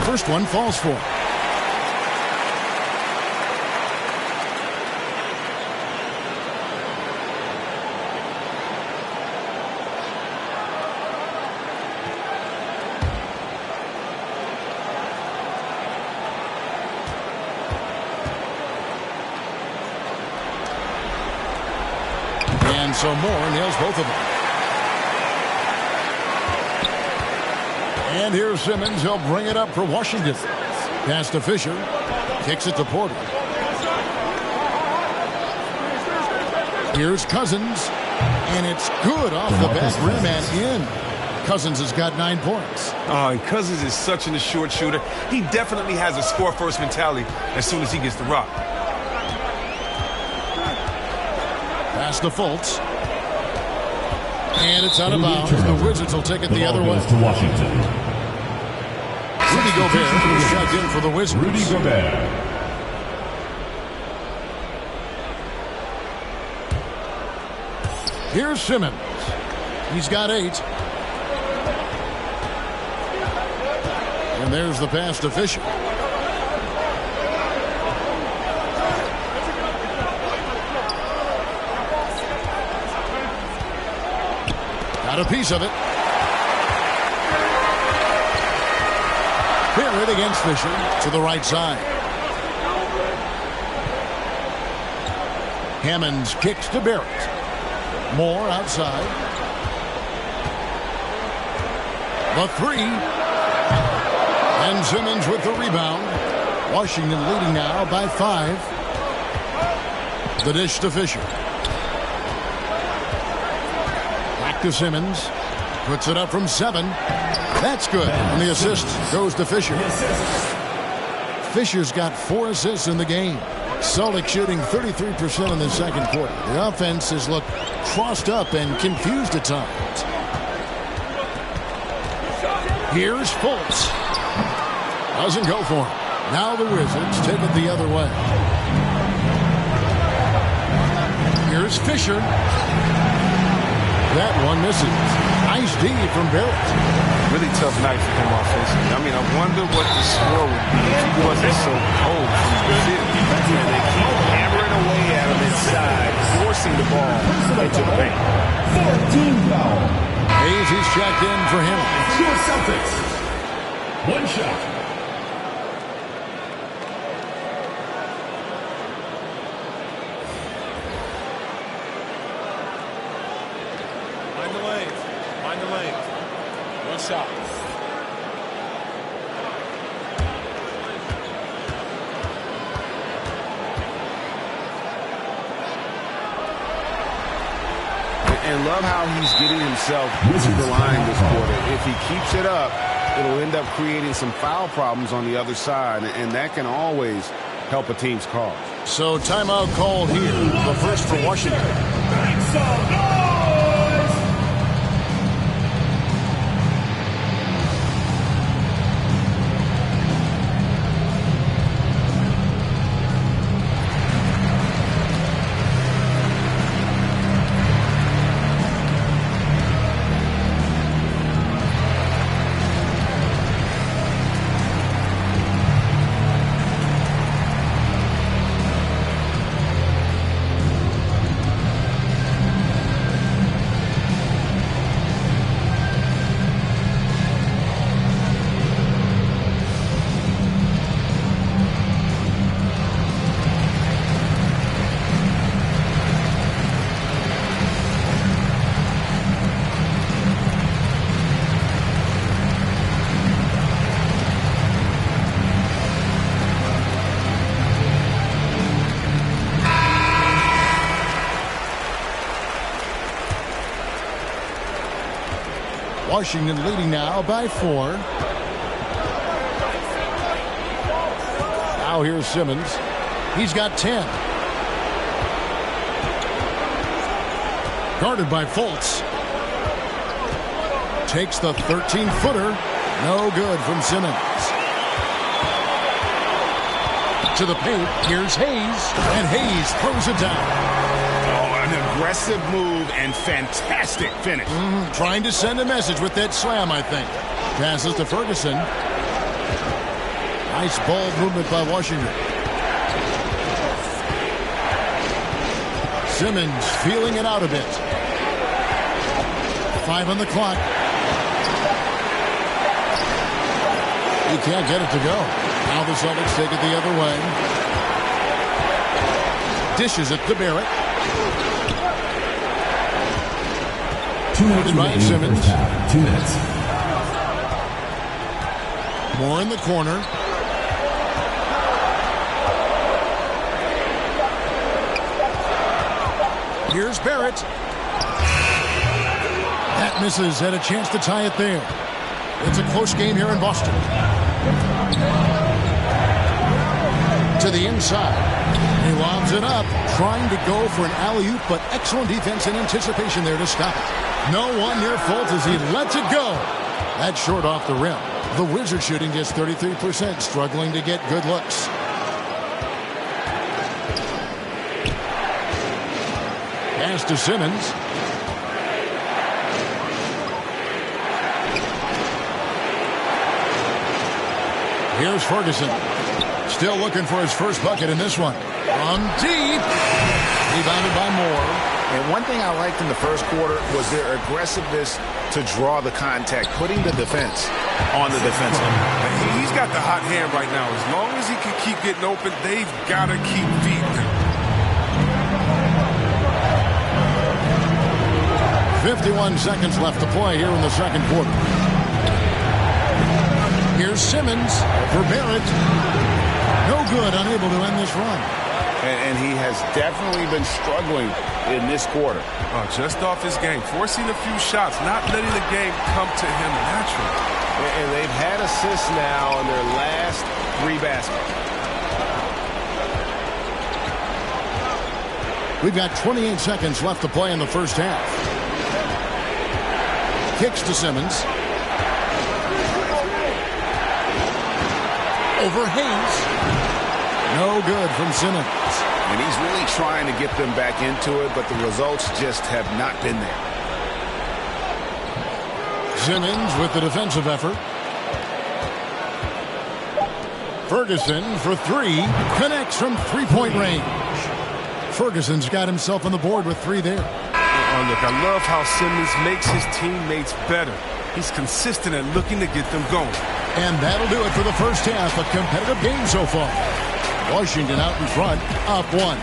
First one falls for. And so Moore nails both of them. And here's Simmons. He'll bring it up for Washington. Pass to Fisher. Kicks it to Porter. Here's Cousins. And it's good off the back rim and in. Cousins has got 9 points. Oh, and Cousins is such an assured shooter. He definitely has a score-first mentality as soon as he gets the rock. Pass to Fultz. And it's out of bounds. The Wizards will take it the other way. To Washington. Rudy Gobert is checked in for the Wizards. Rudy Gobert. Here's Simmons. He's got 8. And there's the pass to Fisher. Got a piece of it. Barrett against Fisher to the right side. Hammonds kicks to Barrett. Moore outside. The three. And Simmons with the rebound. Washington leading now by 5. The dish to Fisher. Back to Simmons. Puts it up from 7. That's good. And the assist goes to Fisher. Fisher's got 4 assists in the game. Celtics shooting 33% in the second quarter. The offense has looked crossed up and confused at times. Here's Fultz. Doesn't go for him. Now the Wizards take it the other way. Here's Fisher. That one misses. Nice D from Barrett. Really tough night for him offensively. I mean, I wonder what the score would be if he wasn't so cold from the field. And they keep hammering away at him inside, forcing the ball into the paint. 14 foul. Hayes is checked in for him. Your Celtics. 1 shot. Mind the lane. 1 shot. And love how he's getting himself to the line this quarter. If he keeps it up, it'll end up creating some foul problems on the other side, and that can always help a team's cause. So timeout called here. The first for Washington. Washington leading now by 4. Now here's Simmons. He's got 10. Guarded by Fultz. Takes the 13-footer. No good from Simmons. To the paint. Here's Hayes. And Hayes throws it down. Aggressive move and fantastic finish. Trying to send a message with that slam, I think. Passes to Ferguson. Nice ball movement by Washington. Simmons feeling it out a bit. 5 on the clock. He can't get it to go. Now the Celtics take it the other way. Dishes it to Barrett. 2 minutes remaining Simmons. 2 minutes. More in the corner. Here's Barrett. That misses. Had a chance to tie it there. It's a close game here in Boston. To the inside. He lobs it up, trying to go for an alley-oop, but excellent defense and anticipation there to stop it. No one near Fultz as he lets it go. That's short off the rim. The Wizards shooting just 33%, struggling to get good looks. Pass to Simmons. Here's Ferguson. Still looking for his first bucket in this one. From deep. Rebounded by Moore. And one thing I liked in the first quarter was their aggressiveness to draw the contact, putting the defense on the defensive. He's got the hot hand right now. As long as he can keep getting open, they've got to keep feeding him. 51 seconds left to play here in the second quarter. Here's Simmons for Barrett. No good, unable to end this run. And he has definitely been struggling in this quarter. Just off his game, forcing a few shots, not letting the game come to him naturally. And they've had assists now on their last 3 baskets. We've got 28 seconds left to play in the first half. Kicks to Simmons. Over Hayes. No good from Simmons. And he's really trying to get them back into it, but the results just have not been there. Simmons with the defensive effort. Ferguson for 3. Connects from three-point range. Ferguson's got himself on the board with 3 there. Look, I love how Simmons makes his teammates better. He's consistent at looking to get them going. And that'll do it for the first half. A competitive game so far. Washington out in front, up 1.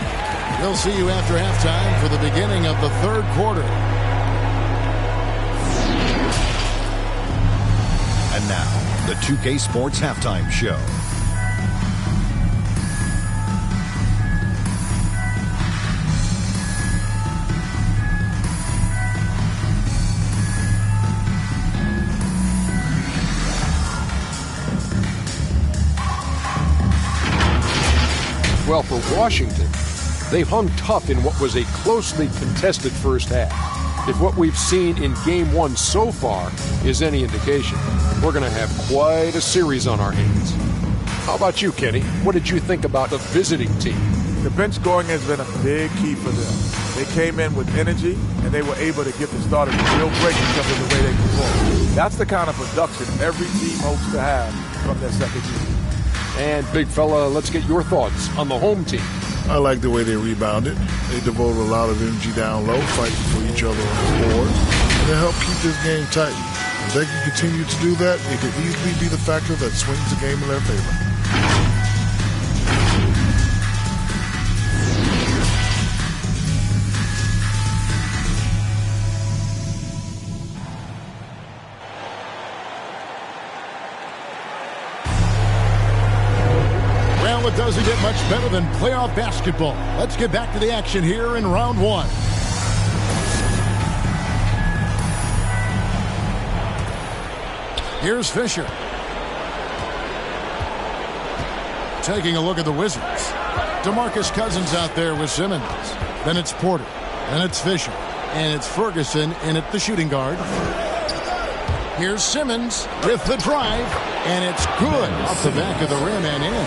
We'll see you after halftime for the beginning of the third quarter. And now, the 2K Sports Halftime Show. Well, for Washington, they've hung tough in what was a closely contested first half. If what we've seen in Game 1 so far is any indication, we're going to have quite a series on our hands. How about you, Kenny? What did you think about the visiting team? The bench scoring has been a big key for them. They came in with energy, and they were able to give the starters a real break because of the way they perform. That's the kind of production every team hopes to have from their second year. And, big fella, let's get your thoughts on the home team. I like the way they rebounded. They devoted a lot of energy down low, fighting for each other on the board, and they helped keep this game tight. If they can continue to do that, it could easily be the factor that swings the game in their favor. It doesn't get much better than playoff basketball. Let's get back to the action here in round 1. Here's Fisher. Taking a look at the Wizards. DeMarcus Cousins out there with Simmons. Then it's Porter. Then it's Fisher. And it's Ferguson in at the shooting guard. Here's Simmons with the drive. And it's good off the back of the rim and in.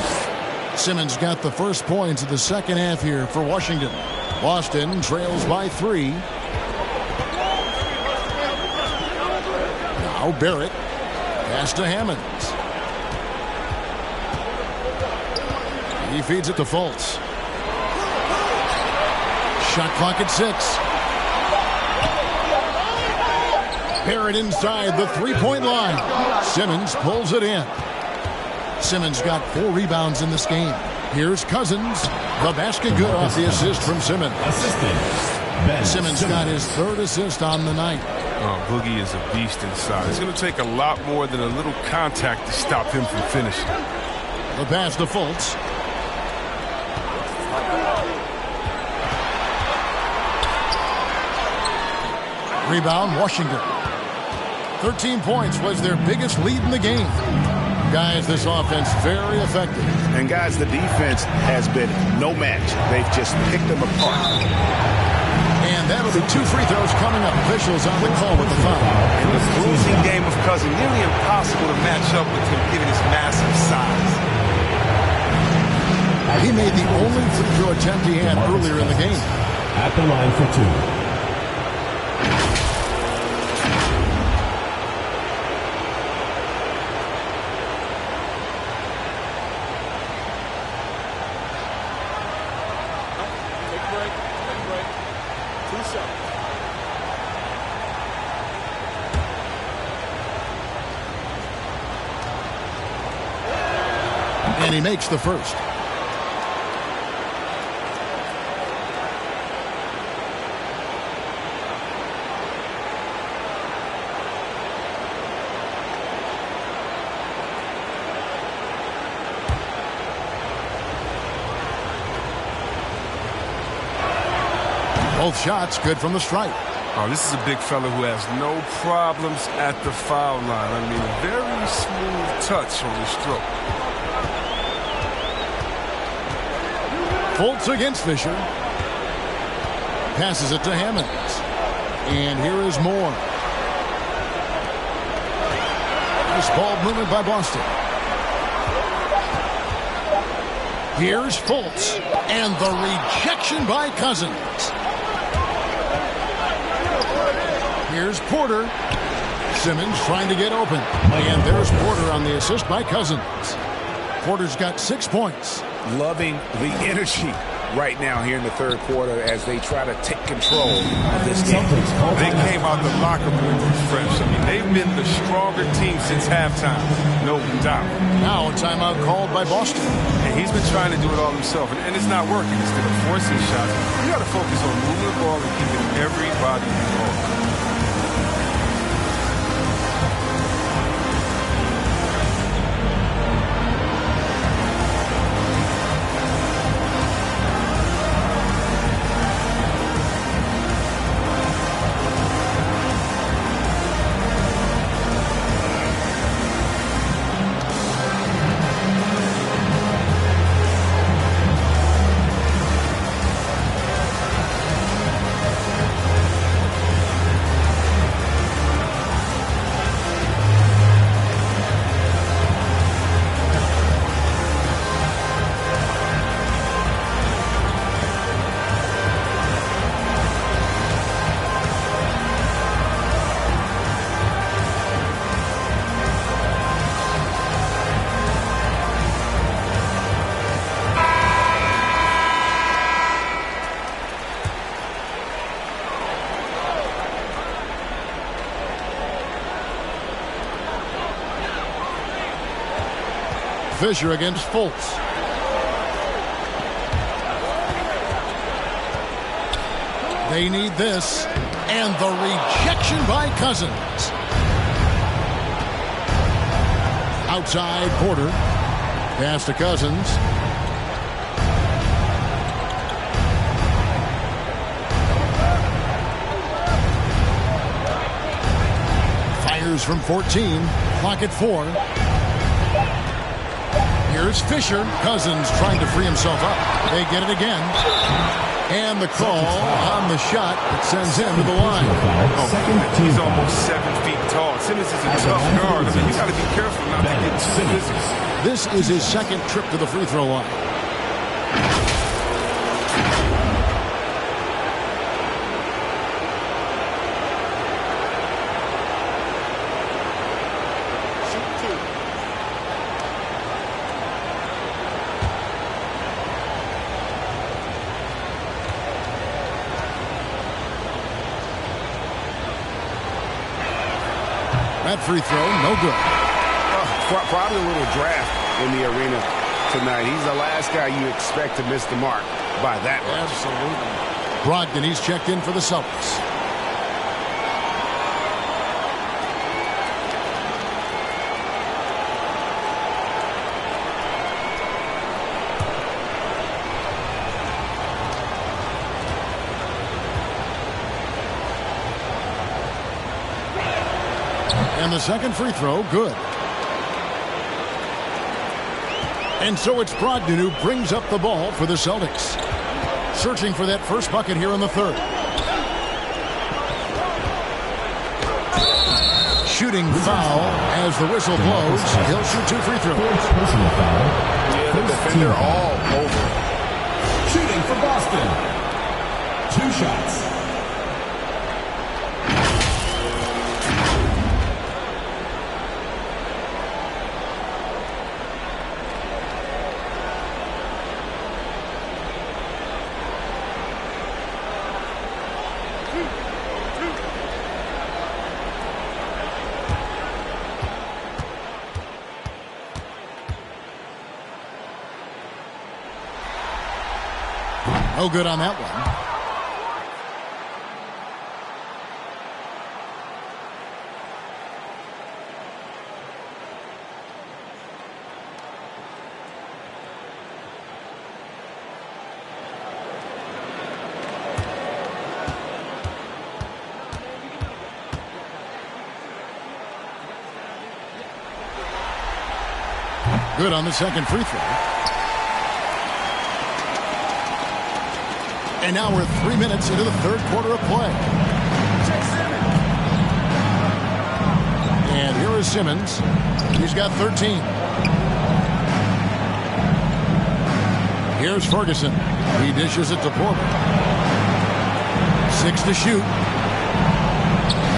Simmons got the first points of the second half here for Washington. Boston trails by 3. Now Barrett. Pass to Hammonds. He feeds it to Fultz. Shot clock at 6. Barrett inside the three-point line. Simmons pulls it in. Simmons got 4 rebounds in this game. Here's Cousins. The basket good off the assist from Simmons. Simmons got his 3rd assist on the night. Oh, Boogie is a beast inside. It's going to take a lot more than a little contact to stop him from finishing. The pass to Fultz. Rebound, Washington. 13 points was their biggest lead in the game. Guys, this offense very effective. And guys, the defense has been no match. They've just picked them apart. And that'll be 2 free throws coming up. Officials on the call with the foul. In the closing game of Cousins, nearly impossible to match up with him given his massive size. He made the only free throw attempt he had earlier in the game. At the line for 2. And he makes the first. Both shots good from the stripe. Oh, this is a big fella who has no problems at the foul line. I mean, very smooth touch on the stroke. Fultz against Fisher. Passes it to Hammonds. And here is Moore. Nice ball movement by Boston. Here's Fultz. And the rejection by Cousins. Here's Porter. Simmons trying to get open. And there's Porter on the assist by Cousins. Porter's got 6 points. Loving the energy right now here in the third quarter as they try to take control of this game. They came out the locker room refreshed. I mean, they've been the stronger team since halftime, no doubt. Now a timeout called by Boston. And he's been trying to do it all himself, and it's not working. Instead of forcing shots, you got to focus on moving the ball and keeping everybody involved. Fisher against Fultz. They need this. And the rejection by Cousins. Outside Porter. Pass to Cousins. Fires from 14. Clock at 4. Here's Fisher. Cousins trying to free himself up. They get it again. And the call on the shot that sends him to the line. He's almost 7 feet tall. Simmons is a tough guard. I mean, you got to be careful not to get too physical. This is his second trip to the free throw line. That free throw, no good. Probably a little draft in the arena tonight. He's the last guy you expect to miss the mark by that much. Absolutely. Brogdon, he's checked in for the Celtics. And the second free throw, good. And so it's Brogdon who brings up the ball for the Celtics. Searching for that first bucket here in the third. Shooting foul as the whistle blows. He'll shoot 2 free throws. Yeah, the defender all over. Shooting for Boston. 2 shots. No good on that one. Good on the second free throw. And now we're 3 minutes into the third quarter of play. And here is Simmons. He's got 13. Here's Ferguson. He dishes it to Porter. 6 to shoot.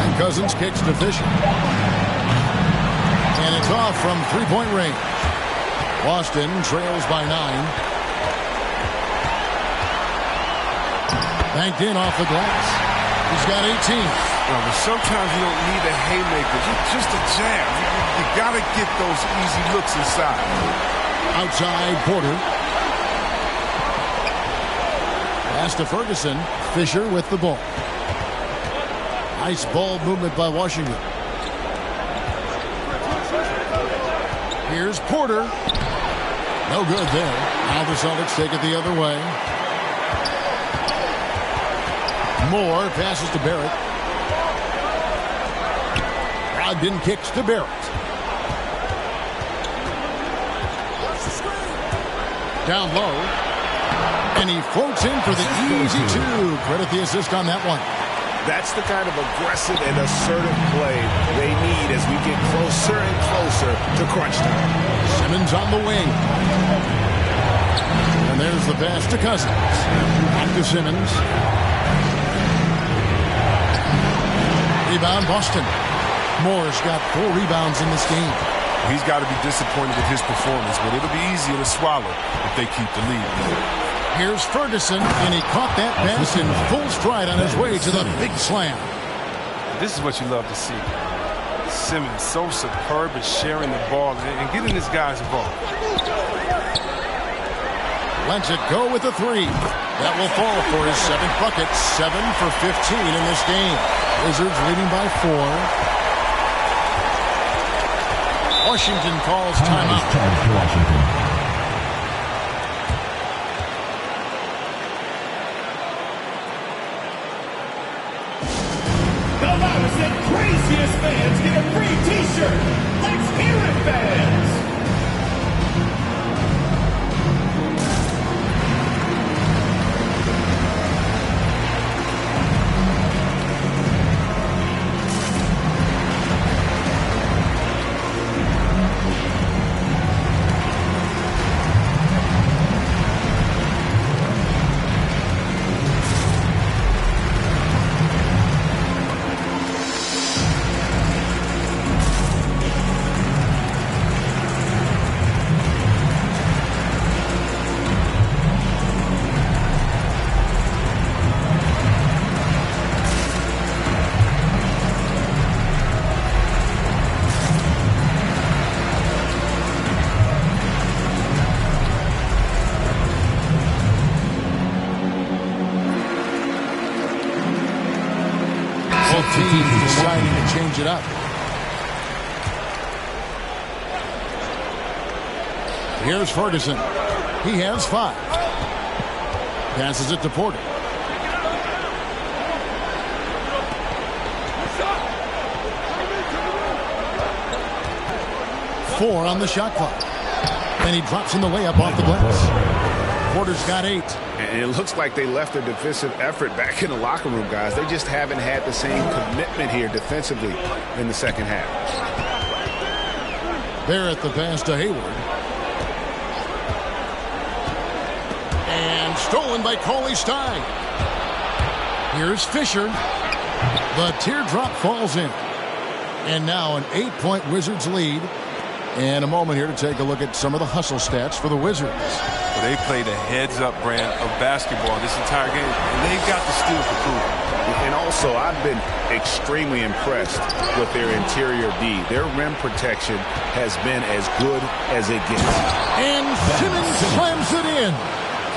And Cousins kicks to Fisher. And it's off from three-point range. Boston trails by 9. Banked in off the glass. He's got 18. Well, but sometimes you don't need a haymaker. Just a jab. You got to get those easy looks inside. Outside Porter. Pass to Ferguson. Fisher with the ball. Nice ball movement by Washington. Here's Porter. No good there. Now the Celtics take it the other way. Moore passes to Barrett. Brogdon kicks to Barrett. Down low. And he floats in for the easy two. Credit the assist on that one. That's the kind of aggressive and assertive play they need as we get closer and closer to crunch time. Simmons on the wing. And there's the pass to Cousins. Back to Simmons. Rebound Boston. Moore's got 4 rebounds in this game. He's got to be disappointed with his performance, but it'll be easier to swallow if they keep the lead. Here's Ferguson, and he caught that pass in full stride on his way to the big slam. This is what you love to see. Simmons so superb at sharing the ball and getting his guys involved. Lets it go with the 3. That will fall for his 7th bucket. 7 for 15 in this game. Wizards leading by 4. Washington calls timeout. The loudest and craziest fans get a free t-shirt. Let's hear it, fans. Deciding to change it up. Here's Ferguson. He has 5. Passes it to Porter. Four on the shot clock. And he drops in the layup off the glass. Porter's got 8. And it looks like they left their defensive effort back in the locker room, guys. They just haven't had the same commitment here defensively in the second half. Barrett the pass to Hayward. And stolen by Cauley Stein. Here's Fisher. The teardrop falls in. And now an 8-point Wizards lead. And a moment here to take a look at some of the hustle stats for the Wizards. Well, they played a heads-up brand of basketball this entire game, and they've got the steal to prove it. And also, I've been extremely impressed with their interior D. Their rim protection has been as good as it gets. And Simmons slams it in.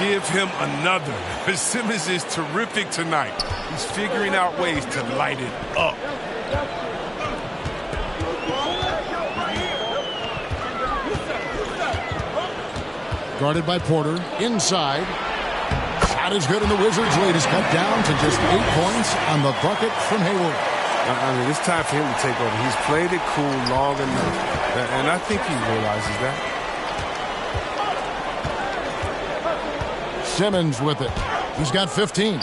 Give him another. Simmons is terrific tonight. He's figuring out ways to light it up. Guarded by Porter. Inside. Shot is good, and the Wizards lead is cut down to just 8 points on the bucket from Hayward. I mean, it's time for him to take over. He's played it cool long enough, and I think he realizes that. Simmons with it. He's got 15.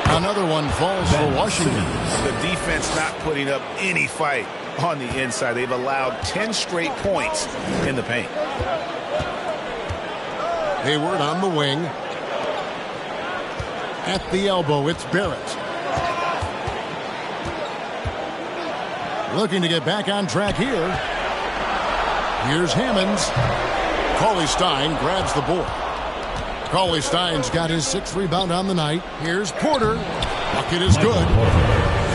Another one falls for Washington. The defense not putting up any fight on the inside. They've allowed 10 straight points in the paint. Hayward on the wing. At the elbow, it's Barrett. Looking to get back on track here. Here's Hammonds. Cauley-Stein grabs the board. Cauley-Stein's got his 6th rebound on the night. Here's Porter. Bucket is good.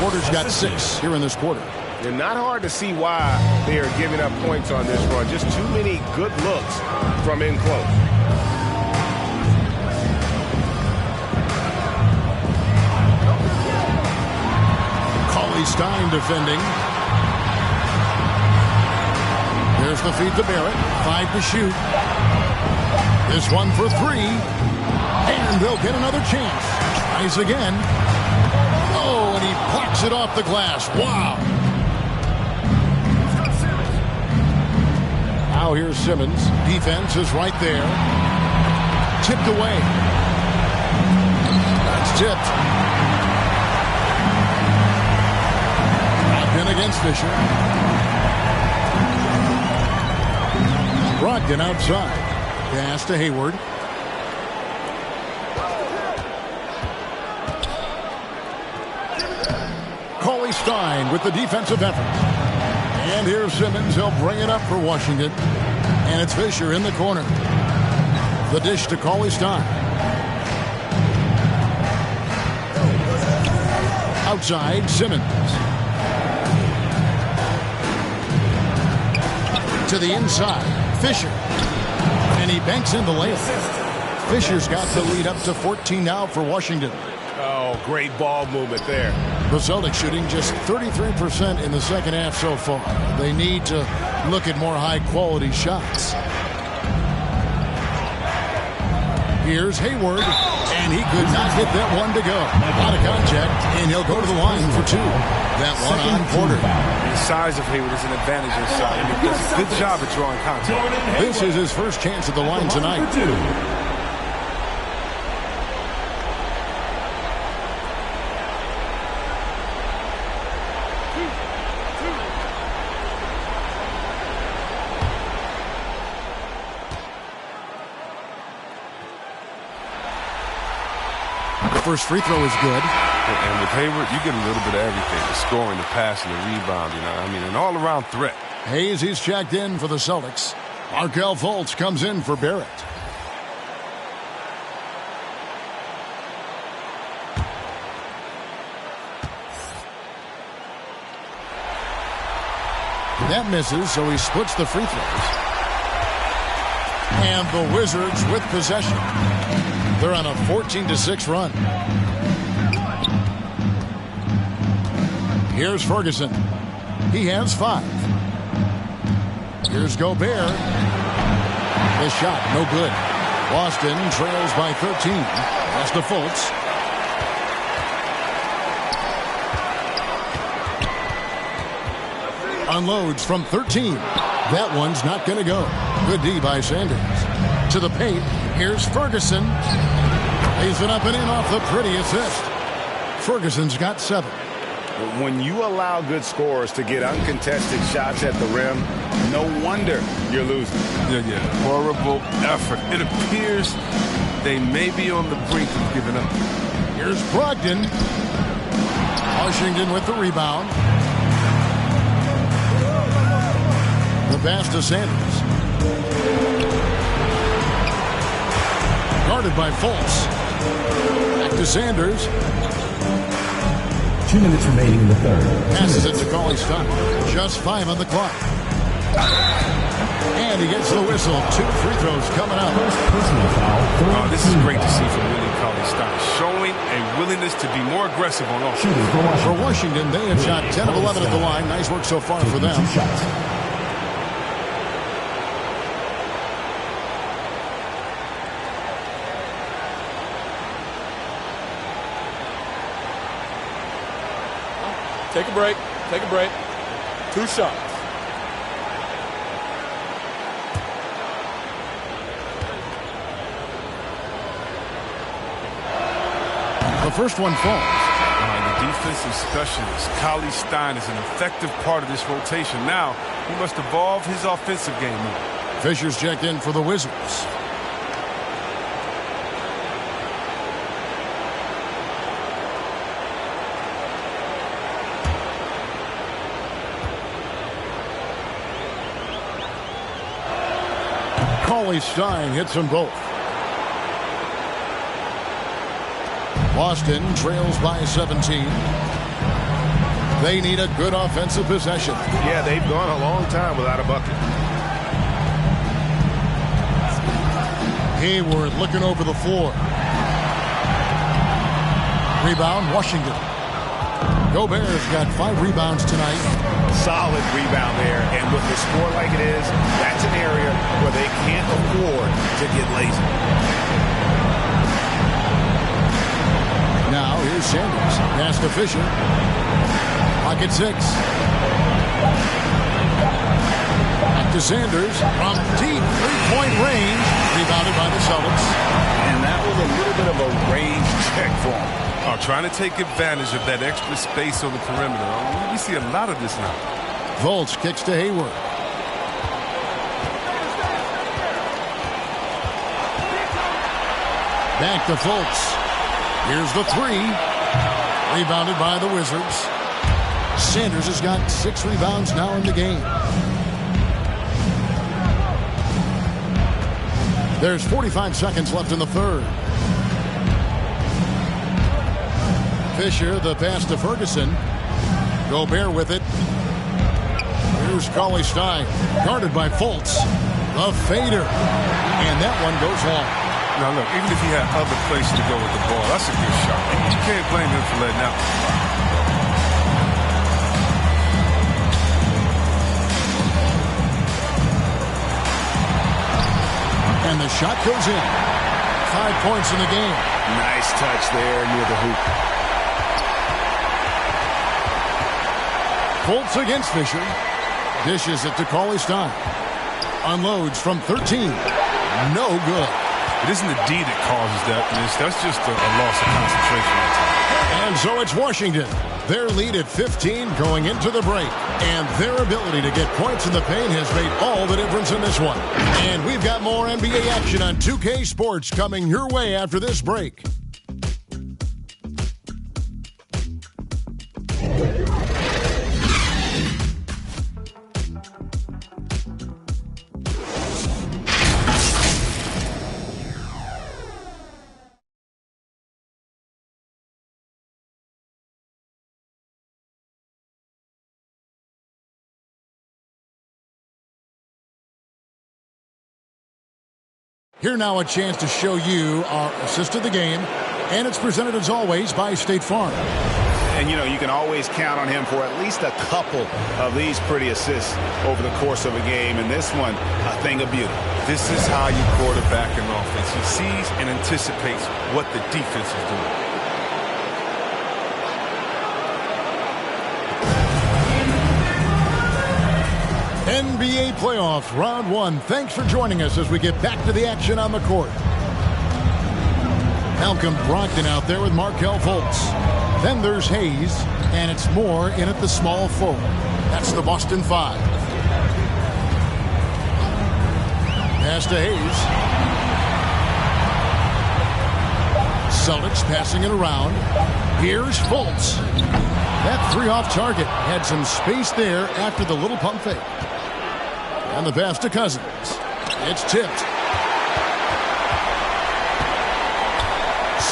Porter's got 6 here in this quarter. And not hard to see why they are giving up points on this run. Just too many good looks from in close. Cauley-Stein defending. There's the feed to Barrett. 5 to shoot. This one for 3. And they'll get another chance. Tries again. Oh, and he blocks it off the glass. Wow. Now here's Simmons. Defense is right there. Tipped away. That's tipped. Brogdon against Fisher. Brogdon outside. Pass to Hayward. Cauley-Stein with the defensive effort. And here's Simmons. He'll bring it up for Washington. And it's Fisher in the corner. The dish to Cauley-Stein. Outside, Simmons. To the inside, Fisher. And he banks in the layup. Fisher's got the lead up to 14 now for Washington. Oh, great ball movement there. The Celtics shooting just 33% in the second half so far. They need to look at more high-quality shots. Here's Hayward, and he could not get that one to go. Out of contact, and he'll go to the line for 2. That one on Porter. The size of Hayward is an advantage inside. And he does a good job at drawing contact. This is his first chance at the line tonight. First free throw is good. And with Hayward, you get a little bit of everything. The scoring, the passing, the rebounding. I mean, an all-around threat. Hayes, he's checked in for the Celtics. Markelle Fultz comes in for Barrett. That misses, so he splits the free throws. And the Wizards with possession. They're on a 14-6 run. Here's Ferguson. He has 5. Here's Gobert. The shot, no good. Boston trails by 13. Pass to Fultz. Unloads from 13. That one's not going to go. Good D by Sanders. To the paint. Here's Ferguson. Lays it up and in off the pretty assist. Ferguson's got 7. When you allow good scorers to get uncontested shots at the rim, no wonder you're losing. Yeah. Horrible effort. It appears they may be on the brink of giving up. Here's Brogdon. Washington with the rebound. The pass to Sanders. Guarded by Fultz. Back to Sanders. 2 minutes remaining in the third. Passes it to Cauley-Stein. Just 5 on the clock. And he gets the whistle. 2 free throws coming up. Personal foul. Oh, this is great to see from Willie Cauley-Stein, showing a willingness to be more aggressive on offense. For Washington, they have shot 10 of 11 at the line. Nice work so far for them. 2 shots. Take a break. Take a break. 2 shots. The first one falls. The defensive specialist, Cauley-Stein, is an effective part of this rotation. Now, he must evolve his offensive game more. Fisher's checked in for the Wizards. Cauley-Stein hits them both. Boston trails by 17. They need a good offensive possession. Yeah, they've gone a long time without a bucket. Hayward looking over the floor. Rebound, Washington. Gobert's got 5 rebounds tonight. Solid rebound there, and with the score like it is, that's an area where they can't afford to get lazy. Now here's Sanders. Pass to Fisher. Pocket 6. Back to Sanders from deep 3-point range. Rebounded by the Celtics. And that was a little bit of a range check for him. Trying to take advantage of that extra space on the perimeter. We see a lot of this now. Fultz kicks to Hayward. Back to Fultz. Here's the 3. Rebounded by the Wizards. Sanders has got 6 rebounds now in the game. There's 45 seconds left in the third. Fisher, the pass to Ferguson. Gobert with it. Here's Cauley-Stein, guarded by Fultz. The fader. And that one goes long. Now look, even if he had other places to go with the ball, that's a good shot. You can't blame him for letting out. And the shot goes in. 5 points in the game. Nice touch there near the hoop. Fultz against Fisher. Dishes it to Cauley-Stein. Unloads from 13. No good. It isn't the D that causes that miss. That's just a loss of concentration. And so it's Washington. Their lead at 15 going into the break. And their ability to get points in the paint has made all the difference in this one. And we've got more NBA action on 2K Sports coming your way after this break. Here now a chance to show you our assist of the game, and it's presented as always by State Farm. And you know, you can always count on him for at least a couple of these pretty assists over the course of a game, and this one, a thing of beauty. This is how you quarterback an offense. He sees and anticipates what the defense is doing. NBA playoffs, round 1. Thanks for joining us as we get back to the action on the court. Malcolm Brogdon out there with Markelle Fultz. Then there's Hayes, and it's Moore in at the small forward. That's the Boston 5. Pass to Hayes. Celtics passing it around. Here's Fultz. That 3 off target. Had some space there after the little pump fake. And the pass to Cousins. It's tipped.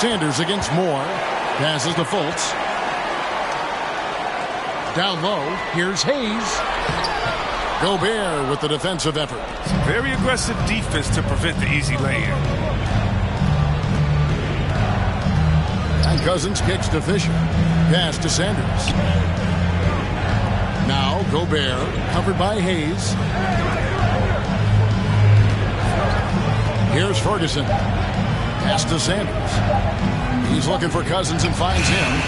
Sanders against Moore. Passes to Fultz. Down low. Here's Hayes. Gobert with the defensive effort. Very aggressive defense to prevent the easy lay-in. And Cousins kicks to Fisher. Pass to Sanders. Now Gobert, covered by Hayes. Here's Ferguson. Pass to Sanders. He's looking for Cousins and finds him.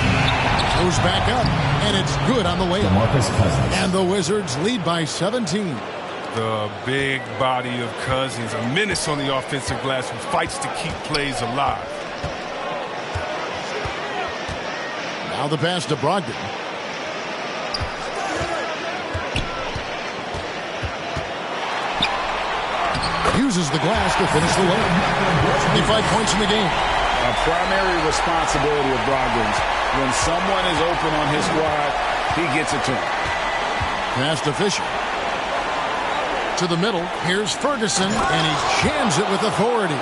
Goes back up, and it's good on the way. DeMarcus Cousins. And the Wizards lead by 17. The big body of Cousins, a menace on the offensive glass who fights to keep plays alive. Now the pass to Brogdon. Uses the glass to finish the layup. 25 points in the game. A primary responsibility of Brogdon's. When someone is open on his squad, he gets it to him. Pass to Fisher. To the middle. Here's Ferguson, and he jams it with authority.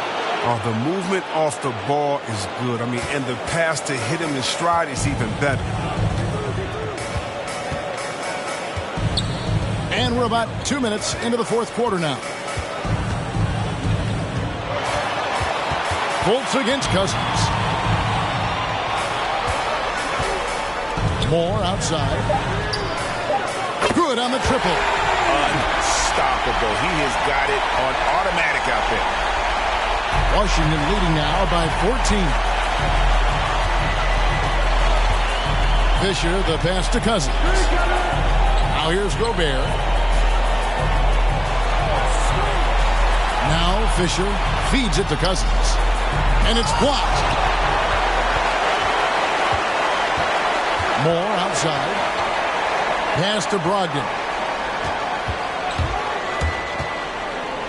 Oh, the movement off the ball is good. I mean, and the pass to hit him in stride is even better. And we're about 2 minutes into the fourth quarter now. Fultz against Cousins. Moore outside. Good on the triple. Unstoppable. He has got it on automatic out there. Washington leading now by 14. Fisher, the pass to Cousins. Now here's Gobert. Now Fisher feeds it to Cousins. And it's blocked. Moore outside. Pass to Brogdon.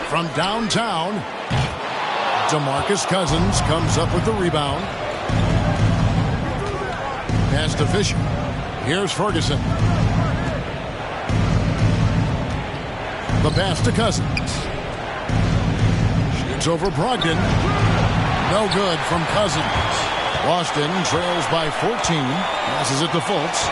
From downtown, DeMarcus Cousins comes up with the rebound. Pass to Fisher. Here's Ferguson. The pass to Cousins. Shoots over Brogdon. No good from Cousins. Boston trails by 14. Passes it to Fultz.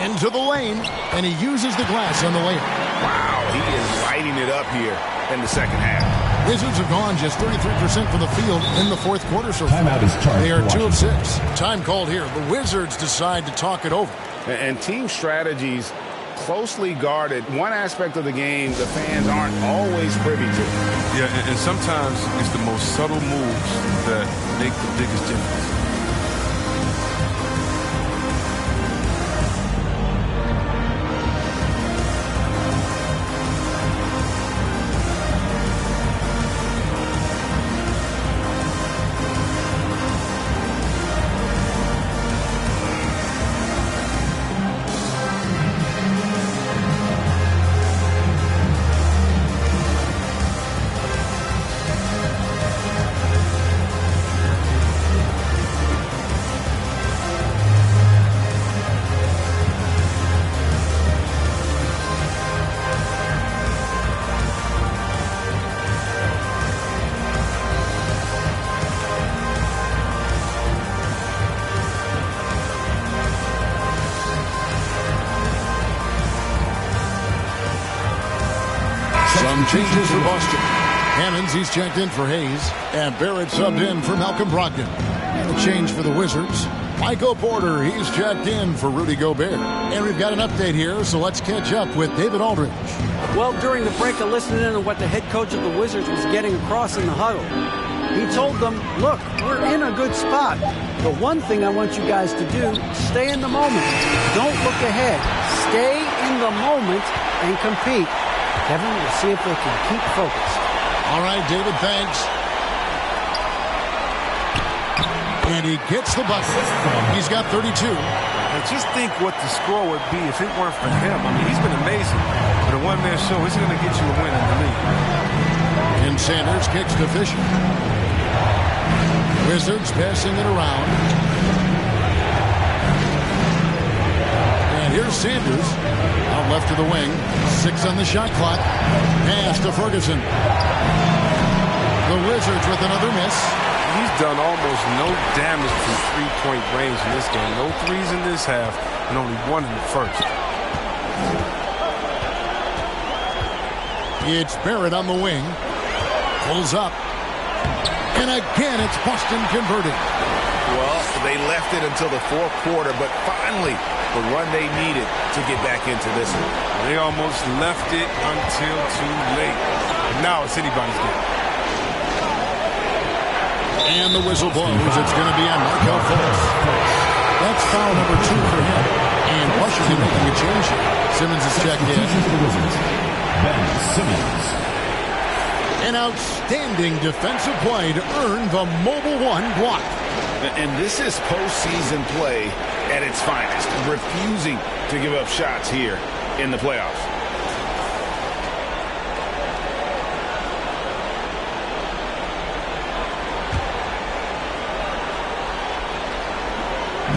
Into the lane, and he uses the glass on the layup. Wow, he is lighting it up here in the second half. Wizards have gone just 33% from the field in the fourth quarter so far. Timeout is charged. They are 2 of 6. Time called here. The Wizards decide to talk it over. And team strategies closely guarded. One aspect of the game the fans aren't always privy to. Yeah, and sometimes it's the most subtle moves that make the biggest difference. Some changes for Boston. Hammonds, he's checked in for Hayes. And Barrett subbed in for Malcolm Brogdon. And a change for the Wizards. Michael Porter, he's checked in for Rudy Gobert. And we've got an update here, so let's catch up with David Aldridge. Well, during the break, I listened in to what the head coach of the Wizards was getting across in the huddle. He told them, look, we're in a good spot. The one thing I want you guys to do, stay in the moment. Don't look ahead. Stay in the moment and compete. Kevin, we'll see if they can keep focused. All right, David, thanks. And he gets the bucket. He's got 32. And just think what the score would be if it weren't for him. I mean, he's been amazing. But a one-man show, he's going to get you a win in the league. And Sanders kicks to Fisher. Wizards passing it around. And here's Sanders. Out left to the wing. 6 on the shot clock. Pass to Ferguson. The Wizards with another miss. he's done almost no damage from three-point range in this game. No threes in this half, and only one in the first. It's Barrett on the wing. Pulls up. And again, it's Boston converting. Well, they left it until the fourth quarter, but finally the run they needed to get back into this one. They almost left it until too late. Now it's anybody's game. And the whistle blows. It's going to be on Markelle Fultz. That's foul number 2 for him. And Washington making a change here. Simmons is checked in. Ben Simmons. An outstanding defensive play to earn the Mobile One block. And this is postseason play at its finest, refusing to give up shots here in the playoffs.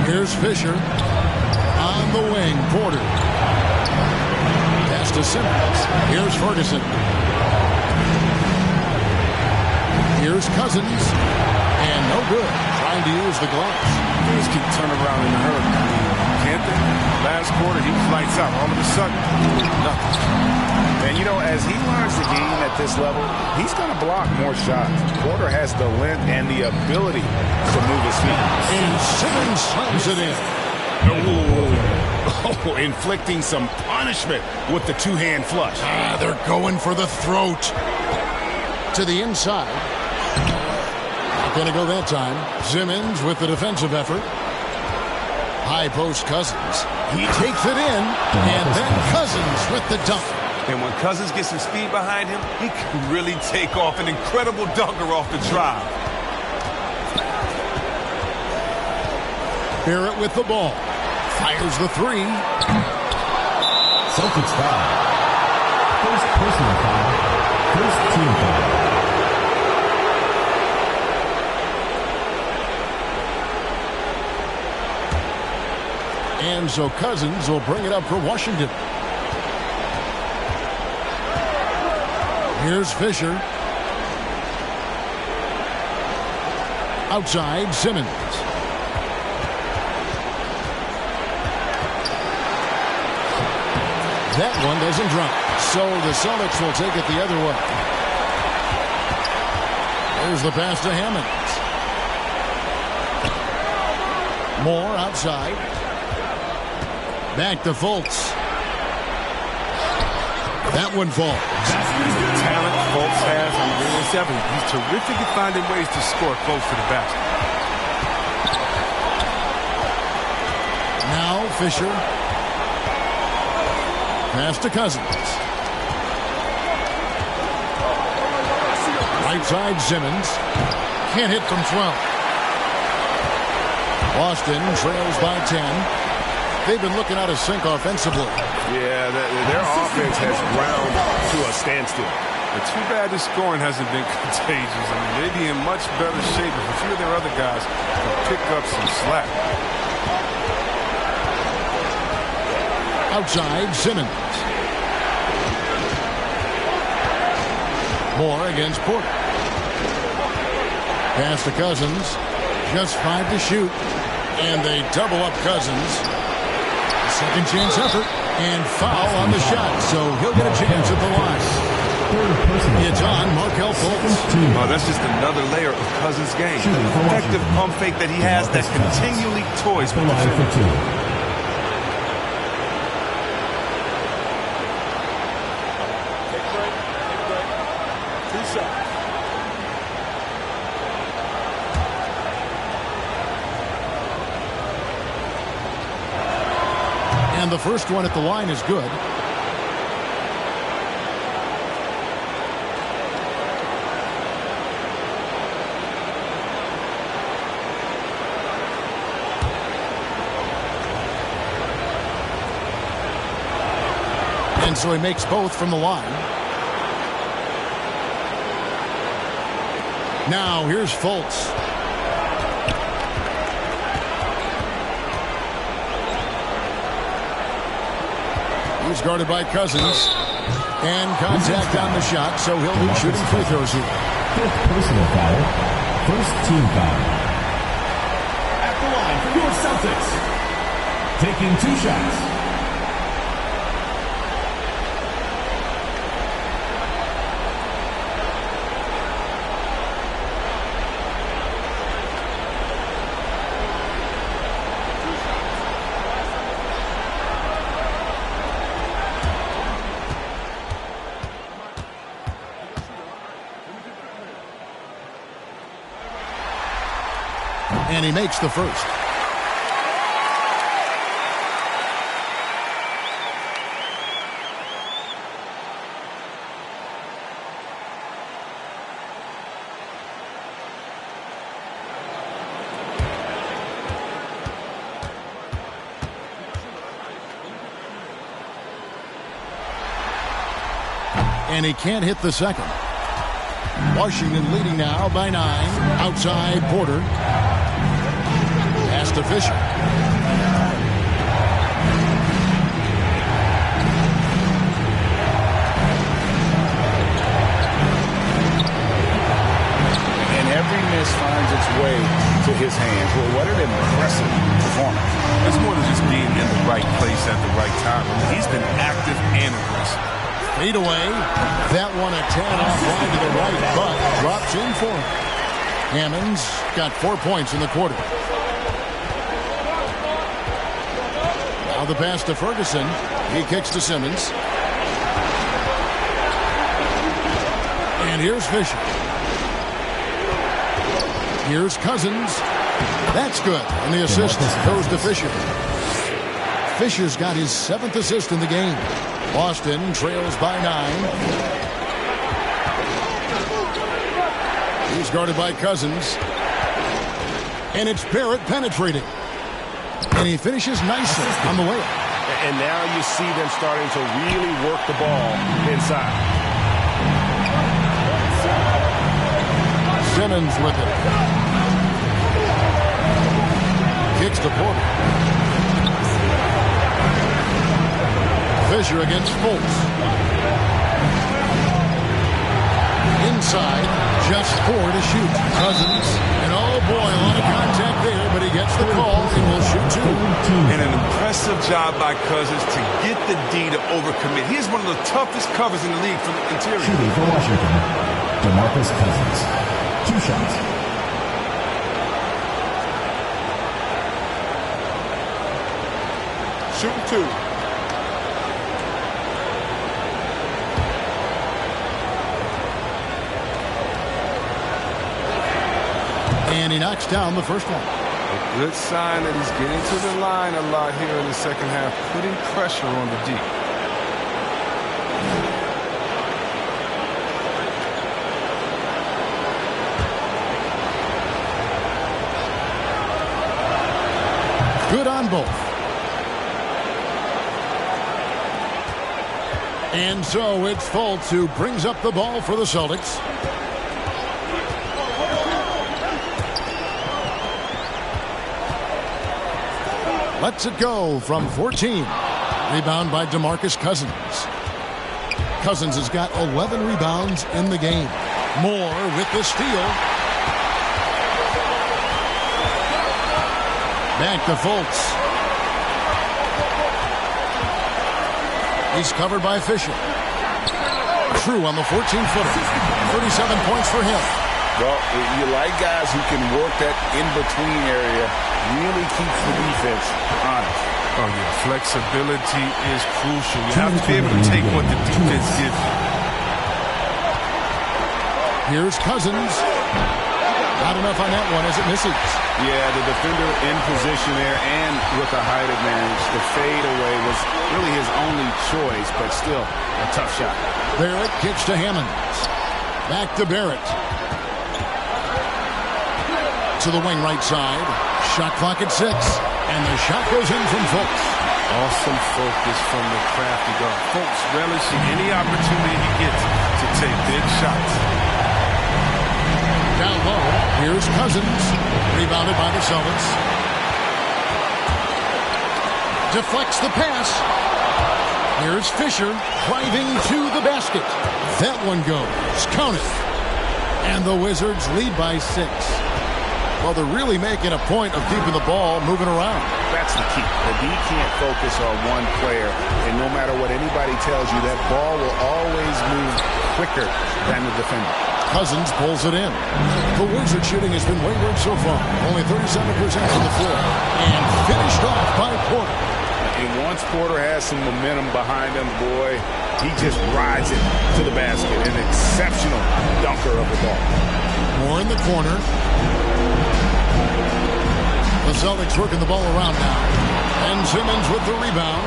Here's Fisher. On the wing, Porter. Pass to Simmons. Here's Ferguson. Here's Cousins. And no good. Trying to use the glass. Things can turn around in a hurry. Can't they? Last quarter, he was lights out. All of a sudden, nothing. And, you know, as he learns the game at this level, he's going to block more shots. Porter has the length and the ability to move his feet. And Simmons slams it in. Oh, inflicting some punishment with the two-hand flush. They're going for the throat. To the inside. Not going to go that time. Simmons with the defensive effort. High post Cousins. He takes it in. And then Cousins with the dunk. And when Cousins gets some speed behind him, he can really take off. An incredible dunker off the drive. Barrett with the ball. Fires the three. Celtics foul. First personal foul. First team foul. And so Cousins will bring it up for Washington. Here's Fisher. Outside, Simmons. That one doesn't drop. So the Celtics will take it the other way. There's the pass to Hammonds. Moore outside. Back to Fultz. That one falls. The talent Fultz has, it's evident. He's terrific at finding ways to score close to the basket. Now Fisher. Pass to Cousins. Right side Simmons. Can't hit from 12. Boston trails by 10. They've been looking out of sync offensively. Yeah, their offense has ground to a standstill. It's too bad the scoring hasn't been contagious. I mean, they'd be in much better shape if a few of their other guys could pick up some slack. Outside, Simmons. Moore against Porter. Pass to Cousins. Just 5 to shoot. And they double up Cousins. Second chance effort. And foul on the shot. So he'll get a chance at the line. It's on Markelle Fultz. Oh, that's just another layer of Cousins' game. The effective pump fake that he has that continually toys with defenders. And the first one at the line is good. And so he makes both from the line. Now here's Fultz. He's guarded by Cousins. And contact on the shot, so he'll be shooting free throws here. Fifth personal foul. first team foul. At the line for your Celtics, taking 2 shots. And he makes the first. And he can't hit the second. Washington leading now by 9. Outside Porter. Pass to Fisher. And every miss finds its way to his hands. Well, what an impressive performance. It's more than just being in the right place at the right time. I mean, he's been active and aggressive. Fade away. That one a tad off wide to the right, but drops in for him. Hammonds got 4 points in the quarter. Now the pass to Ferguson. He kicks to Simmons. And here's Fisher. Here's Cousins. That's good. And the assist goes to Fisher. Fisher's got his 7th assist in the game. Boston trails by 9. He's guarded by Cousins. And it's Barrett penetrating. And he finishes nicely on the way. And now you see them starting to really work the ball inside. Simmons with it. Kicks to Porter. Fisher against Fultz. Inside, just 4 to shoot. Cousins, and oh boy, a lot of contact there, but he gets the call and will shoot 2. And an impressive job by Cousins to get the D to overcommit. He is one of the toughest covers in the league from the interior. Shooting for Washington, DeMarcus Cousins. 2 shots. Shooting 2. And he knocks down the first one. A good sign that he's getting to the line a lot here in the second half, putting pressure on the D. Good on both. And so it's Fultz who brings up the ball for the Celtics. Lets it go from 14. Rebound by DeMarcus Cousins. Cousins has got 11 rebounds in the game. Moore with the steal. Back to Fultz. He's covered by Fisher. True on the 14-footer. 37 points for him. Well, you like guys who can work that in-between area, really keeps the defense honest. Oh, yeah. Flexibility is crucial. You have to be able to take what the defense gives you. Here's Cousins. Not enough on that one as it misses. Yeah, the defender in position there and with the height advantage. The fade away was really his only choice, but still a tough shot. Barrett kicks to Hammonds. Back to Barrett. To the wing right side. Shot clock at 6. And the shot goes in from Fultz. Awesome focus from the crafty guard. Fultz relishing any opportunity he gets to take big shots. Down low. Here's Cousins. Rebounded by the Celtics. Deflects the pass. Here's Fisher driving to the basket. That one goes. Count it. And the Wizards lead by 6. Well, they're really making a point of keeping the ball moving around. That's the key. The D can't focus on one player, and no matter what anybody tells you, that ball will always move quicker than the defender. Cousins pulls it in. The Wizard shooting has been wayward so far. Only 37% from the floor. And finished off by Porter. And once Porter has some momentum behind him, boy, he just rides it to the basket. An exceptional dunker of the ball. More in the corner. The Celtics working the ball around now. And Simmons with the rebound.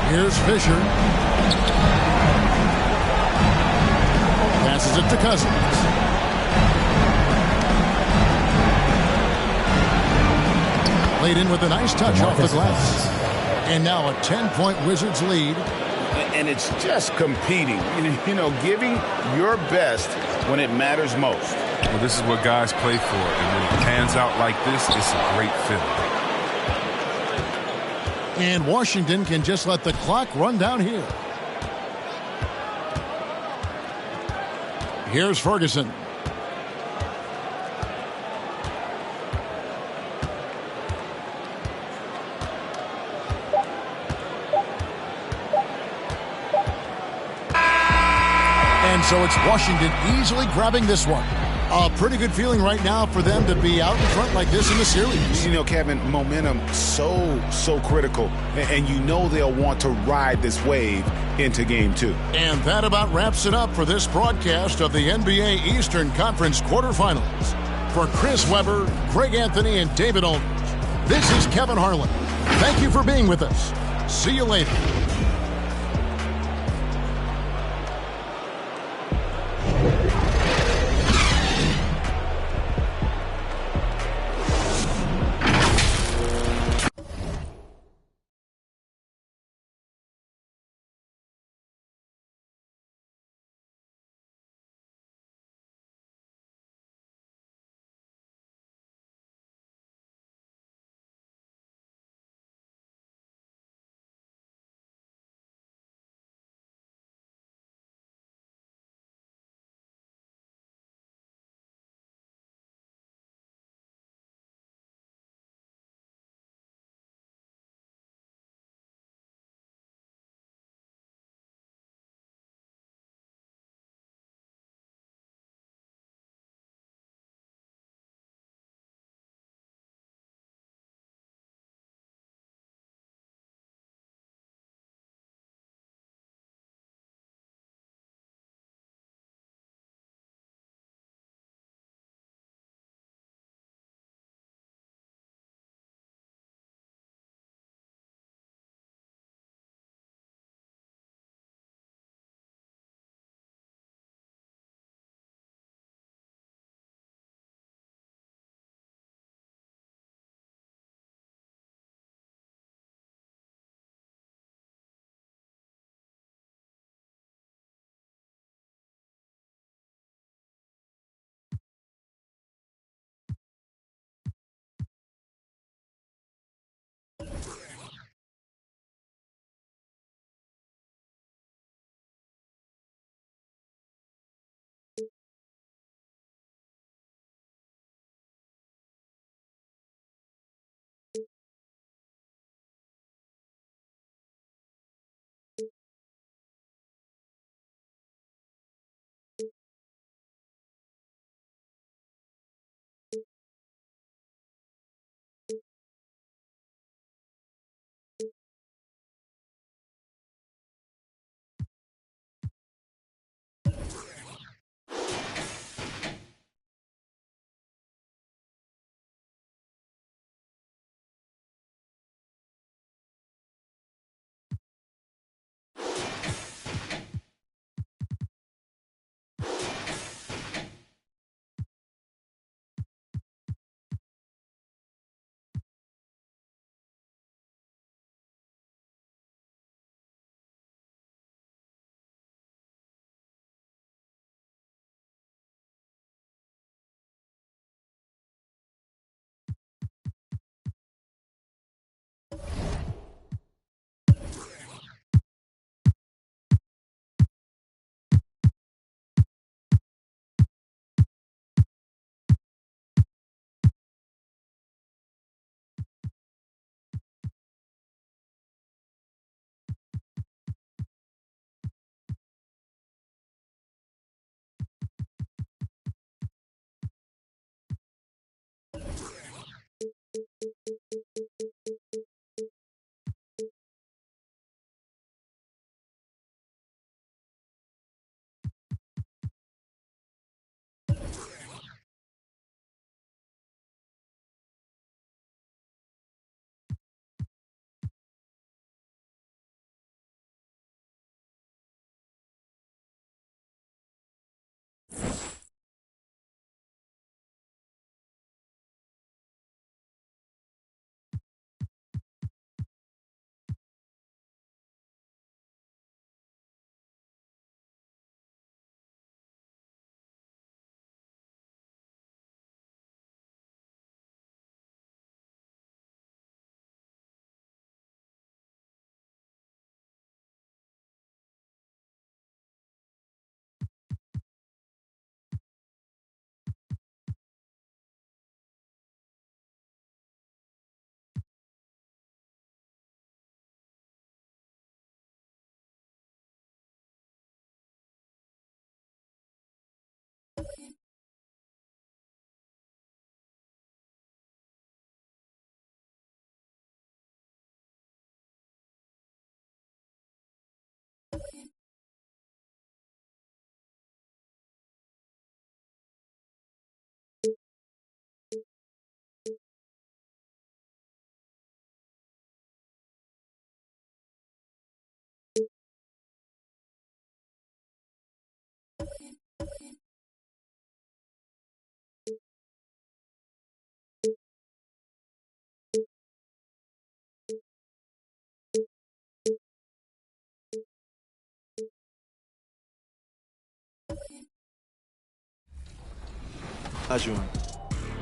Here's Fisher. Passes it to Cousins. Laid in with a nice touch off the glass. And now a 10-point Wizards lead. And it's just competing, giving your best when it matters most. Well, this is what guys play for, and when it pans out like this, it's a great feeling. And Washington can just let the clock run down here. Here's Ferguson. And so it's Washington easily grabbing this one. A pretty good feeling right now for them to be out in front like this in the series. Kevin, momentum so critical. And they'll want to ride this wave into game 2. And that about wraps it up for this broadcast of the NBA Eastern Conference quarterfinals. For Chris Webber, Greg Anthony, and David Aldridge, this is Kevin Harlan. Thank you for being with us. See you later.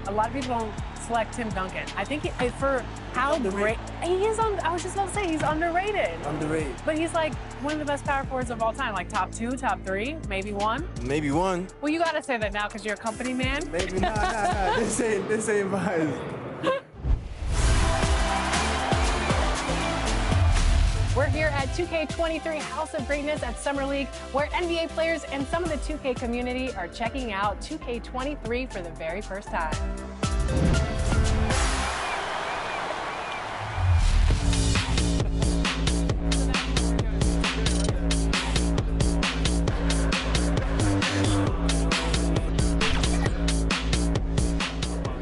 A lot of people don't select Tim Duncan. I think for how great he is on. I was just about to say he's underrated. Underrated. But he's like one of the best power forwards of all time. Like top 2, top 3, maybe 1. Maybe 1. Well, you gotta say that now because you're a company man. Maybe nah. This ain't mine. We're here at 2K23 House of Greatness at Summer League, where NBA players and some of the 2K community are checking out 2K23 for the very first time.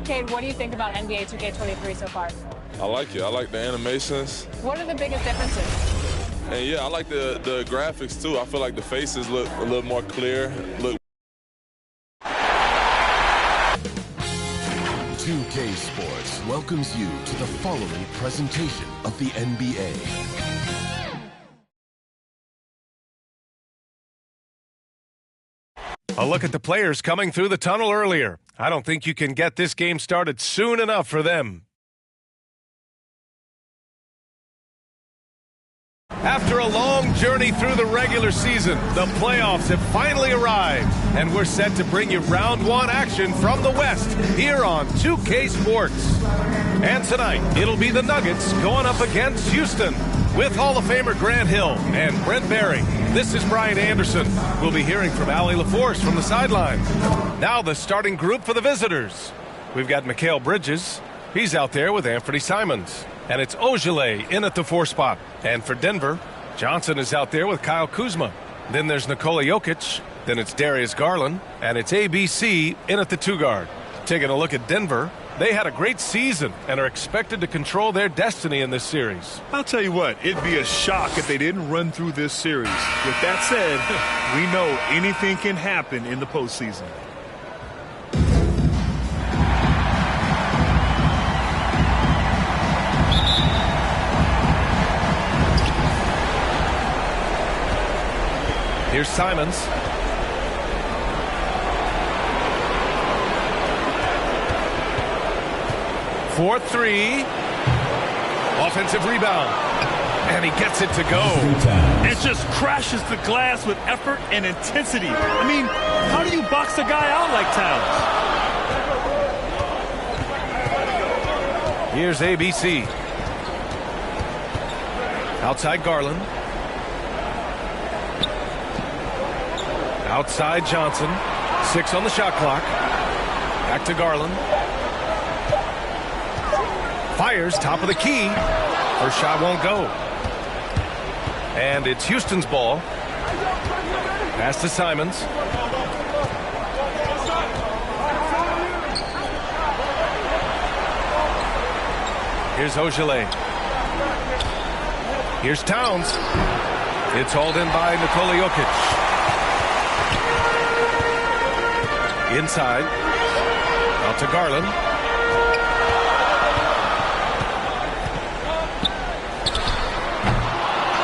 Cade, what do you think about NBA 2K23 so far? I like it. I like the animations. What are the biggest differences? And yeah, I like the graphics too. I feel like the faces look a little more clear. 2K Sports welcomes you to the following presentation of the NBA. A look at the players coming through the tunnel earlier. I don't think you can get this game started soon enough for them. After a long journey through the regular season, the playoffs have finally arrived, and we're set to bring you round 1 action from the West here on 2K Sports. And tonight, it'll be the Nuggets going up against Houston with Hall of Famer Grant Hill and Brent Barry. This is Brian Anderson. We'll be hearing from Allie LaForce from the sideline. Now the starting group for the visitors. We've got Mikal Bridges. He's out there with Anthony Simons. And it's Ogilvy in at the 4 spot. And for Denver, Johnson is out there with Kyle Kuzma. Then there's Nikola Jokic. Then it's Darius Garland. And it's ABC in at the 2 guard. Taking a look at Denver, they had a great season and are expected to control their destiny in this series. I'll tell you what, it'd be a shock if they didn't run through this series. With that said, we know anything can happen in the postseason. Here's Simons. For 3. Offensive rebound. And he gets it to go. And just crashes the glass with effort and intensity. I mean, how do you box a guy out like Towns? Here's ABC. Outside Garland. Outside Johnson. 6 on the shot clock. Back to Garland. Fires top of the key. First shot won't go. And it's Houston's ball. Pass to Simons. Here's Ogilvy. Here's Towns. It's hauled in by Nikola Jokic. Inside. Out to Garland.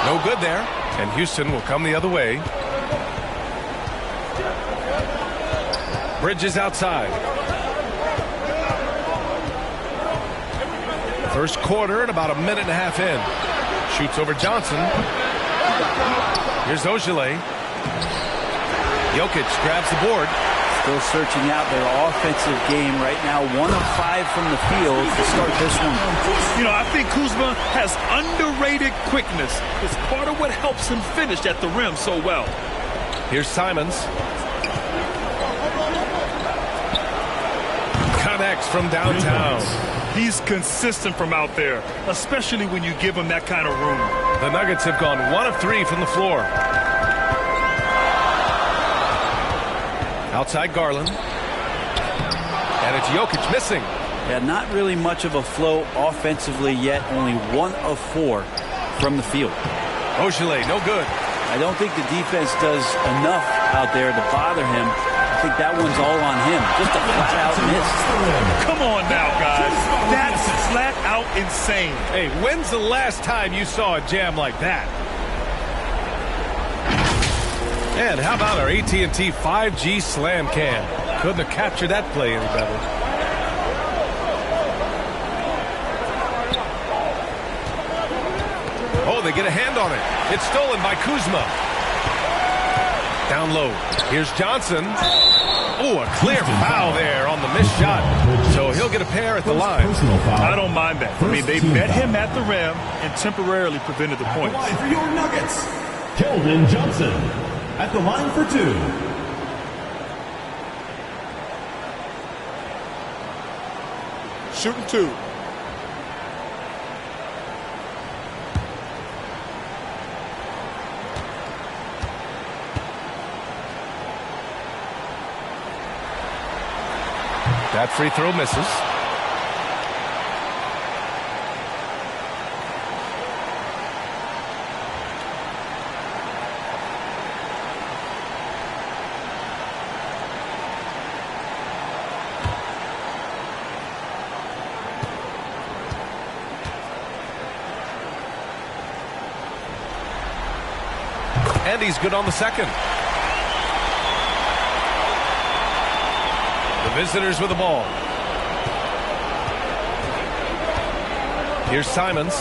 No good there. And Houston will come the other way. Bridges outside. First quarter at about a minute and a half in. Shoots over Johnson. Here's Ogilvy. Jokic grabs the board. Still searching out their offensive game right now. 1 of 5 from the field to start this one. You know, I think Kuzma has underrated quickness. It's part of what helps him finish at the rim so well. Here's Simons. Connects from downtown. He's consistent from out there, especially when you give him that kind of room. The Nuggets have gone 1 of 3 from the floor. Outside Garland. And it's Jokic missing. Yeah, not really much of a flow offensively yet. Only 1 of 4 from the field. Ogilvy, no good. I don't think the defense does enough out there to bother him. I think that one's all on him. Just a flat-out miss. Come on now, guys. That's flat-out insane. Hey, when's the last time you saw a jam like that? And how about our AT&T 5G Slam Cam? Couldn't have captured that play any better. Oh, they get a hand on it. It's stolen by Kuzma. Down low. Here's Johnson. Oh, a clear foul there on the missed shot. So he'll get a pair at the line. I don't mind that. I mean, they met him at the rim and temporarily prevented the points. For your Nuggets, Keldon Johnson at the line for 2. Shooting 2. That free throw misses. And he's good on the second. The visitors with the ball. Here's Simons.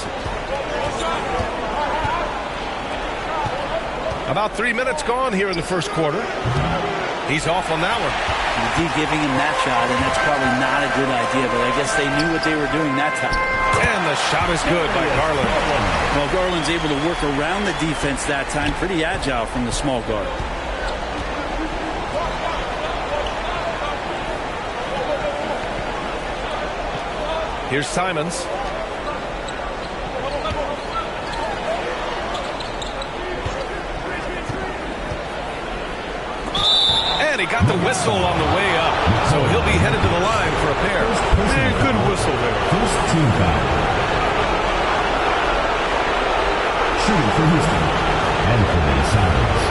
About 3 minutes gone here in the first quarter. He's off on that one. The D giving him that shot, and that's probably not a good idea, but I guess they knew what they were doing that time. And the shot is good by Garland. Well, Garland's able to work around the defense that time. Pretty agile from the small guard. Here's Simons. And he got the whistle on the way up. So he'll be headed to the line for a pair. Good whistle there. First team foul. Shooting for Houston. Anthony Simons.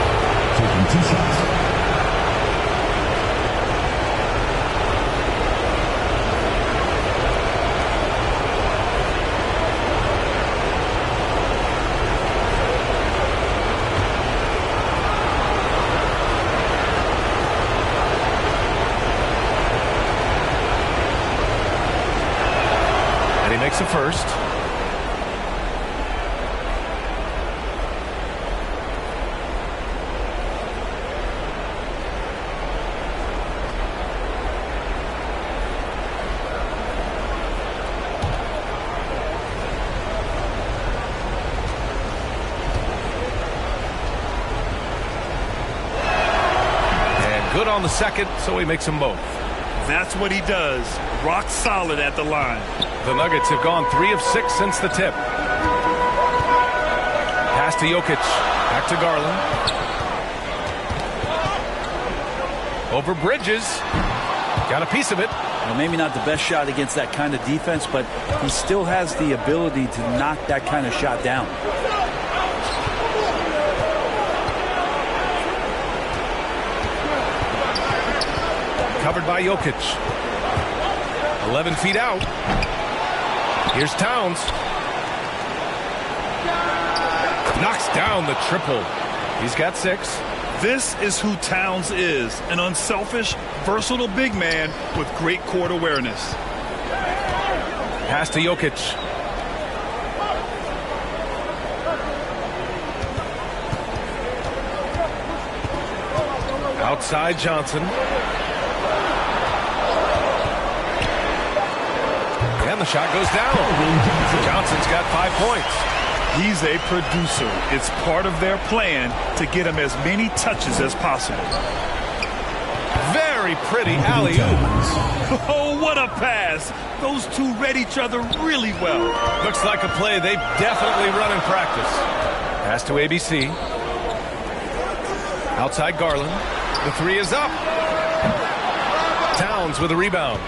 Taking 2 shots. Makes a first. And good on the second, so he makes them both. That's what he does. Rock solid at the line. The Nuggets have gone 3 of 6 since the tip. Pass to Jokic. Back to Garland. Over Bridges. Got a piece of it. Well, maybe not the best shot against that kind of defense, but he still has the ability to knock that kind of shot down. Covered by Jokic. 11 feet out. Here's Towns. Knocks down the triple. He's got 6. This is who Towns is. An unselfish, versatile big man with great court awareness. Pass to Jokic. Outside Johnson. And the shot goes down. Johnson's got 5 points. He's a producer. It's part of their plan to get him as many touches as possible. Very pretty alley-oop. Oh, what a pass. Those two read each other really well. Looks like a play they've definitely run in practice. Pass to ABC. Outside Garland. The 3 is up. Towns with a rebound.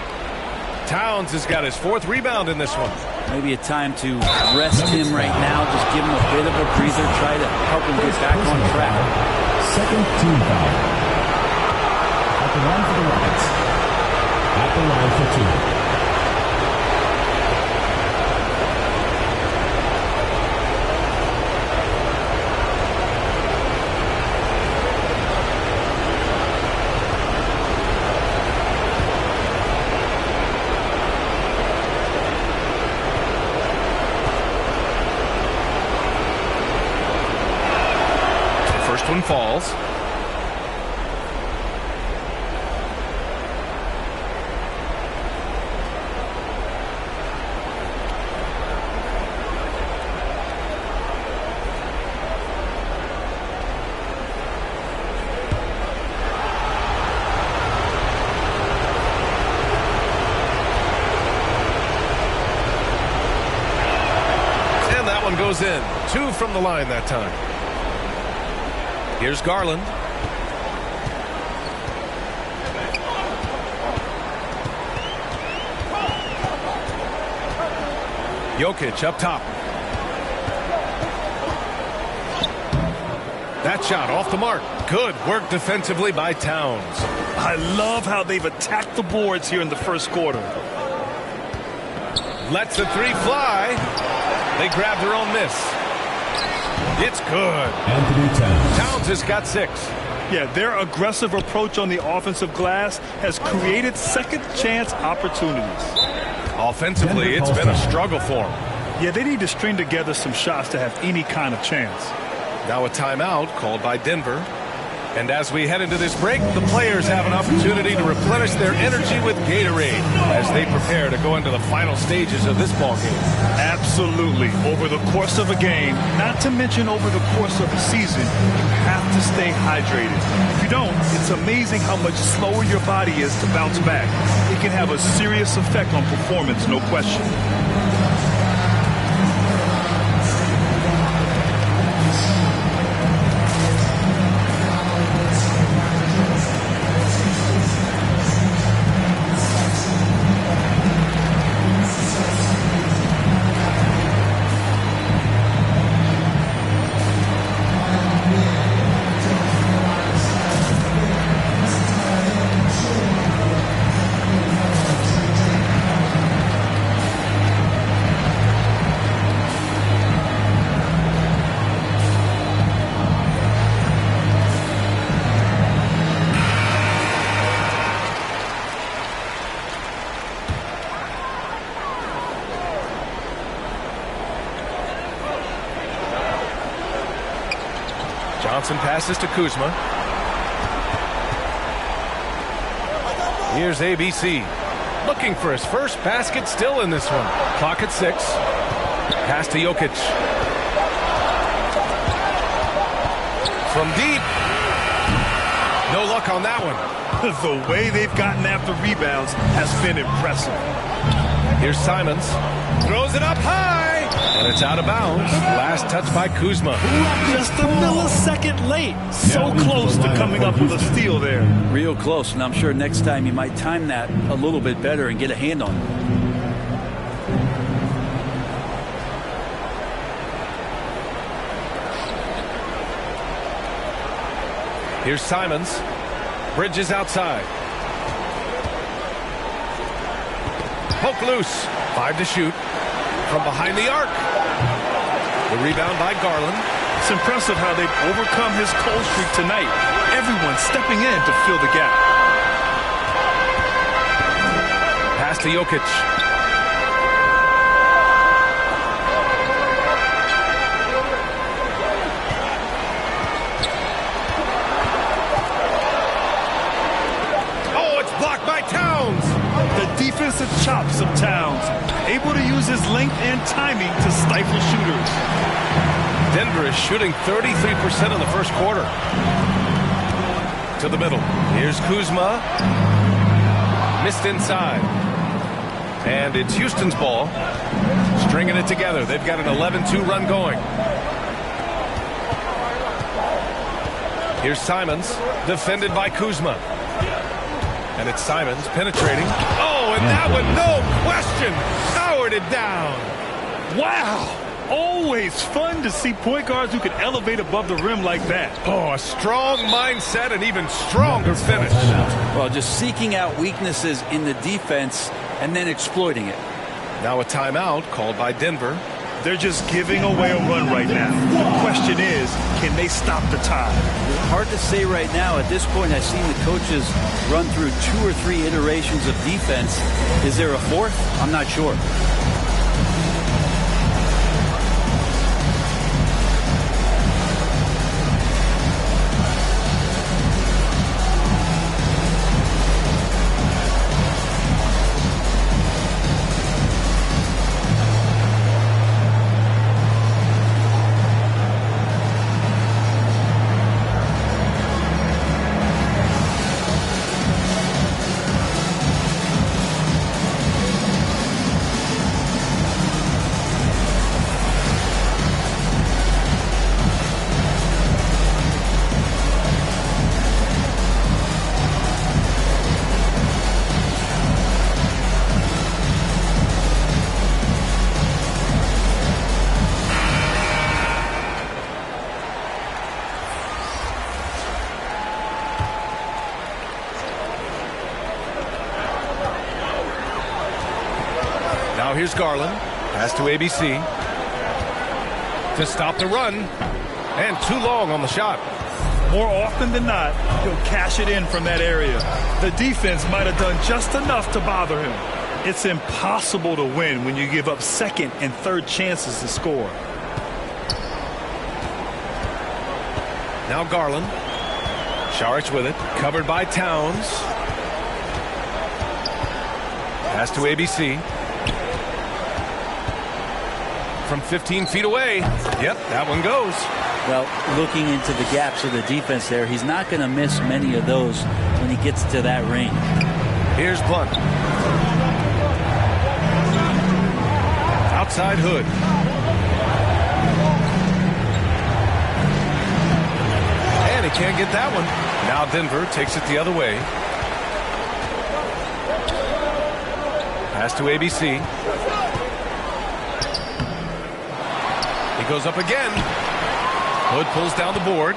Towns has got his 4th rebound in this one. Maybe a time to rest him right now. Just give him a bit of a breather. Try to help him get back on track. Second team foul. the line for the Rockets. At the line for 2. One falls. And that one goes in. 2 from the line that time. Here's Garland. Jokic up top. That shot off the mark. Good work defensively by Towns. I love how they've attacked the boards here in the first quarter. Lets the 3 fly. They grab their own miss. It's good. Anthony Towns. Towns has got 6. Yeah, their aggressive approach on the offensive glass has created second chance opportunities. Offensively, it's been a struggle for them. Yeah, they need to string together some shots to have any kind of chance. Now a timeout called by Denver. And as we head into this break, the players have an opportunity to replenish their energy with Gatorade as they prepare to go into the final stages of this ballgame. Absolutely. Over the course of a game, not to mention over the course of a season, you have to stay hydrated. If you don't, it's amazing how much slower your body is to bounce back. It can have a serious effect on performance, no question. Johnson passes to Kuzma. Here's ABC. Looking for his first basket, still in this one. Clock at 6. Pass to Jokic. From deep. No luck on that one. The way they've gotten after rebounds has been impressive. Here's Simons. Throws it up high. And it's out of bounds. Last touch by Kuzma. Just a millisecond late. So close to coming up with a steal there. Real close, and I'm sure next time he might time that a little bit better and get a hand on it. Here's Simons. Bridges outside. Poke loose. 5 to shoot. From behind the arc. The rebound by Garland. It's impressive how they've overcome his cold streak tonight. Everyone stepping in to fill the gap. Pass to Jokic. Oh, it's blocked by Towns. The defensive chops of Towns, able to use his length and timing to stifle shooters. Denver is shooting 33% in the first quarter. To the middle. Here's Kuzma. Missed inside. And it's Houston's ball. Stringing it together. They've got an 11-2 run going. Here's Simons. Defended by Kuzma. And it's Simons penetrating. Oh, and that one, no question, powered it down. Wow. always fun to see point guards who can elevate above the rim like that. Oh, a strong mindset and even stronger finish. Well, just seeking out weaknesses in the defense and then exploiting it. Now a timeout called by Denver. They're just giving away a run right now. The question is, can they stop the tide? Hard to say right now. At this point, I've seen the coaches run through 2 or 3 iterations of defense. Is there a fourth? I'm not sure. Now here's Garland. Pass to ABC. To stop the run. And too long on the shot. More often than not, he'll cash it in from that area. The defense might have done just enough to bother him. It's impossible to win when you give up second and third chances to score. Now Garland. Saric with it. Covered by Towns. Pass to ABC. From 15 feet away. Yep, that one goes. Well, looking into the gaps of the defense there, he's not going to miss many of those when he gets to that range. Here's Blunt. Outside Hood. And he can't get that one. Now Denver takes it the other way. Pass to ABC. He goes up again. Hood pulls down the board.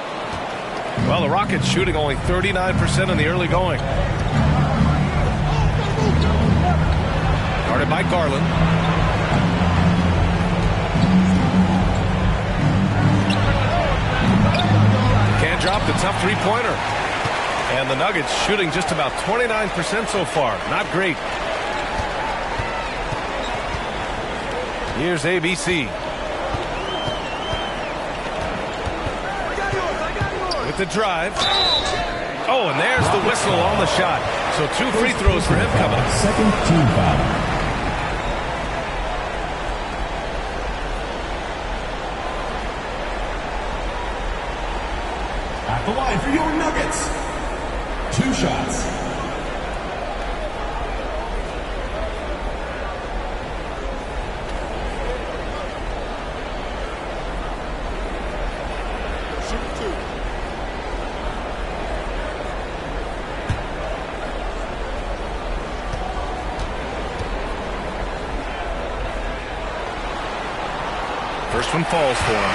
Well, the Rockets shooting only 39% in the early going. Guarded by Garland. Can't drop the tough three-pointer. And the Nuggets shooting just about 29% so far. Not great. Here's ABC. With the drive. Oh, and there's the whistle on the shot. So 2 free throws for him coming up. Second team foul. At the line for your Nuggets. 2 shots. First one falls for him.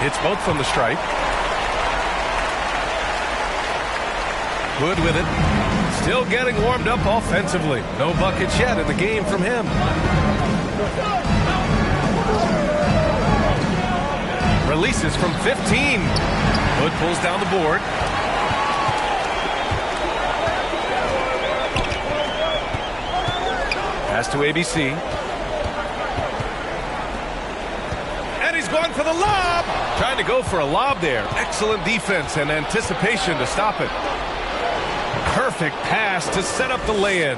Hits both from the stripe. Hood with it. Still getting warmed up offensively. No buckets yet in the game from him. Releases from 15. Hood pulls down the board. Pass to ABC. And he's going for the lob. Trying to go for a lob there. Excellent defense and anticipation to stop it. Perfect pass to set up the lay-in.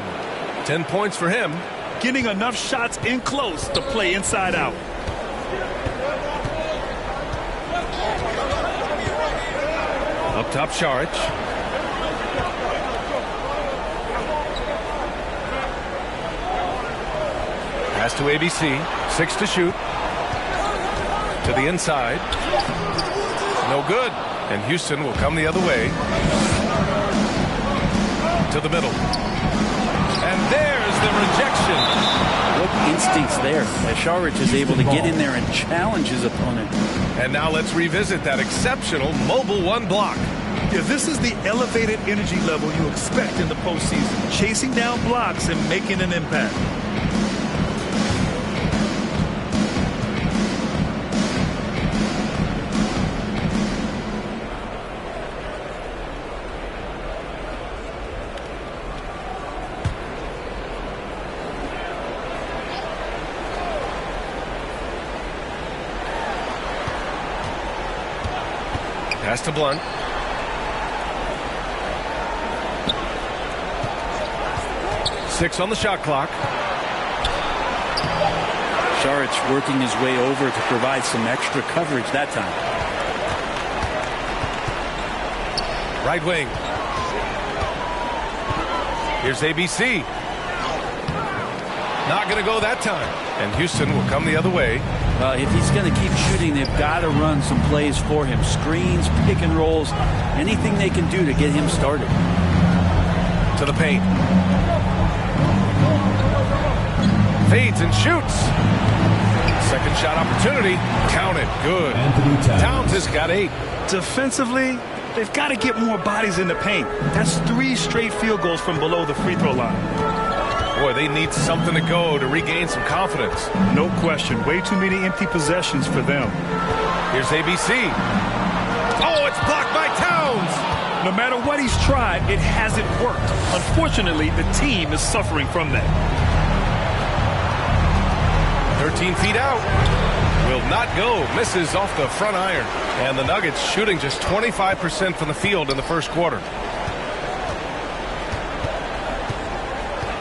10 points for him. Getting enough shots in close to play inside out. Up top, Saric. Pass to ABC. 6 to shoot. To the inside. No good. And Houston will come the other way. To the middle. And there's the rejection. What instincts there as Saric is able to get in there and challenge his opponent. And now let's revisit that exceptional Mobile One block. Yeah, this is the elevated energy level you expect in the postseason. Chasing down blocks and making an impact. Pass to Blunt. Six on the shot clock. Saric working his way over to provide some extra coverage that time. Right wing. Here's ABC. Not going to go that time. And Houston will come the other way. If he's going to keep shooting, they've got to run some plays for him. Screens, pick and rolls, anything they can do to get him started. To the paint. Fades and shoots. Second shot opportunity. Counted. Good. Towns has got 8. Defensively, they've got to get more bodies in the paint. That's 3 straight field goals from below the free throw line. Boy, they need something to go to regain some confidence. No question. Way too many empty possessions for them. Here's ABC. Oh, it's blocked by Towns. No matter what he's tried, it hasn't worked. Unfortunately, the team is suffering from that. 13 feet out. Will not go. Misses off the front iron. And the Nuggets shooting just 25% from the field in the first quarter.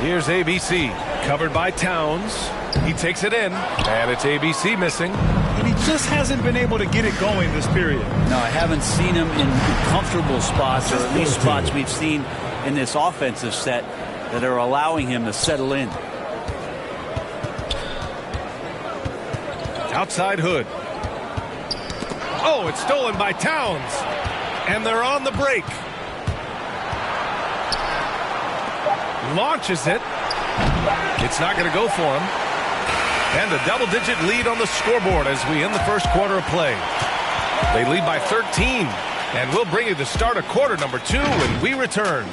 Here's ABC. Covered by Towns. He takes it in. And it's ABC missing. And he just hasn't been able to get it going this period. No, I haven't seen him in comfortable spots, or at least spots we've seen in this offensive set that are allowing him to settle in. Outside Hood. Oh, it's stolen by Towns. And they're on the break. Launches it. It's not going to go for him. And a double-digit lead on the scoreboard as we end the first quarter of play. They lead by 13. And we'll bring you the start of quarter number 2 when we return.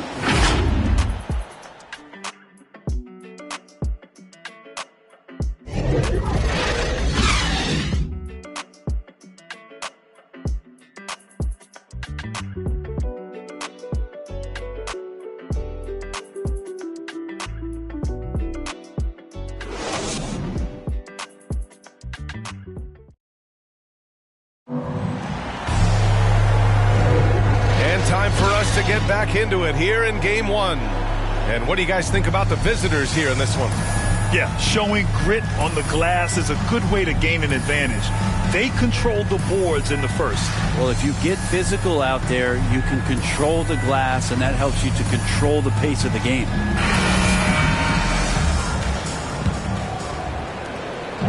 Get back into it here in game 1. And what do you guys think about the visitors here in this one? Yeah, showing grit on the glass is a good way to gain an advantage. They controlled the boards in the first. Well, if you get physical out there, you can control the glass, and that helps you to control the pace of the game.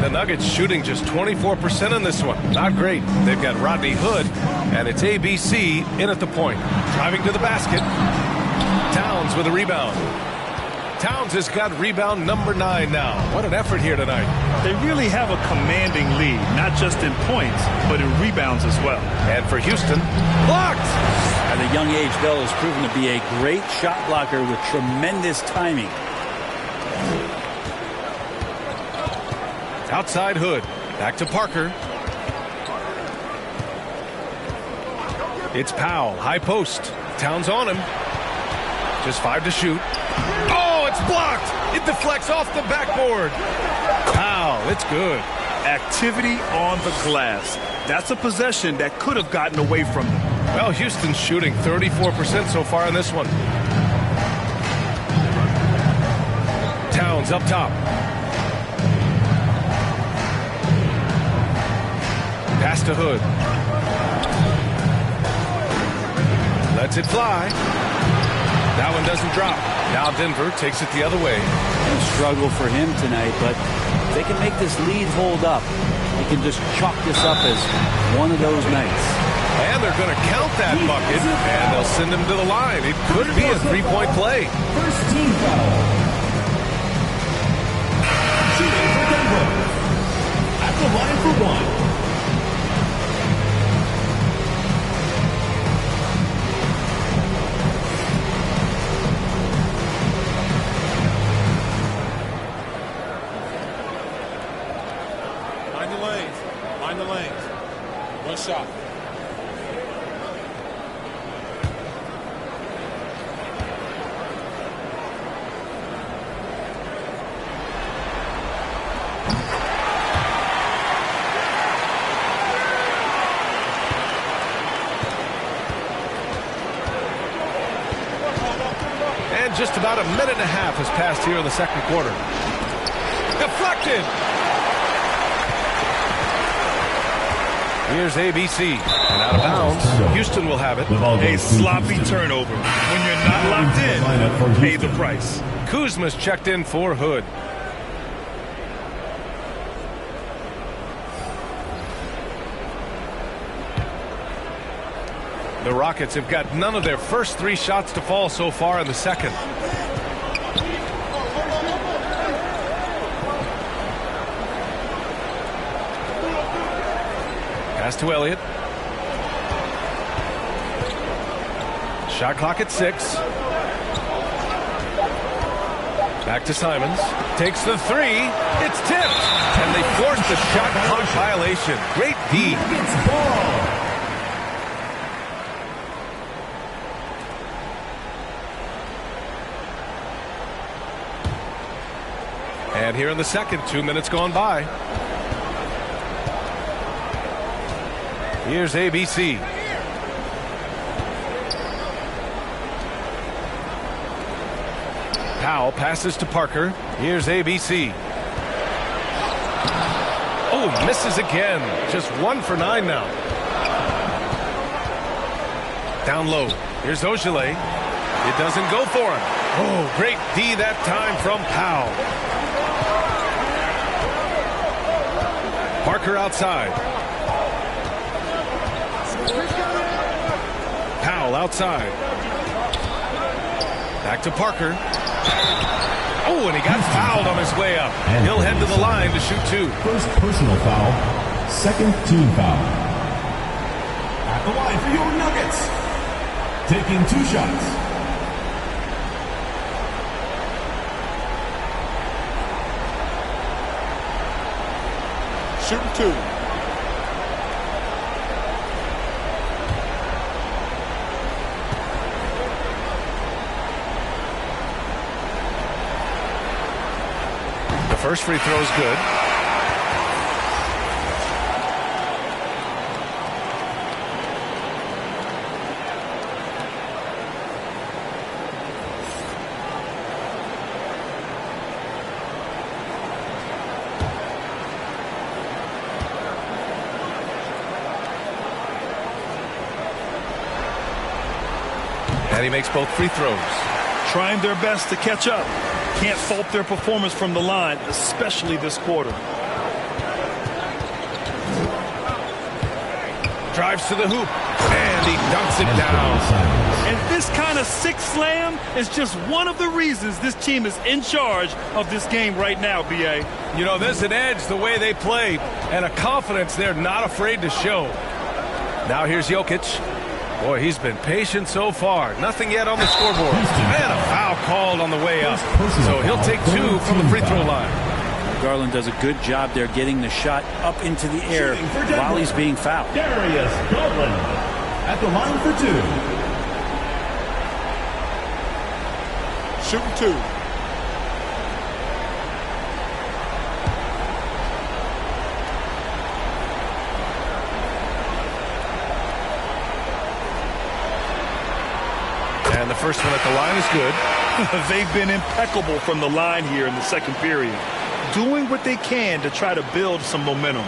The Nuggets shooting just 24% in this one. Not great. They've got Rodney Hood, and it's ABC in at the point. Driving to the basket. Towns with a rebound. Towns has got rebound number 9 now. What an effort here tonight. They really have a commanding lead, not just in points, but in rebounds as well. And for Houston, blocked. At a young age, Bell has proven to be a great shot blocker with tremendous timing. Outside Hood. Back to Parker. It's Powell. High post. Towns on him. Just 5 to shoot. Oh, it's blocked. It deflects off the backboard. Powell, it's good. Activity on the glass. That's a possession that could have gotten away from them. Well, Houston's shooting 34% so far in this one. Towns up top. Pass to Hood. Lets it fly. That one doesn't drop. Now Denver takes it the other way. A struggle for him tonight, but If they can make this lead hold up, they can just chalk this up as one of those nights. And they're going to count that bucket, and they'll send him to the line. It could be a three-point play. First team foul. Shooting for Denver. At the line for one. Find the lanes. One shot. And just about a minute and a half has passed here in the second quarter. Deflected. Here's ABC. And out of bounds. Houston will have it. A sloppy turnover. When you're not locked in, pay the price. Kuzma's checked in for Hood. The Rockets have got none of their first three shots to fall so far in the second. Pass to Elliott. Shot clock at 6. Back to Simons. Takes the three. It's tipped. And they force the shot clock violation. Great D. And here in the second, 2 minutes gone by. Here's ABC. Powell passes to Parker. Here's ABC. Oh, he misses again. Just 1 for 9 now. Down low. Here's Ogilvy. It doesn't go for him. Oh, great D that time from Powell. Parker outside. Powell outside. Back to Parker. Oh, and he got fouled on his way up. And he'll head to the line to shoot 2. First personal foul. Second team foul. At the line for your Nuggets. Taking 2 shots. Shooting 2. First free throw is good. And he makes both free throws. Trying their best to catch up. Can't fault their performance from the line, especially this quarter. Drives to the hoop, and he dunks it down. And this kind of sick slam is just one of the reasons this team is in charge of this game right now, B.A. You know, there's an edge the way they play, and a confidence they're not afraid to show. Now here's Jokic. Boy, he's been patient so far. Nothing yet on the scoreboard. And a foul called on the way up. So he'll take 2 from the free throw line. Garland does a good job there getting the shot up into the air while he's being fouled. Darius Garland at the line for 2. Shooting 2. And the first one at the line is good. They've been impeccable from the line here in the second period, doing what they can to try to build some momentum.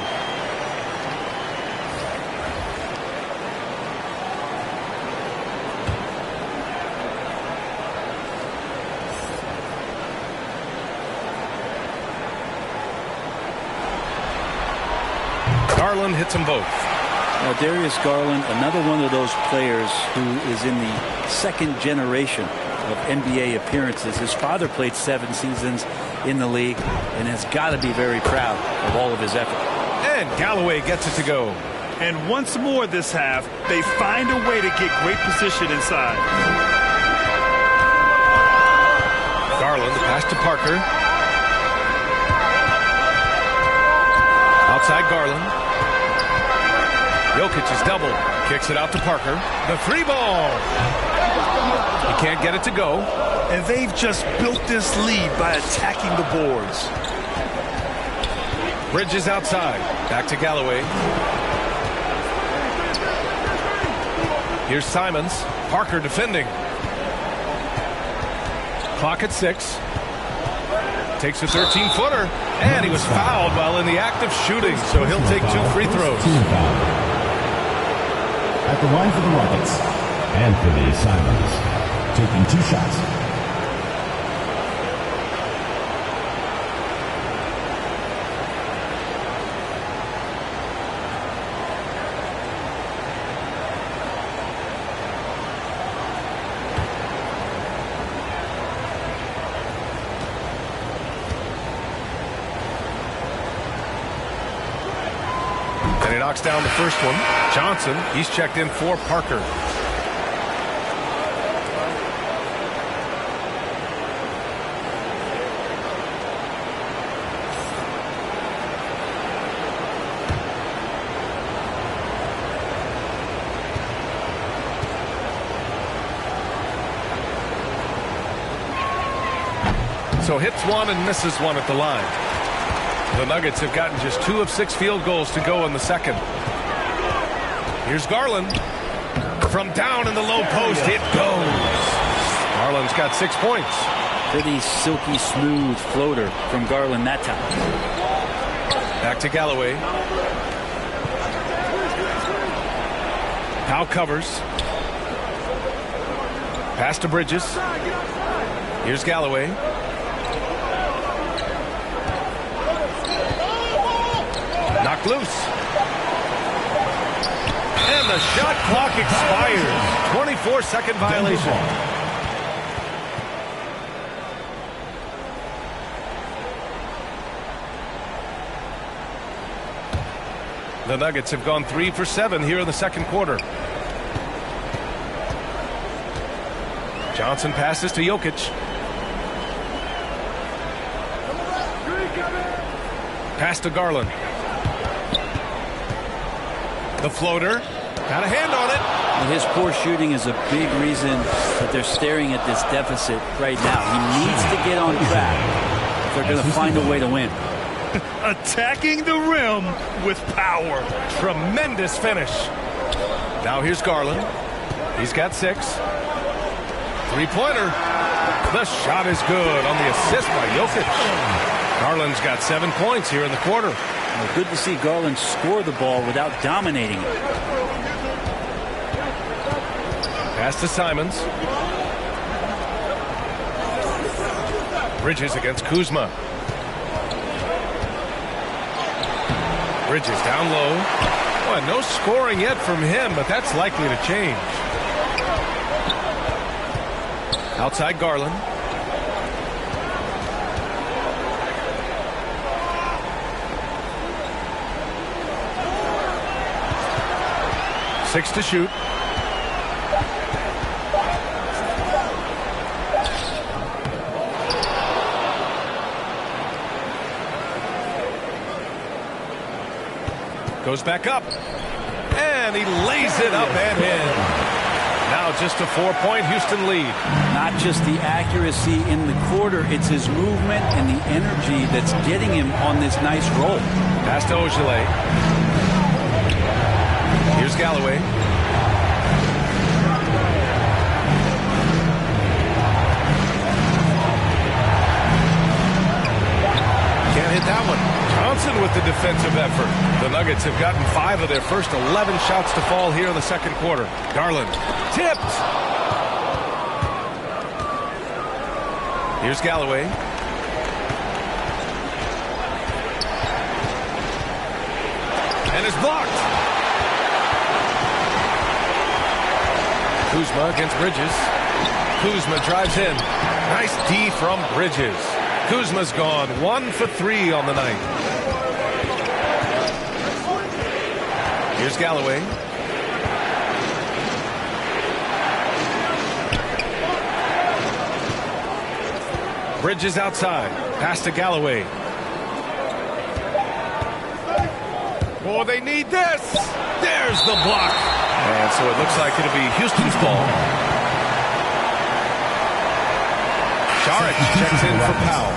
Garland hits them both. Darius Garland, another one of those players who is in the second generation of NBA appearances. His father played 7 seasons in the league and has got to be very proud of all of his effort. And Galloway gets it to go. And once more this half, they find a way to get great position inside. Garland, the pass to Parker. Outside Garland. Jokic is double. Kicks it out to Parker. The 3 ball. He can't get it to go. And they've just built this lead by attacking the boards. Bridges outside. Back to Galloway. Here's Simons. Parker defending. Clock at 6. Takes a 13-footer. And he was fouled while in the act of shooting, so he'll take 2 free throws. At the line for the Rockets, Anthony Simons, taking 2 shots. And he knocks down the first one. Johnson, he's checked in for Parker. So hits one and misses one at the line. The Nuggets have gotten just 2 of 6 field goals to go in the second. Here's Garland. From down in the low post, it goes. Garland's got 6 points. Pretty silky smooth floater from Garland that time. Back to Galloway. Powell covers. Pass to Bridges. Here's Galloway. Knocked loose. And the shot clock expires. 24-second violation. The Nuggets have gone 3 for 7 here in the second quarter. Johnson passes to Jokic. Pass to Garland. The floater. Got a hand on it. And his poor shooting is a big reason that they're staring at this deficit right now. He needs to get on track if they're going to find a way to win. Attacking the rim with power. Tremendous finish. Now here's Garland. He's got 6. Three-pointer. The shot is good on the assist by Jokic. Garland's got 7 points here in the quarter. Well, good to see Garland score the ball without dominating it. Pass to Simons. Bridges against Kuzma. Bridges down low. Well, no scoring yet from him, but that's likely to change. Outside Garland. Six to shoot. Goes back up. And he lays it up and in. Now just a 4-point Houston lead. Not just the accuracy in the quarter, it's his movement and the energy that's getting him on this nice roll. Pass to Ogilvy. Here's Galloway. Can't hit that one. Johnson with the defensive effort. The Nuggets have gotten 5 of their first 11 shots to fall here in the second quarter. Garland tipped. Here's Galloway. And And it's blocked. Kuzma against Bridges. Kuzma drives in. Nice D from Bridges. Kuzma's gone 1 for 3 on the night. Here's Galloway. Bridges outside. Pass to Galloway. Oh, they need this. There's the block. And so it looks like it'll be Houston's ball. Saric checks in for Powell.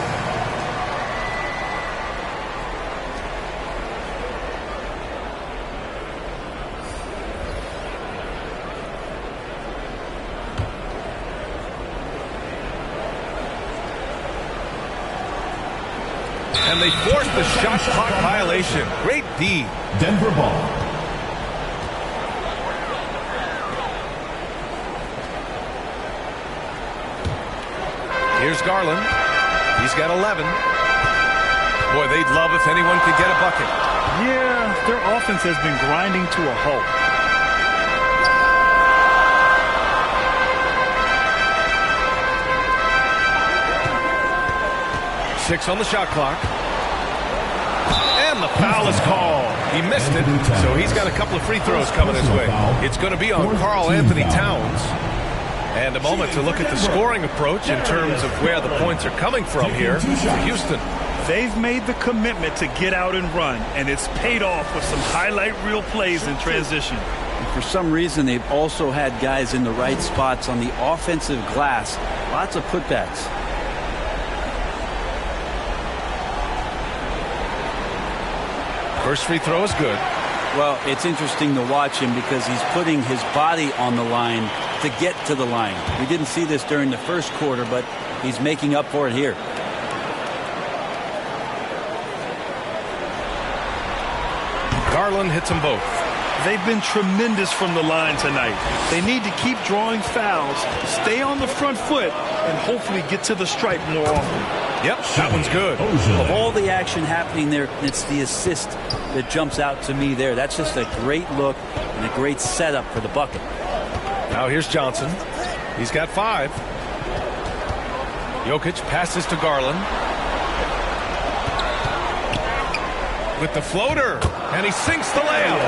And they force the shot clock violation. Great D. Denver ball. Here's Garland. He's got 11. Boy, they'd love if anyone could get a bucket. Yeah, their offense has been grinding to a halt. Six on the shot clock. And the foul is called. He missed it, so he's got a couple of free throws coming his way. It's going to be on Karl Anthony Towns. And a moment to look at the scoring approach in terms of where the points are coming from here for Houston. They've made the commitment to get out and run, and it's paid off with some highlight reel plays in transition. And for some reason, they've also had guys in the right spots on the offensive glass. Lots of putbacks. First free throw is good. Well, it's interesting to watch him because he's putting his body on the line to get to the line. We didn't see this during the first quarter, but he's making up for it here. Garland hits them both. They've been tremendous from the line tonight. They need to keep drawing fouls, stay on the front foot, and hopefully get to the stripe more often. Yep, that one's good. Of all the action happening there, it's the assist that jumps out to me there. That's just a great look and a great setup for the bucket. Now here's Johnson. He's got 5. Jokic passes to Garland. With the floater, and he sinks the layup.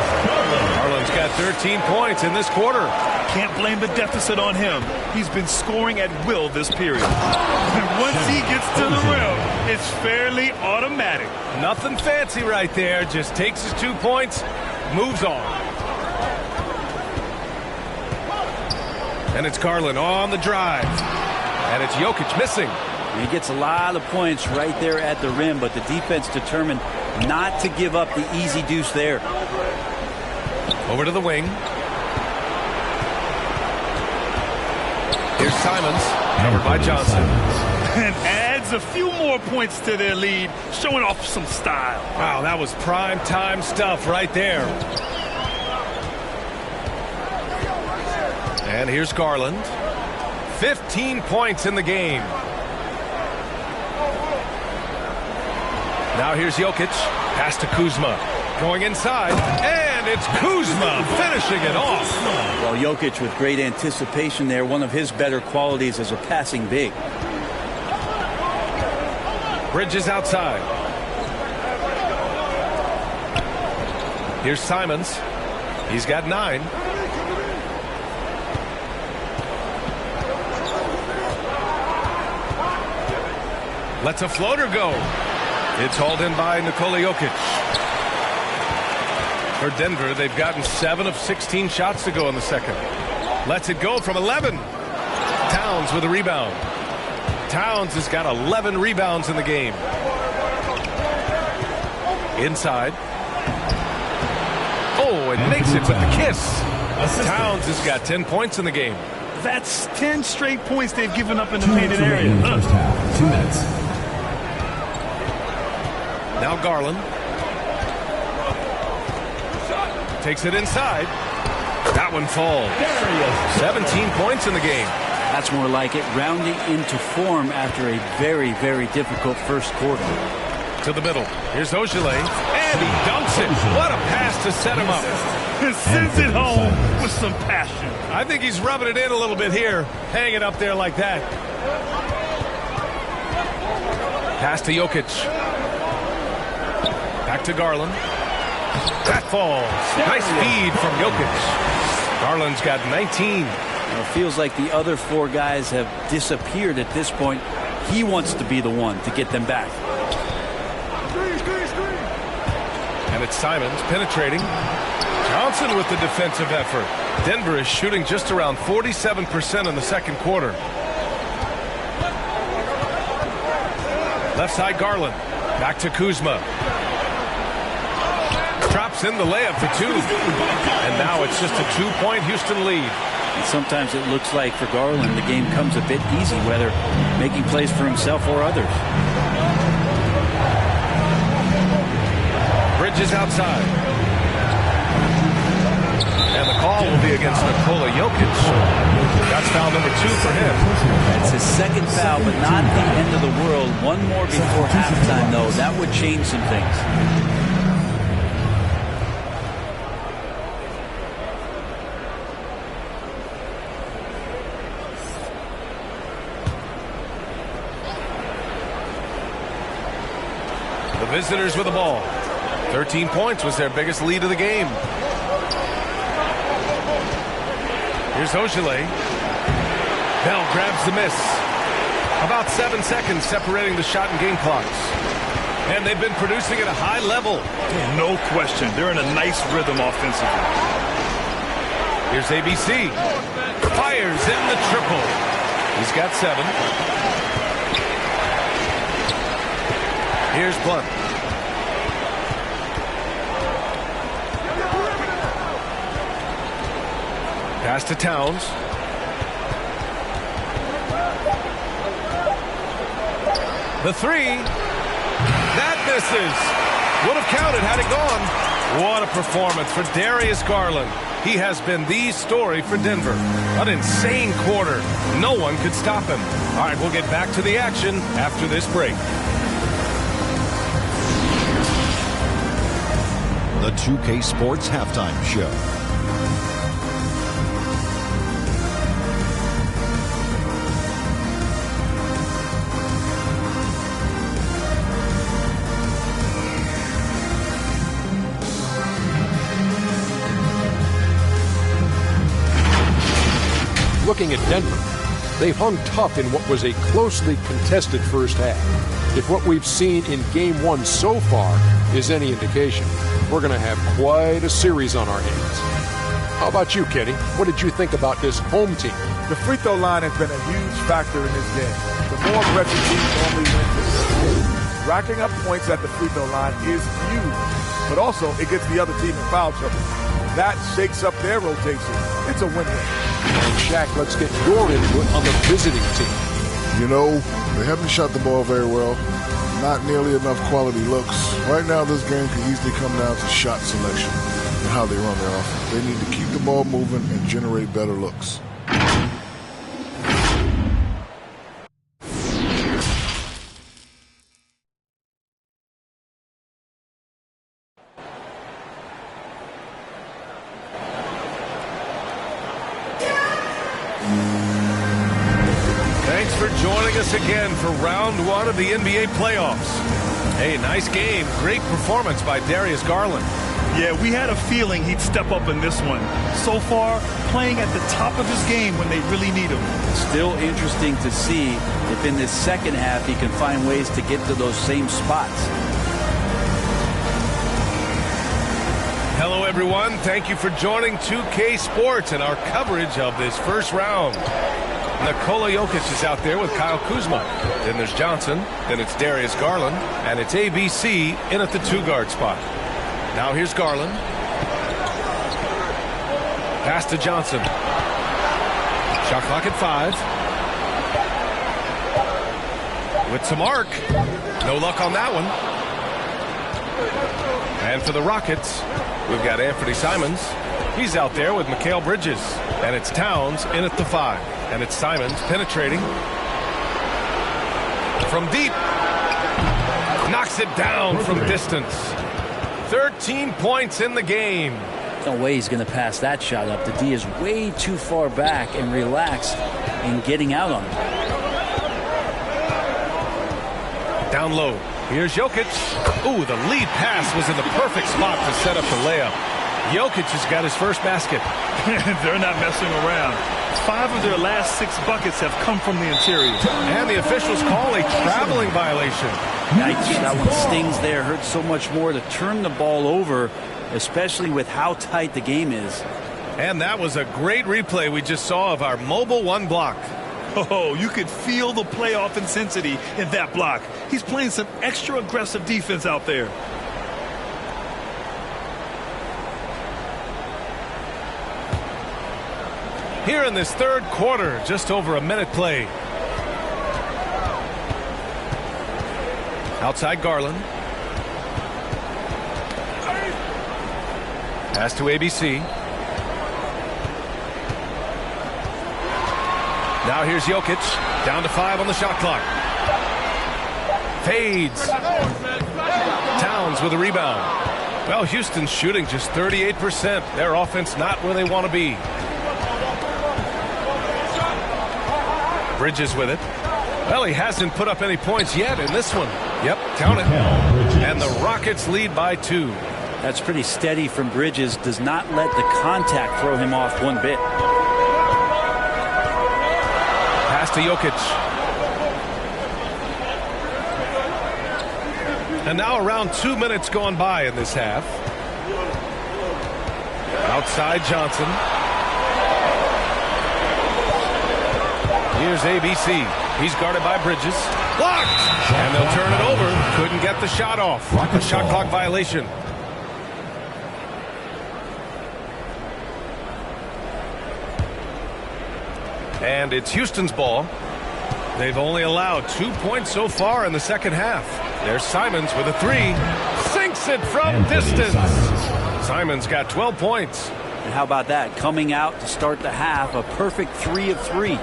Garland's got 13 points in this quarter. Can't blame the deficit on him. He's been scoring at will this period. And once he gets to the rim, it's fairly automatic. Nothing fancy right there. Just takes his 2 points, moves on. And it's Garland on the drive. And it's Jokic missing. He gets a lot of points right there at the rim, but the defense determined not to give up the easy deuce there. Over to the wing. Here's Simons, covered by Johnson. And adds a few more points to their lead, showing off some style. Wow, that was prime time stuff right there. And here's Garland. 15 points in the game. Now here's Jokic. Pass to Kuzma. Going inside. And it's Kuzma finishing it off. Well, Jokic with great anticipation there. One of his better qualities as a passing big. Bridges outside. Here's Simons. He's got 9. Lets a floater go. It's hauled in by Nikola Jokic. For Denver, they've gotten 7 of 16 shots to go in the second. Lets it go from 11. Towns with a rebound. Towns has got 11 rebounds in the game. Inside. Oh, and makes it with the kiss. Towns has got 10 points in the game. That's 10 straight points they've given up in the painted area. First half, 2 minutes. Now Garland. Takes it inside. That one falls. 17 points in the game. That's more like it. Rounding into form after a very, very difficult first quarter. To the middle. Here's Ojale. And he dunks it. What a pass to set him up. And sends it home with some passion. I think he's rubbing it in a little bit here, hanging up there like that. Pass to Jokic. Back to Garland. That falls. Nice feed from Jokic. Garland's got 19. It feels like the other four guys have disappeared at this point. He wants to be the one to get them back. And it's Simons penetrating. Johnson with the defensive effort. Denver is shooting just around 47% in the second quarter. Left side Garland. Back to Kuzma. Drops in the layup for two. And now it's just a 2-point Houston lead. And sometimes it looks like for Garland the game comes a bit easy, whether making plays for himself or others. Bridges outside. And the call will be against Nikola Jokic. That's foul number 2 for him. It's his second foul, but not the end of the world. One more before halftime, though. That would change some things. The visitors with the ball. 13 points was their biggest lead of the game. Here's Ogilvy. Bell grabs the miss. About 7 seconds separating the shot and game clocks. And they've been producing at a high level. No question. They're in a nice rhythm offensively. Here's ABC. Fires in the triple. He's got 7. Here's Blunt. Pass to Towns. The 3. That misses. Would have counted had it gone. What a performance for Darius Garland. He has been the story for Denver. An insane quarter. No one could stop him. All right, we'll get back to the action after this break. The 2K Sports Halftime Show. Looking at Denver, they've hung tough in what was a closely contested first half. If what we've seen in Game 1 so far is any indication, we're going to have quite a series on our hands. How about you, Kenny? What did you think about this home team? The free throw line has been a huge factor in this game. The more aggressive teams normally win this game. Racking up points at the free throw line is huge, but also it gets the other team in foul trouble. That shakes up their rotation. It's a win-win. And Shaq, let's get your input on the visiting team. You know, they haven't shot the ball very well. Not nearly enough quality looks. Right now, this game could easily come down to shot selection and how they run their offense. They need to keep the ball moving and generate better looks. Thanks for joining us again for round 1 of the NBA playoffs. Hey, nice game. Great performance by Darius Garland. Yeah, we had a feeling he'd step up in this one. So far, playing at the top of his game when they really need him. Still interesting to see if in this second half he can find ways to get to those same spots. Hello, everyone. Thank you for joining 2K Sports and our coverage of this first round. Nikola Jokic is out there with Kyle Kuzma. Then there's Johnson. Then it's Darius Garland. And it's ABC in at the 2-guard spot. Now here's Garland. Pass to Johnson. Shot clock at 5. With some arc. No luck on that one. And for the Rockets, we've got Anthony Simons. He's out there with Mikal Bridges. And it's Towns in at the 5. And it's Simons penetrating. From deep. Knocks it down from distance. 13 points in the game. No way he's going to pass that shot up. The D is way too far back and relaxed in getting out on him. Down low. Here's Jokic. Ooh, the lead pass was in the perfect spot to set up the layup. Jokic has got his first basket. They're not messing around. 5 of their last 6 buckets have come from the interior. And the officials call a traveling violation. Yikes, that one stings there. Hurts so much more to turn the ball over, especially with how tight the game is. And that was a great replay we just saw of our mobile one block. Oh, you could feel the playoff intensity in that block. He's playing some extra aggressive defense out there. Here in this third quarter, just over a minute played. Outside Garland. Pass to ABC. Now here's Jokic. Down to 5 on the shot clock. Fades. Towns with a rebound. Well, Houston's shooting just 38%. Their offense not where they want to be. Bridges with it. Well, he hasn't put up any points yet in this one. Yep, count it. And the Rockets lead by 2. That's pretty steady from Bridges. Does not let the contact throw him off one bit. Pass to Jokic. And now around 2 minutes gone by in this half. Outside Johnson. Here's ABC. He's guarded by Bridges. Blocked! And they'll turn it over. Couldn't get the shot off. A shot clock violation. And it's Houston's ball. They've only allowed 2 points so far in the second half. There's Simons with a 3. Sinks it from distance. Simons got 12 points. And how about that? Coming out to start the half, a perfect 3 of 3.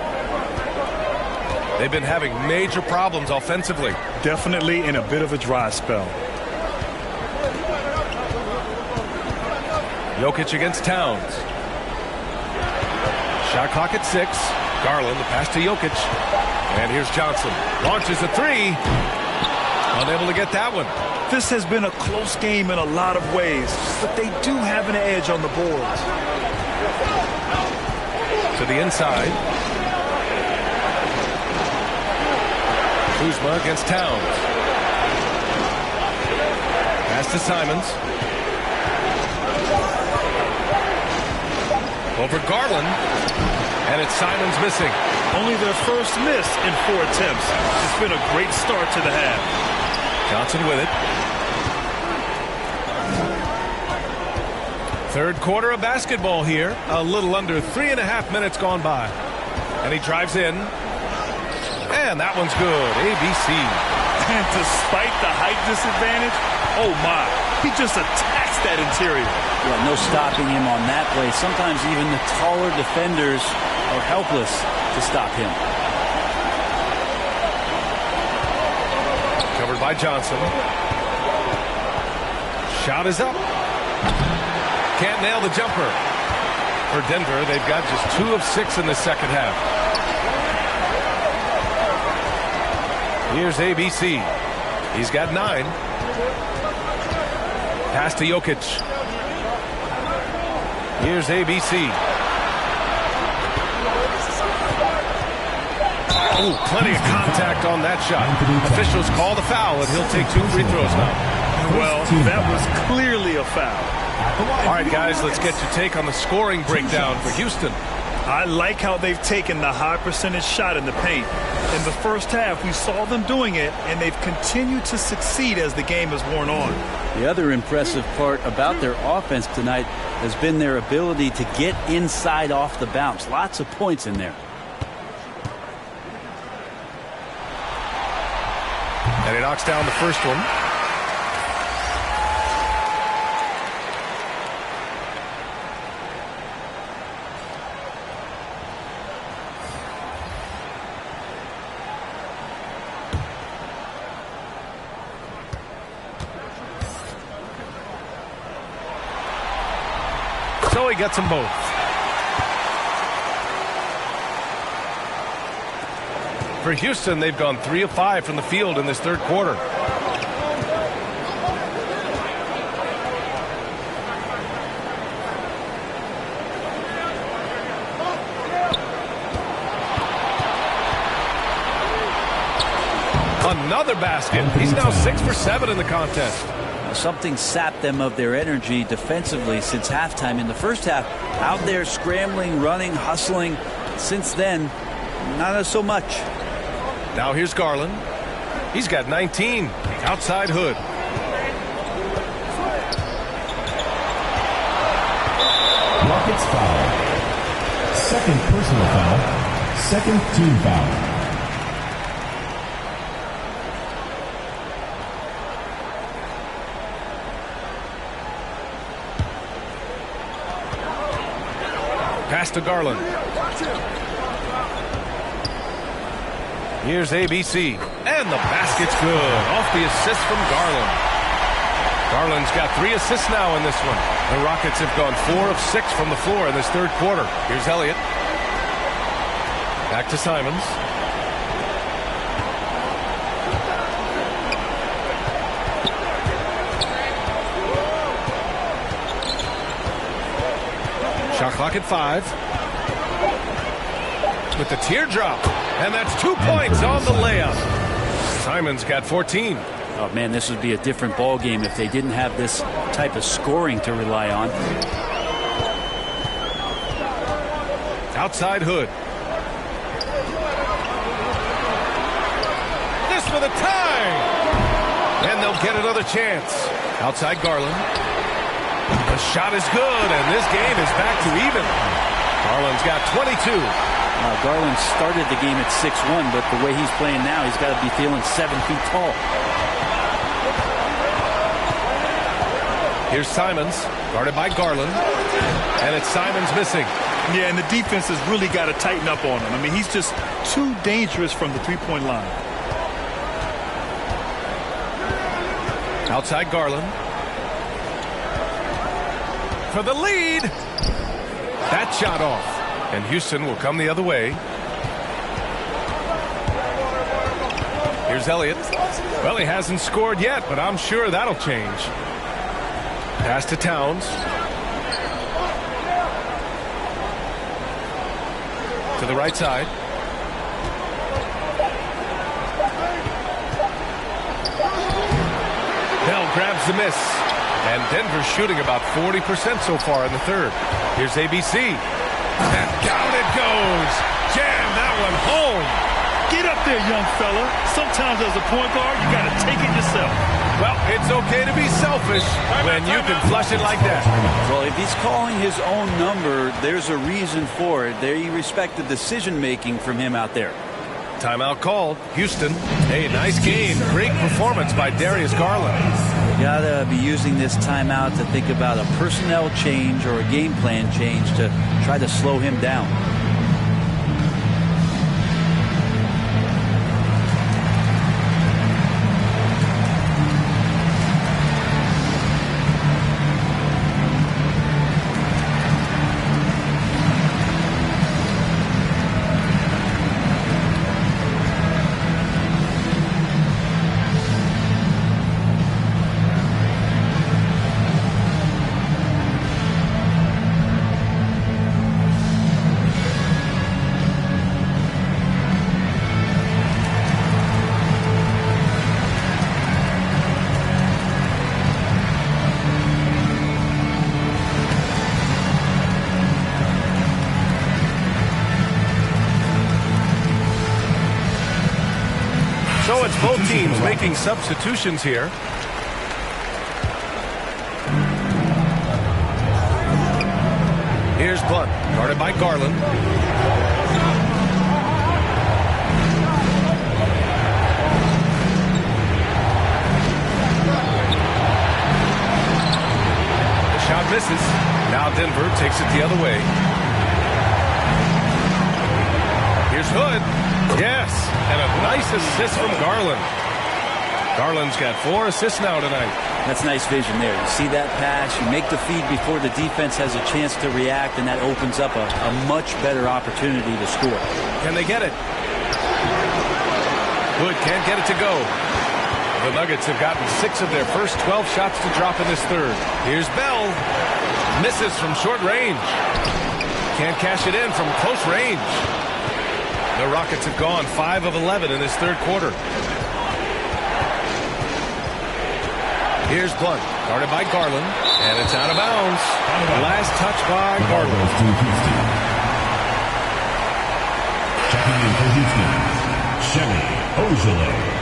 They've been having major problems offensively. Definitely in a bit of a dry spell. Jokic against Towns. Shot clock at 6. Garland, the pass to Jokic. And here's Johnson. Launches a 3. Unable to get that one. This has been a close game in a lot of ways, but they do have an edge on the boards. To the inside. Kuzma against Towns. Pass to Simons. Over Garland. And it's Simons missing. Only their first miss in 4 attempts. It's been a great start to the half. Johnson with it. Third quarter of basketball here. A little under 3.5 minutes gone by. And he drives in. And that one's good. ABC. And despite the height disadvantage, oh my, he just attacks that interior. Yeah, no stopping him on that play. Sometimes even the taller defenders are helpless to stop him. Covered by Johnson. Shot is up. Can't nail the jumper. For Denver, they've got just 2 of 6 in the second half. Here's ABC. He's got 9. Pass to Jokic. Here's ABC. Oh, plenty of contact on that shot. Officials call the foul, and he'll take 2 free throws now. Well, that was clearly a foul. All right, guys, let's get your take on the scoring breakdown for Houston. I like how they've taken the high percentage shot in the paint. In the first half, we saw them doing it, and they've continued to succeed as the game has worn on. The other impressive part about their offense tonight has been their ability to get inside off the bounce. Lots of points in there. And he knocks down the first one. So he gets them both. For Houston, they've gone 3 of 5 from the field in this third quarter. Another basket. He's now 6 for 7 in the contest. Something sapped them of their energy defensively since halftime. In the first half, out there scrambling, running, hustling. Since then, not so much. Now here's Garland. He's got 19. Outside Hood. Rockets foul. Second personal foul. Second team foul. Pass to Garland. Here's ABC. And the basket's good. Off the assist from Garland. Garland's got 3 assists now in this one. The Rockets have gone 4 of 6 from the floor in this third quarter. Here's Elliott. Back to Simons. Shot clock at 5. With the teardrop. And that's 2 points on the layup. Simons got 14. Oh, man, this would be a different ball game if they didn't have this type of scoring to rely on. Outside Hood. This for the tie. And they'll get another chance. Outside Garland. The shot is good, and this game is back to even. Garland's got 22. Garland started the game at 6'1", but the way he's playing now, he's got to be feeling 7 feet tall. Here's Simons, guarded by Garland, and it's Simons missing. Yeah, and the defense has really got to tighten up on him. I mean, he's just too dangerous from the three-point line. Outside Garland. For the lead. That shot off. And Houston will come the other way. Here's Elliott. Well, he hasn't scored yet, but I'm sure that'll change. Pass to Towns. To the right side. Bell grabs the miss. And Denver's shooting about 40% so far in the third. Here's ABC. And down it goes. Jam that one home. Get up there, young fella. Sometimes as a point guard, you got to take it yourself. Well, it's okay to be selfish when you can flush it like that. Well, if he's calling his own number, there's a reason for it. They respect the decision-making from him out there. Timeout called. Houston. Hey, nice game. Great performance by Darius Garland. You gotta be using this timeout to think about a personnel change or a game plan change to try to slow him down. So it's both teams making substitutions here. Here's Blunt, guarded by Garland. The shot misses. Now Denver takes it the other way. Here's Hood. Yes, and a nice assist from Garland. Garland's got 4 assists now tonight. That's nice vision there. You see that pass, you make the feed before the defense has a chance to react, and that opens up a much better opportunity to score. Can they get it? Hood can't get it to go. The Nuggets have gotten 6 of their first 12 shots to drop in this third. Here's Bell. Misses from short range. Can't cash it in from close range. The Rockets have gone 5 of 11 in this third quarter. Here's Blunt, guarded by Garland, and it's out of bounds. Last touch by Garland. Checking in for Houston, Semi Ojeleye.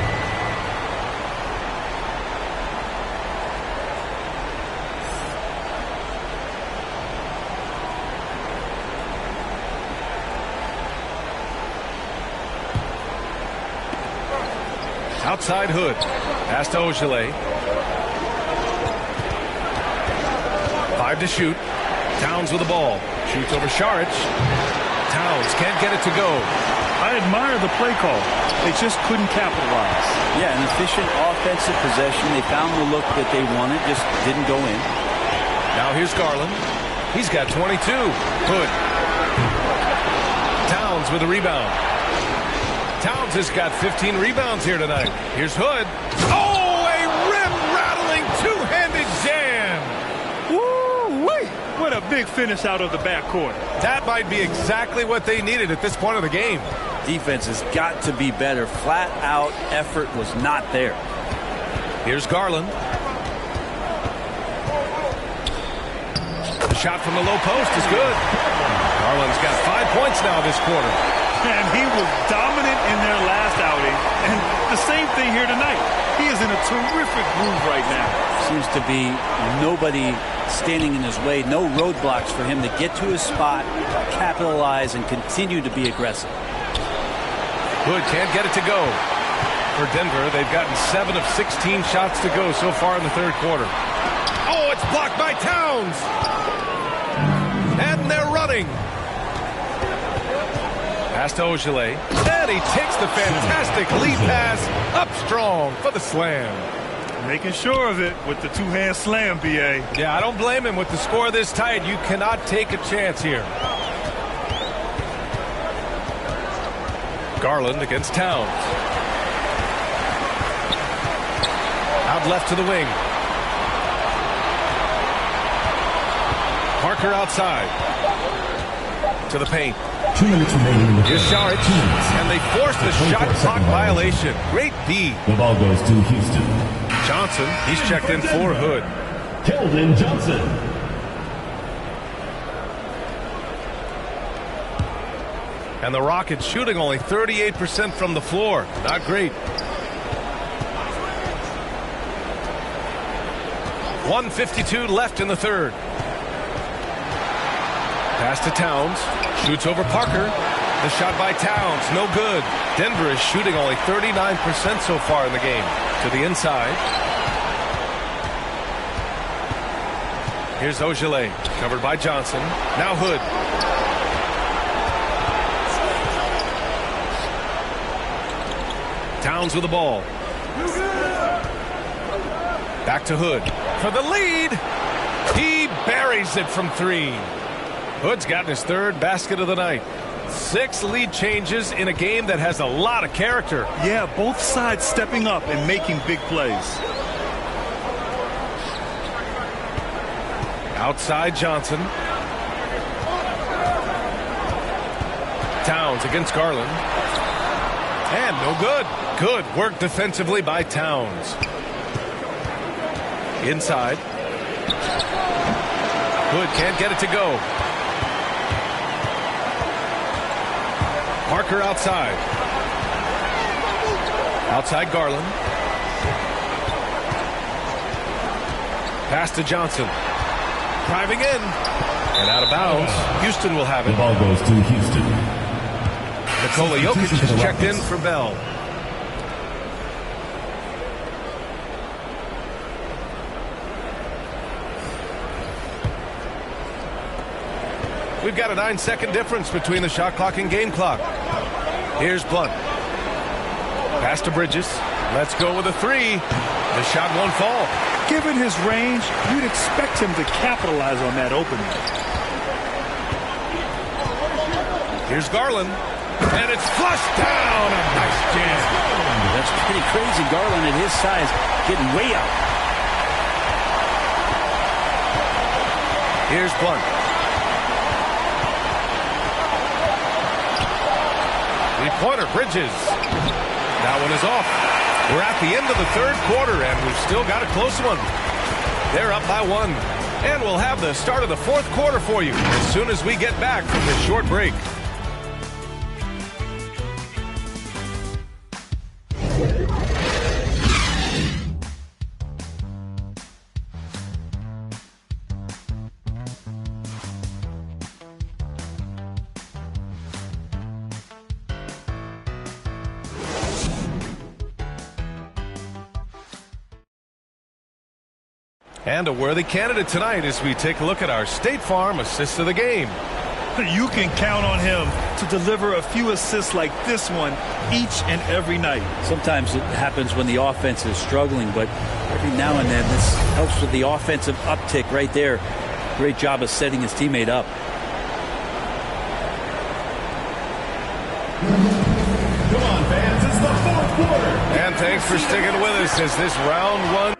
Outside Hood. Pass to Ojeleye. 5 to shoot. Towns with the ball. Shoots over Saric. Towns can't get it to go. I admire the play call. They just couldn't capitalize. Yeah, an efficient offensive possession. They found the look that they wanted, just didn't go in. Now here's Garland. He's got 22. Hood. Towns with a rebound. Towns has got 15 rebounds here tonight. Here's Hood. Oh, a rim-rattling two-handed jam. Woo-wee. What a big finish out of the backcourt. That might be exactly what they needed at this point of the game. Defense has got to be better. Flat-out effort was not there. Here's Garland. The shot from the low post is good. Garland's got 5 points now this quarter. And he was dominant in their last outing. And the same thing here tonight. He is in a terrific groove right now. Seems to be nobody standing in his way. No roadblocks for him to get to his spot, capitalize, and continue to be aggressive. Hood can't get it to go. For Denver, they've gotten 7 of 16 shots to go so far in the third quarter. Oh, it's blocked by Towns. And they're running. Pass to Ojeleye. And he takes the fantastic lead pass up strong for the slam. Making sure of it with the two-hand slam, B.A. Yeah, I don't blame him. With the score this tight, you cannot take a chance here. Garland against Towns. Out left to the wing. Parker outside. To the paint. 2 minutes remaining in the Here's Saric, and they force the shot clock violation. Great D. The ball goes to Houston. Johnson, he's checked in for Hood. Keldon Johnson. And the Rockets shooting only 38% from the floor. Not great. 1:52 left in the third. Pass to Towns. Shoots over Parker. The shot by Towns. No good. Denver is shooting only 39% so far in the game. To the inside. Here's Ojeleye. Covered by Johnson. Now Hood. Towns with the ball. Back to Hood. For the lead. He buries it from 3. Hood's gotten his 3rd basket of the night. 6 lead changes in a game that has a lot of character. Yeah, both sides stepping up and making big plays. Outside Johnson. Towns against Garland. And no good. Good work defensively by Towns. Inside. Hood can't get it to go. Parker outside. Outside Garland. Pass to Johnson. Driving in. And out of bounds. Houston will have it. The ball goes to Houston. Nikola Jokic has checked in for Bell. We've got a 9-second difference between the shot clock and game clock. Here's Blunt. Pass to Bridges. Let's go with a three. The shot won't fall. Given his range, you'd expect him to capitalize on that opening. Here's Garland. And it's flushed down. A nice jam. That's pretty crazy. Garland at his size getting way out. Here's Blunt. Three-pointer, Bridges. That one is off. We're at the end of the third quarter, and we've still got a close one. They're up by 1. And we'll have the start of the fourth quarter for you as soon as we get back from this short break. And a worthy candidate tonight as we take a look at our State Farm assist of the game. You can count on him to deliver a few assists like this one each and every night. Sometimes it happens when the offense is struggling, but every now and then this helps with the offensive uptick right there. Great job of setting his teammate up. Come on, fans, it's the fourth quarter. And thanks for sticking with us as this round 1